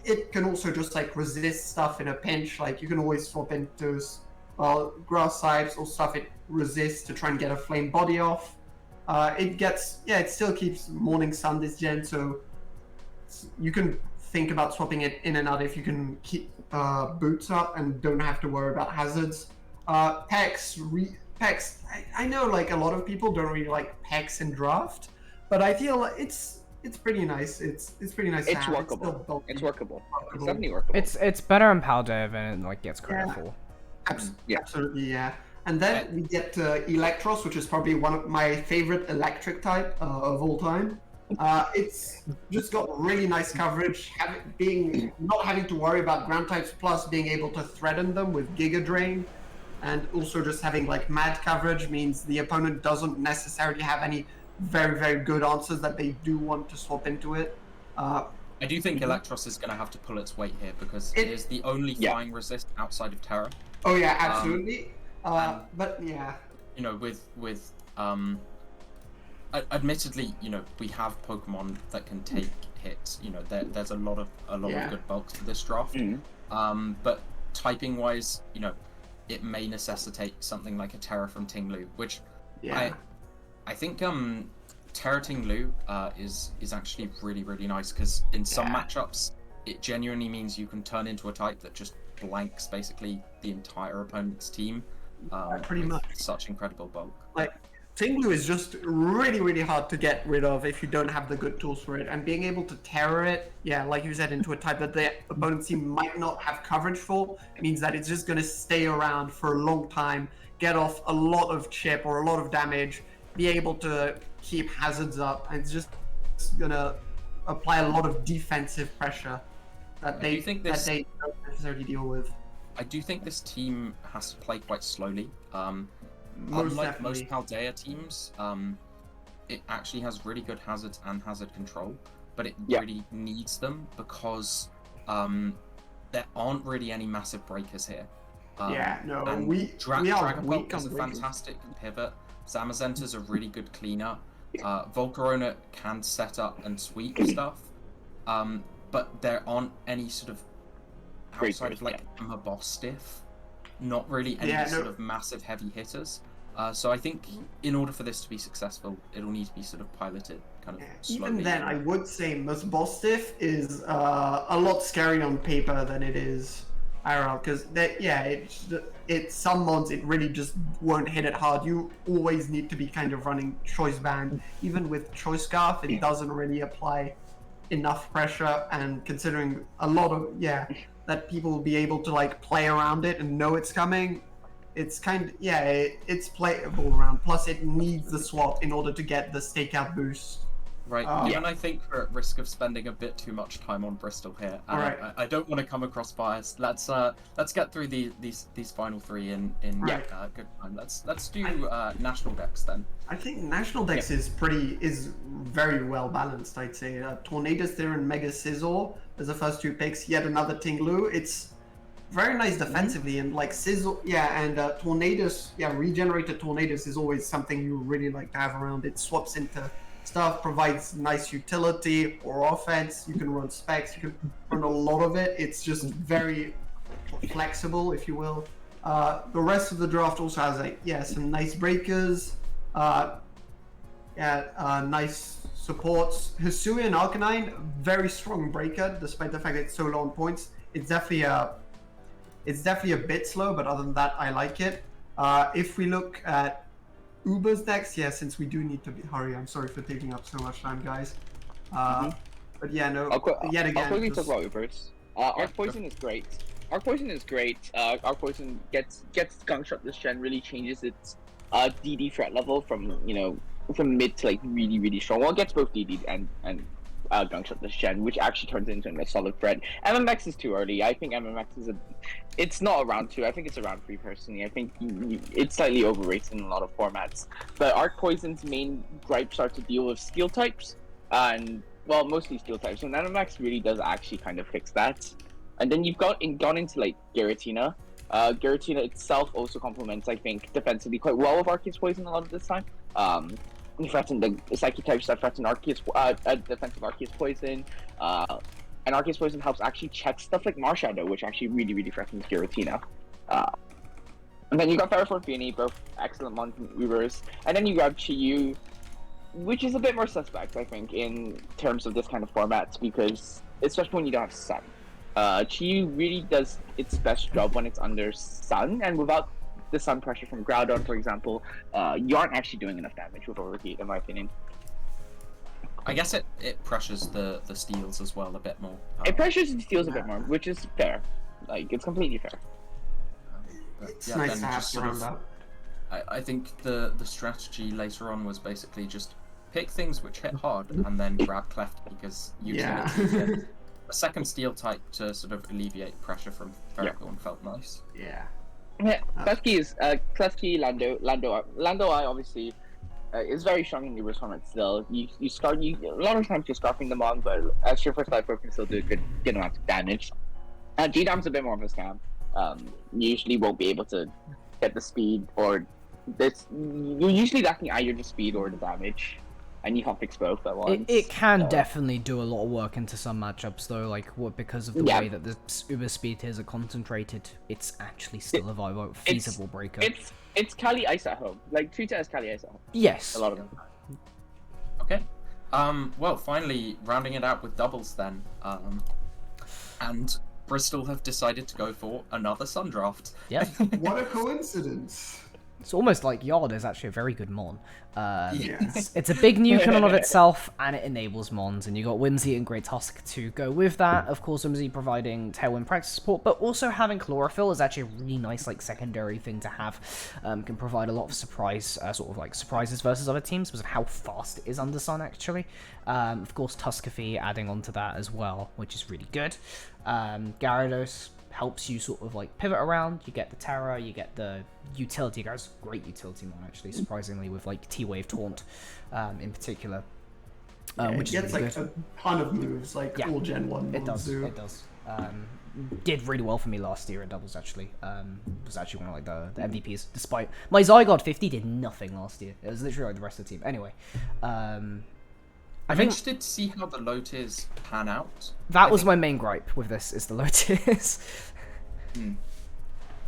It can also just like resist stuff in a pinch. Like you can always swap into grass types or stuff it resists to try and get a flame body off. It still keeps Morning Sun this gen, so you can think about swapping it in and out if you can keep boots up and don't have to worry about hazards. Pex, I know like a lot of people don't really like Pex in draft, but I feel it's pretty nice. It's pretty nice. It's workable. It's workable. It's definitely workable. It's better in Paldea than it like gets credit for. Absolutely, yeah. And then we get Electros, which is probably one of my favorite electric type of all time. It's just got really nice coverage, not having to worry about ground types, plus being able to threaten them with Giga Drain, and also just having like mad coverage means the opponent doesn't necessarily have any very, very good answers that they do want to swap into it. I do think Electros is going to have to pull its weight here because it is the only flying resist outside of Terra. Oh yeah, absolutely. But yeah, you know, with admittedly, you know, we have Pokemon that can take hits. You know, there's a lot of good bulks to this draft. But typing wise, you know, it may necessitate something like a Terra from Tinglu, which I think Terra Tinglu is actually really, really nice because in some matchups it genuinely means you can turn into a type that just blanks basically the entire opponent's team. Pretty much. Such incredible bulk. Like Tinglu is just really, really hard to get rid of if you don't have the good tools for it. And being able to terror it, like you said, into a type that the opponent's team might not have coverage for, means that it's just going to stay around for a long time, get off a lot of chip or a lot of damage, be able to keep hazards up, and it's just going to apply a lot of defensive pressure that they don't necessarily deal with. I do think this team has to play quite slowly. Unlike most Paldea teams, it actually has really good hazards and hazard control, but it really needs them because there aren't really any massive breakers here. We are Dragapult weak is on a breakers. fantastic pivot. Zamazenta's a really good cleaner. Volcarona can set up and sweep stuff, but there aren't any sort of outside of like Mabostiff, not really any sort of massive heavy hitters. So I think in order for this to be successful, it'll need to be sort of piloted kind of slowly. Even then, I would say Mabostiff is a lot scary on paper than it is IRL, because it's some mods it really just won't hit it hard. You always need to be kind of running Choice Band. Even with Choice Scarf, it doesn't really apply enough pressure, and considering a lot of that people will be able to like play around it and know it's coming, it's it's playable around. Plus, it needs the swap in order to get the stakeout boost. Right, even I think we're at risk of spending a bit too much time on Bristol here. And Alright. I don't want to come across biased. Let's get through these final three in good time. Let's do national decks then. I think national decks is very well balanced. I'd say Tornado Theron and Mega Scizor as the first 2 picks. Yet another Tinglu. It's very nice defensively, and like Scizor, and Tornadoes, regenerated Tornadoes is always something you really like to have around. It swaps into stuff, provides nice utility or offense. You can run specs, you can run a lot of it. It's just very flexible, if you will. The rest of the draft also has some nice breakers, nice supports. Hisuian Arcanine, very strong breaker, despite the fact that it's so low on points. It's definitely a bit slow, but other than that, I like it. If we look at Uber's next, since we do need to hurry. I'm sorry for taking up so much time, guys. But yet again. I'll quickly talk about Uber's. Arc Poison is great. Arc Poison is great. Arc Poison gets Gungshot this gen, really changes its DD threat level from mid to like really, really strong. Well, it gets both DD and Gungshot this gen, which actually turns into a solid threat. MMX is too early. I think MMX it's not around 2. I think it's around 3 personally. I think it's slightly overrated in a lot of formats. But Arc Poison's main gripes are to deal with steel types, and well, mostly steel types. And MMX really does actually kind of fix that. And then you've gone into like Giratina. Giratina itself also complements, I think, defensively quite well with Arceus Poison a lot of this time. You threaten the Psychic types that threaten defensive Arceus Poison. And Arceus Poison helps actually check stuff like Marshadow, which actually really, really threatens Giratina. And then you got Ferrophone Feeny, both excellent mon from Ubers. And then you grab Chiyu, which is a bit more suspect, I think, in terms of this kind of format, because especially when you don't have Sun. Chiyu really does its best job when it's under Sun, and without the Sun pressure from Groudon, for example, you aren't actually doing enough damage with Overheat, in my opinion. I guess it pressures the steals as well a bit more. It pressures the steals a bit more, which is fair. Like, it's completely fair. It's nice to have around that. I think the strategy later on was basically just pick things which hit hard and then grab Cleft, because utility and a second steel type to sort of alleviate pressure from Ferrothorn felt nice. Klefki, Lando I obviously is very strong in Uber's format still. A lot of times you're scarfing them on, but as your first life can still do a good amount of damage. G-Dom's a bit more of a scam. You usually won't be able to get the speed, or you're usually lacking either the speed or the damage, and you can't fix both at once. It can definitely do a lot of work into some matchups, though, because of the way that the Uber speed tiers are concentrated. It's actually still a feasible breaker. It's Kali Ice at home. Like, treat it as Kali Ice at home. Yes. A lot of them. Okay. Well, finally, rounding it out with doubles then. And Bristol have decided to go for another Sun draft. Yeah. What a coincidence. It's almost like Yard is actually a very good mon. It's a big nuke in and of itself, and it enables mons, and you got Whimsy and Great Tusk to go with that. Of course, Whimsy providing Tailwind practice support, but also having Chlorophyll is actually a really nice secondary thing to have. Can provide a lot of surprises versus other teams because of how fast it is under Sun, actually. Of course, Tuskafy adding on to that as well, which is really good. Gyarados helps you sort of pivot around. You get the Terra, you get the utility. Guys, great utility mon actually, surprisingly, with T-Wave Taunt in particular. Which it gets really good. a ton of moves, all Gen 1 It does. do. It does. Did really well for me last year at doubles actually. Was actually one of the MVPs, despite my Zygarde 50 did nothing last year. It was literally the rest of the team. Anyway, I'm interested to see how the low tiers pan out. That was my main gripe with this, is the low tiers.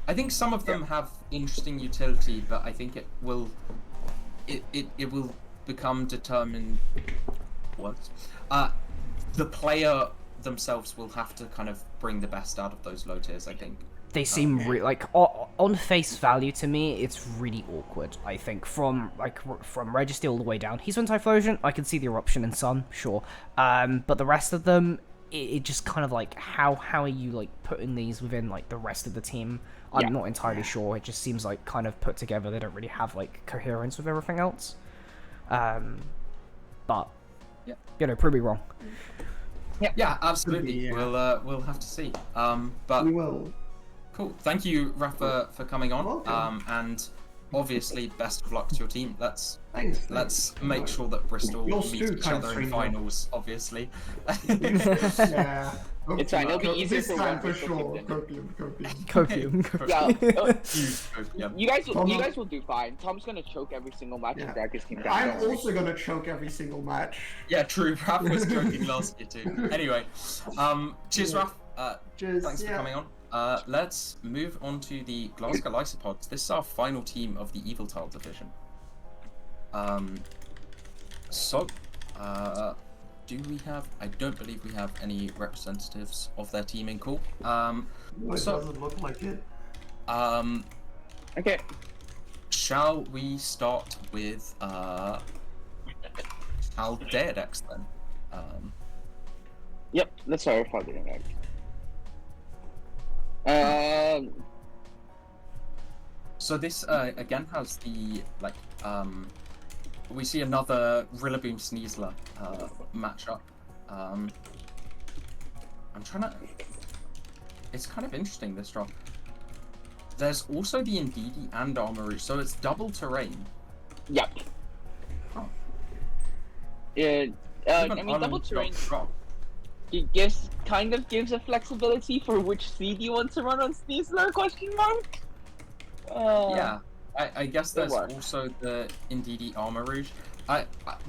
I think some of them have interesting utility, but I think it will become determined. The player themselves will have to kind of bring the best out of those low tiers, I think. They seem on face value to me, it's really awkward. I think from Registry all the way down. He's on Typhlosion. I can see the Eruption in Sun, sure. But the rest of them, it just kind of how are you putting these within the rest of the team I'm not entirely sure. It just seems like kind of put together. They don't really have like coherence with everything else. But prove me wrong. Yeah, absolutely. Yeah. We'll have to see. But We will. cool. Thank you, Rafa, for coming on. And obviously, best of luck to your team. Let's make sure that Bristol You'll meet do each time other in stream, finals. Obviously. Yeah. It's fine. It'll be easier this for time one for Bristol sure. kicked in. Copium. Yeah, you guys will do fine. Tom's gonna choke every single match and drag his team down. I'm also gonna choke every single match. Yeah, true. Raph was joking last year too. Anyway, cheers, Raph. Cheers. Thanks for coming on. Let's move on to the Glasgow Lysopods. This is our final team of the Evil Tile division. Do we have? I don't believe we have any representatives of their team in call. No, it doesn't look like it. Okay. Shall we start with Deadex then? Yep. Let's start with Father next. So this again has the we see another Rillaboom Sneasler matchup. I'm trying to. It's kind of interesting this draft. There's also the Indeedee and Armourouge, so it's double terrain. Yep. Oh. Yeah. I mean, double terrain. It kind of gives a flexibility for which seed you want to run on Sneasler? Question mark. Yeah. I guess there's also the Indeedee Armourouge.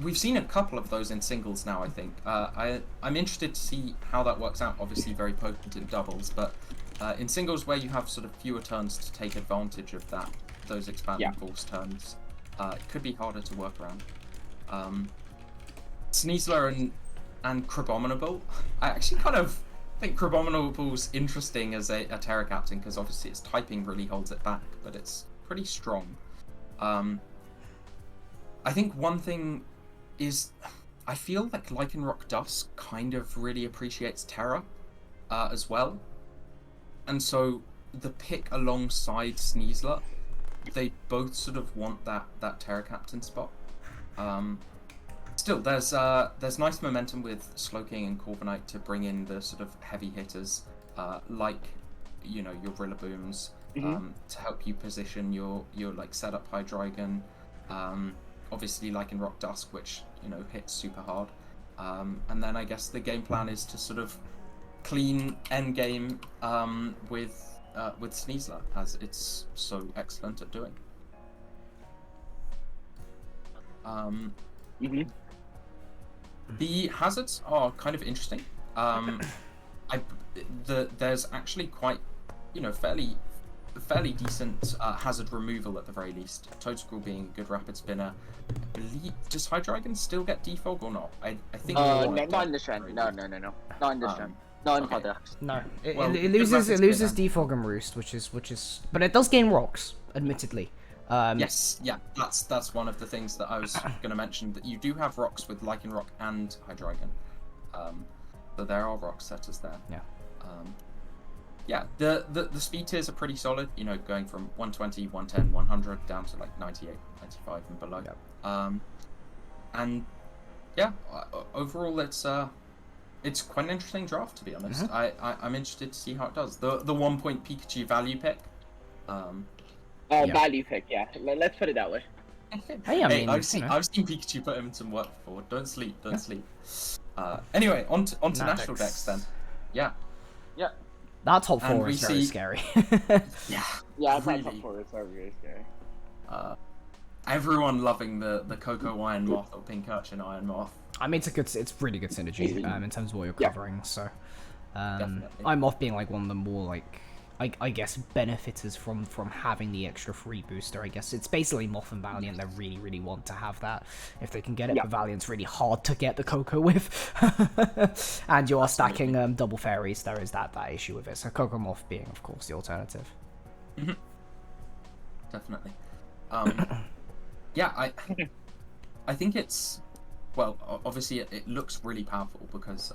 We've seen a couple of those in singles now, I think. I'm interested to see how that works out. Obviously very potent in doubles, but in singles where you have sort of fewer turns to take advantage of those expanding force turns, it could be harder to work around. Sneasler and Crabominable, I actually kind of think Crabominable's interesting as a Terra Captain, because obviously its typing really holds it back, but it's pretty strong. I think one thing is I feel like Lycanroc Dusk kind of really appreciates Terra as well, and so the pick alongside Sneasler, they both sort of want that Terra Captain spot. Still, there's nice momentum with Slowking and Corviknight to bring in the sort of heavy hitters like your Rillabooms. To help you position your like setup Hydreigon, obviously Lycanroc Dusk, which hits super hard, and then I guess the game plan is to sort of clean end game with Sneasler, as it's so excellent at doing. The hazards are kind of interesting. There's actually quite fairly decent hazard removal at the very least. Toedscruel being a good rapid spinner. I believe, does Hydreigon still get defog or not? I think not in this trend. No. Not in this trend. Not in Podex. No. It loses defog and roost, which is but it does gain rocks, admittedly. Yes, yeah, that's one of the things that I was going to mention, that you do have rocks with Lycanroc and Hydreigon. So there are rock setters there. Yeah. Yeah, the speed tiers are pretty solid, going from 120, 110, 100 down to like 98, 95 and below. Yep. And yeah, overall it's quite an interesting draft, to be honest. I'm interested to see how it does. The 1 point Pikachu value pick. Value pick, yeah. Let's put it that way. Hey, I've seen Pikachu put him in some work before. Don't sleep. Anyway, on to national decks then. Yeah. That top four is very scary. Yeah, that really. top four is very scary. Everyone loving the Coco Iron Moth or Pink Urchin Iron Moth. I mean, it's really good synergy in terms of what you're covering. So, Definitely. Iron Moth being like one of the more like I guess benefiters from having the extra free booster. I guess it's basically Moth and Valiant that really want to have that if they can get it. But Valiant's really hard to get the Coco with, and you are stacking double fairies. There is that issue with it. So Coco Moth being, of course, the alternative. Definitely. Yeah, I think it's, well, obviously it looks really powerful because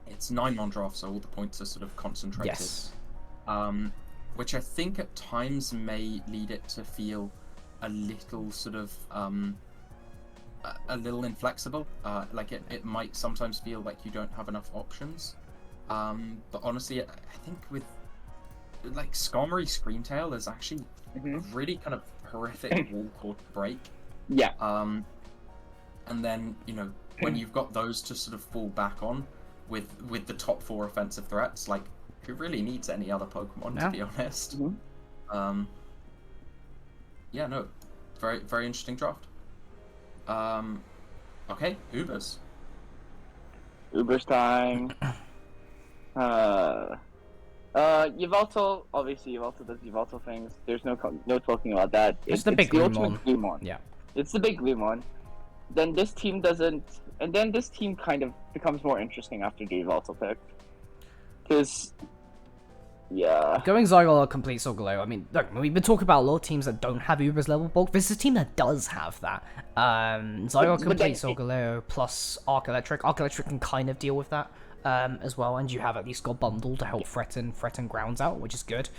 it's 9-mon draft, so all the points are sort of concentrated. Yes. which I think at times may lead it to feel a little sort of a little inflexible. Like it might sometimes feel like you don't have enough options. But honestly, I think with like Skarmory Screamtail is actually a really kind of horrific wall core to break. Yeah. And then, you know, when you've got those to sort of fall back on with the top 4 offensive threats, like, who really needs any other Pokemon, to be honest? Yeah, no, very, very interesting draft. Okay, Ubers. Ubers time. Yveltal, obviously Yveltal does Yveltal things. There's no talking about that. It's the big Gloomon. Yeah. It's the big Gloomon. Then this team doesn't, and then this team kind of becomes more interesting after the Yveltal pick. Because, yeah. Going Zygarde complete Solgaleo, I mean, look, we've been talking about a lot of teams that don't have Ubers level bulk. This is a team that does have that. Zygarde complete Solgaleo plus Arc Electric. Arc Electric can kind of deal with that. As well, and you have at least got Bundle to help threaten grounds out, which is good.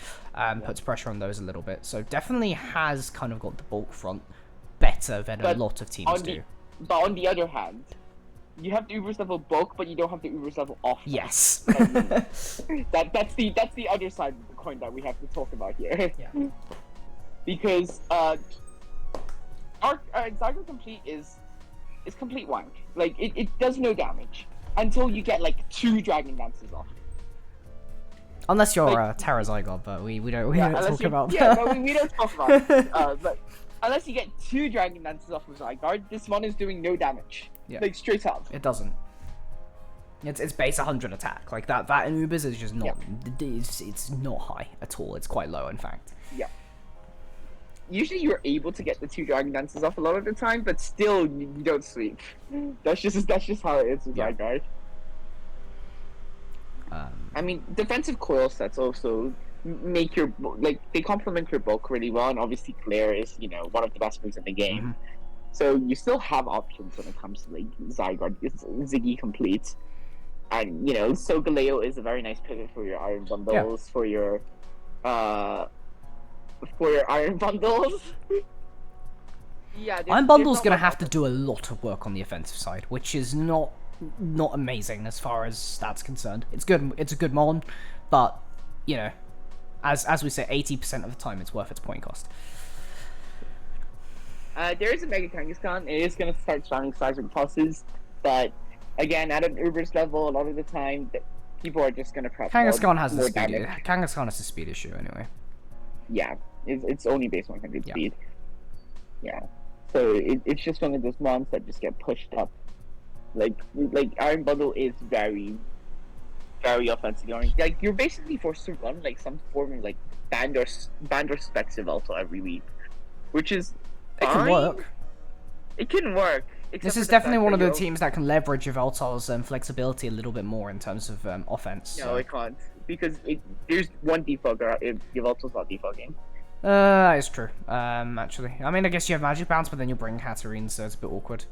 Puts pressure on those a little bit, so definitely has kind of got the bulk front better than a lot of teams do. But on the other hand, you have the Ubers level bulk, but you don't have the Ubers level off. Yes. That's the other side of the coin that we have to talk about here. Yeah. Because Zygarde complete is complete wank. Like it does no damage. Until you get like 2 Dragon Dances off. Unless you're Terra Zygarde, but we don't talk about that. Yeah, no, we don't talk about it. But unless you get 2 Dragon Dances off of Zygarde, this one is doing no damage. Yeah. Like straight up. It doesn't. It's base 100 attack. Like that in Ubers is just not. It's not high at all. It's quite low, in fact. Yeah. Usually you're able to get the 2 Dragon Dances off a lot of the time, but still you don't sweep. That's just how it is with Zygarde. I mean, defensive coil sets also make your they complement your bulk really well, and obviously Glare is one of the best moves in the game. So you still have options when it comes to like Zygarde, Ziggy complete, and Solgaleo is a very nice pivot for your Iron Bundles, for your Iron Bundles. Iron Bundle's gonna have to do a lot of work on the offensive side, which is not amazing as far as that's concerned. It's good. It's a good mon, but as we say, 80% of the time it's worth its point cost. There is a Mega Kangaskhan. It is gonna start spamming Seismic Pulses, but again, at an Uber's level, a lot of the time people are just gonna prep. Kangaskhan has the speed. Kangaskhan has a speed issue anyway. Yeah, it's only base 100 speed. Yeah, so it's just one of those mons that just get pushed up. Like Iron Bundle is very, very offensively oriented. Like you're basically forced to run like some form of like band or specs Yveltal every week, which is fine. It can work. It can work. This is definitely one of the teams that can leverage Yveltal's flexibility a little bit more in terms of offense. No, it can't, because there's one defogger. Yveltal's not defogging. It's true. Actually, I mean, I guess you have Magic Bounce, but then you bring Hatterene, so it's a bit awkward.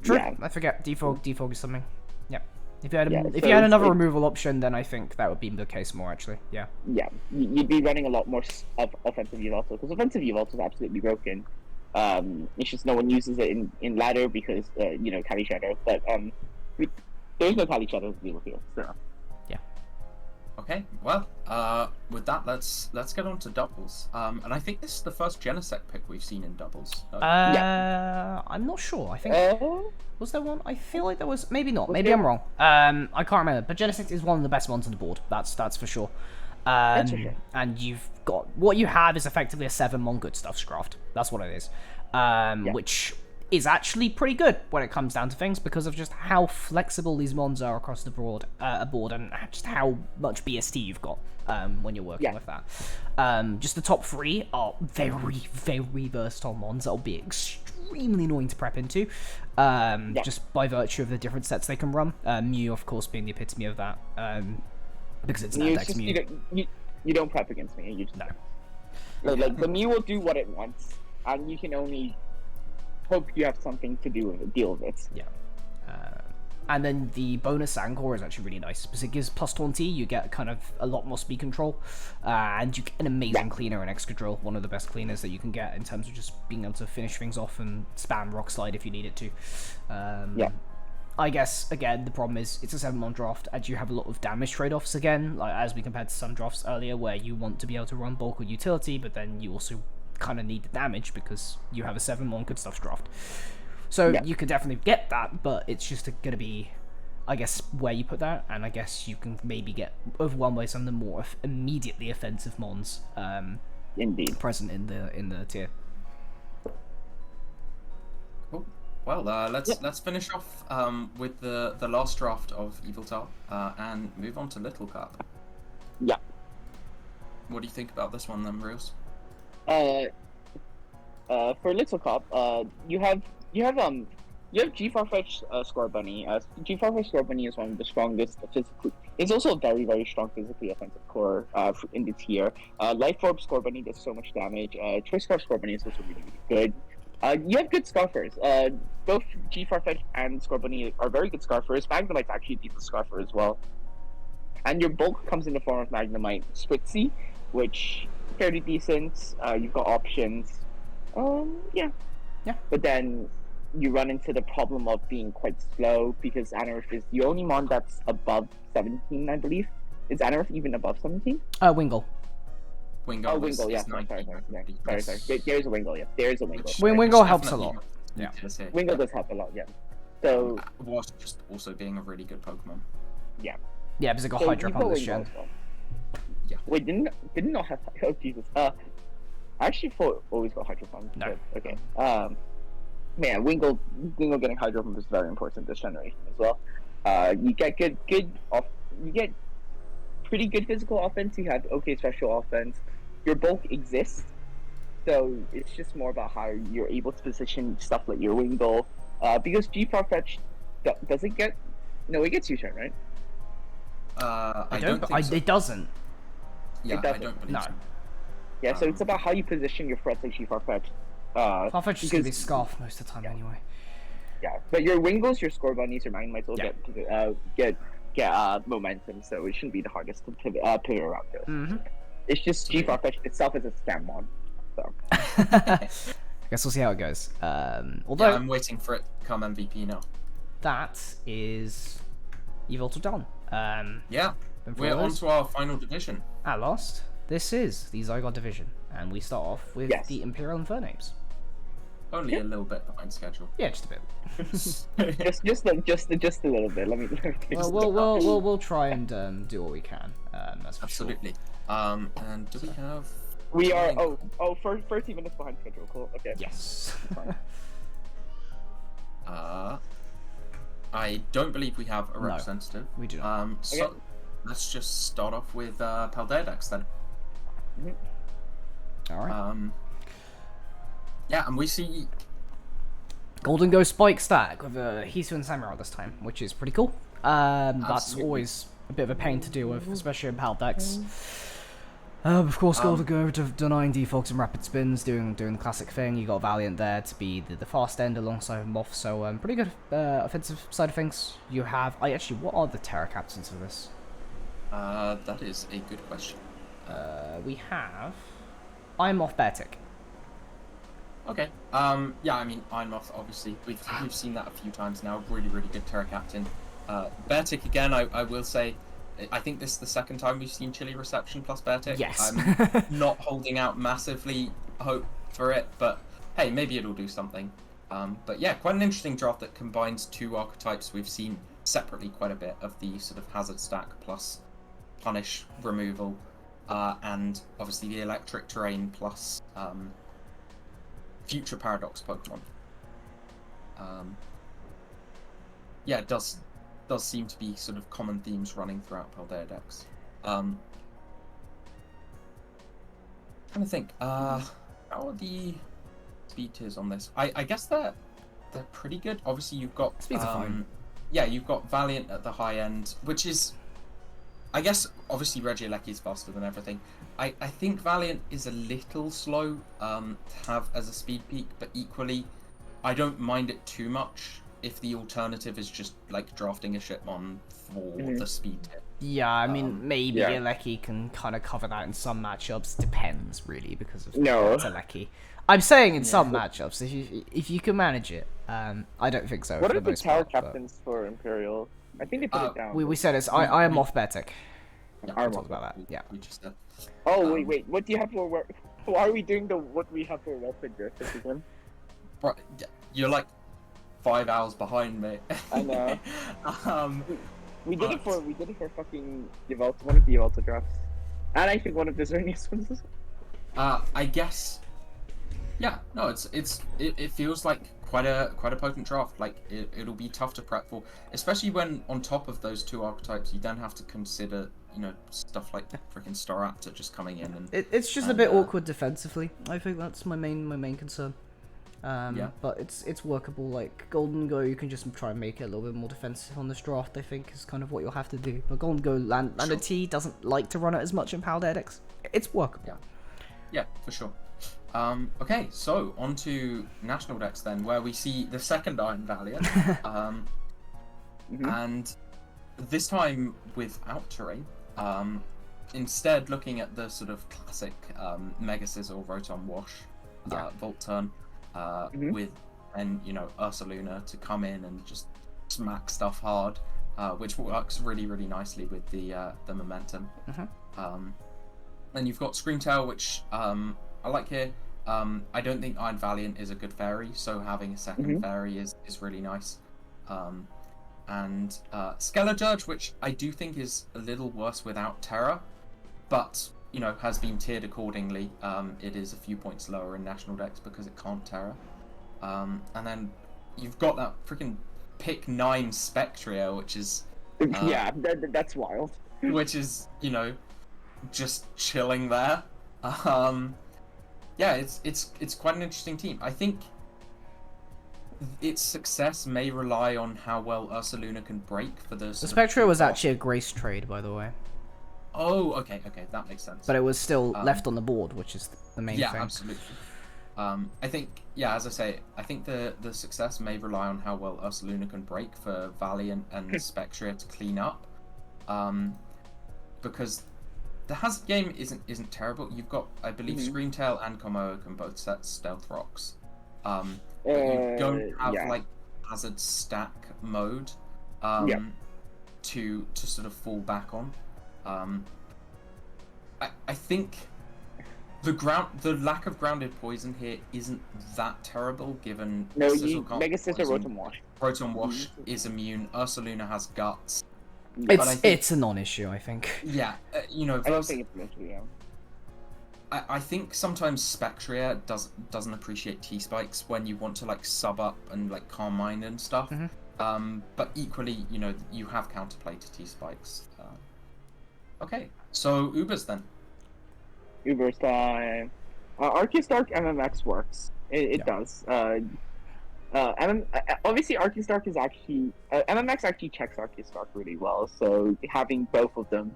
True. Yeah. I forget. Defog is something. Yeah. If you had another removal option, then I think that would be the case more, actually. Yeah. Yeah. You'd be running a lot more offensive Yveltal, because offensive Yveltal is absolutely broken. It's just no one uses it in ladder because Kali Shadow. But there's no Kali Shadow to deal with here. So. Yeah. Okay. Well, with that, let's get on to doubles. And I think this is the first Genesect pick we've seen in doubles. I'm not sure. I think was there one? I feel like there was. Maybe not. Maybe I'm wrong. I can't remember. But Genesect is one of the best ones on the board. That's for sure. That's for sure. And you've got what you have is effectively a 7-mon good stuff craft. That's what it is. Which is actually pretty good when it comes down to things because of just how flexible these mons are across the board and just how much BST you've got when you're working with that. Just the top 3 are very, very versatile mons that'll be extremely annoying to prep into, just by virtue of the different sets they can run. Mew, of course, being the epitome of that, because it's an Dex Mew. You don't prep against me. You just like the Mew will do what it wants, and you can only hope you have something to deal with it. Yeah. And then the bonus Angkor is actually really nice because it gives plus 20. You get kind of a lot more speed control, and you get an amazing cleaner and Excadrill, one of the best cleaners that you can get in terms of just being able to finish things off and spam Rock Slide if you need it to. I guess again the problem is it's a 7-mon draft, and you have a lot of damage trade-offs again, like as we compared to some drafts earlier where you want to be able to run bulk or utility, but then you also kind of need the damage because you have a 7-mon good stuff draft. So you could definitely get that, but it's just going to be, I guess, where you put that, and I guess you can maybe get overwhelmed by some of the more immediately offensive mons Indeed. present in the tier. Cool. Well, let's finish off with the last draft of Yveltal and move on to Little Cup. Yeah. What do you think about this one then, Reels? For Little Cup, you have G-Farfetch Scorbunny. G-Farfetch Scorbunny is one of the strongest physically. It's also a very, very strong physically offensive core in the tier. Life Orb Scorbunny does so much damage. Choice Scarf Scorbunny is also really, really good. You have good Scarfers. Both G-Farfetch and Scorbunny are very good Scarfers. Magnemite's actually a decent Scarfer as well. And your bulk comes in the form of Magnemite Spritzy, which fairly decent. You've got options. Yeah. But then you run into the problem of being quite slow because Anorith is the only mon that's above 17, I believe. Is Anorith even above 17? Wingle. Wingle. Oh, Wingle, yeah. Sorry. There's a Wingle, yeah. There's a Wingle. Wingle helps a lot. Yeah. Wingle does help a lot, yeah. So whilst just also being a really good Pokemon. Yeah. Yeah, because it got Hydro Pump this gen. Well. Yeah. Wait, didn't not have? Oh Jesus. I actually thought always got Hydro Pump. No. But, okay. Man, Wingle getting Hydro Pump is very important this generation as well. You get you get pretty good physical offense. You have okay special offense. Your bulk exists, so it's just more about how you're able to position stuff like your Wingle. Because G-Farfetch does it get? No, it gets U-turn, right? I don't think so. It doesn't. Yeah, It doesn't. I don't believe so. Yeah, so it's about how you position your threats like G-Farfetch. Farfetch is going to be Scarf most of the time anyway. Yeah, but your Wingles, your Scorbunnies, your Magnemites will get momentum, so it shouldn't be the hardest to pivot around to. It's just G-Farfetch itself is a scam mon. So. I guess we'll see how it goes. Although I'm waiting for it to come MVP now. That is Yveltal done. We're on to our final division. At last, this is the Zygarde division, and we start off with the Imperial Infernape. Only a little bit behind schedule. Yeah, just a bit. just a little bit. Let me. We'll try and do what we can. That's for absolutely. Sure. And do we have? We are. Oh, 30 minutes behind schedule. Cool. Okay. Yes. I don't believe we have a representative. We do not. So let's just start off with Paldeadex then. All right. Yeah, and we see Golden Ghost Spike stack with a Hisu and Samurott this time, which is pretty cool. That's always a bit of a pain to deal with, especially in Paldex. Of course, Golden Ghost denying defaults and rapid spins, doing the classic thing. You got Valiant there to be the fast end alongside Moth, so pretty good offensive side of things. You have what are the Terra captains for this? That is a good question. We have Iron Moth Beartick. Okay. Yeah, I mean, Iron Moth, obviously. We've seen that a few times now. Really, really good Terra Captain. Beartick, again, I will say, I think this is the second time we've seen Chili Reception plus Beartick. Yes. I'm not holding out massively hope for it, but hey, maybe it'll do something. But yeah, quite an interesting draft that combines two archetypes we've seen separately quite a bit of the sort of Hazard stack plus Punish removal, and obviously the Electric Terrain plus Future Paradox Pokemon. Yeah, it does seem to be sort of common themes running throughout Paldeadex. Trying to think, how are the speed tiers on this? I guess they're pretty good. Obviously, you've got Speeds are fine. Yeah, you've got Valiant at the high end, which is, I guess, obviously Regieleki is faster than everything. I think Valiant is a little slow to have as a speed peak, but equally, I don't mind it too much. if the alternative is just like drafting a Shipmon for the speed tip. Yeah, I mean, maybe yeah. Aleki can kind of cover that in some matchups. Depends, really, because of No. Aleki. I'm saying in some matchups, if you can manage it. I don't think so. What for are the the most tower part, but- captains for Imperial? I think they put it down. We said it's I am off Betic. Yeah, We talked about that. Yeah. we just said. Oh wait, what do you have for work? Why are we doing what we have for weapon drift again? Bro, you're like 5 hours behind me. I know. We did it but- for fucking one of the Yveltal drafts, and I think one of the Xerneas ones. I guess. Yeah, no, it feels like quite a potent draft. Like it'll be tough to prep for, especially when on top of those two archetypes, you then have to consider stuff like freaking Staraptor just coming in and. It's just a bit awkward defensively. I think that's my main concern. Yeah. But it's workable. Like Golden Go, you can just try and make it a little bit more defensive on this draft. I think is kind of what you'll have to do. But Golden Go Lando T doesn't like to run it as much in Power decks. It's workable. Yeah, for sure. Okay, so on to national decks then, where we see the second Iron Valiant, and this time without terrain. Instead, looking at the sort of classic Mega Sizzle, Rotom Wash, Volt Turn, with Ursaluna to come in and just smack stuff hard, which works really nicely with the momentum. Then you've got Screamtail, which I like here. I don't think Iron Valiant is a good fairy, so having a second fairy is really nice. And Skelejudge, which I do think is a little worse without Terra, but has been tiered accordingly. It is a few points lower in national decks because it can't Terra. And then you've got that freaking pick 9 Spectria, which is that's wild. Which is just chilling there. It's quite an interesting team. I think its success may rely on how well Ursaluna can break for the. The Spectria was actually a Grace trade, by the way. Oh, okay, that makes sense. But it was still left on the board, which is the main thing. Yeah, absolutely. I think, as I say, I think the success may rely on how well Ursaluna can break for Valiant and Spectria to clean up, because the Hazard game isn't terrible. You've got, I believe, Screamtail and Komodo can both set Stealth Rocks. But you don't have like Hazard stack mode to sort of fall back on. I think the lack of grounded poison here isn't that terrible, given Mega Scissor Rotom Wash. Rotom Wash is immune. Ursaluna has guts. It's a non-issue, I think. Yeah, I don't think it's an issue. Yeah. I think sometimes Spectria doesn't appreciate T-Spikes when you want to like sub up and like Calm Mind and stuff. But equally, you have counterplay to T-Spikes. Okay, so Ubers then. Uber's time. Arceus Dark MMX works. It does. Obviously Arceus Dark is actually MMX actually checks Arceus Dark really well. So having both of them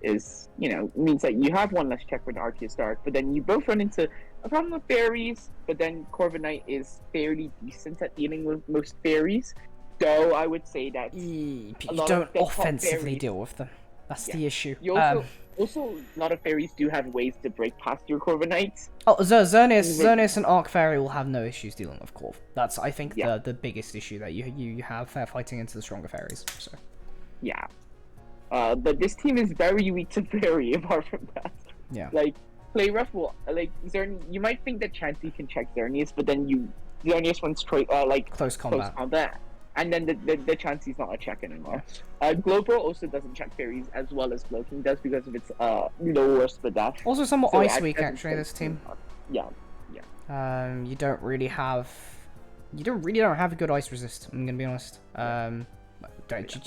is means that you have one less check with Arceus Dark, but then you both run into a problem with fairies. But then Corviknight is fairly decent at dealing with most fairies. Though I would say that you don't offensively deal with them. That's the issue. You also, a lot of fairies do have ways to break past your Corviknight. Oh, Xerneas and Arc Fairy will have no issues dealing with Corv. That's, I think, the biggest issue that you have fighting into the stronger fairies. So. Yeah. But this team is very weak to fairy, apart from that. Yeah. Like, Play Rough will, you might think that Chansey can check Xerneas, but then Xerneas wants close combat. And then the Chansey's not a check anymore. Glowbro also doesn't check fairies as well as Glowking does because of its lower split dash. Also somewhat Ice Weak, actually, this team. Yeah. You don't really have a good ice resist, I'm gonna be honest. Do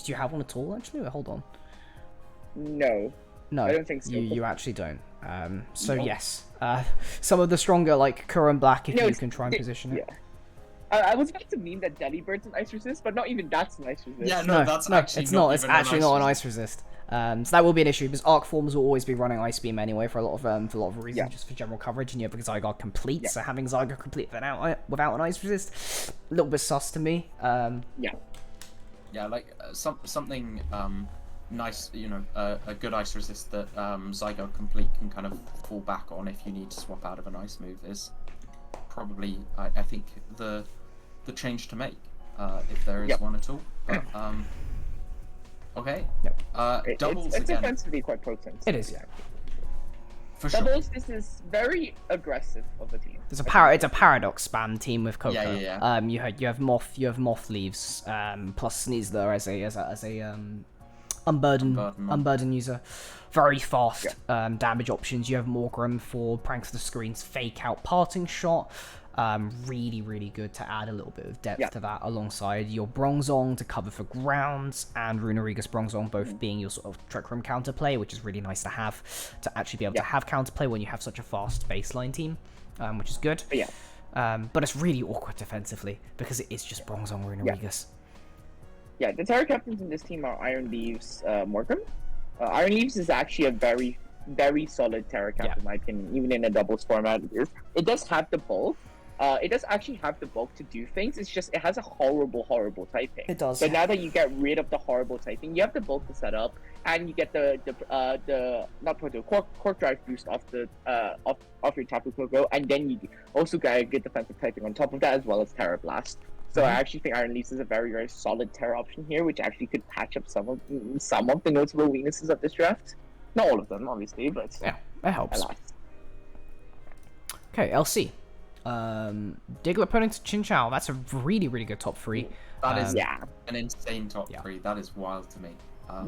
you have one at all, actually? Hold on. No, I don't think so. You actually don't. Yes, some of the stronger, like Curran Black, if you can try and position it. Yeah. I was about to mean that Dellybird's an ice resist, but not even that's an ice resist. Yeah, no, that's actually it's not. It's actually not an ice resist. So that will be an issue because Arc Forms will always be running Ice Beam anyway for a lot of reasons, just for general coverage. And you have Zygarde complete, so having Zygarde complete without an Ice Resist, a little bit sus to me. Yeah, like something nice, you know, a good Ice Resist that Zygarde complete can kind of fall back on if you need to swap out of an Ice move is probably, I think, the change to make, if there is one at all. But, okay. Doubles it's again. defensively quite potent. It is, yeah. For sure. Doubles, this is very aggressive of a team. It's a paradox spam team with Coco. Yeah. You have Moth leaves, plus Sneasler as a unburden user. Very fast damage options. You have Morgrem for pranks the screens, fake out parting shot. Really good to add a little bit of depth to that, alongside your Bronzong to cover for grounds, and Runarigus Bronzong both being your sort of Trick Room counterplay, which is really nice to have, to actually be able to have counterplay when you have such a fast baseline team, which is good. But it's really awkward defensively because it is just Bronzong Runarigus. Yeah, the Terra captains in this team are Iron Leaves, Morgan. Iron Leaves is actually a very solid Terra captain, in my opinion, even in a doubles format. It does have the bulk. It does actually have the bulk to do things. It's just it has a horrible typing. It does. But now that you get rid of the horrible typing, you have the bulk to set up, and you get the Cork Drive boost off your Tapu Koko, and then you also get a good defensive typing on top of that, as well as Terra Blast. So I actually think Iron Leafs is a very solid Terra option here, which actually could patch up some of the notable weaknesses of this draft. Not all of them, obviously, but yeah, it helps. Okay, LC. Diglett Ponyta Chinchou. That's a really good top 3. That is an insane top 3. That is wild to me.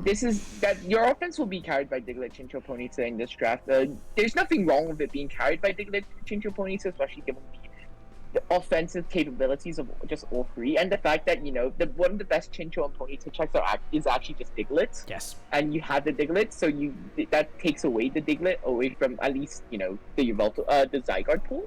This is that your offense will be carried by Diglett, Chinchou, Ponyta in this draft. There's nothing wrong with it being carried by Diglett, Chinchou, Ponyta, especially given the offensive capabilities of just all 3, and the fact that one of the best Chinchou and Ponyta checks is actually just Diglett. Yes. And you have the Diglett, so that takes away the Diglett away from at least the the Zygarde pool.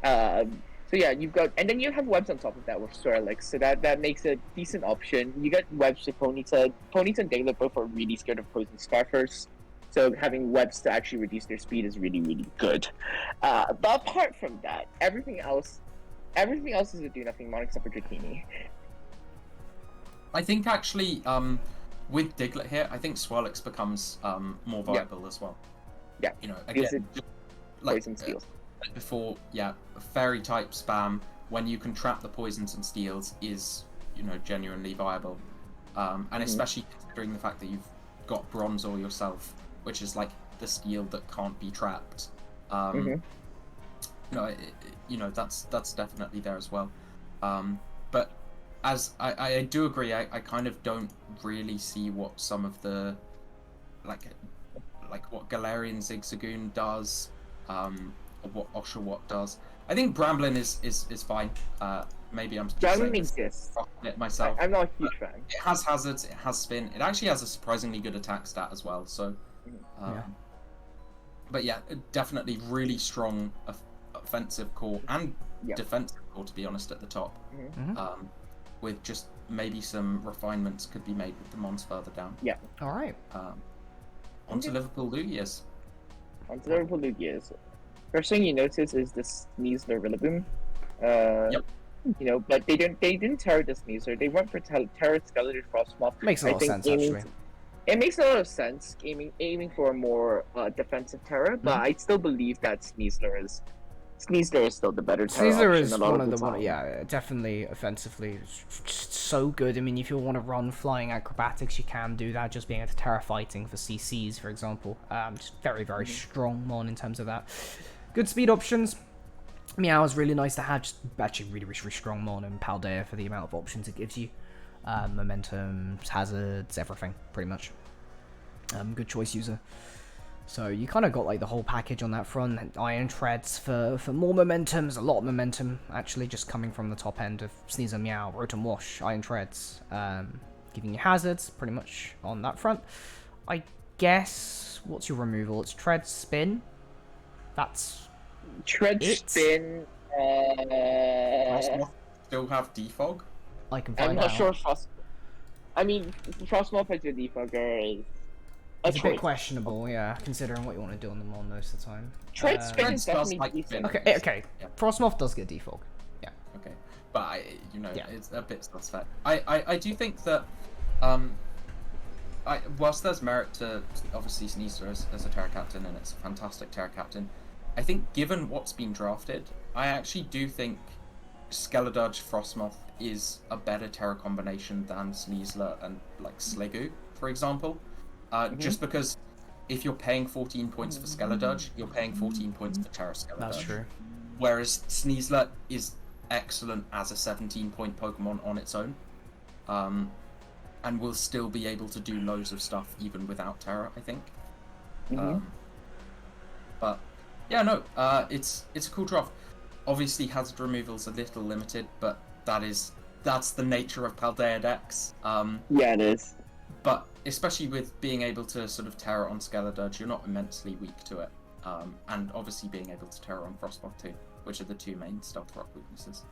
So yeah, you've got, and then you have webs on top of that with Swirlix, so that makes a decent option. You got webs with Ponyta and Diglett both are really scared of poison Scarfers, so having webs to actually reduce their speed is really good. But apart from that, everything else is a do nothing mon except for Dratini. I think actually, with Diglett here, I think Swirlix becomes more viable as well. Yeah, again, poison steals. Before, fairy type spam when you can trap the poisons and steals is genuinely viable, and especially considering the fact that you've got Bronzor yourself, which is like the steal that can't be trapped. That's definitely there as well. But as I do agree, I kind of don't really see what some of the like what Galarian Zigzagoon does, or what Oshawott does. I think Bramblin is fine. Maybe I'm Bramblin exists. It myself. I'm not a huge fan. It has hazards. It has spin. It actually has a surprisingly good attack stat as well. So, but yeah, definitely really strong offensive core and defensive core, to be honest, at the top. With just maybe some refinements could be made with the mons further down. Yeah. All right. On to Liverpool Lugias. First thing you notice is this Sneasler Rillaboom. But they didn't Terra the Sneasler. They went for Terra Skeleton Frostmoth. Makes a lot of sense, actually. It makes a lot of sense aiming for a more defensive Terra, but I still believe that Sneasler is still the better Terra. Sneasler is one of the definitely offensively so good. I mean, if you want to run flying acrobatics, you can do that. Just being able to Terra fighting for CCs, for example, just very strong mon in terms of that. Good speed options. Meow is really nice to have. Just actually really strong mon, and Paldea for the amount of options it gives you. Momentum, hazards, everything pretty much. Good choice user. So you kind of got like the whole package on that front. Iron Treads for more momentum. There's a lot of momentum actually just coming from the top end of Sneasler, Meow, Rotom Wash, Iron Treads, giving you hazards pretty much on that front. I guess what's your removal? It's Tread Spin. That's Tread Spin. Still have Defog. I can find out. I'm not sure. Frostmoth as your defogger is It's a bit questionable, yeah, considering what you want to do on the Mon most of the time. Trade spin is smells definitely like decent. Finn. Okay. Yeah. Frostmoth does get defog. Yeah. Okay, but Yeah. it's a bit suspect. I do think that whilst there's merit to obviously Sneasler as a Terra Captain, and it's a fantastic Terra Captain, I think given what's been drafted, I actually do think Skeledurge Frostmoth is a better Terra combination than Sneasler and like Sliggoo, for example. Just because if you're paying 14 points for Skeledurge, you're paying 14 points for Terra Skeledurge. That's true. Whereas Sneasler is excellent as a 17-point Pokemon on its own. And will still be able to do loads of stuff even without Terra, I think. But yeah, no, it's a cool draft. Obviously, hazard removal's a little limited, but that's the nature of Paldea decks. Yeah, it is. But especially with being able to sort of Terra on Skeledurge, you're not immensely weak to it. And obviously being able to Terra on Frostmoth too, which are the two main Stealth Rock weaknesses.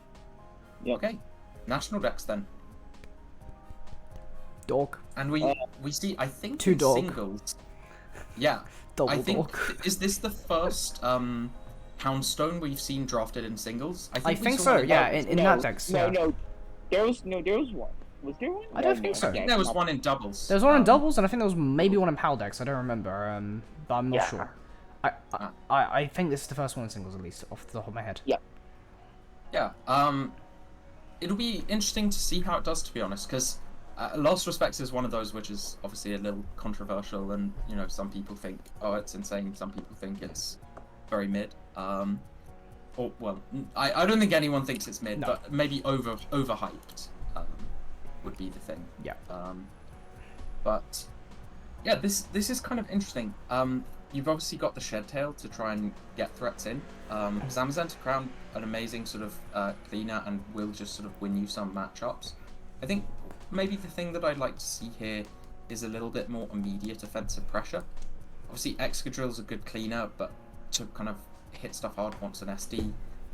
Yep. Okay, national decks then. Dog. And we see, I think, Two in dog. Singles. Yeah. Double I think, dog. is this the first Houndstone we've seen drafted in singles? I we think saw so, one in yeah, doubles. in that decks, yeah. No, there was one. Was there one? I don't think so. I think there was one in doubles. There was one in doubles, and I think there was maybe one in PAL decks, I don't remember, but I'm not sure. I think this is the first one in singles, at least, off the top of my head. Yeah. Yeah, it'll be interesting to see how it does, to be honest, because Lost Respects is one of those which is obviously a little controversial, and some people think, oh, it's insane. Some people think it's very mid. I don't think anyone thinks it's mid, but maybe overhyped would be the thing. Yeah. But yeah, this is kind of interesting. You've obviously got the Shed Tail to try and get threats in. Zamazenta Crown, an amazing sort of cleaner, and will just sort of win you some matchups. I think maybe the thing that I'd like to see here is a little bit more immediate offensive pressure. Obviously, Excadrill's a good cleaner, but to kind of hit stuff hard wants an SD.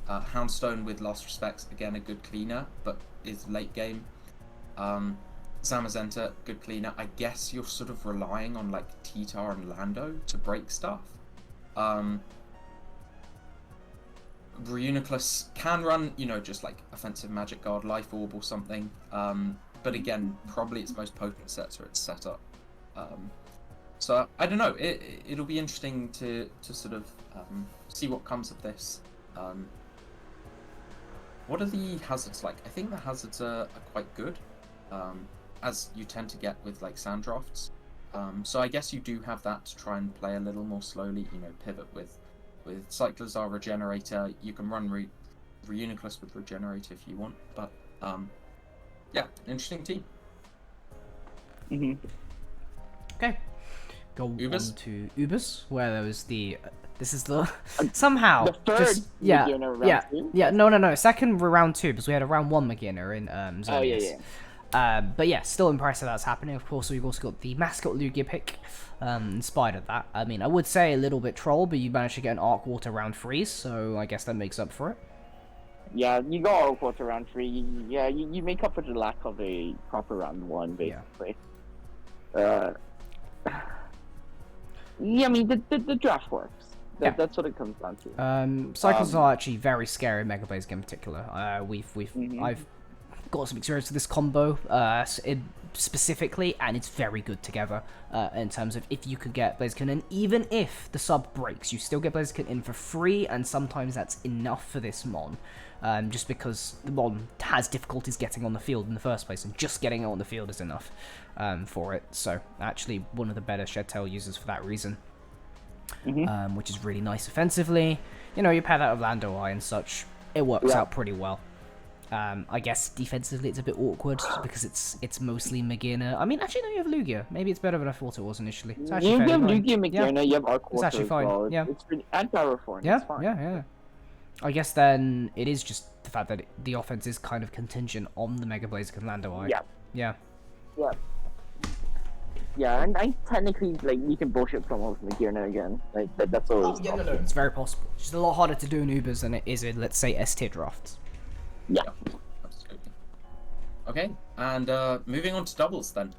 Houndstone with Lost Respects, again a good cleaner, but is late game. Zamazenta, good cleaner. I guess you're sort of relying on like T-Tar and Lando to break stuff. Reuniclus can run, just like offensive Magic Guard, Life Orb or something. But again, probably its most potent sets are its setup. So I don't know. It'll be interesting to sort of see what comes of this. What are the hazards like? I think the hazards are quite good, as you tend to get with like sand drafts. So I guess you do have that to try and play a little more slowly. Pivot with Cyclozar Regenerator. You can run Reuniclus with Regenerator if you want, but yeah, interesting team. Okay. Go Ubers? on to Ubers, where there was this is the somehow The third just beginner round two? no second round 2 because we had a round 1 beginner in Xerneas. Oh yeah. But yeah, still impressive that's happening. Of course, we've also got the mascot Lugia pick, inspired of that. I mean, I would say a little bit troll, but you managed to get an Arc Water round 3, so I guess that makes up for it. Yeah, you got all quarter round 3. Yeah, you make up for the lack of a proper round 1, basically. Yeah, I mean the draft works. That's what it comes down to. Cycles are actually very scary in Mega Blaze game in particular. I've got some experience with this combo specifically, and it's very good together in terms of if you could get Blaziken in. Even if the sub breaks, you still get Blaziken in for free, and sometimes that's enough for this Mon. Just because the Mon has difficulties getting on the field in the first place, and just getting it on the field is enough for it. So actually one of the better Shed Tail users for that reason. Which is really nice offensively. You pair that with Lando Eye and such, it works out pretty well. I guess defensively it's a bit awkward because it's mostly Magina. I mean, actually no, you have Lugia. Maybe it's better than I thought it was initially. It's actually you have fine. Lugia, Magina, you have Arc Water. It's actually fine. Well. Yeah. It's pretty, and Pyroform. Yeah, it's fine. yeah. I guess then it is just the fact that the offense is kind of contingent on the Mega Blaziken and Lando Eye. Yeah. Yeah, and technically, like, you can bullshit promos with Magina again. Like, that's always No. It's very possible. It's just a lot harder to do in Ubers than it is in, let's say, S-tier drafts. Yeah. Absolutely. Okay, and moving on to doubles then,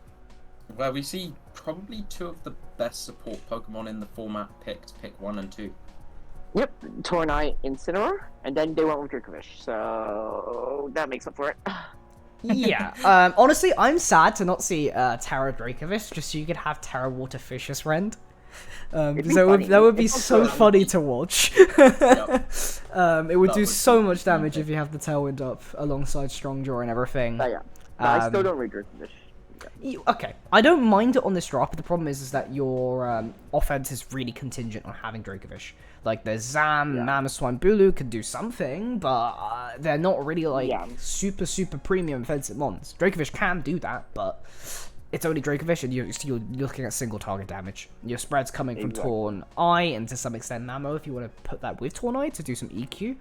where we see probably two of the best support Pokemon in the format picked pick 1 and 2. Yep, Tornai, Incineroar, and then they went with Dracovish, so that makes up for it. Yeah, honestly, I'm sad to not see Terra Dracovish, just so you could have Terra Waterfish as friend. Because that would be so funny to watch. It would do so much damage if you have the Tailwind up alongside Strong Jaw and everything. But yeah, I still don't read Dracovish. Okay, I don't mind it on this draft, but the problem is that your offense is really contingent on having Dracovish. Like, there's Zam, Mamoswine, Bulu can do something, but they're not really, like, super premium offensive mons. Dracovish can do that, but it's only Dracovish, and you're looking at single target damage. Your spread's coming from Torn Eye, and to some extent Mamo, if you want to put that with Torn Eye to do some EQ.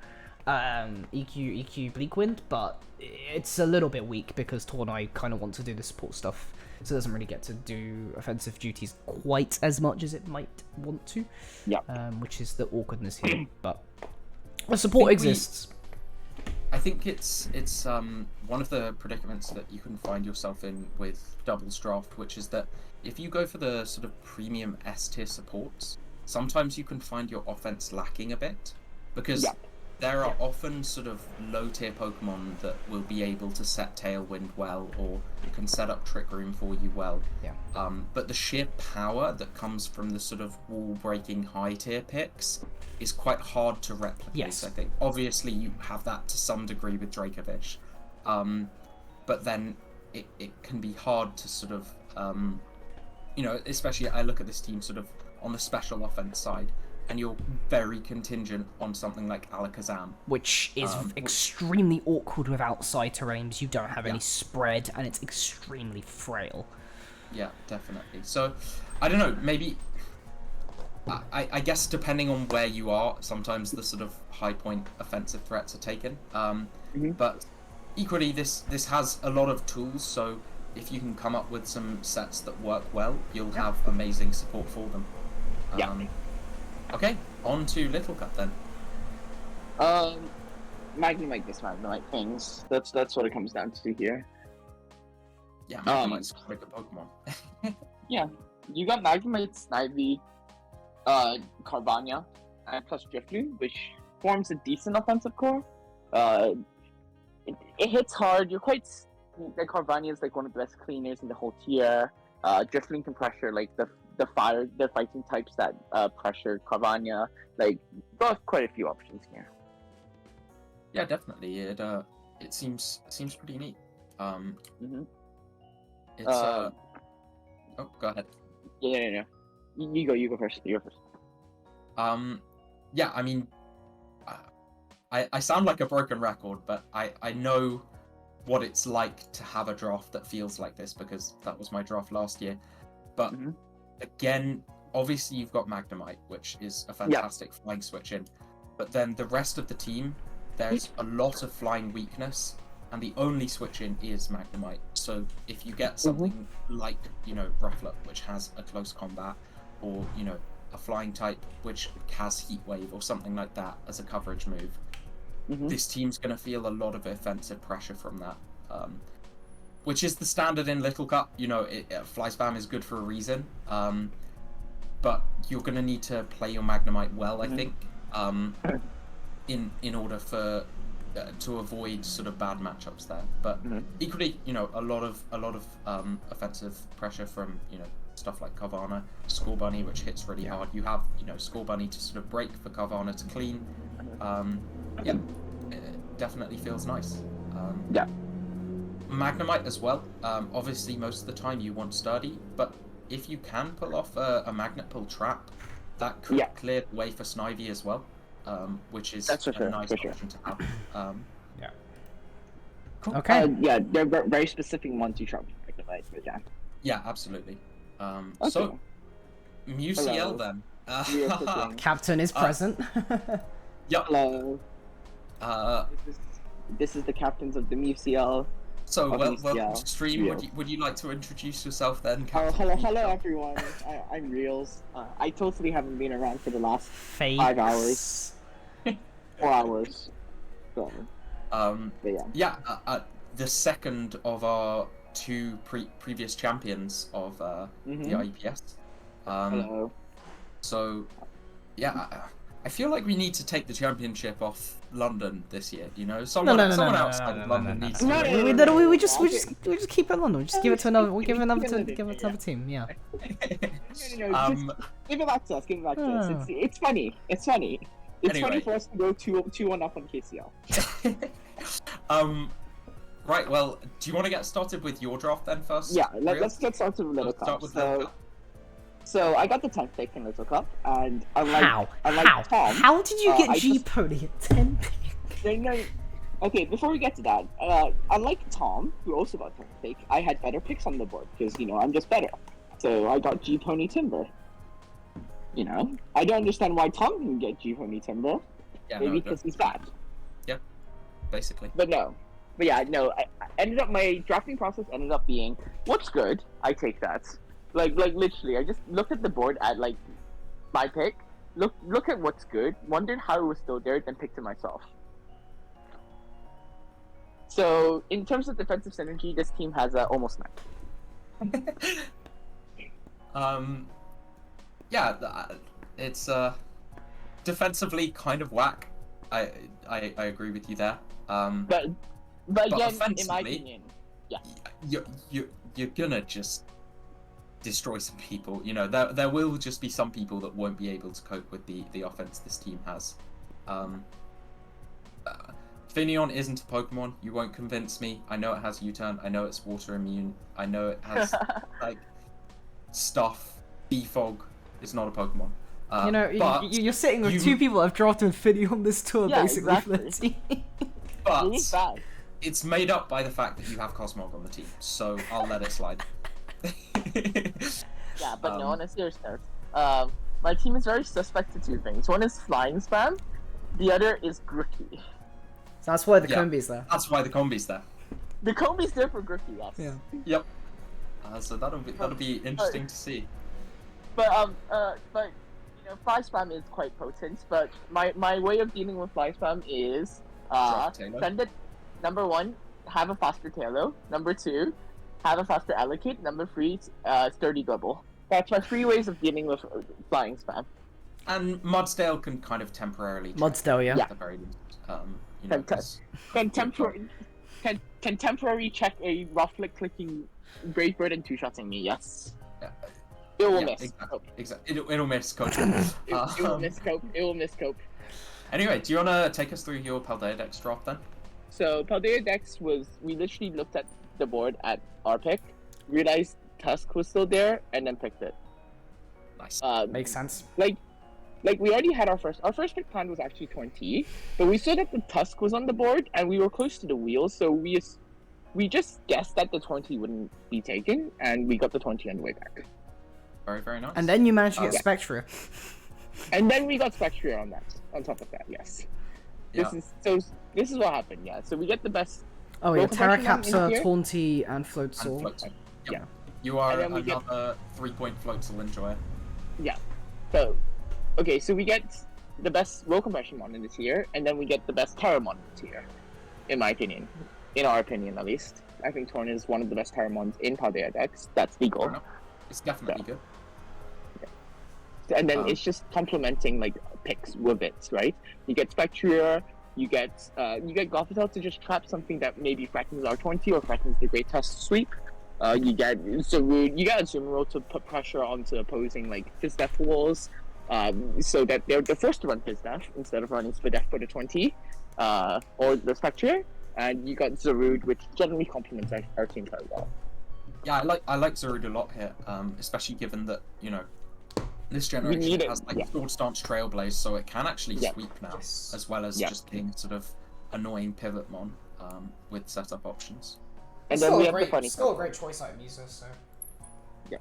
EQ Bleak Wind, but it's a little bit weak because Torn Eye kind of wants to do the support stuff, so it doesn't really get to do offensive duties quite as much as it might want to. Yeah. Which is the awkwardness here, but the support exists. I think it's one of the predicaments that you can find yourself in with doubles draft, which is that if you go for the sort of premium S tier supports, sometimes you can find your offense lacking a bit, because there are often sort of low tier Pokemon that will be able to set Tailwind well, or can set up Trick Room for you well. But the sheer power that comes from the sort of wall breaking high tier picks is quite hard to replicate, I think. Obviously you have that to some degree with Dracovish, but then it can be hard to sort of, especially I look at this team sort of on the special offense side, and you're very contingent on something like Alakazam, which is extremely awkward without side terrains. You don't have any spread, and it's extremely frail. Yeah, definitely. So, I don't know, maybe... I guess depending on where you are, sometimes the sort of high point offensive threats are taken. But equally, this has a lot of tools, so if you can come up with some sets that work well, you'll have amazing support for them. Okay, on to Little Cup then. Magnemite gets Magnemite things. That's what it comes down to here. Yeah, Magnemite's like a Pokemon. Yeah, you got Magnemite, Snivy, Carvania, and plus Drifloon, which forms a decent offensive core. It hits hard. You're quite... The Carvania is like one of the best cleaners in the whole tier. Drifloon can pressure like the fighting types that pressure Carvania. Like, got quite a few options here. Yeah, definitely. It seems pretty neat. It's oh, go ahead. Yeah. You go first. You go first. Yeah, I mean, I sound like a broken record, but I know what it's like to have a draft that feels like this, because that was my draft last year. But again, obviously you've got Magnemite, which is a fantastic flying switch in, but then the rest of the team, there's a lot of flying weakness, and the only switch in is Magnemite. So if you get something like, Rufflet, which has a close combat, or, a flying type which has Heat Wave or something like that as a coverage move, this team's going to feel a lot of offensive pressure from that. Which is the standard in Little Cup. Fly Spam is good for a reason. But you're going to need to play your Magnemite well, I think, in order for to avoid sort of bad matchups there. But equally, a lot of offensive pressure from stuff like Carvana, Score Bunny, which hits really hard. You have Score Bunny to sort of break for Carvana to clean. It definitely feels nice. Magnemite as well. Obviously, most of the time you want Sturdy, but if you can pull off a Magnet Pull trap, that could clear the way for Snivy as well, which is nice option to have. Cool. Okay. They're very specific ones you trap Magnemite with. Yeah, absolutely. So, MUCL then. Captain is present. Hello. This is the captains of the MUCL. So, welcome to stream. Would you like to introduce yourself then, Captain? Hello everyone. I'm Reels. I totally haven't been around for the last 5 hours. 4 hours. So, the second of our two previous champions of the IEPS. Hello. So, yeah, I feel like we need to take the championship off London this year. You know, someone outside of London needs to. We just keep it in London. We just give it to another. We give it to another team. Yeah. No, just give it back to us. Give it back to us. It's funny. It's funny. It's funny for us to go 2-1 up on KCL. Right. Well, do you want to get started with your draft then first? Yeah. Let's get started with Little Cup. So I got the 10th pick in Little Cup, and unlike Tom, how did you get G Pony at 10 pick? No. Okay, before we get to that, unlike Tom, who also got 10th pick, I had better picks on the board because I'm just better. So I got G Pony Timber. I don't understand why Tom didn't get G Pony Timber. Yeah, maybe because he's bad. Yeah, basically. But I ended up, my drafting process ended up being, what's good? I take that. Like literally, I just looked at the board at like my pick, look at what's good, wondered how it was still there, then picked it myself. So in terms of defensive synergy, this team has almost 9. It's defensively kind of whack. I agree with you there. But again, in my opinion, you're gonna just destroy some people. There will just be some people that won't be able to cope with the offense this team has. Finneon isn't a Pokemon. You won't convince me. I know it has U-turn. I know it's water immune. I know it has like stuff. Defog is not a Pokemon. But you're sitting with 2 people that have drafted Finneon this tour, basically. Exactly. But it's made up by the fact that you have Cosmog on the team, so I'll let it slide. Yeah, but no, on a serious note, my team is very suspect to 2 things. One is flying spam, the other is Grookey. So that's why the Combi's there. That's why the Combi's there. The Combi's there for Grookey, yes. Yeah. Yep. So that'll be interesting to see. But fly spam is quite potent. But my way of dealing with fly spam is send it. Number 1, have a faster Tailo. Number 2, have a faster Allocate. Number 3, sturdy double. That's my 3 ways of dealing with flying spam. And Mudsdale can kind of temporarily. Mudsdale, yeah. At the very least. Can temporary check a Rufflet clicking Brave Bird and 2-shotting me, yes. Yeah. It will miss. Exactly. It'll miss cope. It will miss cope. It will miss cope. Anyway, do you want to take us through your Paldea Dex draft then? So Paldea Dex was, we literally looked at the board at our pick, realized Tusk was still there, and then picked it. Nice. Makes sense. Like we already had our first pick plan was actually 20, but we saw that the Tusk was on the board and we were close to the wheel, so we just guessed that the 20 wouldn't be taken, and we got the 20 on the way back. Very, very nice. And then you managed to get Spectria. And then we got Spectria on top of that, yes. Yeah. This is what happened, yeah. So we get the best. Oh yeah, Terracapsa, Taunty, and Floatzel. Yep. Yeah. You are another 3-point Floatzel enjoyer. Yeah. So, okay, so we get the best roll compression mon in the tier, and then we get the best Terramon in the tier, in my opinion. In our opinion, at least. I think Torn is one of the best Terramons in Paldea decks. That's the goal. It's definitely good. And then it's just complementing like picks with it, right? You get Spectria, you get Gothitelle to just trap something that maybe threatens R20 or threatens the Great Tusk Sweep. You get Azumarill to put pressure onto opposing like Fizdef walls, so that they're forced to run Fizdef instead of running Spadef for the 20, or the Spectria. And you got Zarude, which generally complements our team quite well. Yeah, I like Zarude a lot here, especially given that this generation has like Sword Stance Trailblaze, so it can actually sweep now, as well as just being sort of annoying Pivotmon with setup options. And then we have the funny still a great choice item user, so yeah,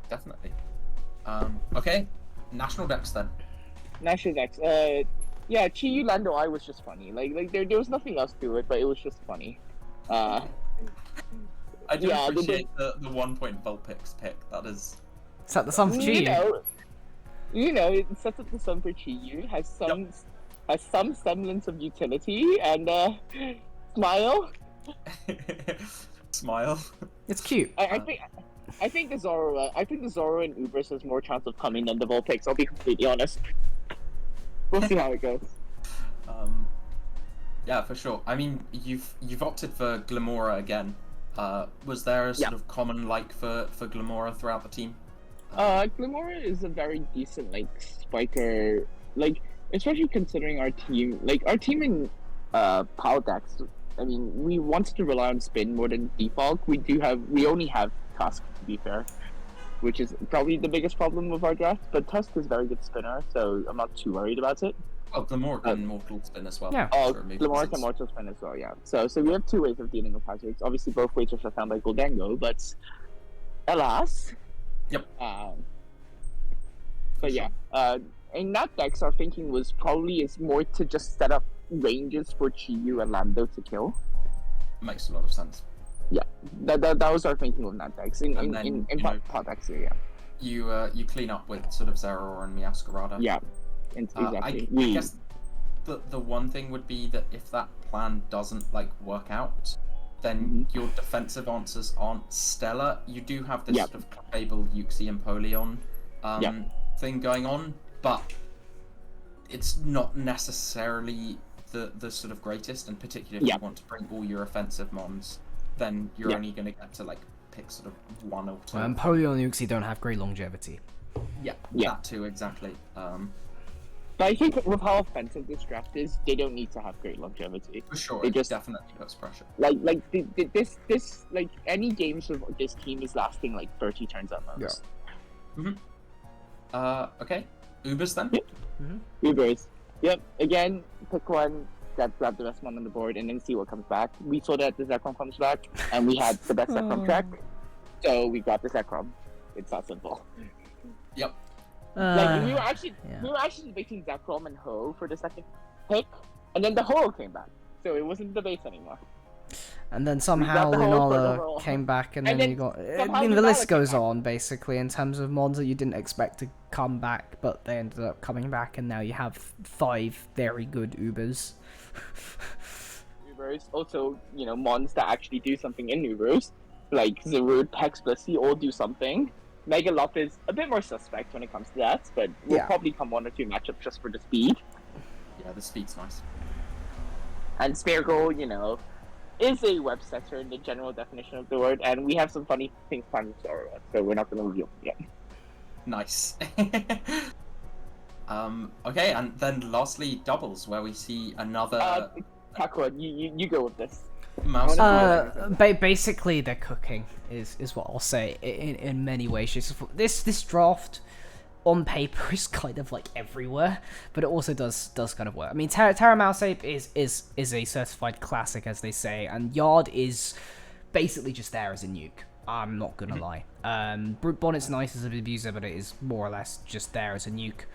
definitely. Okay, National Dex then. National Dex. Yeah, Chiyu Lando I was just funny. Like there was nothing else to it, but it was just funny. I do appreciate the 1-point Vulpix pick. That is. Set the sun for Chiyu. It sets up the sun for Chiyu. Has some semblance of utility and smile. Smile. It's cute. I think the Zoro and Ubers has more chance of coming than the Vulpix. I'll be completely honest. We'll see how it goes. Yeah, for sure. I mean, you've opted for Glamora again. Was there a sort of common like for Glamora throughout the team? Glamora is a very decent spiker, especially considering our team in Paldex. I mean, we wanted to rely on spin more than default. We only have Tusk, to be fair, which is probably the biggest problem with our draft. But Tusk is a very good spinner, so I'm not too worried about it. Oh, Glamora can mortal spin as well. Yeah. Glamora can mortal spin as well. Yeah. So we have two ways of dealing with hazards. Obviously, both ways are shut down by Goldango, but alas. Yep. But yeah. In that decks, our thinking was probably more to just set up ranges for Chiyu and Lando to kill. Makes a lot of sense. Yeah, that was our thinking with that decks. In pot decks, yeah. You clean up with sort of Zeraora and Meowscarada. Yeah, exactly. I guess the one thing would be that if that plan doesn't work out, then your defensive answers aren't stellar. You do have this sort of Fable, Uxie, and Polion thing going on, but it's not necessarily the sort of greatest, and particularly if you want to bring all your offensive mons, then you're only going to get to pick sort of one or two. And Polio and Uxie don't have great longevity. Yeah, that too, exactly. But I think with how offensive this draft is, they don't need to have great longevity. For sure, it definitely puts pressure. This any games with this team is lasting 30 turns at most. Yeah. Okay. Ubers then? Ubers. Yep. Again, pick one, grab the best one on the board, and then see what comes back. We saw that the Zekrom comes back, and we had the best Zekrom track, so we got the Zekrom. It's that simple. Yep. We were actually debating Zekrom and Ho for the second pick, and then the Ho came back, so it wasn't the base anymore. And then somehow Lunala came back, and then you got. I mean, the list goes on basically in terms of mods that you didn't expect to come back, but they ended up coming back, and now you have 5 very good Ubers. Ubers, also mons that actually do something in Ubers, like Zerud, Pex, Blissey, all do something. Megalop is a bit more suspect when it comes to that, but we'll probably come 1 or 2 matchups just for the speed. Yeah, the speed's nice. And Speargle, is a web setter in the general definition of the word, and we have some funny things planned with Zoro, so we're not going to reveal them yet. Nice. Okay, and then lastly, doubles, where we see another... Takua, you go with this. Basically, they're cooking, is what I'll say, in many ways. This draft, on paper, is kind of everywhere, but it also does kind of work. I mean, Terra Mouseape is a certified classic, as they say, and Yard is basically just there as a nuke. I'm not gonna lie. Brute Bonnet's nice as an abuser, but it is more or less just there as a nuke.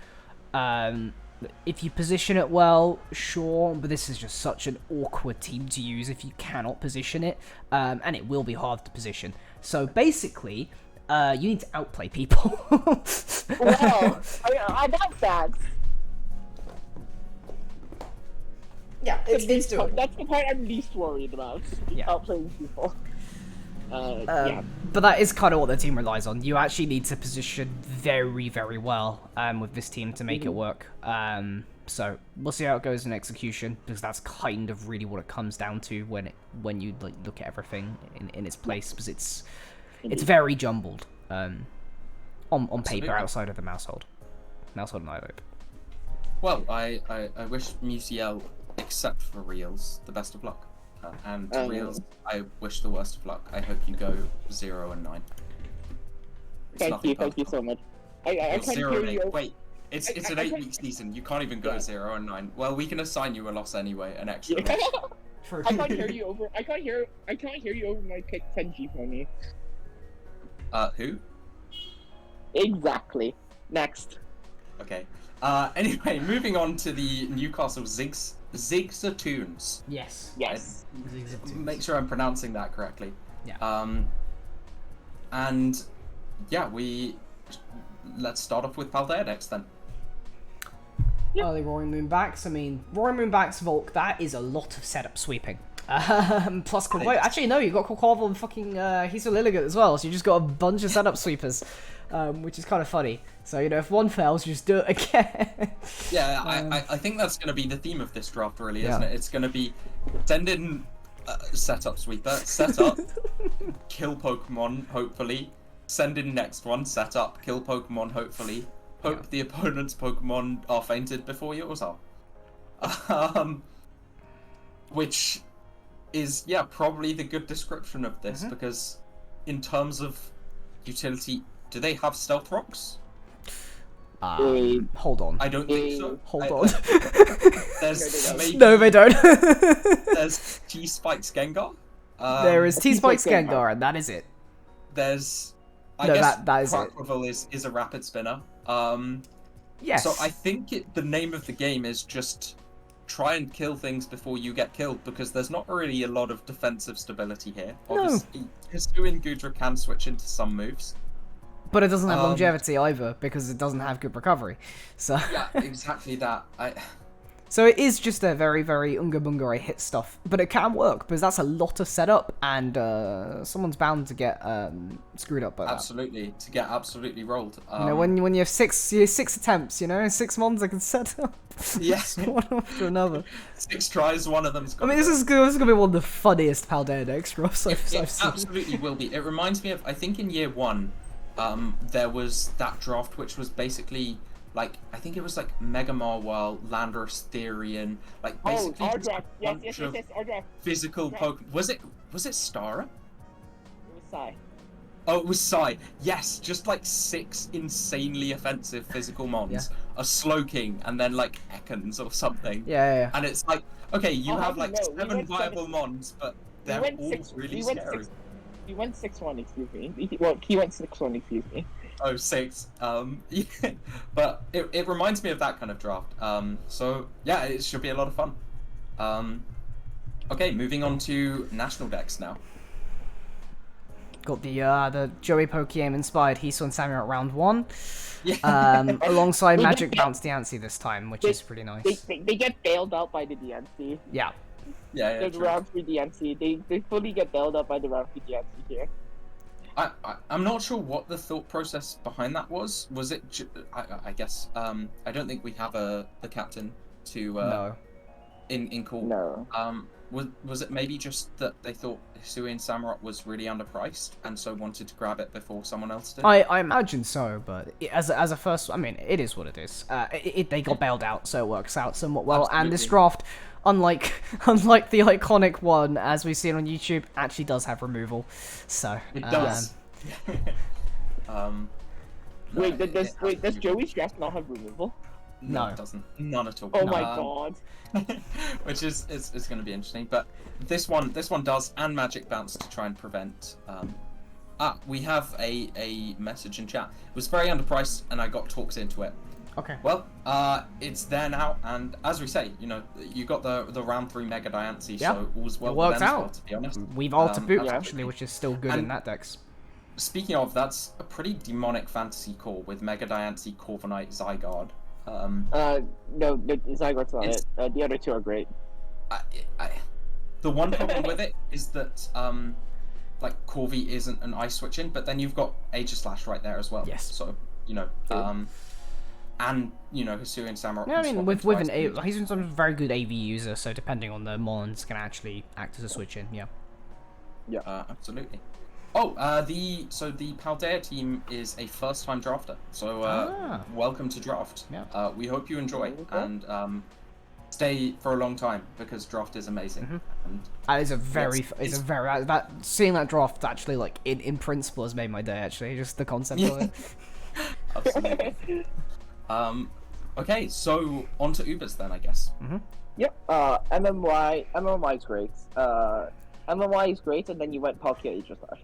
If you position it well, sure, but this is just such an awkward team to use if you cannot position it, and it will be hard to position. So basically, you need to outplay people. Wow, I got that. Yeah, it's doable. That's the part I'm least worried about. Outplaying people. But that is kind of what the team relies on. You actually need to position very, very well with this team to make it work. So we'll see how it goes in execution, because that's kind of really what it comes down to when you look at everything in its place, because it's very jumbled on paper outside of the Mousehold and Ilope. Well, I wish Musiel, except for Reels, the best of luck. And to Reels, I wish the worst of luck. I hope you go 0 and 9. Thank you so much. I can't 0 hear and 8. you. Wait, it's an 8-week season. You can't even go 0 and 9. Well, we can assign you a loss anyway, an extra. I can't hear you over. I can't hear you over my pick 10G for me. Who? Exactly. Next. Okay. Anyway, moving on to the Newcastle Zigzatoons. Yes. Make sure I'm pronouncing that correctly. Yeah. And yeah, let's start off with Paldea next then. Early Roaring Moonbacks. I mean, Roaring Moonbacks Volk, that is a lot of setup sweeping. Plus, wait, actually no, you got Corval and fucking Hiso Lilligant as well, so you just got a bunch of setup sweepers, which is kind of funny. So you know, if one fails, you just do it again. Yeah, I think that's going to be the theme of this draft, really, isn't Yeah. it? It's going to be send in setup sweeper, set up, kill Pokemon, hopefully. Send in next one, set up, kill Pokemon, hopefully. Hope the opponent's Pokemon are fainted before yours are. Which is, yeah, probably the good description of this, because in terms of utility, do they have Stealth Rocks? Hold on. I don't think so. Hold on. There's maybe, No, they don't. there's T-Spikes Gengar. There is T-Spike Gengar. Gengar, and that is it. There's... I No, guess that is it. Quacklevel is a rapid spinner. Yes. So I think the name of the game is just try and kill things before you get killed, because there's not really a lot of defensive stability here. Obviously, Hisuian Gudra can switch into some moves. But it doesn't have longevity either, because it doesn't have good recovery. So Yeah, exactly that. So it is just a very, very Unga Bunga hit stuff. But it can work, because that's a lot of setup, and someone's bound to get screwed up by that. Absolutely, to get absolutely rolled. You know, when you have six attempts, you know, 6 mons I can set up. Yes. One after another. 6 tries, one of them's I mean, this is gonna be one of the funniest Paldea decks, Ross, I've seen. Absolutely will be. It reminds me of, I think in year 1, there was that draft which was basically like, I think it was like Mega Marwell, Landorus Therian, like basically our just a draft. Yes, bunch of our draft. physical Pokemon. Was it Stara? It was Sai. Oh, it was Psy. Yes, just like 6 insanely offensive physical mons, a Slowking, and then like Ekans or something. Yeah. And it's like, okay, you have like no, we 7 went viable 7 mons, but they're all really scary. He went 6-1, excuse me. He went 6-1, excuse me. Oh, 6. Yeah. But it reminds me of that kind of draft. So yeah, it should be a lot of fun. Okay, moving on to national decks now. Got the Joey Pokemon inspired Hiso and Samurai at round 1. Yeah. Alongside Magic Bounce Diancie this time, which is pretty nice. They get bailed out by the DNC. Yeah. Yeah, The round 3 DNC. They fully get bailed out by the round 3 DNC here. I'm not sure what the thought process behind that was. Was it? I guess. I don't think we have the captain to. No. In call. No. Was it maybe just that they thought Hisuian Samurott was really underpriced and so wanted to grab it before someone else did? I imagine so, but as a first, I mean, it is what it is. They got bailed out, so it works out somewhat well. Absolutely. And this draft, unlike the iconic one as we've seen on YouTube, actually does have removal. So it does. Wait, does Joey's draft not have removal? No, it doesn't. None at all. Oh my god. Which is it's going to be interesting, but this one does, and Magic Bounce to try and prevent. We have a message in chat. It was very underpriced, and I got talked into it. Okay. Well, it's there now, and as we say, you know, you got the round 3 Mega Diancie, so all's well. It works with them as out. well, to be honest. We've all to boot absolutely. actually, which is still good in And- that dex. Speaking of, that's a pretty demonic fantasy core with Mega Diancie, Corviknight, Zygarde. No, Zygarde's not it. The other 2 are great. The one problem with it is that like Corvi isn't an ice switching, but then you've got Aegislash right there as well. Yes. So you know, and you know, Hisuian Samurott. Yeah, I can mean, swap with into an ice A, he's a very good AV user, so depending on the Mons can actually act as a switch in. Yeah. Yeah, absolutely. Oh, the Paldea team is a first-time drafter, so welcome to draft. Yeah. We hope you enjoy and stay for a long time because draft is amazing. And That is a very, yes, that seeing that draft actually like in principle has made my day actually, just the concept of it. Absolutely. Okay, so on to Ubers then, I guess. Yep. MMY is great. MMY is great, and then you went Palkia Aegislash.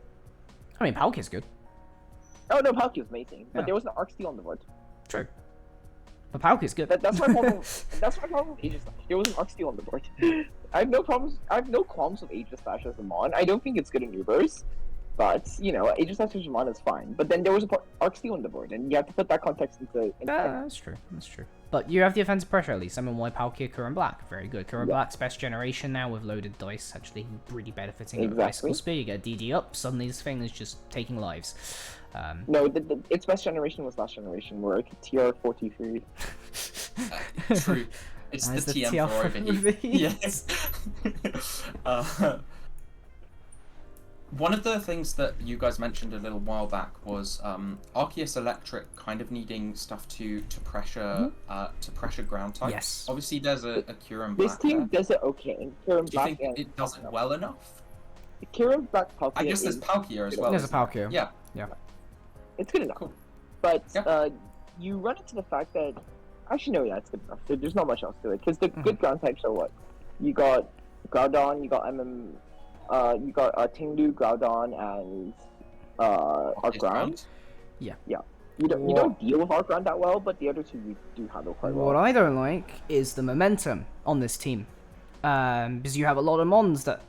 I mean, Palkia's good. Oh no, Palkia is amazing, but Yeah. there was an Arc Steel on the board. True. But Palkia's good. That's my problem. That's my problem with Aegislash. There was an Arc Steel on the board. I have no problems. I have no qualms with Aegislash as a mon. I don't think it's good in Ubers. But you know, Aegis Master Shimon is fine. But then there was Arc Steel on the board, and you have to put that context into. That's true. That's true. But you have the offensive pressure at least. MMY Palkia, Current Black, very good. Current Black's best generation now with loaded dice, actually really benefiting with Bicycle Spear. You get DD up, suddenly this thing is just taking lives. No, its best generation was last generation, where it could TR43. True. It's the TM4 over here. Yes. One of the things that you guys mentioned a little while back was Arceus Electric kind of needing stuff to pressure ground types. Yes. Obviously, there's a Kyurem Black. This team does it okay. Kyurem Do you think it does it well enough? Kyurem Black Palkia. I guess there's Palkia as well. There's a Palkia. Yeah. It's good enough. Cool. But you run into the fact that actually no, it's good enough. There's not much else to it because the good ground types are what you got: Groudon, you got you got Tinglu, Groudon, and Arcground. Yeah. You don't deal with Arcground that well, but the other two you do handle quite well. What I don't like is the momentum on this team, because you have a lot of mons that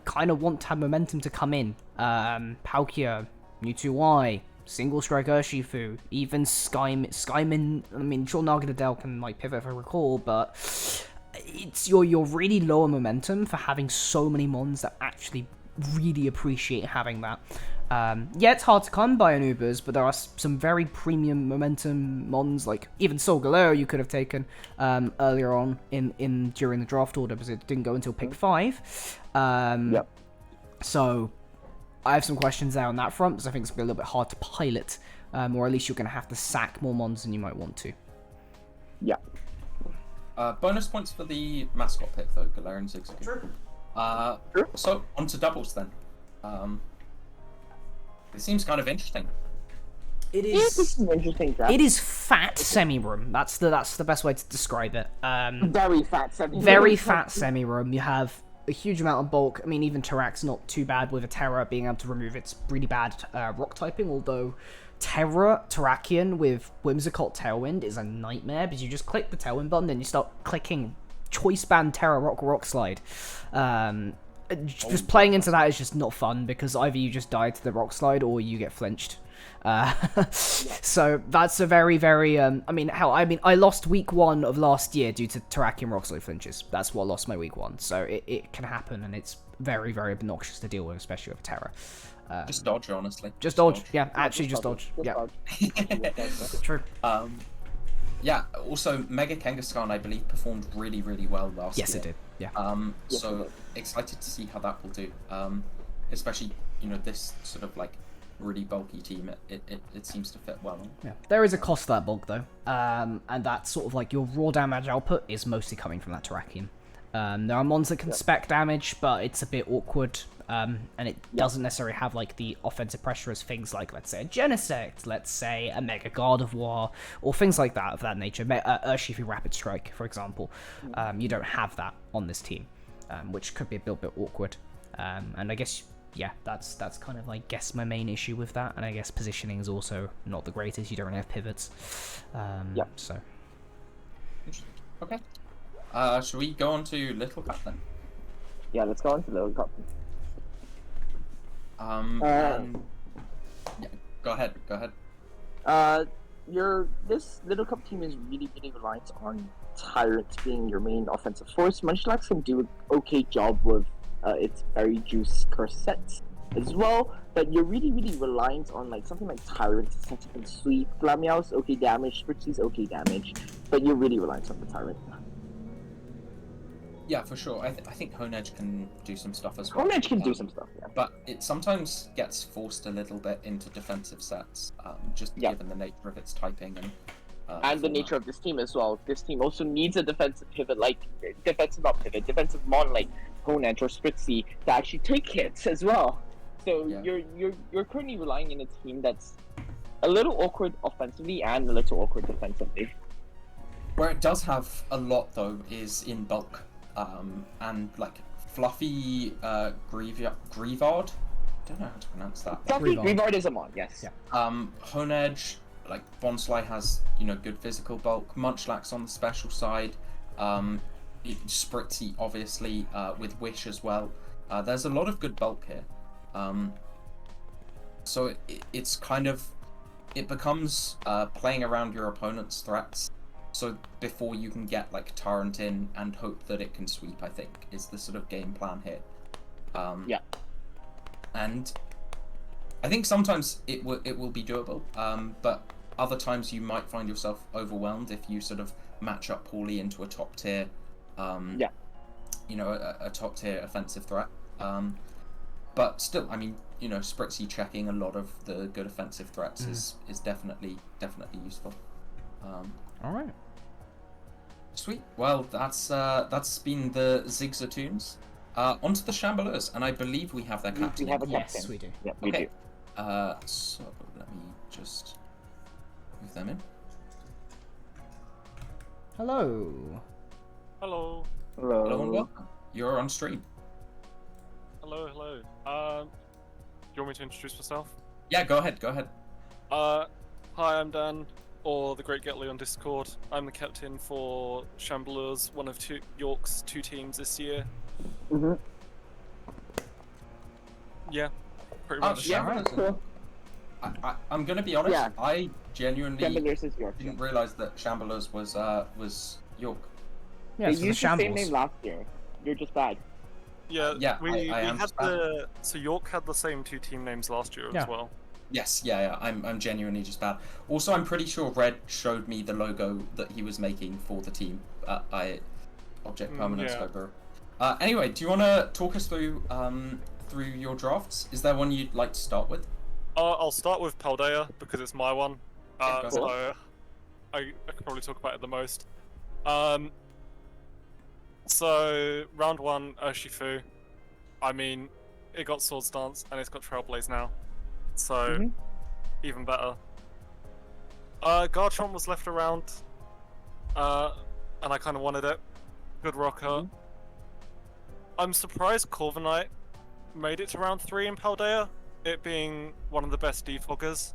kind of want to have momentum to come in. Palkia, Mewtwo, Single Strike Urshifu, even Skymin. I mean, sure, Naganadel can like pivot if I recall, but it's you're really low on momentum for having so many mons that actually really appreciate having that. Yeah, it's hard to come by an Ubers, but there are some very premium momentum mons, like even Sol Galeo you could have taken earlier on in during the draft order, because it didn't go until pick 5. So I have some questions there on that front, because I think it's going to be a little bit hard to pilot, or at least you're going to have to sack more mons than you might want to. Yeah. Bonus points for the mascot pick, though, Galarian Zigzag. True. So, on to doubles, then. It seems kind of interesting. It is an interesting draft. It is fat semi-room. That's the best way to describe it. Very fat semi-room. Very fat semi-room. You have a huge amount of bulk. I mean, even Tarak's not too bad with a Terra being able to remove its really bad rock typing, although Terrakion with Whimsicott Tailwind is a nightmare, because you just click the Tailwind button, then you start clicking Choice Band Terra Rock Slide. Just playing into that is just not fun, because either you just die to the Rock Slide or you get flinched. So that's a very, very, I I lost week 1 of last year due to Terrakion Rock Slide flinches. That's what lost my week 1. So it can happen, and it's very, very obnoxious to deal with, especially with Terra. Just dodge, honestly. Just dodge. Yeah, actually just dodge. Yeah. True. Yeah, also, Mega Kangaskhan, I believe, performed really, really well last year. Yes, it did. Yeah. So, excited to see how that will do. Especially, this sort of, like, really bulky team, it seems to fit well. Yeah. There is a cost to that bulk, though. And that's sort of like your raw damage output is mostly coming from that Terrakion. There are mons that can spec damage, but it's a bit awkward. And it doesn't necessarily have like the offensive pressure as things like, let's say, a Genesect, let's say a Mega Gardevoir, or things like that of that nature. Urshifu Rapid Strike, for example. You don't have that on this team, which could be a little bit awkward. And I guess, that's kind of, I guess, my main issue with that. And I guess positioning is also not the greatest. You don't really have pivots. So. Okay. Should we go on to Little Cup then? Yeah, let's go on to Little Cup. Go ahead. This Little Cup team is really, really reliant on Tyrant being your main offensive force. Munchlax can do an okay job with its Berry Juice curse sets as well, but you're really, really reliant on like something like Tyrant to set up and sweep. Glameow's okay damage, Spritzie's okay damage, but you're really reliant on the Tyrant. Yeah, for sure. I think Honedge can do some stuff as well. Honedge can do some stuff, yeah. But it sometimes gets forced a little bit into defensive sets, just given the nature of its typing and the nature of this team as well. This team also needs a defensive mon like Honedge or Spritzy to actually take hits as well. So you're currently relying on a team that's a little awkward offensively and a little awkward defensively. Where it does have a lot though is in bulk. And like Fluffy Greavard. Don't know how to pronounce that. Fluffy Greavard is a mon, yes. Yeah. Honedge, like Bonsly has good physical bulk. Munchlax on the special side. Spritzy obviously with Wish as well. There's a lot of good bulk here. so it's kind of, it becomes playing around your opponent's threats. So before you can get like Torrent in and hope that it can sweep, I think, is the sort of game plan here. Yeah. And I think sometimes it will be doable, but other times you might find yourself overwhelmed if you sort of match up poorly into a top tier, you know, a top tier offensive threat. But still, I mean, you know, Spritzy checking a lot of the good offensive threats is definitely useful. All right. Sweet. Well, that's been the Zigzatoons. Onto the Chambaleurs, and I believe we have their captain. We have a Yes, captain. we do. Yeah, we Okay. do. So let me just move them in. Hello. Hello. Hello and welcome. You're on stream. Hello, hello. Do you want me to introduce myself? Yeah, go ahead. Go ahead. Hi, I'm Dan, or the Great Getley on Discord. I'm the captain for Chambaleurs, one of York's 2 teams this year. Mm-hmm. Yeah, pretty Oh, much. the Chambaleurs. Cool. I'm gonna be honest. Yeah. I genuinely Chambaleurs is York. didn't realize that Chambaleurs was York. Yeah, They so the used the same shambles. name last year. You're just bad. Yeah, Yeah, we I am had just bad. so York had the same 2 team names last year Yeah. as well. Yes, yeah. I'm genuinely just bad. Also, I'm pretty sure Red showed me the logo that he was making for the team. Object Permanence yeah. logo. Anyway, do you want to talk us through your drafts? Is there one you'd like to start with? I'll start with Paldea because it's my one. Yeah, go So I could probably talk about it the most. So round 1, Urshifu. I mean, it got Swords Dance and it's got Trailblaze now, so even better. Garchomp was left around, and I kind of wanted it. Good rocker. I'm surprised Corviknight made it to round 3 in Paldea, it being one of the best defoggers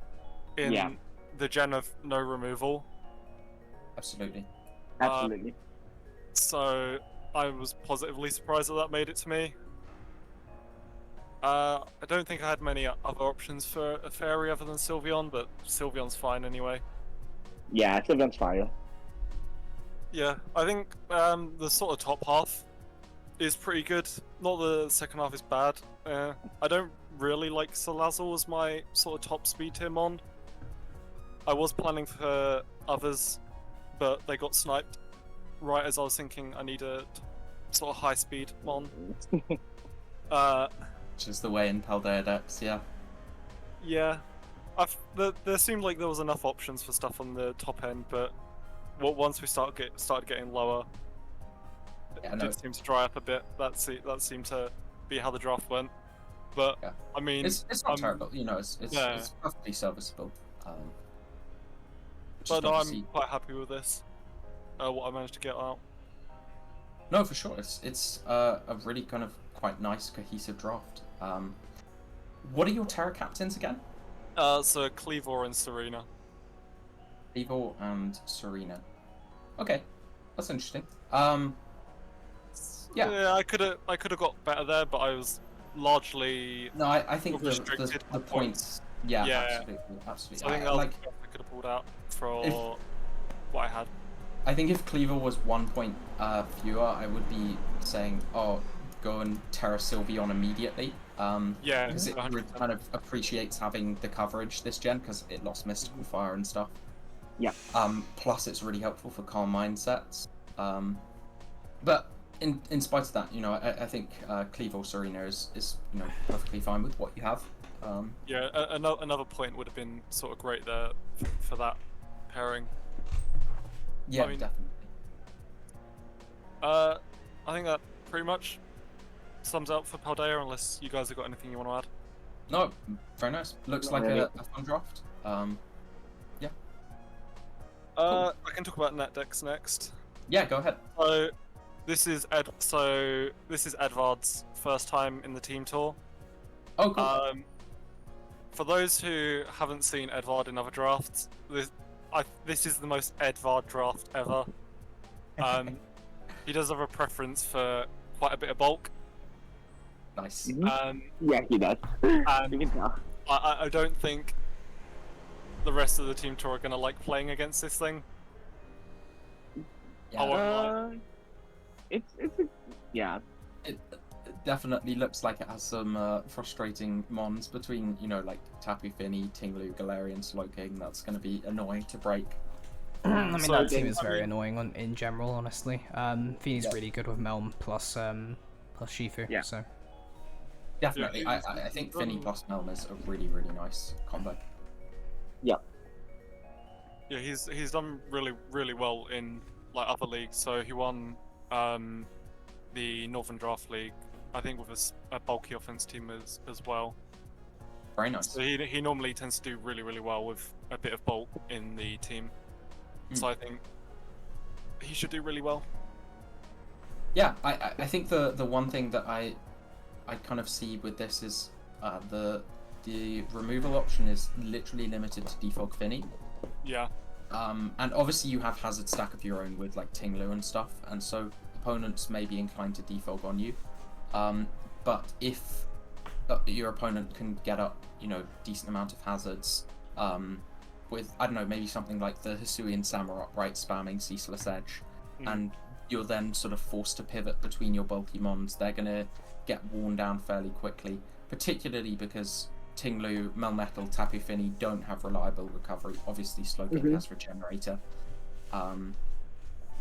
in the gen of no removal. Absolutely. Absolutely. So I was positively surprised that made it to me. I don't think I had many other options for a fairy other than Sylveon, but Sylveon's fine anyway. Yeah, Sylveon's fire. Yeah, I think the sort of top half is pretty good. Not the second half is bad. I don't really like Salazzle as my sort of top speed tier mon. I was planning for others, but they got sniped right as I was thinking I need a sort of high speed mon. Which is the way in Paldea decks, yeah. Yeah, there seemed like there was enough options for stuff on the top end, but once we started getting lower, it did seem to dry up a bit. That seemed to be how the draft went. But yeah. I mean, it's not terrible, you know. It's perfectly serviceable. But no, I'm quite happy with this. What I managed to get out. No, for sure. It's a really kind of quite nice cohesive draft. What are your Terra captains again? So Cleavor and Serena. Cleavor and Serena. Okay, that's interesting. Yeah, I could have got better there, but I was largely no. I think restricted the points. Yeah, absolutely. So I think that was the best I could have pulled out for what I had. I think if Cleavor was 1 point fewer, I would be saying, oh, go and Terra Sylveon immediately. Because it 100%. kind of appreciates having the coverage this gen because it lost Mystical Fire and stuff. Yeah. Plus, it's really helpful for Calm Mindsets. But in spite of that, you know, I think Cleavor Serena is you know perfectly fine with what you have. Yeah, another point would have been sort of great there for that pairing. Yeah, I mean, definitely. I think that pretty much sums up for Paldea, unless you guys have got anything you want to add. No, very nice. Looks like a fun draft. Yeah. I can talk about net decks next. Yeah, go ahead. So this is Edvard's first time in the team tour. Oh, cool. For those who haven't seen Edvard in other drafts, this is the most Edvard draft ever. He does have a preference for quite a bit of bulk. Nice. Yeah, he does. You can tell. I don't think the rest of the Team Tour are gonna like playing against this thing. Yeah. I won't lie. Yeah. It definitely looks like it has some frustrating mons between, you know, like Tapu Fini, Tinglu, Galarian, Slowking. That's going to be annoying to break. I mean, So that team then- is very annoying in general, honestly. Fini's Yeah. really good with Melm plus Shifu. Yeah. So Definitely, Yeah, I think Fini plus Melm is a really, really nice combo. Yeah, he's done really well in like other leagues. So he won the Northern Draft League, I think, with a bulky offense team as well. Very nice. So he normally tends to do really well with a bit of bulk in the team. So I think he should do really well. Yeah, I think the one thing that I kind of see with this is the removal option is literally limited to Defog Fini. Yeah. And obviously you have Hazard Stack of your own with like Tinglu and stuff, and so opponents may be inclined to defog on you. But if your opponent can get up, you know, decent amount of hazards, with, I don't know, maybe something like the Hisuian Samurott, right, spamming Ceaseless Edge, and you're then sort of forced to pivot between your bulky mons, they're gonna get worn down fairly quickly, particularly because Tinglu, Melmetal, Tapu Fini don't have reliable recovery. Obviously, Slowking has Regenerator. But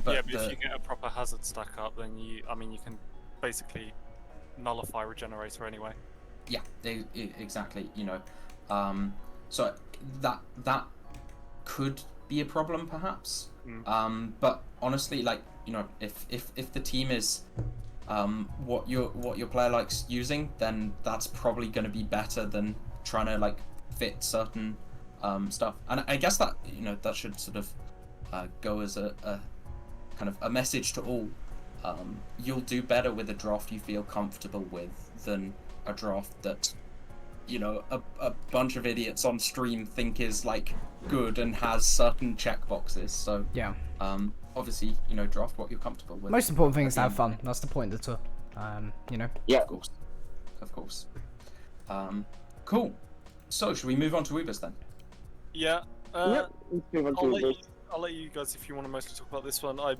if you get a proper hazard stack up, then you can basically nullify Regenerator anyway. Yeah, exactly. You know, so that could be a problem perhaps. But honestly, like, you know, if the team is what your player likes using, then that's probably going to be better than trying to like fit certain stuff. And I guess that, you know, that should sort of go as a kind of a message to all. You'll do better with a draft you feel comfortable with than a draft that, you know, a bunch of idiots on stream think is like good and has certain checkboxes. So yeah, obviously, you know, draft what you're comfortable with. most important thing is to have fun. That's the point of the tour. You know. Yeah. Of course. Cool. So should we move on to Ubers then? Yeah. Let's move on to I'll let you guys, if you want to mostly talk about this one. I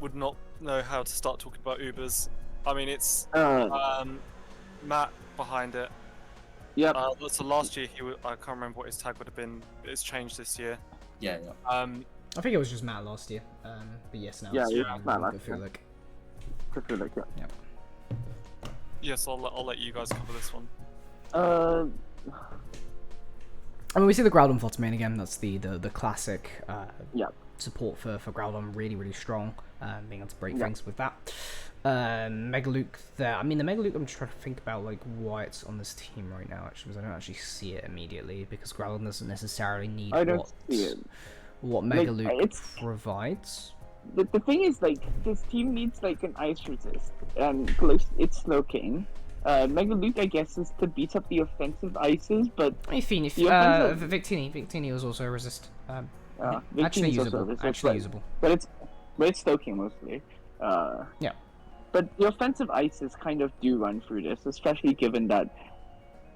would not know how to start talking about Ubers. I mean, it's Matt behind it. Yep. So last year I can't remember what his tag would have been. But it's changed this year. Yeah. I think it was just Matt last year. But yes, now it's Matt last year. Yeah. Yes, I'll let you guys cover this one. I mean, we see the Groudon Photomane again. That's the classic support for Groudon, really strong. Being able to break things with that. Megaluke there. I mean, the Megaluke, I'm trying to think about like why it's on this team right now, actually, because I don't actually see it immediately, because Groudon doesn't necessarily need what Megaluke provides. The thing is, like, this team needs like an ice resist, and it's Slowking. Megaluke, I guess, is to beat up the offensive ices, but Victini was also a resist. Actually usable. But it's Slowking mostly. Yeah. But the offensive ices kind of do run through this, especially given that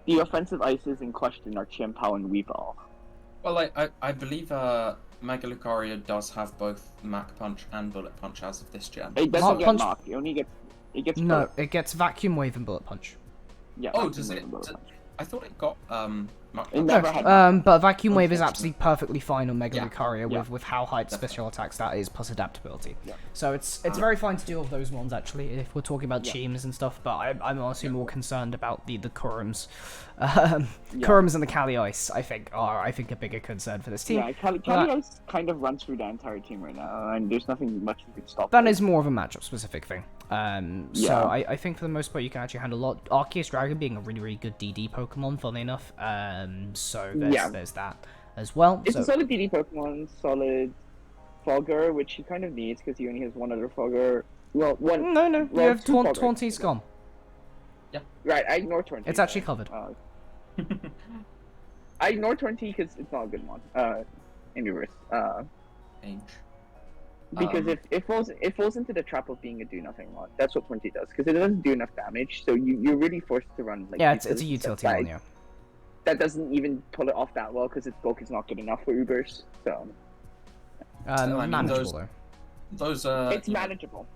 the offensive ices in question are Chien-Pao and Weavile. Well, I believe Megalucaria does have both Mach Punch and Bullet Punch as of this gen. It doesn't get Mach. It only gets. No, it gets Vacuum Wave and Bullet Punch. Yeah. Oh, does it? I thought it got Mach Punch. It never had but Vacuum Wave is absolutely perfectly fine on Megalucaria with how high its special attacks that is, plus adaptability. Yeah. So it's very fine to do all those ones, actually, if we're talking about teams and stuff, but I'm honestly more concerned about the Kurums. Kurums and the Kali Ice, I think, are a bigger concern for this team. Yeah, Kali Ice kind of runs through the entire team right now, and there's nothing much you can stop. That is more of a matchup specific thing. So I think for the most part you can actually handle a lot. Arceus Dragon being a really good DD Pokemon, funnily enough. So there's that as well. It's a solid DD Pokemon, solid Fogger, which he kind of needs because he only has one other Fogger. Well, one. No, you have Taunty's gone. Yeah. Right, I ignore Taunty. It's actually covered. I ignore Taunty because it's not a good one. In reverse. Because if it falls into the trap of being a do nothing mod, that's what Taunty does. Because it doesn't do enough damage, so you're really forced to run like. Yeah, it's a utility one, yeah. that doesn't even pull it off that well because its bulk is not good enough for Ubers. So I mean, manageable though. Those it's manageable.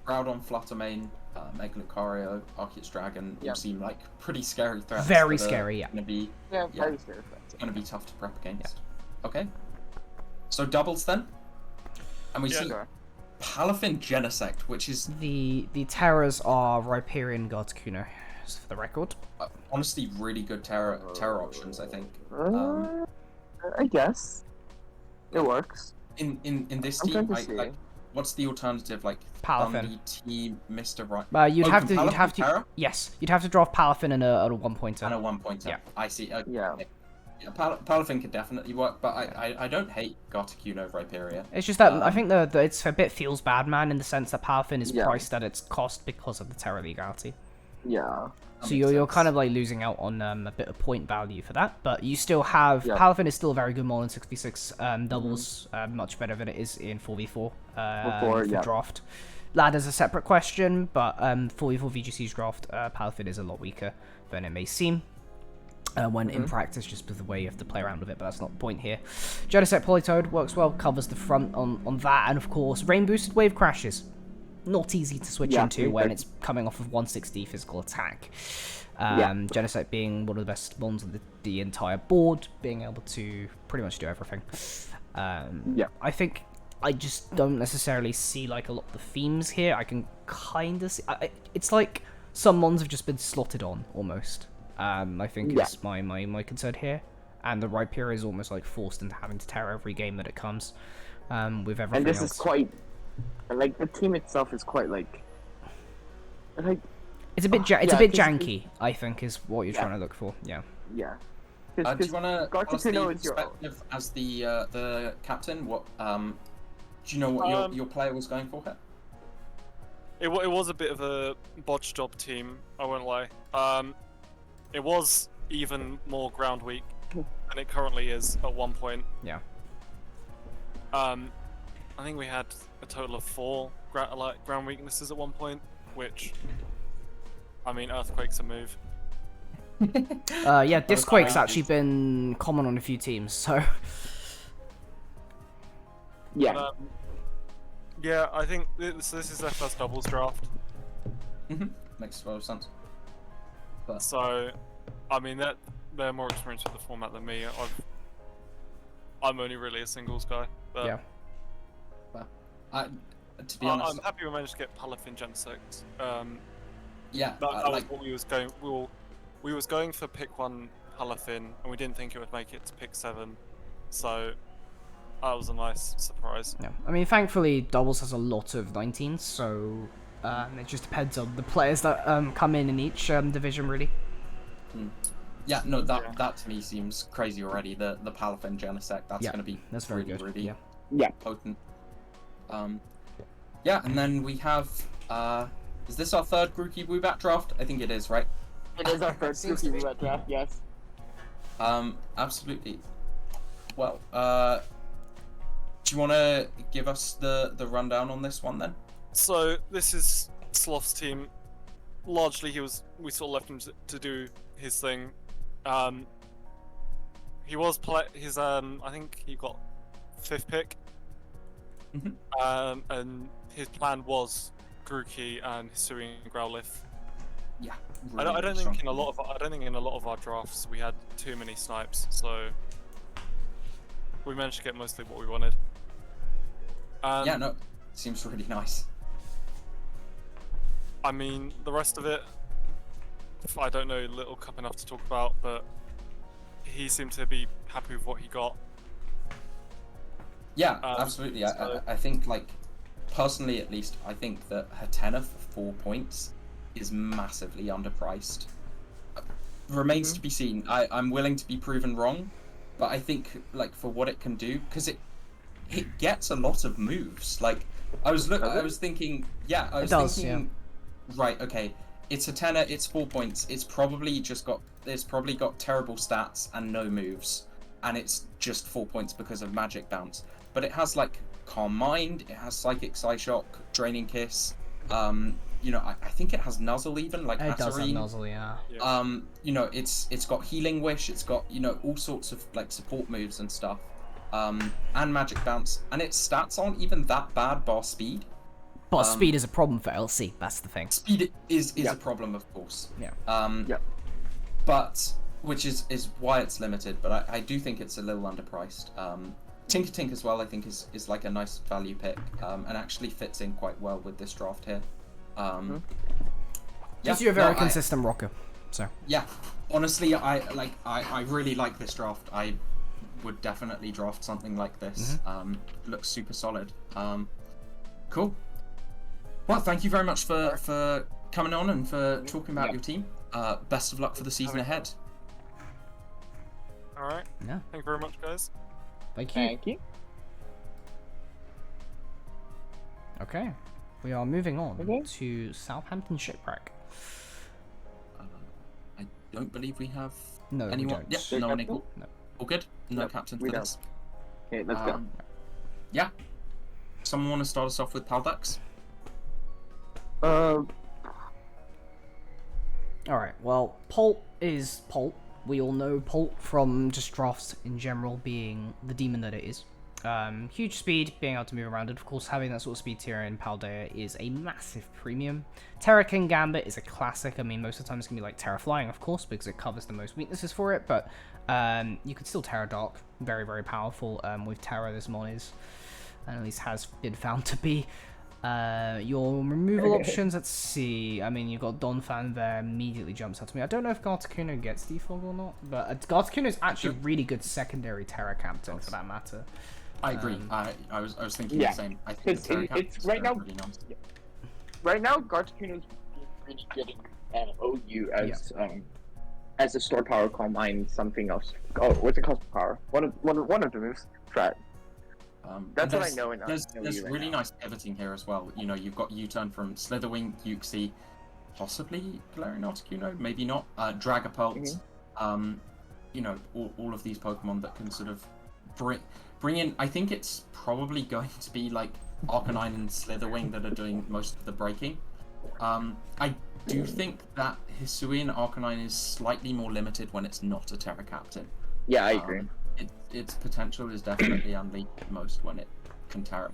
Groudon, Fluttermane, Mega Lucario, Arceus Dragon all seem like pretty scary threats. Very scary, yeah. Gonna be, very scary threats. Gonna be tough to prep against. Okay. So doubles then, and we see Palafin Genesect, which is the terrors are Rhyperior, Gardevoir, for the record. Honestly, really good terror options, I think. I guess it works. In this team, like, what's the alternative? Like Palafin, Team, Mr. Right. You'd have to. Yes, you'd have to draft Palafin and a 1-pointer. And a 1-pointer. Yeah. I see. Okay. Yeah. Palafin could definitely work, but I don't hate Gardevoir over Rhyperior. It's just that I think that it's a bit feels bad, man, in the sense that Palafin is priced at its cost because of the Terra legality. Yeah. So you're kind of like losing out on a bit of point value for that, but you still have Palafin is still a very good model in 6v6 doubles, much better than it is in 4v4 for draft. Ladder's a separate question, but 4v4 VGC's draft, Palafin is a lot weaker than it may seem. When in practice, just with the way you have to play around with it, but that's not the point here. Genesect Politoed works well, covers the front on that, and of course, Rain Boosted Wave Crashes. Not easy to switch into when it's coming off of 160 physical attack. Genesect being one of the best ones on the entire board, being able to pretty much do everything. I think I just don't necessarily see like a lot of the themes here. I can kind of see... it's like some mons have just been slotted on, almost. I think is my concern here. And the Rhyperior is almost like forced into having to terror every game that it comes with everything And this else. is quite... Like, the team itself is quite, like... It's a bit janky, I think, is what you're trying to look for. Yeah. Yeah. Do you want to tell us the perspective as the captain? What do you know what your player was going for here? It was a bit of a botch job team, I won't lie. It was even more ground weak than it currently is at one point. Yeah. I think we had a total of 4 ground weaknesses at one point, which, I mean, Earthquake's a move. Disquake's actually been common on a few teams, so... Yeah. But, I think this is their first doubles draft. Makes a lot of sense. But... So, I mean, they're more experienced with the format than me. I'm only really a singles guy. But yeah. To be honest, I'm happy we managed to get Palafin Genesect. That was what we was going. We was going for pick 1 Palafin, and we didn't think it would make it to pick 7. So that was a nice surprise. Yeah, I mean, thankfully, doubles has a lot of 19s, so it just depends on the players that come in each division, really. Yeah, no, that to me seems crazy already. The Palafin Genesect, that's going to be very really, good. Really potent. And then we have, is this our third Grookey Woobat draft? I think it is, right? It is our first Grookey Woobat draft, yes. Absolutely. Well, do you want to give us the rundown on this one then? So this is Sloth's team. Largely, we sort of left him to do his thing. He was I think he got 5th pick. And his plan was Grookey and Hisui and Growlithe. Yeah. Really I don't think in a lot of our drafts we had too many snipes, so we managed to get mostly what we wanted. Seems really nice. I mean, the rest of it, I don't know Little Cup enough to talk about, but he seemed to be happy with what he got. Yeah, absolutely. I think, like, personally at least, I think that Hatena for 4 points is massively underpriced. Remains to be seen. I'm willing to be proven wrong, but I think, like, for what it can do, because it gets a lot of moves. Like, I was thinking, right, okay, it's Hatena, it's 4 points, it's probably got terrible stats and no moves, and it's just 4 points because of Magic Bounce. But it has like Calm Mind, it has Psychic Psyshock, Draining Kiss, I think it has Nuzzle even, like It does have Hatterene. Nuzzle, yeah. It's got Healing Wish, it's got, all sorts of, like, support moves and stuff. And Magic Bounce. And its stats aren't even that bad, bar speed. But speed is a problem for LC, that's the thing. Speed is a problem, of course. Yeah. But, which is why it's limited, but I do think it's a little underpriced. Tinkertink as well, I think, is like a nice value pick, and actually fits in quite well with this draft here. Gives you a very consistent rocker, so. Yeah, honestly, I really like this draft. I would definitely draft something like this. Looks super solid. Cool. Well, thank you very much for coming on and for talking about your team. Best of luck for the season ahead. All right. Yeah. Thank you very much, guys. Thank you. Thank you. Okay. We are moving on to Southampton Shipwreck. I don't believe we have No, anyone. we don't. Yep, no one equal. No. All good? No captain for this. Okay, let's go. Yeah. Someone want to start us off with Paldex? Alright, well, Pult is Pult. We all know Pult from just drafts in general being the demon that it is. Huge speed, being able to move around, and of course having that sort of speed tier in Paldea is a massive premium. Terra King Gambit is a classic. I mean, most of the time it's going to be like Terra Flying, of course, because it covers the most weaknesses for it, but you could still Terra Dark. Very, very powerful. With Terra, this mon is, and at least has been found to be. Your removal options, let's see. I mean, you've got Donphan there, immediately jumps out to me. I don't know if Garticuno gets defog or not, but Garticuno is actually a really good secondary Terra captain for that matter. I agree. I was thinking the same. I think it's right now. Really nice. Right now, Garticuno's really good in OU as a store power combine something else. Oh, what's it called? Power. One of the moves. Try. That's what I know. There's really nice pivoting here as well. You've got U-turn from Slitherwing, Uxie, possibly Galarian Articuno, maybe not. Dragapult. All of these Pokemon that can sort of bring in. I think it's probably going to be like Arcanine and Slitherwing that are doing most of the breaking. I do think that Hisuian Arcanine is slightly more limited when it's not a Terra Captain. Yeah, I agree. Its potential is definitely unleashed most when it can Terra.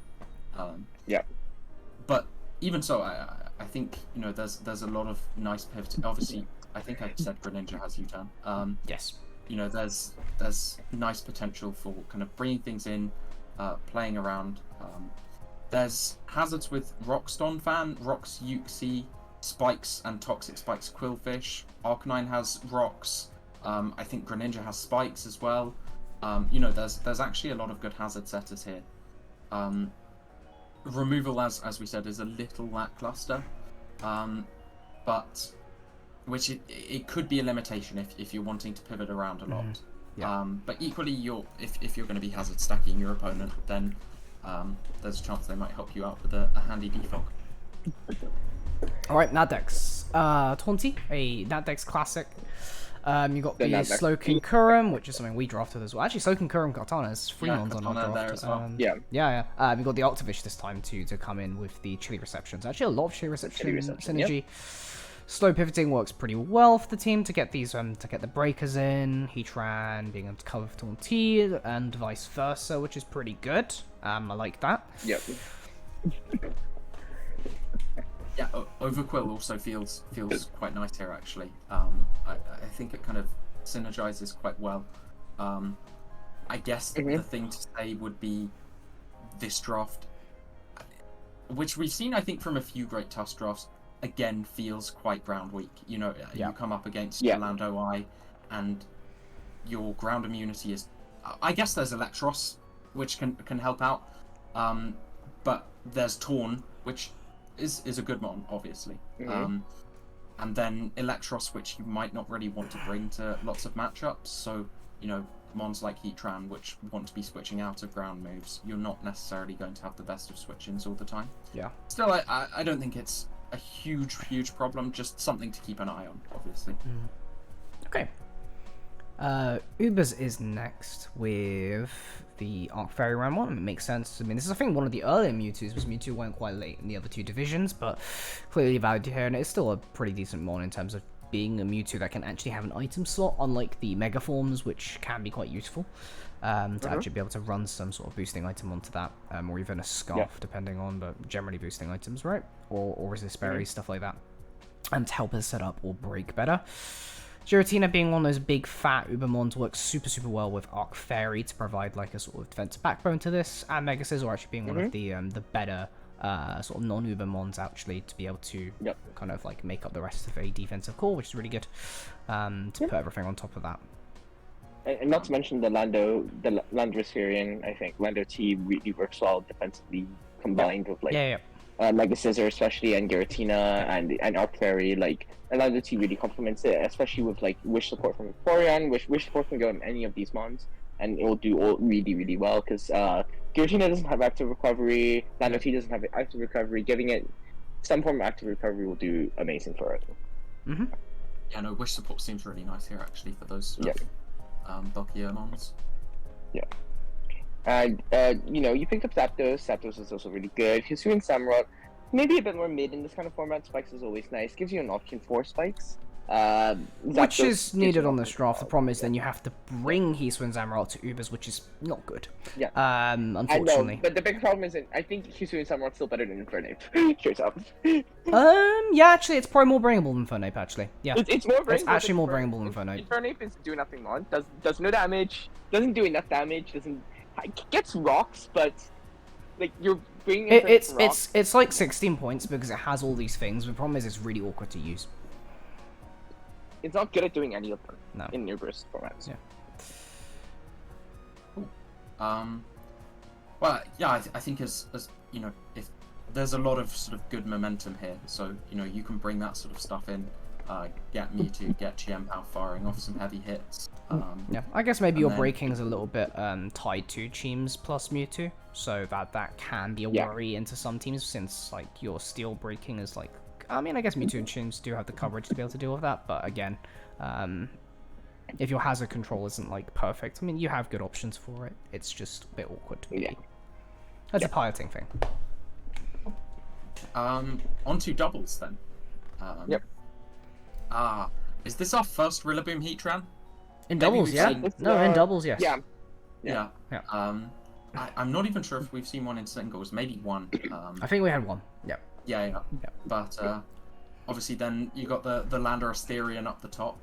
But even so, I think there's a lot of nice pivoting. Obviously, I think I said Greninja has U-turn. Yes. There's nice potential for kind of bringing things in, playing around. There's hazards with Rock's Donphan, Rock's Uxie, Spikes and Toxic Spikes Quillfish. Arcanine has Rocks. I think Greninja has Spikes as well. There's actually a lot of good hazard setters here. Removal, as we said, is a little lackluster, but which it could be a limitation if you're wanting to pivot around a lot. But equally, if you're going to be hazard stacking your opponent, then there's a chance they might help you out with a handy defog. Alright, Nadex. Taunty, a Nadex classic. You got the Slowking Kurum, which is something we drafted as well. Actually, Slowking Kurum Kartana is free ones on our draft. There as well. You got the Octavish this time to come in with the Chili Receptions. Actually, a lot of Chili Reception synergy. Yep. Slow pivoting works pretty well for the team to get these to get the breakers in. Heatran being able to cover for Taunty and vice versa, which is pretty good. I like that. Yep. Yeah, Overquill also feels quite nice here actually. I think it kind of synergizes quite well. I guess the thing to say would be this draft, which we've seen I think from a few Great Tusk drafts, again feels quite ground weak. You come up against Orlando Eye, and your ground immunity is. I guess there's Electros, which can help out, but there's Torn, which is a good mon, obviously. And then Electros, which you might not really want to bring to lots of matchups. So, mons like Heatran, which want to be switching out of ground moves, you're not necessarily going to have the best of switch-ins all the time. Yeah. Still, I don't think it's a huge problem, just something to keep an eye on, obviously. Okay. Ubers is next with the Arc Fairy round 1. It makes sense. I mean, this is, I think, one of the earlier Mewtwo's, because Mewtwo went quite late in the other two divisions, but clearly valued here, and it's still a pretty decent mon in terms of being a Mewtwo that can actually have an item slot, unlike the Mega Forms, which can be quite useful, to actually be able to run some sort of boosting item onto that, or even a Scarf, depending on, but generally boosting items, right? Or resist berries, stuff like that, and to help us set up or break better. Giratina being one of those big fat Ubermons works super, super well with Arc Fairy to provide like a sort of defensive backbone to this, and Mega Scizor actually being one of the better sort of non-Ubermons actually to be able to kind of like make up the rest of a defensive core, which is really good to put everything on top of that. And not to mention the Landorus variant, I think Lando T really works well defensively combined with like Mega Scizor especially, and Giratina and Arc Fairy. Like Lando T really complements it, especially with like Wish support from Vaporeon. Wish support can go in any of these mons, and it will do all really, really well because Giratina doesn't have active recovery, Lando T doesn't have active recovery. Giving it some form of active recovery will do amazing for it. Yeah, no, Wish support seems really nice here actually for those bulkier mons. And you know, you picked up Zapdos. Zapdos is also really good. Hisuian Samurott, maybe a bit more mid in this kind of format. Spikes is always nice. Gives you an option for Spikes. Which is needed on this draft. The problem is then you have to bring Hisuian Samurott to Ubers, which is not good. Unfortunately. I know, but the big problem is that I think Hisuian Samurott's still better than Infernape. Straight up. Yeah, actually, it's probably more bringable than Infernape, actually. Yeah. It's more bringable. It's actually more bringable than Infernape. Infernape is do nothing on. Does no damage. Doesn't do enough damage. Gets rocks, but like you're bringing it's like 16 points because it has all these things. The problem is it's really awkward to use. It's not good at doing any of them in Ubers formats. Well, yeah, I think as you know, if there's a lot of sort of good momentum here, so you know you can bring that sort of stuff in, get Mewtwo, get Chiempo firing off some heavy hits. Yeah, I guess maybe your breaking is a little bit tied to Cheems plus Mewtwo, so that can be a worry into some teams since like your steel breaking is like. I mean, I guess Mewtwo and Cheems do have the coverage to be able to deal with that, but again, if your hazard control isn't like perfect, I mean, you have good options for it. It's just a bit awkward to me. That's a piloting thing. Onto doubles then. Is this our first Rillaboom Heatran? In doubles, yeah. No, in doubles, yes. Yeah. I'm not even sure if we've seen one in singles. Maybe one. I think we had one. Yeah. But obviously, then you got the Landorus Therian up the top.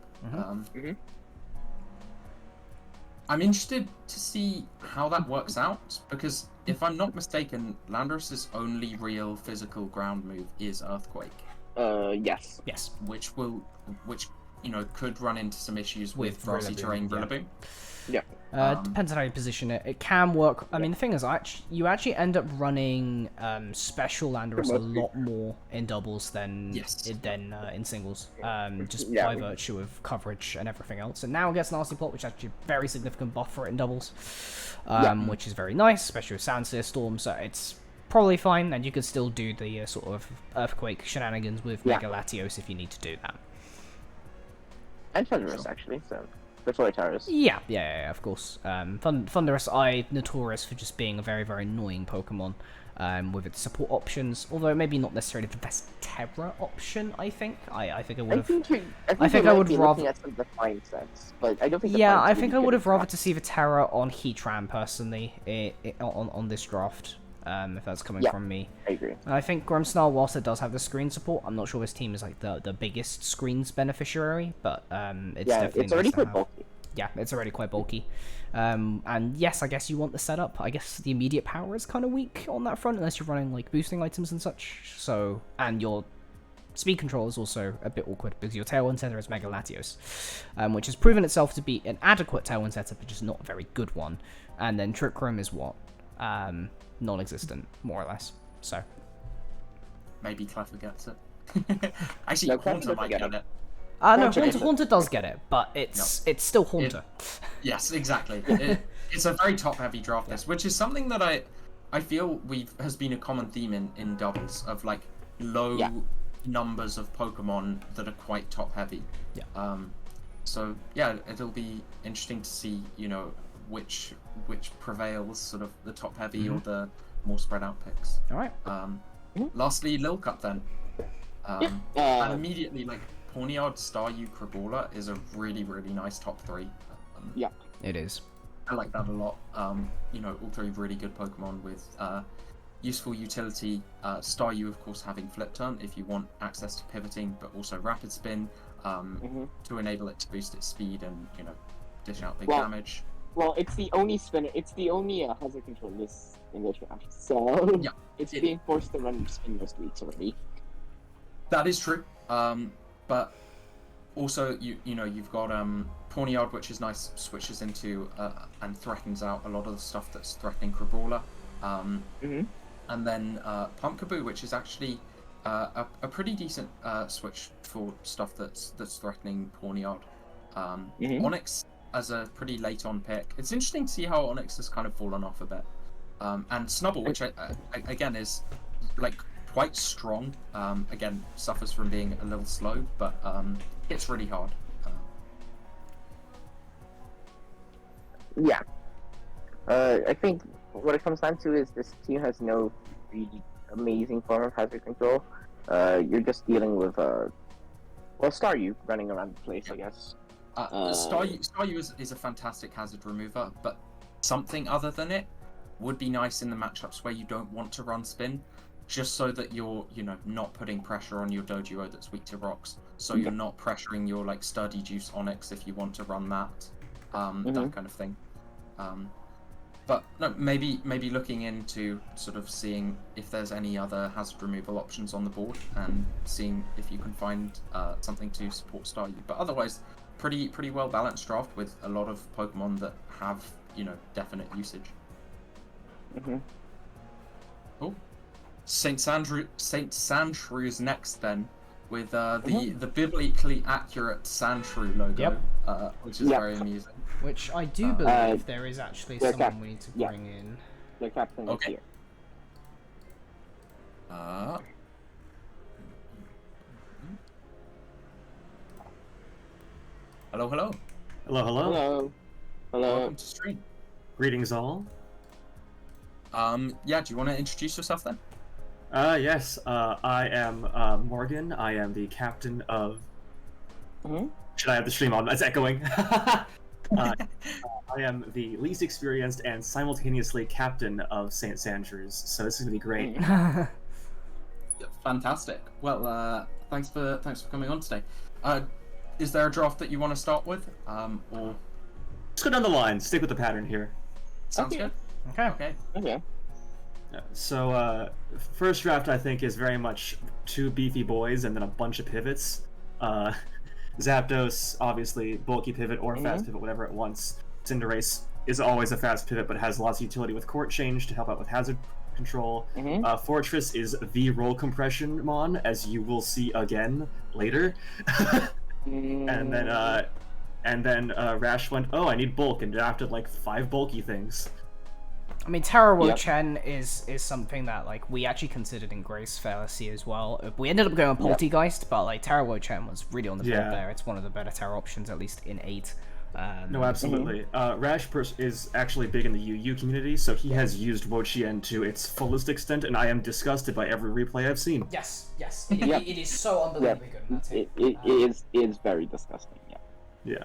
I'm interested to see how that works out because if I'm not mistaken, Landorus's only real physical ground move is Earthquake. Yes. Which you know could run into some issues with grassy terrain Rillaboom. Depends on how you position it. It can work. I mean, the thing is, you actually end up running special Landorus a lot more in doubles than in singles, just by virtue of coverage and everything else. And now it gets Nasty Plot, which is actually a very significant buff for it in doubles, which is very nice, especially with Sandsear Storm. So it's probably fine, and you could still do the sort of Earthquake shenanigans with Mega Latios if you need to do that. And Thunderous, actually, so... Before Tyrus. Yeah, of course. Thunderous Eye, notorious for just being a very, very annoying Pokemon with its support options, although maybe not necessarily the best Terra option, I think. I think I would have... I think I would rather... At some defined sense, but I don't think I think I would have rather to see the Terra on Heatran, personally, on this draft. If that's coming from me. I agree. And I think Grimmsnarl, whilst it does have the screen support, I'm not sure this team is like the biggest screens beneficiary, but it's definitely it's already nice quite bulky. Yeah, it's already quite bulky. And yes, I guess you want the setup. I guess the immediate power is kind of weak on that front, unless you're running like boosting items and such. So, and your speed control is also a bit awkward because your Tailwind setter is Mega Latios, which has proven itself to be an adequate Tailwind setter, but just not a very good one. And then Trick Room is what? Non-existent, more or less. So maybe Cleffa gets it. Actually, Haunter might get it. No, Haunter does get it, but it's still Haunter. Yes, exactly. It's a very top-heavy draft list, which is something that I feel has been a common theme in doubles of like low numbers of Pokemon that are quite top-heavy. So yeah, it'll be interesting to see, you know, which prevails, sort of the top heavy or the more spread out picks. All right. Lastly, Lil Cup then. And immediately, like, Pawniard, Staryu, Krabola is a really, really nice top 3. Yeah. It is. I like that a lot. You know, all 3 really good Pokemon with useful utility. Staryu, of course, having Flip Turn if you want access to pivoting, but also Rapid Spin to enable it to boost its speed and, you know, dish out big damage. Well, it's the only spinner. It's the only hazard control in this draft. So Yeah, it's being forced to run spin most weeks already. That is true. But also, you know, you've got Pawniard, which is nice, switches into and threatens out a lot of the stuff that's threatening Krabola. And then Pumpkaboo, which is actually a pretty decent switch for stuff that's threatening Pawniard. Onyx as a pretty late on pick. It's interesting to see how Onyx has kind of fallen off a bit. And Snubble, which again is like quite strong. Again, suffers from being a little slow, but it's really hard. Yeah. I think what it comes down to is this team has no really amazing form of hazard control. You're just dealing with Staryu running around the place, I guess. Staryu is a fantastic hazard remover, but something other than it would be nice in the matchups where you don't want to run spin, just so that you're, you know, not putting pressure on your Doduo that's weak to rocks. So you're not pressuring your like Sturdy Juice Onyx if you want to run that, that kind of thing. But no, maybe looking into sort of seeing if there's any other hazard removal options on the board and seeing if you can find something to support Staryu. But otherwise, pretty well balanced draft with a lot of Pokemon that have, you know, definite usage. Oh, Saint Sandshrews next then, with the biblically accurate Sandshrew logo, which is very amusing. Which I do believe there is actually someone we need to bring in. The captain is here. Hello, hello. Hello, hello. Hello. Hello. Welcome to stream. Greetings all. Yeah, do you want to introduce yourself then? Yes, I am Morgan. I am the captain of... Should I have the stream on? It's echoing. I am the least experienced and simultaneously captain of St. Sandrews, so this is going to be great. Fantastic. Well, thanks for coming on today. Is there a draft that you want to start with? Or... Let's go down the line. Stick with the pattern here. Sounds good. Okay. So, first draft I think is very much 2 beefy boys and then a bunch of pivots. Zapdos, obviously, bulky pivot or fast pivot, whatever it wants. Cinderace is always a fast pivot, but has lots of utility with court change to help out with hazard control. Fortress is the roll compression mon, as you will see again later. And then Rash went, oh, I need bulk, and drafted like 5 bulky things. I mean, Terawo Chen is something that like we actually considered in Grace Fallacy as well. We ended up going on Poltergeist, but like Terawo Chen was really on the board there. It's one of the better Terra options, at least in 8. No, absolutely. Rash is actually big in the UU community, so he has used Wochien to its fullest extent, and I am disgusted by every replay I've seen. Yes. It is so unbelievably good in that team. It is very disgusting. Yeah.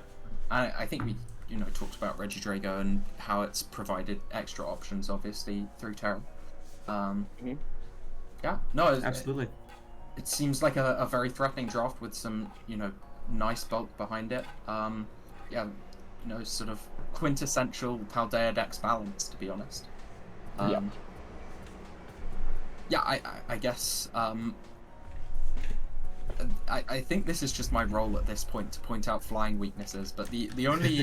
I think we, you know, talked about Regidrago and how it's provided extra options, obviously, through Terra. Yeah, no, absolutely. It seems like a very threatening draft with some, you know, nice bulk behind it. Yeah, you know, sort of quintessential Paldea Dex balance, to be honest. Yeah, I guess I think this is just my role at this point to point out flying weaknesses, but the only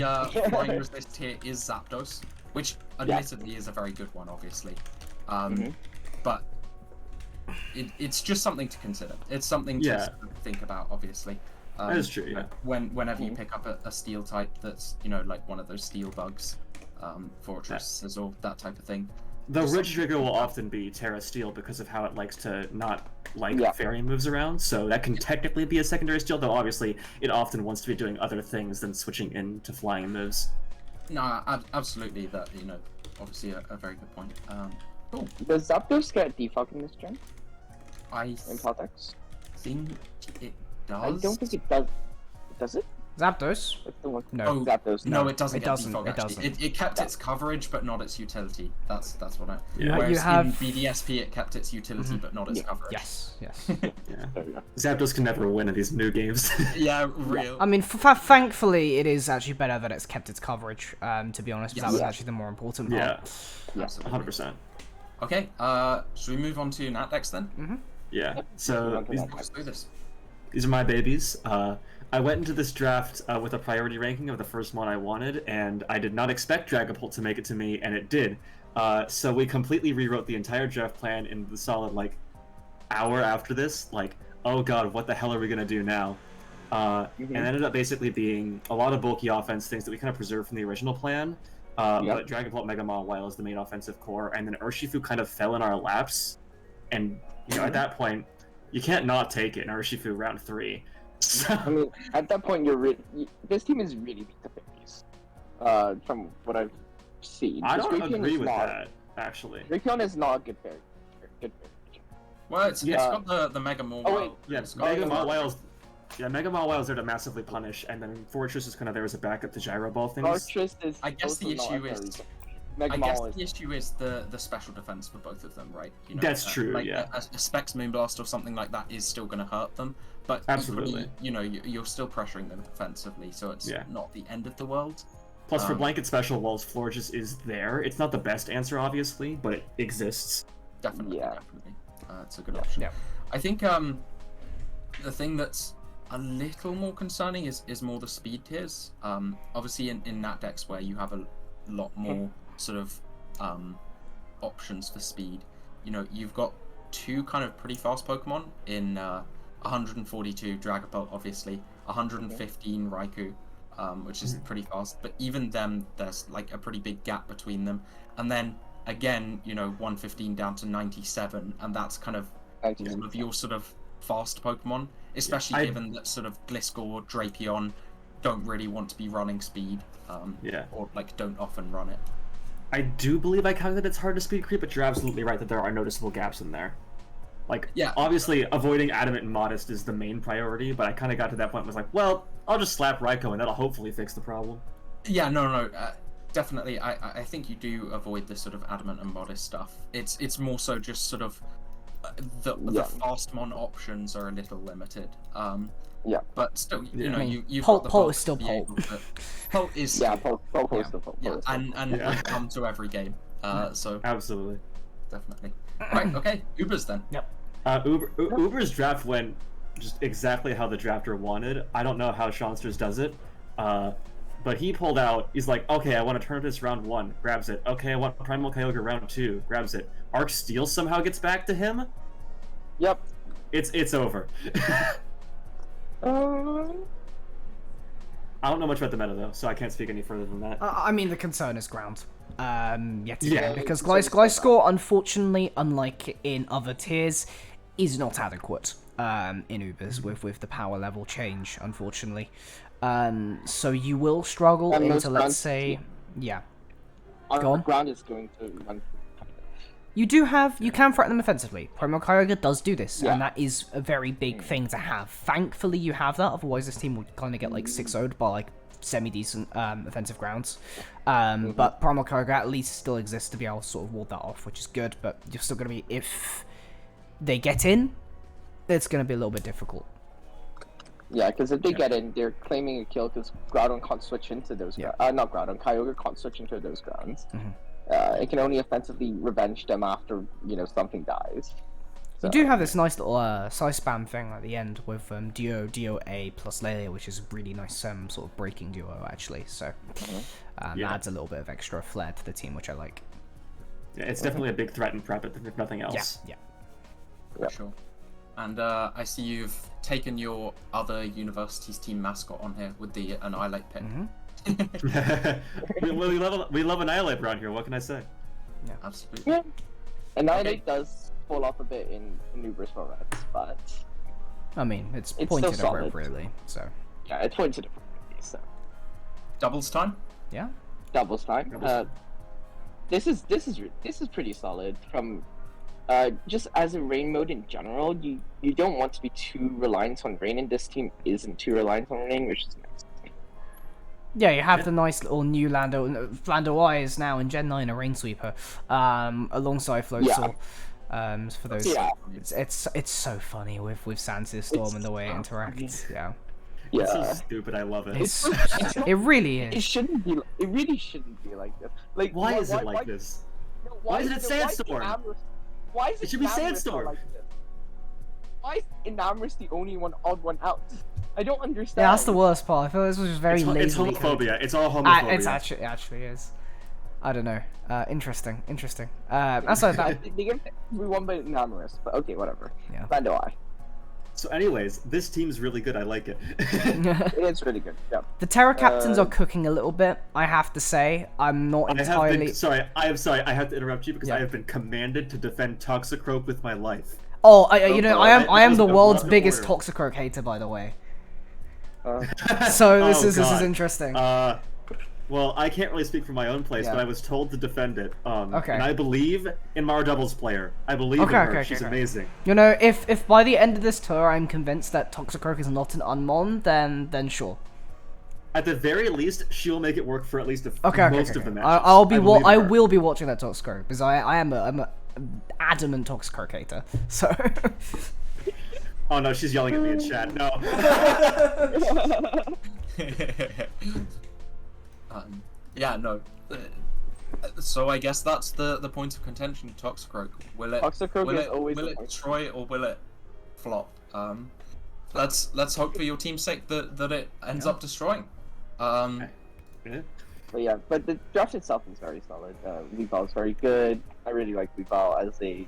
flying resist here is Zapdos, which admittedly is a very good one, obviously. But it's just something to consider. It's something to think about, obviously. That is true, yeah. Whenever you pick up a steel type that's, you know, like one of those steel bugs, fortresses or that type of thing, The Ridge Trigger will often be Terra Steel because of how it likes to not like fairy moves around, so that can technically be a secondary steel, though obviously it often wants to be doing other things than switching into flying moves. No, absolutely. That obviously a very good point. Cool. Does Zapdos get defog in this gen? I In Potex? think it does. I don't think it does. Does it? Zapdos? No. Oh, Zapdos. no, it doesn't. It doesn't. Defog, It actually. doesn't. It kept its coverage, but not its utility. That's what I. Yeah. Whereas You have- in BDSP, it kept its utility, but not its coverage. Yes. Yeah. Zapdos can never win in these new games. Yeah, real. I mean, thankfully, it is actually better that it's kept its coverage. To be honest, that was actually the more important part. Yeah. 100%. Okay. Should we move on to Natdex then? Yeah. So Let's do this. these are my babies. I went into this draft with a priority ranking of the first one I wanted, and I did not expect Dragapult to make it to me, and it did. So we completely rewrote the entire draft plan in the solid, hour after this. Oh god, what the hell are we going to do now? And it ended up basically being a lot of bulky offense, things that we kind of preserved from the original plan. But Dragapult, Mega Mawile is the main offensive core, and then Urshifu kind of fell in our laps, and at that point, you can't not take it in Urshifu round 3. So... I mean, at that point, this team is really beat the 50s. From what I've seen. I don't Drapion agree is with not, that, actually. Drapion is not a good variant. Well, it's got the Mega Mawile. Oh wait, Yeah, Mega Mawile's... Yeah, Mega Mawile's there to massively punish, and then Fortress is kind of there as a backup to Gyro Ball things. Fortress is. I guess the also issue not is. Mega I guess Mawile the issue is the special defense for both of them, right? That's true, yeah. A Specs Moonblast or something like that is still going to hurt them, but absolutely, equally, you're still pressuring them defensively, so it's not the end of the world. Plus, for blanket special walls, Florges is there. It's not the best answer, obviously, but it exists. Definitely. It's a good option. Yeah. I think the thing that's a little more concerning is more the speed tiers. Obviously, in that decks where you have a lot more sort of options for speed, you've got two kind of pretty fast Pokemon in 142 Dragapult, obviously, 115 Raikou, which is pretty fast, but even them, there's a pretty big gap between them, and then again 115 down to 97, and that's kind of all of your sort of fast Pokemon, especially given that sort of Gliscor, Drapion don't really want to be running speed, or don't often run it. I do believe I counted it's hard to speed creep, but you're absolutely right that there are noticeable gaps in there. Obviously, avoiding Adamant and Modest is the main priority, but I kind of got to that point and was like, well, I'll just slap Raikou and that'll hopefully fix the problem. Yeah, no, definitely. I think you do avoid the sort of Adamant and Modest stuff. It's more so just sort of the Fastmon options are a little limited. But still, you've got the Pult is still Pult. Pult is still Pult is still Pult. Yeah, and will come to every game. So absolutely, definitely. Right, okay, Ubers then. Yep. Uber's draft went just exactly how the drafter wanted. I don't know how Shawnsters does it, but he pulled out. He's like, okay, I want to turn this round 1, grabs it. Okay, I want Primal Kyogre round 2, grabs it. Arc Steel somehow gets back to him. Yep. It's over. I don't know much about the meta though, so I can't speak any further than that. I mean, the concern is ground. Yet again, because Gliscor, unfortunately, unlike in other tiers, is not adequate in Ubers with the power level change, unfortunately. So you will struggle into, let's say, Go on. Ground is going to run. You can threaten them offensively. Primal Kyogre does do this, and that is a very big thing to have. Thankfully, you have that, otherwise this team would kind of get 6-0'd by semi-decent offensive grounds. But Primal Kyogre at least still exists to be able to sort of ward that off, which is good, but you're still going to be, if they get in, it's going to be a little bit difficult. Yeah, because if they get in, they're claiming a kill because Groudon can't switch into those not Groudon, Kyogre can't switch into those grounds. It can only offensively revenge them after, something dies. So, you do have this nice little size spam thing at the end with Duo A plus Lelia, which is a really nice sort of breaking duo, actually. So that adds a little bit of extra flair to the team, which I like. Yeah, it's definitely a big threat and prep, if nothing else. Yeah. For sure. And I see you've taken your other university's team mascot on here with the Annihilate pick. we love Annihilate around here, what can I say? Yeah, absolutely. Yeah. Annihilate does fall off a bit in Numerous for Reds, but I mean, it's still pointed solid. appropriately, so. Yeah, it's pointed appropriately, so. Doubles time? Yeah. Doubles time. This is pretty solid from just as a rain mode in general. You don't want to be too reliant on rain, and this team isn't too reliant on rain, which is nice. Yeah, you have the nice little new Lando I is now in Gen 9 a Rain Sweeper, alongside Floatzel. For those, it's so funny with Sandstorm Storm and the way it interacts. Yeah. Yeah. It's so stupid. I love it. It really is. It shouldn't be. It really shouldn't be like this. Like, why is it like this? Why isn't it Sandstorm? Why is it? It should be Sandstorm. Like this? Why is Enamorous the only odd one out? I don't understand. Yeah, that's the worst part. I feel this was just very lazy. It's homophobia. It's all homophobia. It actually is. I don't know. Interesting. That's like that. We won by Enamorous, but okay, whatever. Yeah. Lando I. So, anyways, this team's really good. I like it. It is really good. Yeah. The Terra captains are cooking a little bit. I have to say, I'm not entirely. I am sorry. I have to interrupt you because I have been commanded to defend Toxicroak with my life. Oh, I am the world's biggest Toxicroak hater, by the way. So this is interesting. Well, I can't really speak for my own place, but I was told to defend it. Okay. And I believe in Mara Double's player. I believe in her. She's amazing. You know, if by the end of this tour I'm convinced that Toxicroak is not an Unmon, then sure. At the very least, she'll make it work for at least most of the matches. I will be watching that Toxicroak because I'm a adamant Toxicroak hater. So. Oh no, she's yelling at me in chat. No. Yeah, no. So I guess that's the point of contention. Toxicroak. Will it destroy or will it flop? Let's hope for your team's sake that it ends up destroying. But yeah, but the draft itself is very solid. Weeball is very good. I really like Weeball as a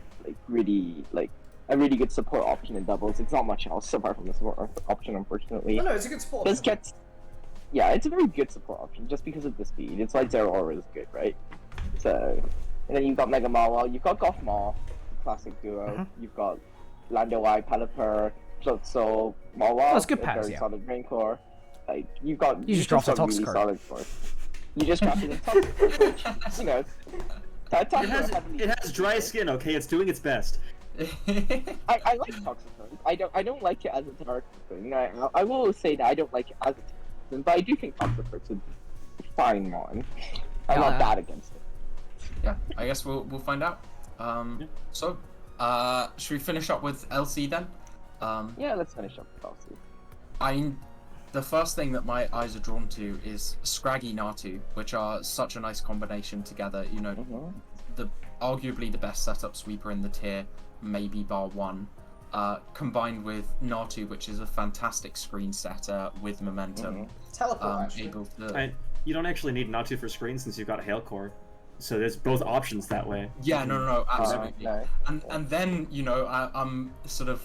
really good support option in doubles. It's not much else apart from the support option, unfortunately. No, it's a good support option. Yeah, it's a very good support option just because of the speed. It's like Zero Aura is good, right? So, and then you've got Mega Marwell, you've got Goth Maw, classic duo. You've got Lando I, Pelipper, Floatzel, Marwell. That's good pairs, very solid Rain Core. Like you just dropped a really Toxicroak. solid core. You just drafted a Toxicroak, which, you know, it has dry skin. Okay, it's doing its best. I like Toxicroak. I don't like it as a Terra thing. I will say that I don't like it as a Terra thing, but I do think Toxicroak's a fine one. I'm not bad against it. Yeah, I guess we'll find out. So, should we finish up with LC then? Yeah, let's finish up with LC. The first thing that my eyes are drawn to is Scraggy Natu, which are such a nice combination together. You know, arguably the best setup sweeper in the tier, maybe bar one, combined with Natu, which is a fantastic screen setter with momentum. Teleport, And you don't actually need Natu for screen since you've got Hailcore. So there's both options that way. Yeah, no, absolutely. And then, you know, I'm sort of,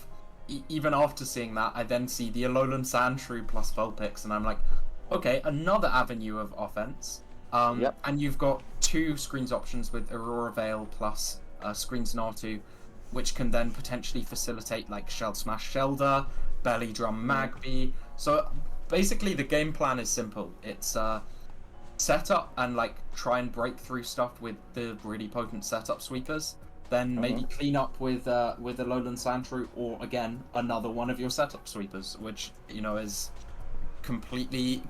even after seeing that, I then see the Alolan Sandshrew plus Vulpix, and I'm like, okay, another avenue of offense. And you've got two screens options with Aurora Veil plus Screens Natu, which can then potentially facilitate like Shell Smash Shelder, Belly Drum Magby. So basically the game plan is simple. It's set up and like try and break through stuff with the really potent setup sweepers. Then maybe clean up with Alolan Sandshrew, or again another one of your setup sweepers, which you know is completely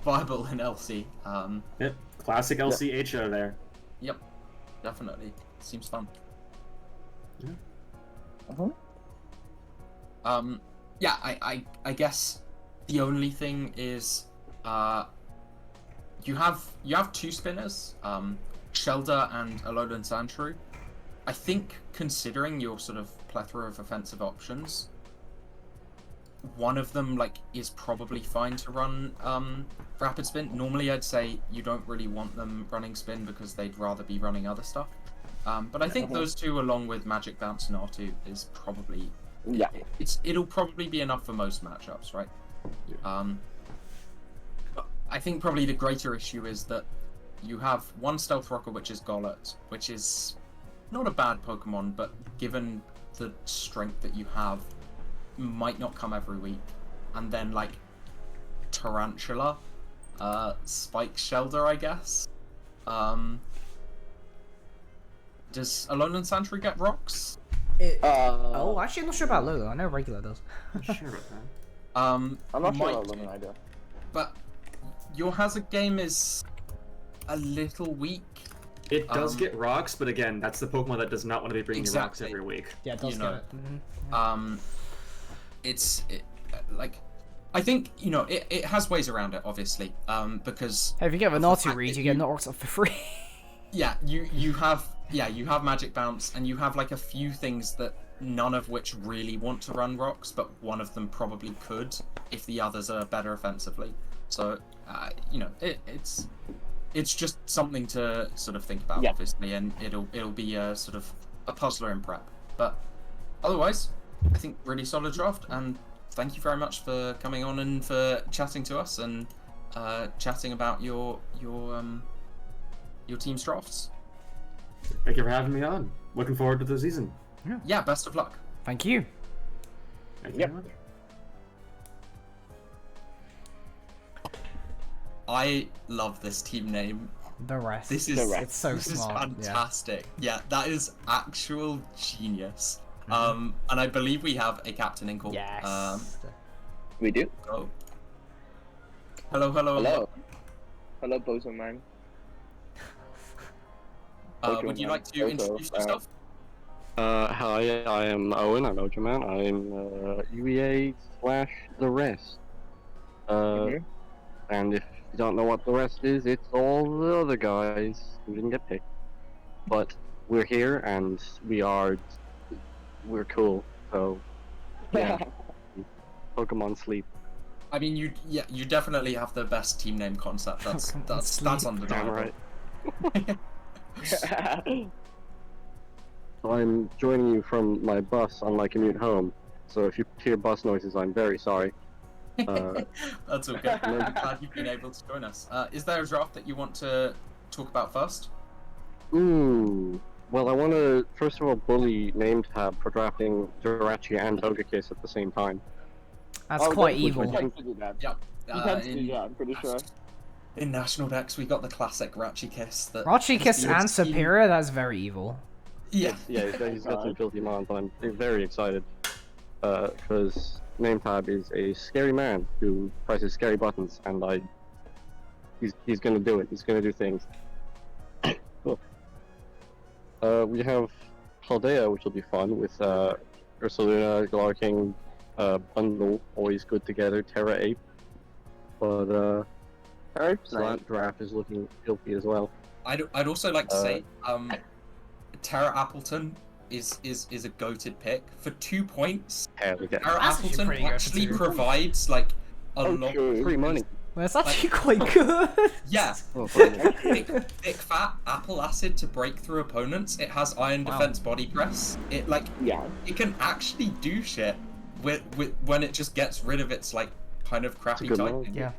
viable in LC. Yep, classic LC HO there. Yep, definitely seems fun. Yeah. I guess the only thing is you have two spinners, Shelder and Alolan Sandshrew. I think considering your sort of plethora of offensive options, one of them like is probably fine to run Rapid Spin. Normally I'd say you don't really want them running Spin because they'd rather be running other stuff. But I think those two along with Magic Bounce and R2 is probably it'll probably be enough for most matchups, right? I think probably the greater issue is that you have one Stealth Rocker, which is Gollet, which is not a bad Pokemon, but given the strength that you have, might not come every week. And then like Tarantula, Spike Shelder, I guess. Does Alolan Sandshrew get rocks? Oh, actually, I'm not sure about Lola. I know regular does. I'm not sure about that. I'm not sure might about do. Lumen either. But your hazard game is a little weak. It does get rocks, but again, that's the Pokemon that does not want to be bringing rocks every week. Yeah, it does You know, get it. Like, I think, you know, it has ways around it, obviously, because... Hey, if you get a of the Naughty fact Read, that you get Naughty for free. Yeah, you have Magic Bounce, and you have like a few things that none of which really want to run rocks, but one of them probably could if the others are better offensively. So, you know, it's just something to sort of think about, obviously, and it'll be a sort of a puzzler in prep. But otherwise, I think really solid draft, and thank you very much for coming on and for chatting to us and chatting about your team's drafts. Thank you for having me on. Looking forward to the season. Yeah, best of luck. Thank you. Thank you very much. I love this team name. The rest. This is It's so this smart. is fantastic. Yeah, that is actual genius. And I believe we have a captain in call. Yes. We do. Oh. Hello. Hello, Bozo Man. Would you like to introduce yourself? Hi, I am Owen. I'm Ojaman. I'm UEA / the rest. And if you don't know what the rest is, it's all the other guys who didn't get picked. But we're here and we're cool. So yeah, Pokemon sleep. I mean, you definitely have the best team name concept. That's undeniable. Damn right. I'm joining you from my bus on my commute home, so if you hear bus noises, I'm very sorry. That's okay. I'm glad you've been able to join us. Is there a draft that you want to talk about first? Ooh. Well, I want to first of all bully name tab for drafting Jirachi and Togekiss at the same time. That's quite evil. Yeah. You can do that, I'm pretty sure. In National Dex, we got the classic Rachikiss. Rachikiss and Superior, that's very evil. Yeah. Yeah, he's got some filthy mons, and I'm very excited. Because NameTab is a scary man who presses scary buttons, and he's gonna do it. He's gonna do things. Cool. We have Paldea, which will be fun, with Ursaluna, Glarking, Bundle, always good together, Terra Ape. But, that draft is looking filthy as well. I'd also like to say, Terra Appleton is a goated pick for 2 points. Terra Appleton actually provides like a lot of free money. Well, it's actually quite good. Yeah. Thick fat apple acid to break through opponents. It has iron defense body press. It it can actually do shit with when it just gets rid of its like kind of crappy typing. Yeah.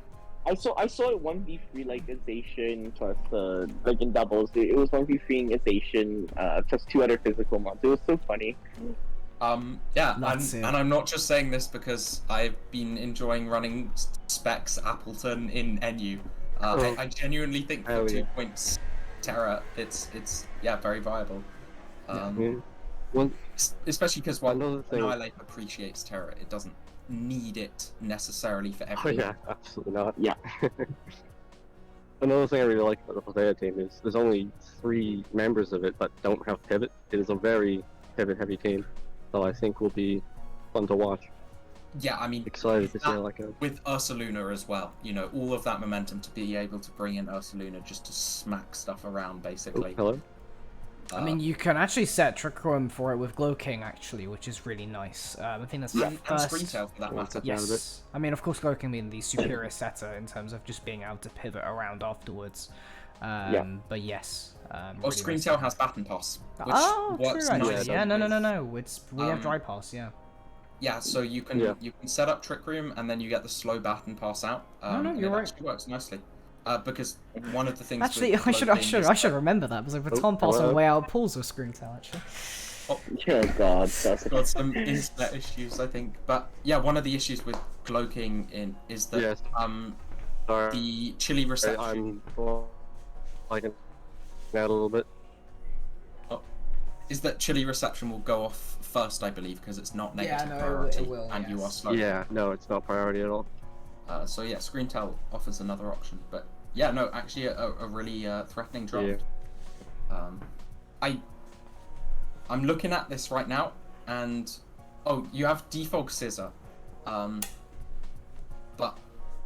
I saw it 1v3 like Azation plus like in doubles. It was 1v3ing Azation plus 2 other physical mons. It was so funny. Yeah, and I'm not just saying this because I've been enjoying running Specs Appleton in NU. I genuinely think for 2 points Terra, it's very viable. Especially because while Annihilate appreciates Terra, it doesn't need it necessarily for everyone. Oh yeah, absolutely not. Yeah. Another thing I really like about the Paldea team is there's only 3 members of it that don't have pivot. It is a very pivot-heavy team, so I think will be fun to watch. Yeah, I mean, excited to see like with Ursaluna as well. You know, all of that momentum to be able to bring in Ursaluna just to smack stuff around, basically. Hello. I mean, you can actually set Trick Room for it with Glow King, actually, which is really nice. I think that's the first... And Screentail, for that matter. Yes. I mean, of course, Glow King being the superior setter in terms of just being able to pivot around afterwards. But yes. Well, really Screentail has Baton Toss, which works true, nice. Yeah, no. We have Dry Pass, yeah. Yeah, so you can set up Trick Room, and then you get the slow Baton Pass out. No, you're it right. actually works nicely. because one of the things. Actually, with I should cloaking remember that because like Baton Pass on the way out pulls with Screamtail actually. Oh god, that's got some internet issues, I think. But yeah, one of the issues with cloaking is that the chili reception. I can add a little bit. Is that chili reception will go off first, I believe, because it's not negative no, priority, it will, and yes. you are slow. Yeah, no, it's not priority at all. So yeah, Screamtail offers another option, but yeah, no, actually a really threatening draft. Yeah. I'm looking at this right now, and you have Defog Scissor, but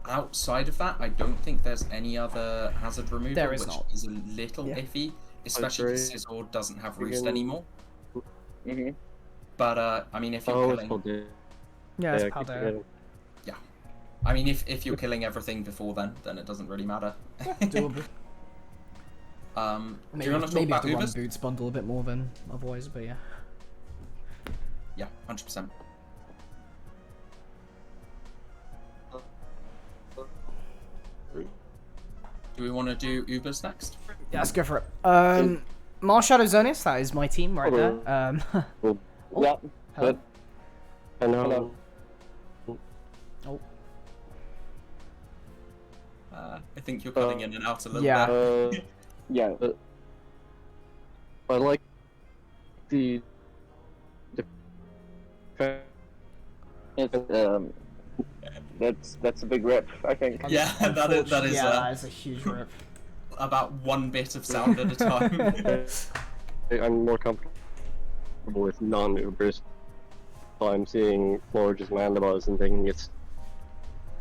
outside of that, I don't think there's any other hazard removal, There is which not. is a little iffy, especially because Scissor doesn't have Roost anymore. But I mean, if you're killing, it's Paldea. Yeah, I mean, if you're killing everything before then it doesn't really matter. Doable. Do you want to talk about the Ubers? Run Boots bundle a bit more than otherwise, but yeah. Yeah, 100%. Do we want to do Ubers next? Yeah, let's go for it. Mars Shadow Zonius, that is my team right there. Yeah, hello. Hello. Oh. I think you're cutting in and out a little bit. Yeah. I like the. That's a big rip, I think. Yeah, that is that is a huge rip. About one bit of sound at a time. I'm more comfortable with non-Ubers. So I'm seeing Florges Mandibuzz and thinking it's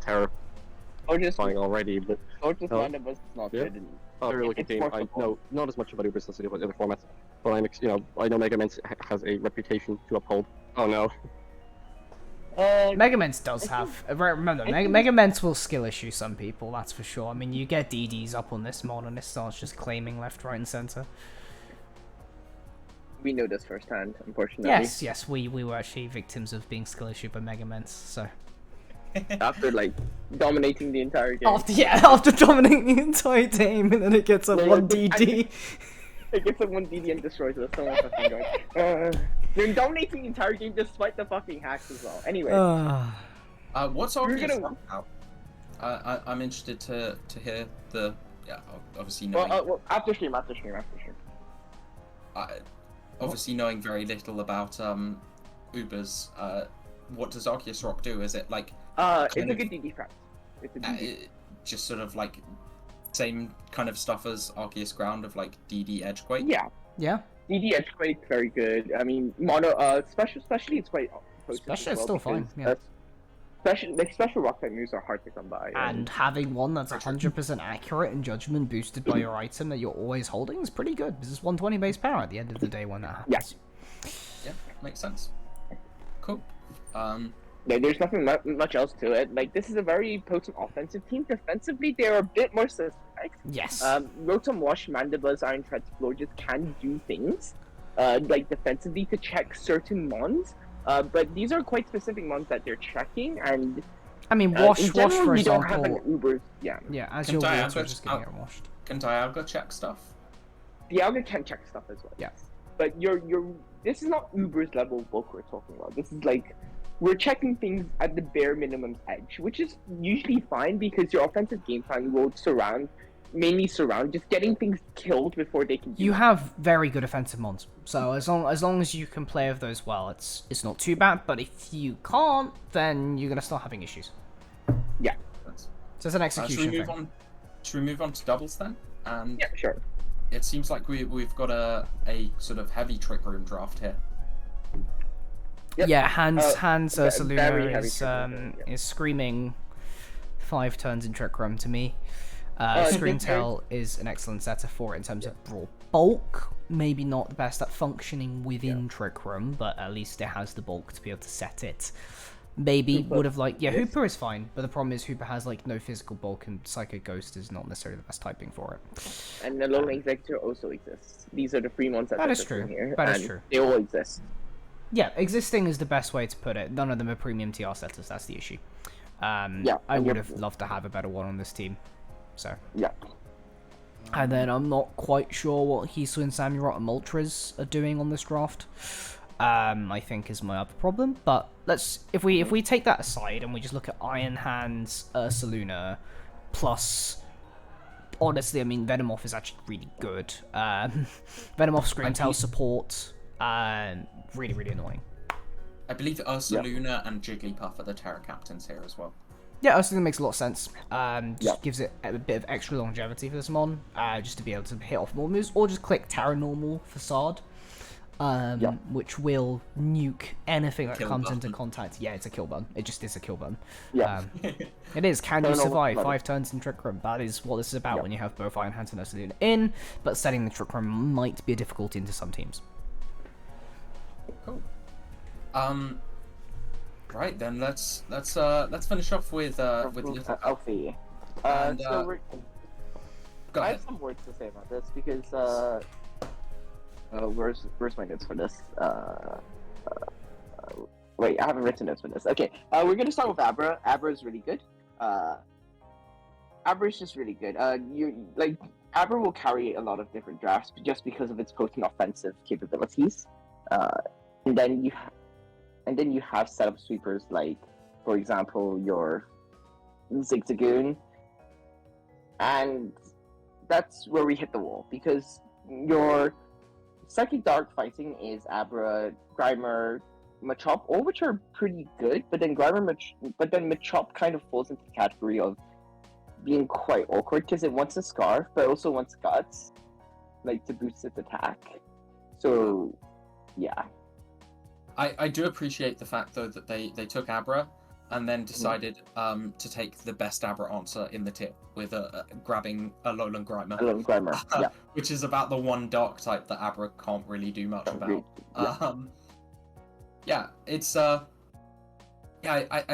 terrifying already, but... Florges Mandibuzz is not good. Oh, they're a really good team. I know not as much about Ubers as I do about the other formats, but I know Mega Man has a reputation to uphold. Oh no. Mega Ments does have. Remember, Mega Ments will skill issue some people, that's for sure. I mean, you get DDs up on this mod and it starts just claiming left, right, and center. We know this firsthand, unfortunately. Yes, we were actually victims of being skill issued by Mega Ments, so. After, like, dominating the entire game. After dominating the entire game, and then it gets a 1 DD. It gets a 1 DD and destroys us. So much fucking going. They're dominating the entire game despite the fucking hacks as well. Anyway. What's Arceus about? I'm interested to hear the obviously knowing. Well, after stream. Obviously knowing very little about Ubers. What does Arceus Rock do? Is it like? It's a good DD prep. It's a DD. Just sort of like same kind of stuff as Arceus Ground of like DD Edgequake. Yeah. Yeah. DD Edgequake, very good. I mean, especially it's quite. Special is still fine. Yeah. Special rock type moves are hard to come by. And having one that's 100% accurate in judgment boosted by your item that you're always holding is pretty good. This is 120 base power at the end of the day when that happens. Yeah, makes sense. Cool. There's nothing much else to it. Like, this is a very potent offensive team. Defensively, they're a bit more suspect. Yes. Rotom Wash, Mandibuzz, Iron Treads, Florges can do things, like defensively to check certain mons. But these are quite specific mons that they're checking, and I mean, Wash, for you example. don't have an Ubers. Yeah, as your words are just getting washed. Can Dialga check stuff? Dialga can check stuff as well. Yeah. But this is not Ubers level bulk we're talking about. This is like, we're checking things at the bare minimum edge, which is usually fine because your offensive game plan will mainly surround just getting things killed before they can do You have very good offensive mons, so as long as you can play with those well, it's not too bad. But if you can't, then you're gonna start having issues. Yeah. So it's an execution thing. Should we move on to doubles then? And yeah, sure. It seems like we've got a sort of heavy trick room draft here. Yep. Yeah, Hans Saluna is screaming 5 turns in Trick Room to me. Screamtail is an excellent setter for it in terms of brawl bulk. Maybe not the best at functioning within Trick Room, but at least it has the bulk to be able to set it. Maybe Hooper. would have liked... Yeah, Hooper is fine, but the problem is Hooper has like no physical bulk and Psycho Ghost is not necessarily the best typing for it. And the Lone Executor also exists. These are the 3 mons that is true. Here, that is true. They all exist. Yeah, existing is the best way to put it. None of them are premium TR setters, that's the issue. I would have loved to have a better one on this team. So yeah. And then I'm not quite sure what Hisu, Samurott, and Moltres are doing on this draft. I think is my other problem. But if we take that aside and we just look at Iron Hands, Ursaluna, plus honestly, I mean Venomoth is actually really good. Venomoth Screamtail support, really really annoying. I believe Ursaluna and Jigglypuff are the Terra captains here as well. Yeah, I think that makes a lot of sense. Just gives it a bit of extra longevity for this mon, just to be able to hit off more moves, or just click Terra Normal Facade, which will nuke anything that comes into contact. Yeah, it's a kill button. It just is a kill button. Yeah. It is. Can you Terra Normal survive Flooded. 5 turns in Trick Room? That is what this is about when you have both Iron Hands and Ursaluna in, but setting the Trick Room might be a difficulty into some teams. Cool. Right then, let's finish off with Alfie. And, So go I ahead. have some words to say about this because where's my notes for this? Wait, I haven't written notes for this. Okay, we're gonna start with Abra. Abra is really good. Abra is just really good. Abra will carry a lot of different drafts just because of its potent offensive capabilities. And then you have setup sweepers like, for example, your Zigzagoon, and that's where we hit the wall because your Psychic Dark fighting is Abra, Grimer, Machop, all which are pretty good, but then Machop kind of falls into the category of being quite awkward because it wants a Scarf, but also wants Guts, like to boost its attack. So, yeah. I do appreciate the fact though that they took Abra and then decided to take the best Abra answer in the tier with grabbing a Alolan Grimer. Alolan Grimer, yeah. Which is about the one dark type that Abra can't really do much about. It's I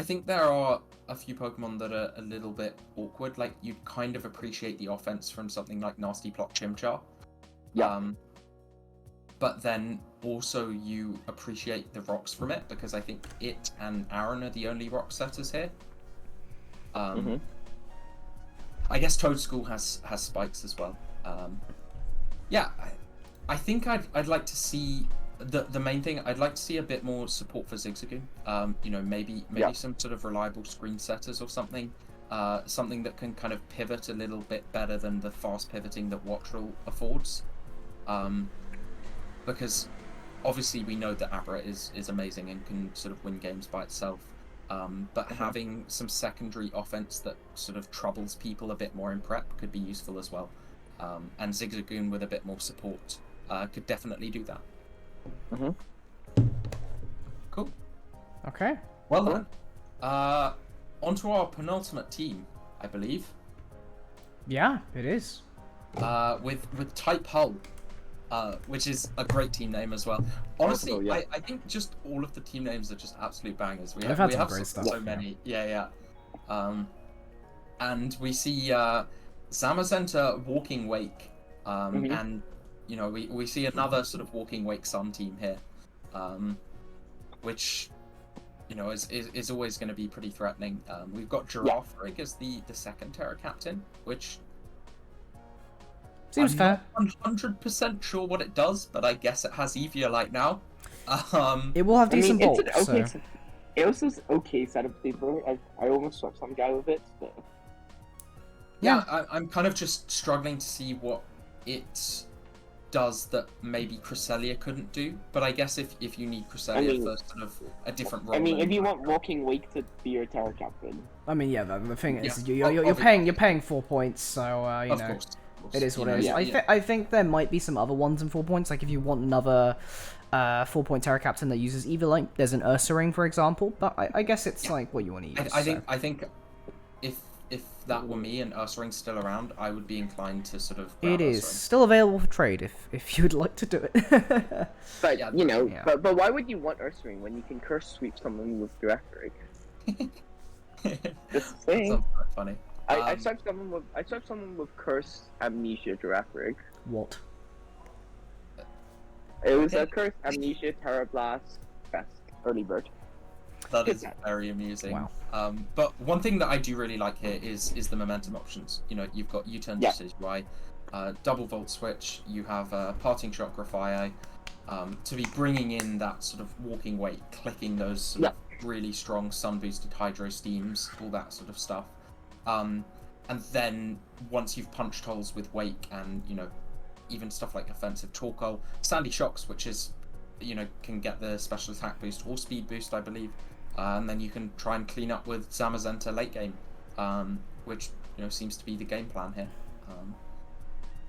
think there are a few Pokemon that are a little bit awkward. Like you'd kind of appreciate the offense from something like Nasty Plot Chimchar. But then also you appreciate the rocks from it because I think it and Aaron are the only rock setters here. I guess Toadschool has spikes as well. I think I'd like to see the main thing. I'd like to see a bit more support for Zigzagoon. Maybe some sort of reliable screen setters or something. Something that can kind of pivot a little bit better than the fast pivoting that Wattrel affords. Because obviously we know that Abra is amazing and can sort of win games by itself. But having some secondary offense that sort of troubles people a bit more in prep could be useful as well. And Zigzagoon with a bit more support could definitely do that. Cool. Okay. Well then, onto our penultimate team, I believe. Yeah, it is. With Type Hull. Which is a great team name as well. Honestly, Also, yeah. I think just all of the team names are just absolute bangers. We They've have, had some we have great so, stuff, so many. And we see Zamazenta Walking Wake, and we see another sort of Walking Wake Sun team here, which is always going to be pretty threatening. We've got Giraffe Rig as the second Terra captain, which. Seems fair. I'm not 100% sure what it does, but I guess it has Eviolite now. It will have decent bulk, It also is okay setup saver. I almost swept some guy with it. But... I'm kind of just struggling to see what it does that maybe Cresselia couldn't do. But I guess if you need Cresselia for sort of a different role. if you want Walking Wake to be your Terra captain. I mean, the thing is, you're paying 4 points, so you know. Course. It is what it is. I think there might be some other ones in 4 points. Like if you want another 4-point Terra Captain that uses Eviolite, there's an Ursaring, for example. But I guess it's like what you want to use. I think if that were me and Ursaring's still around, I would be inclined to sort of. It is still available for trade if you would like to do it. But but why would you want Ursaring when you can curse sweep someone with Direct Rig? Just saying. That sounds quite funny. I swiped someone with Curse, Amnesia, Giraffe Rig. What? It was a Curse, Amnesia, Terra Blast, Best, Early Bird. That is very amusing. Wow. But one thing that I do really like here is the momentum options. You know, you've got U-turn usage, right? Double volt switch. You have parting shot Grafire. To be bringing in that sort of walking weight, clicking those sort of really strong sun boosted hydro steams, all that sort of stuff. And then once you've punched holes with Wake and, you know, even stuff like offensive Torkoal, Sandy Shocks, which is, you know, can get the special attack boost or speed boost, I believe. And then you can try and clean up with Zamazenta late game, which, you know, seems to be the game plan here.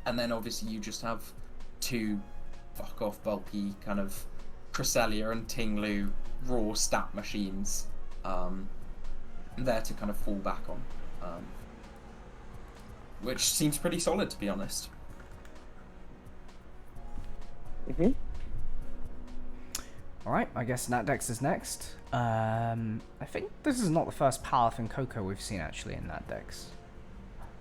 And then obviously you just have two fuck off bulky kind of Cresselia and Tinglu raw stat machines there to kind of fall back on, which seems pretty solid, to be honest. Alright, I guess Natdex is next. I think this is not the first Palafin Coco we've seen actually in Natdex.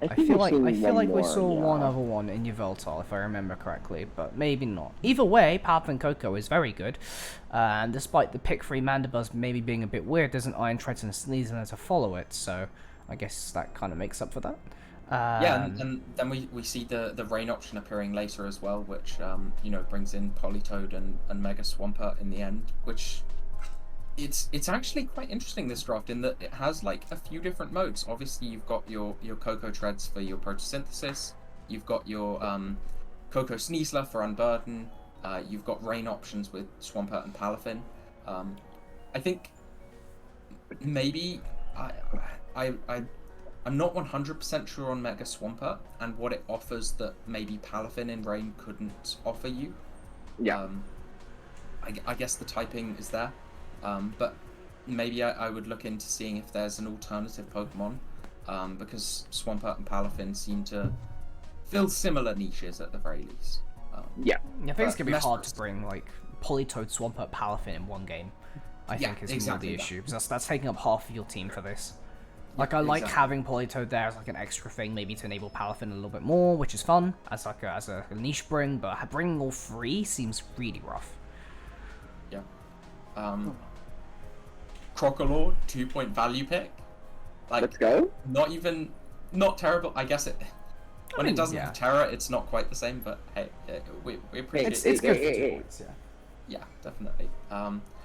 I feel like we saw one other one in Yveltal, if I remember correctly, but maybe not. Either way, Palafin Coco is very good, and despite the pick 3 Mandibuzz maybe being a bit weird, there's an Iron Triton and Sneasel to follow it, so I guess that kind of makes up for that. Yeah, and then we see the rain option appearing later as well, which you know, brings in Politoed and Mega Swampert in the end, which it's actually quite interesting, this draft, in that it has like a few different modes. Obviously you've got your Coco Treads for your photosynthesis, you've got your Coco Sneasler for Unburden, you've got rain options with Swampert and Palafin. I think maybe I'm not 100% sure on Mega Swampert and what it offers that maybe Palafin in Rain couldn't offer you. Yeah. I guess the typing is there, but maybe I would look into seeing if there's an alternative Pokemon, because Swampert and Palafin seem to fill similar niches at the very least. Yeah, I think it's gonna be hard to bring like Politoed, Swampert, Palafin in one game. I think is exactly more the issue, because that's taking up half of your team for this. Like, I like having Politoed there as like an extra thing, maybe to enable Palafin a little bit more, which is fun as like as a niche bring. But bringing all three seems really rough. Yeah. Crocolore 2-point value pick. Like, let's go. Not terrible. I guess when it doesn't have Terra, it's not quite the same. But hey, we appreciate it's good for 2 points. Yeah, definitely.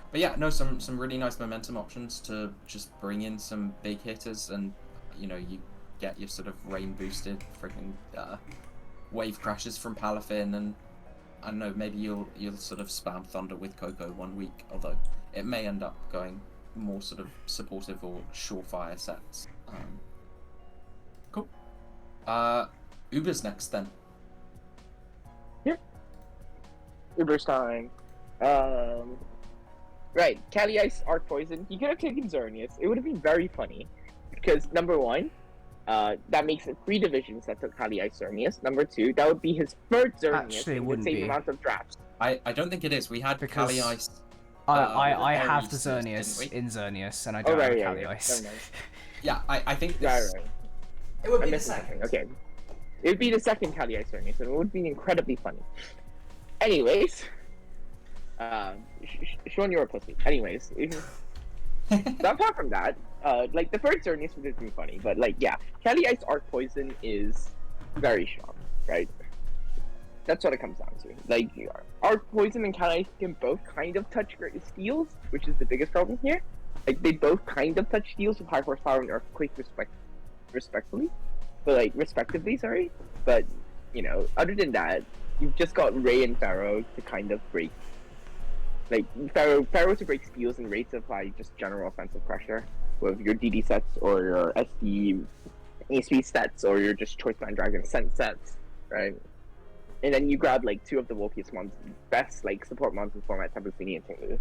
But yeah, no, some really nice momentum options to just bring in some big hitters, and you know, you get your sort of rain boosted freaking wave crashes from Palafin, and I don't know, maybe you'll sort of spam Thunder with Coco 1 week, although it may end up going more sort of supportive or surefire sets. Cool. Uber's next then. Yep. Uber's time. Right, Cali Ice, Arc Poison. You could have taken Xerneas. It would have been very funny, because number one, that makes it 3 divisions that took Cali Ice Xerneas. Number 2, that would be his third Xerneas in the same amount of drafts. I don't think it is. We had Cali Ice. I have the Xerneas in Xerneas, and I don't have Cali Ice. Yeah, I think this... Right. It would be the second. Okay. It would be the second Cali Ice Xerneas, and it would be incredibly funny. Anyways... Sean, you're a pussy. Anyways, apart from that, like the first Xerneas would have been funny, but like, yeah, Cali Ice Arc Poison is very strong, right? That's what it comes down to. Like, Arc Poison and Cali Ice can both kind of touch steals, which is the biggest problem here. Like, they both kind of touch steals with High Horsepower and Earthquake respectively, sorry. But you know, other than that, you've just got Ray and Pharaoh to kind of break. Like, Pharaoh to break steals, and Ray to apply just general offensive pressure with your DD sets or your SD ASP sets or your just Choice Band Dragon Scent sets, right? And then you grab like 2 of the bulkiest ones, best like support mons in format, Tapu Fini and Tinglu.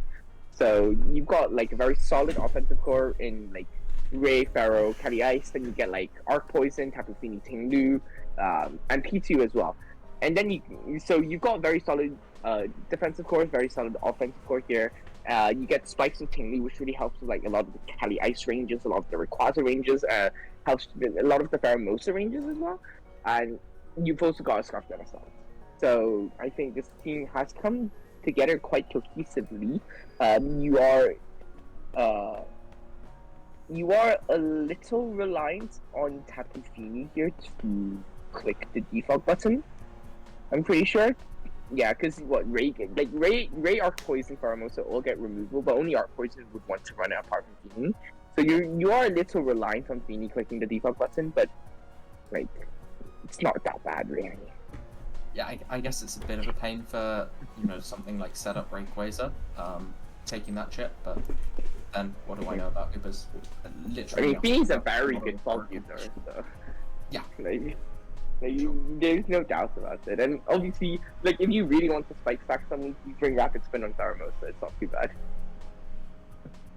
So you've got like a very solid offensive core in like Ray, Pharaoh, Cali Ice. Then you get like Arc Poison, Tapu Fini, Tinglu, and P2 as well. And then you've got very solid defensive core, very solid offensive core here. You get spikes of Tingli, which really helps with like a lot of the Cali Ice ranges, a lot of the Rayquaza ranges, helps with a lot of the Pheromosa ranges as well. And you've also got a Scarf Renaissance. So I think this team has come together quite cohesively. You are you are a little reliant on Tapu Fini here to click the default button. I'm pretty sure. Yeah, because what Ray Arc Poison, Pheromosa all get removable, but only Arc Poison would want to run it apart from Fini. So you are a little reliant on Fini clicking the default button, but like it's not that bad really. Yeah, I guess it's a bit of a pain for something like setup Rayquaza, taking that chip, but then what do I know about Ubers? Literally. I mean, Fini's a very good fault user, so yeah. There's no doubt about it, and obviously, like if you really want to spike stack something, you bring Rapid Spin on Pheromosa. It's not too bad.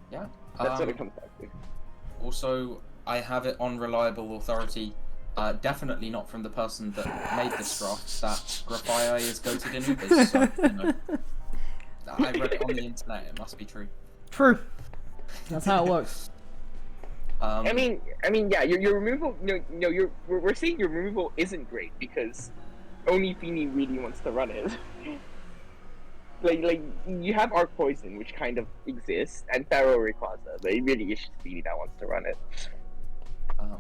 Yeah, that's what it comes down to. Also, I have it on reliable authority. Definitely not from the person that made this draft. That Grafai is goated in Ubers. So, I read it on the internet. It must be true. True. That's how it works. I mean, yeah, your removal. We're saying your removal isn't great because only Fini really wants to run it. like you have Arc Poison, which kind of exists, and Pharaoh Rayquaza, but it really is just Fini that wants to run it.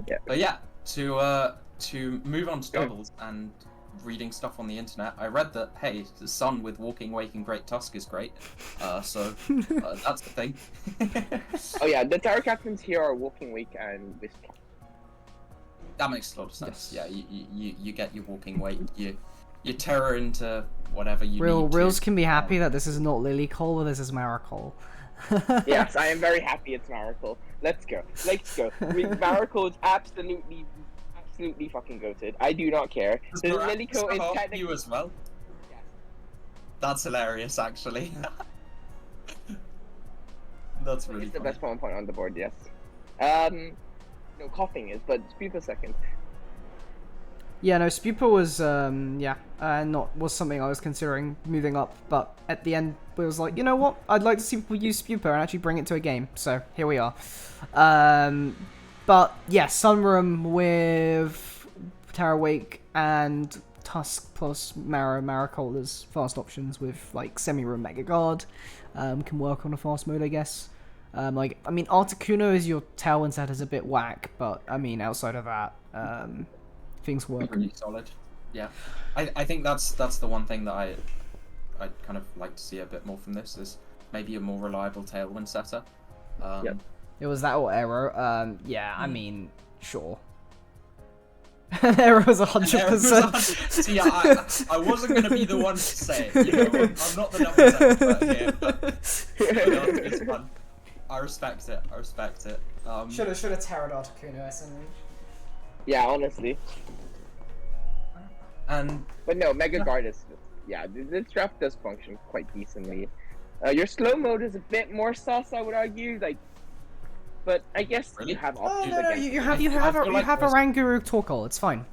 Yeah. But yeah, to move on to doubles and reading stuff on the internet, I read that hey, the Sun with Walking, Waking, Great Tusk is great. So that's the thing. Oh yeah, the Tower Captains here are Walking, Wake, and Wisp. That makes a lot of sense. Yes. Yeah, you get your Walking, Wake, you terror into whatever you need. Reals can be happy that this is not Lilycole, but this is Maricole. Yes, I am very happy it's Miracle. Let's go. Miracle is absolutely fucking goated. I do not care. The Lilycole is technically you as well. Yeah. That's hilarious, actually. That's really the funny. best point on the board. Yes. No, coughing is, but Spupa second. Yeah, no, Spupa was was something I was considering moving up, but at the end we was like, you know what? I'd like to see people use Spupa and actually bring it to a game. So here we are. But yeah, Sunroom with Terra Wake and Tusk plus Maricole as fast options with like Semi-Room Mega Guard can work on a fast mode, I guess. Articuno is your Tailwind set is a bit whack, but I mean outside of that, things work. Really solid. Yeah, I think that's the one thing that I'd kind of like to see a bit more from this is maybe a more reliable Tailwind setter. It was that or Arrow. Yeah, I mean, sure. Arrow was 100%. See, I wasn't going to be the one to say it. I'm not the numbers expert here, but it's fun. I respect it. Should have terrored Articuno, SMH. Yeah, honestly. But no, Mega Guard is... Yeah, this draft does function quite decently. Your slow mode is a bit more sus, I would argue. But I guess you have options. No, you have a Oranguru Torkoal. It's fine.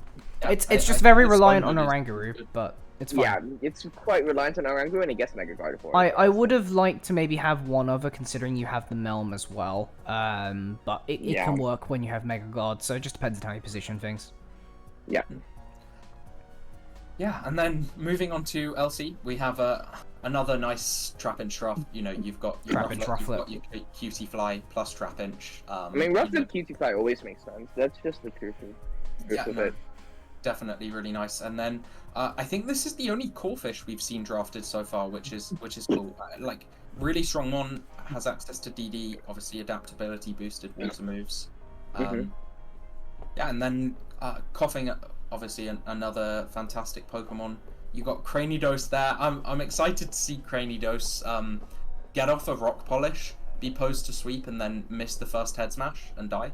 Yeah, it's just very reliant on Oranguru, but it's fine. Yeah, it's quite reliant on Oranguru, and I guess Mega Guard for it. I would have liked to maybe have one other, considering you have the Melm as well. But it can work when you have Mega Guard, so it just depends on how you position things. Yeah. Yeah, and then moving on to LC, we have another nice Trapinch draft. You've got your QT Fly plus Trapinch. Rufflet QT Fly always makes sense. That's just the truth of it. Definitely really nice. And then I think this is the only Corphish we've seen drafted so far, which is cool. Really strong one, has access to DD, obviously adaptability boosted water moves. Yeah, and then Coughing. Obviously, another fantastic Pokemon. You got Cranidos there. I'm excited to see Cranidos get off of Rock Polish, be posed to sweep, and then miss the first head smash and die.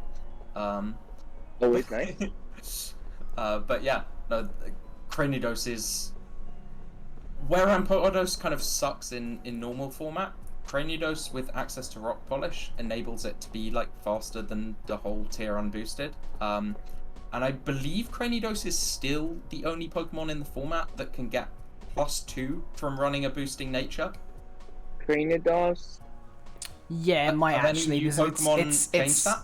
Always nice. But yeah, no, Cranidos is where Rampardos kind of sucks in normal format. Cranidos with access to Rock Polish enables it to be faster than the whole tier unboosted. And I believe Cranidos is still the only Pokemon in the format that can get +2 from running a boosting nature. Cranidos? Yeah, it might actually. It's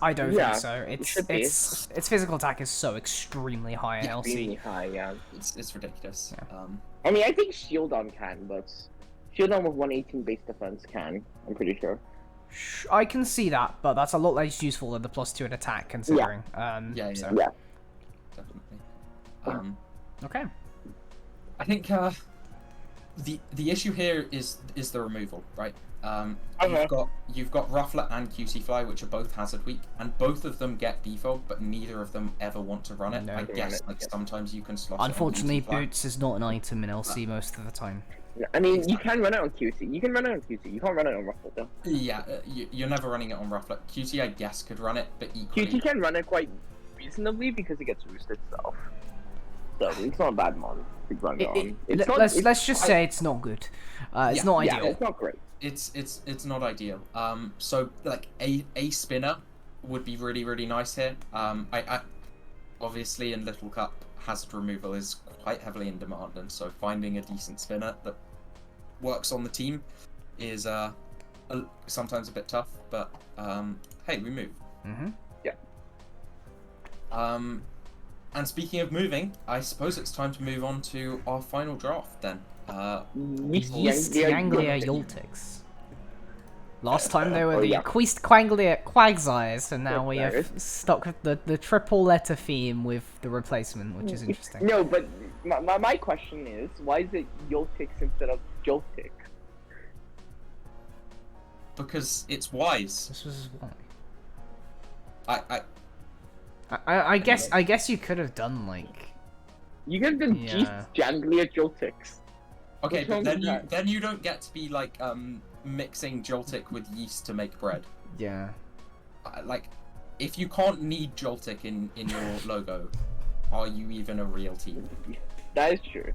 I don't think so. Its physical attack is so extremely high in LC. Extremely high, yeah. It's ridiculous. Yeah. I think Shieldon can, but Shieldon with 118 base defense can. I'm pretty sure. I can see that, but that's a lot less useful than the +2 in attack, considering. Yeah. So. Definitely. Okay. I think the issue here is the removal, right? You've got Ruffler and QC Fly, which are both hazard weak, and both of them get defog, but neither of them ever want to run it. No. I guess sometimes you can slot Unfortunately, it on QC Fly. Boots is not an item in LC most of the time. I mean, you can run it on QC. You can run it on QC. You can't run it on Ruffle, though. Yeah, you're never running it on Ruffler. QC, I guess, could run it, but equally... QC can run it quite reasonably because it gets roosted itself. So it's not a bad mon to run it on. Let's just say it's not good. It's not ideal. Yeah, it's not great. It's not ideal. So like a spinner would be really nice here. I obviously in Little Cup hazard removal is quite heavily in demand, and so finding a decent spinner that works on the team is sometimes a bit tough. But hey, we move. Yeah. And speaking of moving, I suppose it's time to move on to our final draft then. East Anglia Yoltics. Last time they were the East Anglia Quagsires, and now we have stuck with the triple letter theme with the replacement, which is interesting. No, but my question is, why is it Yoltics instead of Joltic? Because it's wise. This was why. I guess you could have done like. You could have done East Anglia Joltics. Okay, but then you don't get to be like mixing Joltic with yeast to make bread. Yeah. Like, if you can't need Joltic in your logo, are you even a real team? That is true.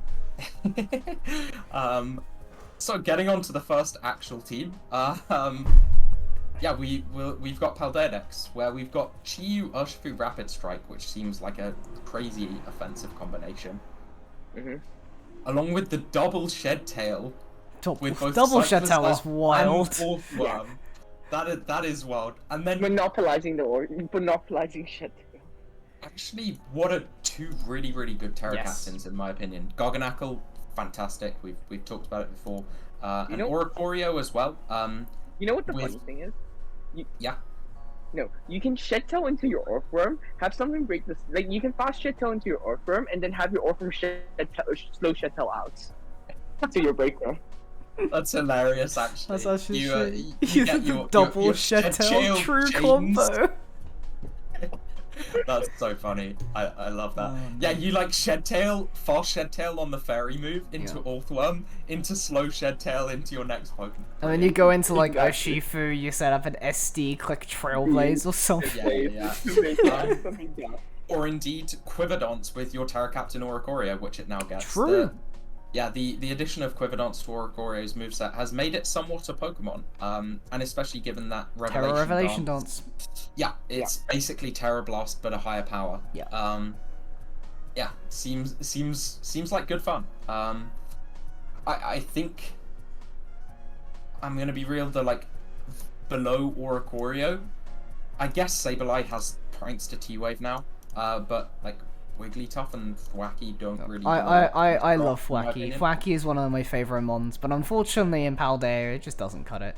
So getting on to the first actual team, yeah, we've got Paldedex, where we've got Chiyu Urshifu Rapid Strike, which seems like a crazy offensive combination. Along with the double Shed Tail. Double Shed Tail is wild. Yeah. That is wild. And then monopolizing Shed Tail. Actually, what are two really good Terra captains in my opinion. Garganackle, fantastic. We've talked about it before. And Oricorio as well. You know what the funny thing is? Yeah. No, you can Shed Tail into your Orpworm, have something break this. Like, you can fast Shed Tail into your Orpworm, and then have your Orpworm slow Shed Tail out to your Breakroom. That's hilarious, actually. That's actually you get your double Shed Tail true combo. That's so funny. I love that. Yeah, you like Shed Tail, fast Shed Tail on the fairy move into Orthworm, into slow Shed Tail into your next Pokemon. And then you go into like Urshifu, you set up an SD, click Trailblaze or something. Yeah. Or indeed Quiverdance with your Terra Captain Oricorio, which it now gets. True. The addition of Quiverdance to Oricorio's moveset has made it somewhat a Pokemon, and especially given that Revelation Dance. Yeah, it's basically Terra Blast but a higher power. Yeah. Yeah, seems like good fun. I think I'm gonna be real. The like below Oricorio, I guess Sableye has pranks to T-Wave now, but like. Wigglytuff and Thwacky don't really. I love Thwacky. Thwacky is one of my favorite mons, but unfortunately in Paldea it just doesn't cut it.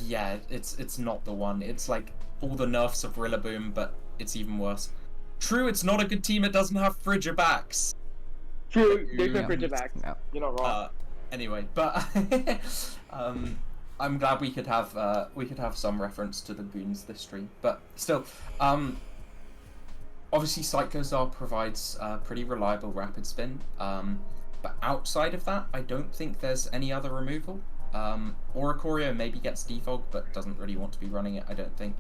Yeah, it's not the one. It's like all the nerfs of Rillaboom, but it's even worse. True, it's not a good team. It doesn't have Frigibacks. True, there's no Frigibacks. No. You're not wrong. Anyway, but I'm glad we could have some reference to the boons this stream, but still, obviously, Cyclozar provides pretty reliable rapid spin, but outside of that, I don't think there's any other removal. Oricorio maybe gets defog, but doesn't really want to be running it, I don't think,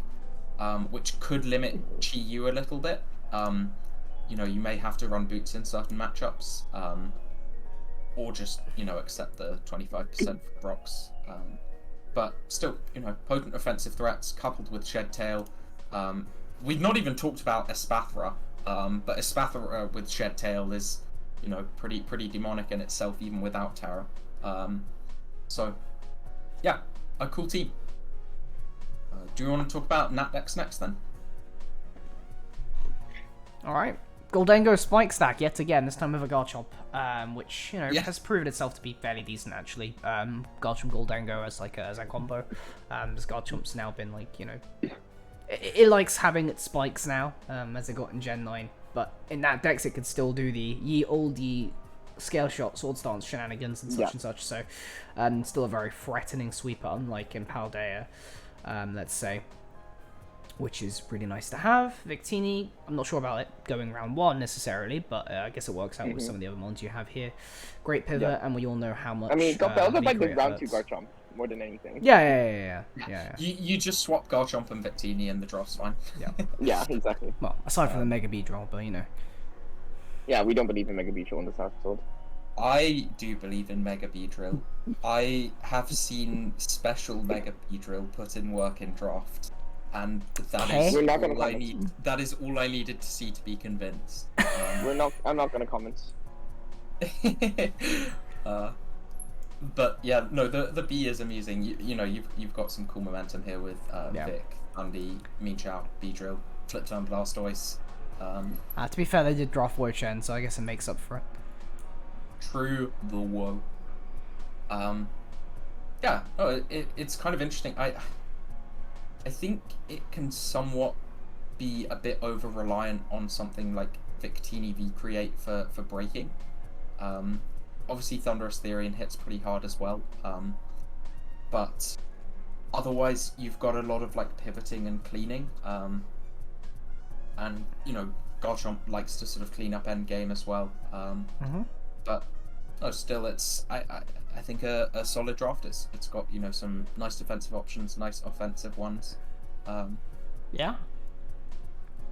which could limit Chi-Yu a little bit. You know, you may have to run Boots in certain matchups, or just, you know, accept the 25% for Brox. But still, you know, potent offensive threats coupled with Shed Tail. We've not even talked about Espathra, but Espathra with Shed Tail is, you know, pretty demonic in itself, even without Terra. So, yeah, a cool team. Do you want to talk about Natdex next then? All right. Goldengo Spike Stack yet again, this time with a Garchomp, which, you know, Yeah. has proven itself to be fairly decent, actually. Garchomp Goldengo as a combo. As Garchomp's now been, like, you know... It likes having its spikes now, as it got in Gen 9. But in that dex, it could still do the ye olde scale shot, sword stance shenanigans and such and such. So, still a very threatening sweeper, unlike in Paldea, let's say. Which is really nice to have. Victini, I'm not sure about it going round 1 necessarily, but I guess it works out with some of the other mons you have here. Great pivot, and we all know how much. I mean, got better by the V-Crit round 2 hurts. Garchomp more than anything. Yeah. You just swap Garchomp and Victini and the draw's fine. Yeah. Yeah, exactly. Well, aside from the Mega Beedrill, but you know. Yeah, we don't believe in Mega Beedrill in this episode. I do believe in Mega Beedrill. I have seen special Mega Beedrill put in work in draft. And that is We're not gonna all I comment. need. That is all I needed to see to be convinced. I'm not gonna comment. But yeah, no, the B is amusing. You know, you've got some cool momentum here with Vic, Andy, Meanchow, Beedrill, Flip Turn Blastoise. To be fair, they did draft Wochen, so I guess it makes up for it. True the woe. Yeah, it's kind of interesting. I think it can somewhat be a bit over reliant on something like Victini V Create for breaking. Obviously Thunderous Therian hits pretty hard as well. But otherwise you've got a lot of like pivoting and cleaning. And you know, Garchomp likes to sort of clean up end game as well. But no, still it's I think a solid draft is. It's got, you know, some nice defensive options, nice offensive ones. Yeah.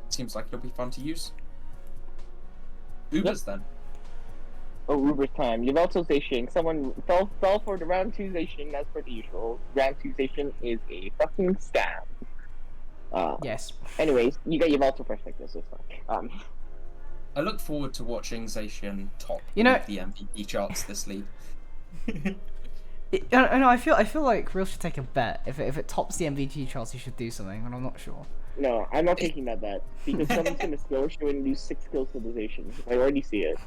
Seems like it'll be fun to use. Ubers then. Oh, Uber's time. You've also Zacian. Someone fell for the round 2 Zacian as per the usual. Round 2 Zacian is a fucking scam. Yes. Anyways, you got your Yveltal perspective, so it's fine. I look forward to watching Zacian top You know- the MVP charts this league. I feel like Real should take a bet. If it tops the MVP charts, he should do something, and I'm not sure. No, I'm not taking that bet. Because someone's gonna skill show and lose 6 skills to the Zacian. I already see it.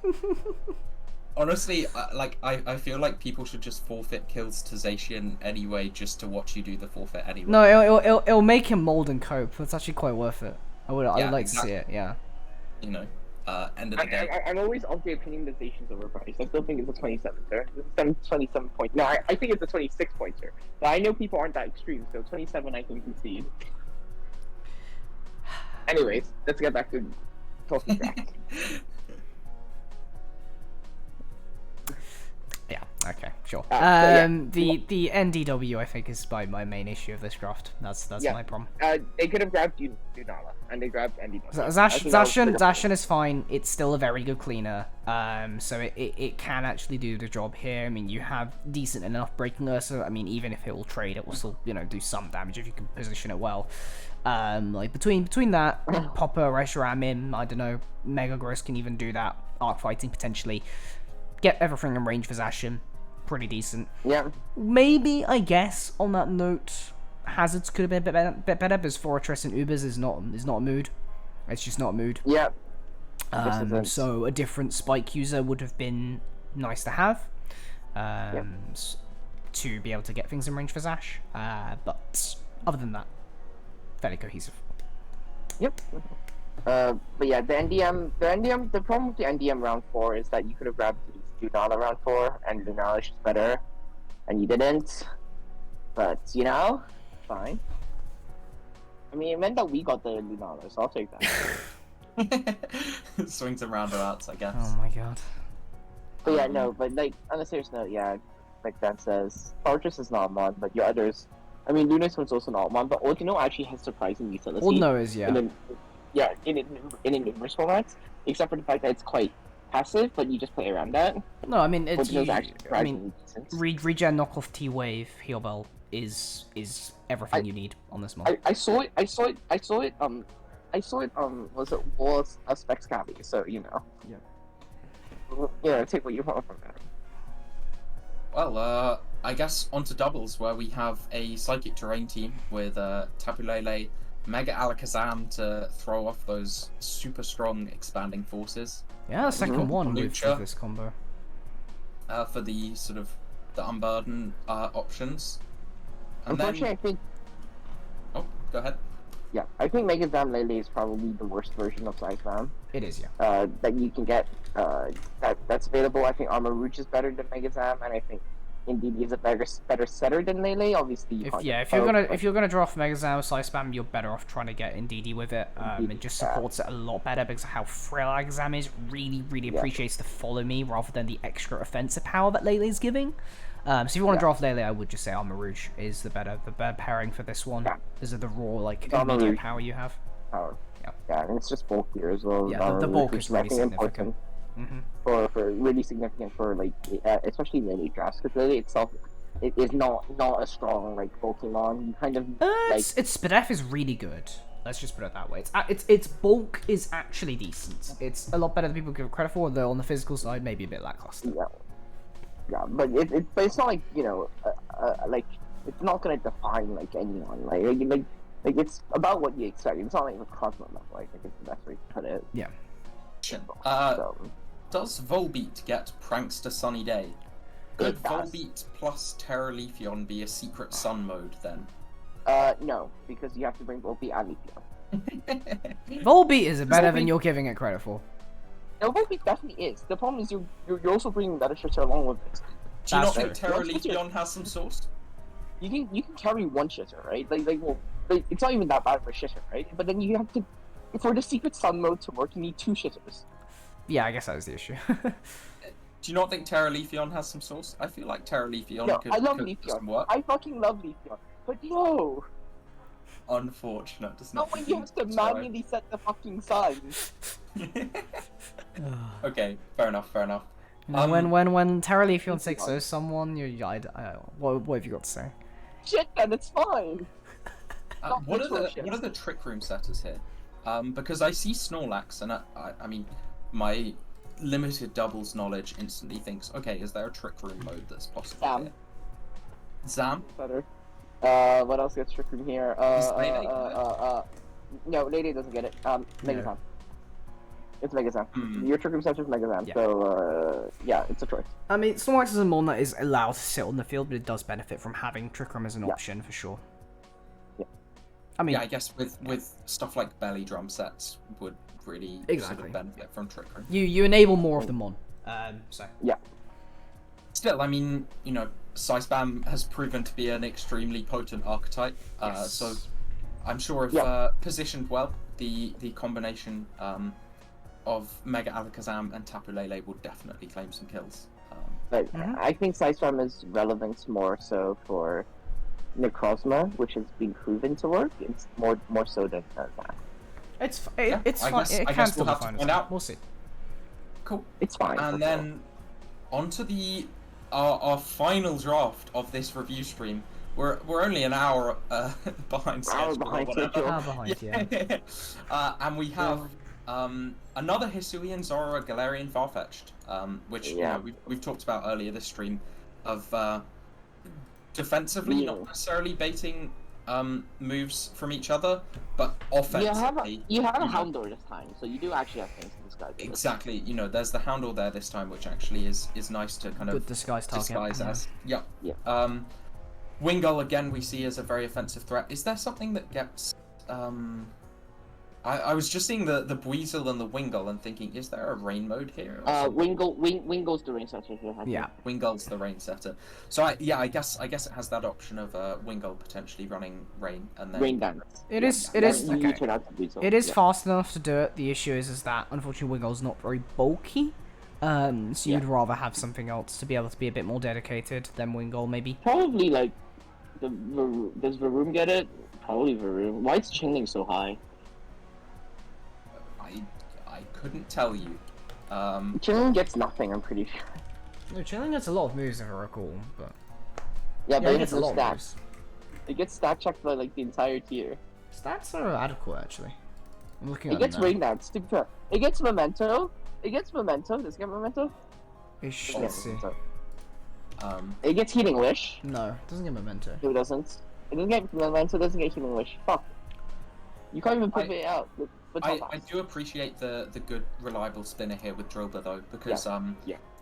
Honestly, I feel like people should just forfeit kills to Zacian anyway, just to watch you do the forfeit anyway. No, it'll make him mold and cope. It's actually quite worth it. I would like to see it. Yeah. You know, end of the day. I'm always of the opinion that Zacian's overpriced. I still think it's a 27-er. It's a 27 point. No, I think it's a 26 pointer. But I know people aren't that extreme, so 27 I can concede. Anyways, let's get back to talking draft. Yeah. Okay. Sure. Yeah. The NDW I think is my main issue of this draft. That's Yeah. my problem. They could have grabbed Dunala, and they grabbed NDW. Zacian is fine. It's still a very good cleaner. So it can actually do the job here. I mean, you have decent enough breaking Ursa. I mean, even if it will trade, it will still, you know, do some damage if you can position it well. Like between that, Popper, Reshiram, I don't know, Mega Gross can even do that. Arc fighting potentially. Get everything in range for Zacian. Pretty decent. Yeah. Maybe, I guess, on that note, Hazards could have been a bit better, because Fortress and Ubers is not a mood. It's just not a mood. Yeah. So a different spike user would have been nice to have. To be able to get things in range for Zash. But other than that, fairly cohesive. Yep. But yeah, the problem with the NDM round 4 is that you could have grabbed Lunala round 4, and Lunala is just better, and you didn't. But, you know, fine. I mean, it meant that we got the Lunala, so I'll take that. Swings and roundabouts, I guess. Oh my god. But yeah, no, but like, on a serious note, yeah, like Dan says, Fortress is not a mod, but your others, I mean, Luna's was also not a mod, but Ordino actually has surprising utility. Ordino is, yeah. In numerous formats, except for the fact that it's quite passive, but you just play around that. No, I mean, it's Ordino's actually I mean, surprisingly decent. regen knockoff T-Wave Heal Bell is everything you need on this mod. I saw it, was a Specs copy, so, you know. Yeah, take what you want from that. Well, I guess onto doubles, where we have a Psychic Terrain team with Tapu Lele, Mega Alakazam to throw off those super strong expanding forces. Yeah, the second one with Lucha, this combo. for the sort of the unburden options. And Unfortunately, then... I think. Oh, go ahead. Yeah, I think Mega Zam Lele is probably the worst version of Saiyan. It is, yeah. That you can get. That's available. I think Armor Rouge is better than Mega Zam, and I think Indeedee is a better setter than Lele. Obviously, if you're gonna draw off Mega Zam or Slice Spam, you're better off trying to get Indeedee with it. It just supports it a lot better because of how frail Alakazam is. Really appreciates the follow me rather than the extra offensive power that Lele is giving. So if you want to draw off Lele, I would just say Armor Rouge is the better pairing for this one. Because of the raw immediate power you have. Power. Yeah, and it's just bulkier as well. Yeah, the bulk is really significant. For really significant for especially Lele drafts, because Lele itself it is not a strong Pokemon. You kind of its Spadef is really good. Let's just put it that way. Its bulk is actually decent. It's a lot better than people give it credit for, though on the physical side maybe a bit lackluster. Yeah, but it's not it's not gonna define anyone. It's about what you expect. It's not like a Cosmo level. I think it's the best way to put it. Yeah. Does Volbeat get Prankster Sunny Day? Could Volbeat plus Terraleafeon be a secret sun mode then? No, because you have to bring Volbeat and Leafeon. Volbeat is better than you're giving it credit for. No, Volbeat definitely is. The problem is you're also bringing that shitter along with it. Do you not think Terraleafeon has some source? You can carry one shitter, right? It's not even that bad for shitter, right? But then you have to, for the secret sun mode to work, you need 2 shitters. Yeah, I guess that was the issue. Do you not think Terraleafeon has some source? I feel like Terraleafeon could I love Leafeon. Leafeon. I fucking love Leafeon. But no! Unfortunate, doesn't not it? when you have to manually set the fucking sun. Okay, fair enough. When Terraleafeon 6-0 someone, what have you got to say? Shit, then it's fine. What are the Trick Room setters here? Because I see Snorlax, and I mean, my limited doubles knowledge instantly thinks, okay, is there a Trick Room mode that's possible here? Zam? Better. What else gets Trick Room here? No, Lady doesn't get it. Mega Zam. It's Mega Zam. Your Trick Room setter is Mega Zam, so yeah, it's a choice. I mean, Snorlax is a mon that is allowed to sit on the field, but it does benefit from having Trick Room as an option for sure. I mean, I guess with stuff like belly drum sets would really sort of benefit from Trick Room. You enable more of the mon. So yeah. Still, I mean, Sai Spam has proven to be an extremely potent archetype. So I'm sure if positioned well, the combination of Mega Alakazam and Tapu Lele will definitely claim some kills. But I think Sai Spam is relevant more so for Necrozma, which has been proven to work. It's more so than that. It's fine. It can still be fine. We'll see. Cool. It's fine. And then onto our final draft of this review stream. We're only an hour behind schedule. And we have another Hisuian, Zora, Galarian, Farfetch'd, which we've talked about earlier this stream of defensively not necessarily baiting moves from each other, but offensively. You have a Houndour this time, so you do actually have things to disguise. Exactly, there's the Houndour there this time, which actually is nice to kind of good disguise as. Wingull again we see as a very offensive threat. Is there something that gets I was just seeing the Buizel and the Wingull and thinking, is there a rain mode here? Wingull's the rain setter. Yeah, Wingull's the rain setter. So I guess it has that option of Wingull potentially running rain and then rain dance. It is fast enough to do it. The issue is that unfortunately Wingull's not very bulky. So you'd rather have something else to be able to be a bit more dedicated than Wingull, maybe. Probably does Varoom get it? Probably Varoom. Why is Chingling so high? I couldn't tell you. Chingling gets nothing, I'm pretty sure. No, Chingling gets a lot of moves if I recall, but but it gets a lot of moves. It gets stat checked by the entire tier. Stats are adequate actually. I'm looking at it. It gets rain dance. To be fair, it gets memento. Does it get memento? Let's see. It gets healing wish. No, it doesn't get memento. No, it doesn't. It doesn't get memento. It doesn't get healing wish. Fuck. You can't even pivot it out. I do appreciate the good, reliable spinner here with Drillbur though, because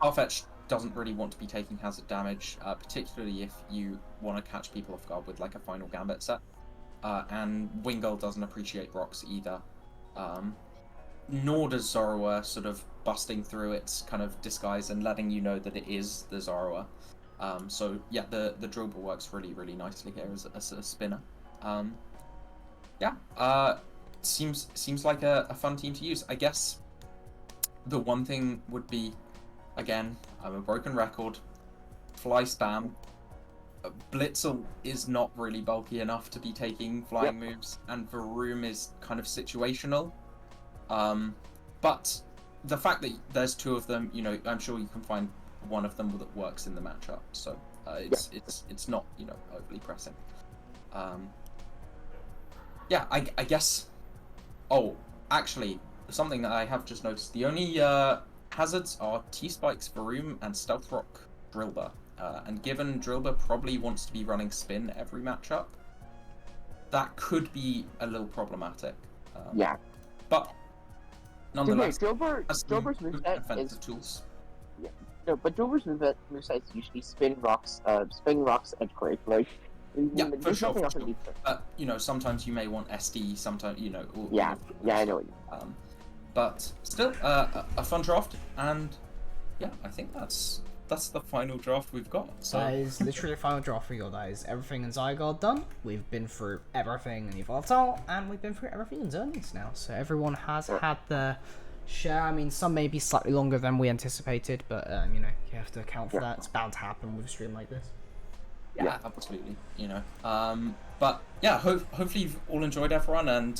Farfetch doesn't really want to be taking hazard damage, particularly if you want to catch people off guard with like a final gambit set. And Wingull doesn't appreciate rocks either. Nor does Zorua sort of busting through its kind of disguise and letting you know that it is the Zorua. So yeah, the Drillbur works really, really nicely here as a spinner. Seems like a fun team to use. I guess the one thing would be, again, I'm a broken record, fly spam. Blitzel is not really bulky enough to be taking flying moves, and Varoom is kind of situational. But the fact that there's two of them, you know, I'm sure you can find one of them that works in the matchup. So it's not, you know, overly pressing. Yeah, I guess. Oh, actually, something that I have just noticed: the only hazards are T-Spikes, Varoom, and Stealth Rock Drillbur. And given Drillbur probably wants to be running spin every matchup, that could be a little problematic. But nonetheless, Drillbur's moveset is tools. Yeah, no, but Drillbur's moveset is usually spin rocks, edge quake. Like, yeah, for sure. Nothing you know, sometimes you may want SD. Sometimes, you know. I know what you mean. But still, a fun draft, and yeah, I think that's the final draft we've got. So that is literally the final draft we got. That is everything in Zygarde done. We've been through everything in Evolve, and we've been through everything in Xerneas now. So everyone has had their share. I mean, some may be slightly longer than we anticipated, but you know, you have to account for that. It's bound to happen with a stream like this. Yeah, absolutely. You know, but yeah, hopefully you've all enjoyed, everyone, and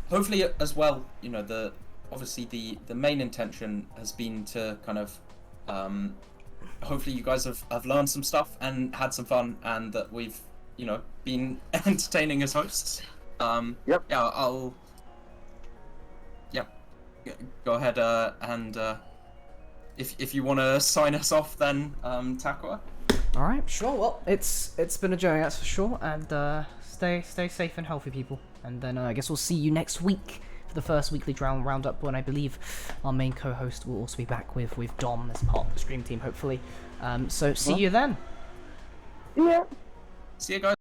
hopefully as well, you know, obviously the main intention has been to kind of hopefully you guys have learned some stuff and had some fun, and that we've, you know, been entertaining as hosts. Yeah, I'll go ahead and if you want to sign us off, then Takua. All right, sure. Well, it's been a journey, that's for sure, and stay safe and healthy, people. And then I guess we'll see you next week for the first weekly roundup, when I believe our main co-host will also be back with Dom as part of the stream team, hopefully. So see you then. Yeah. See you guys.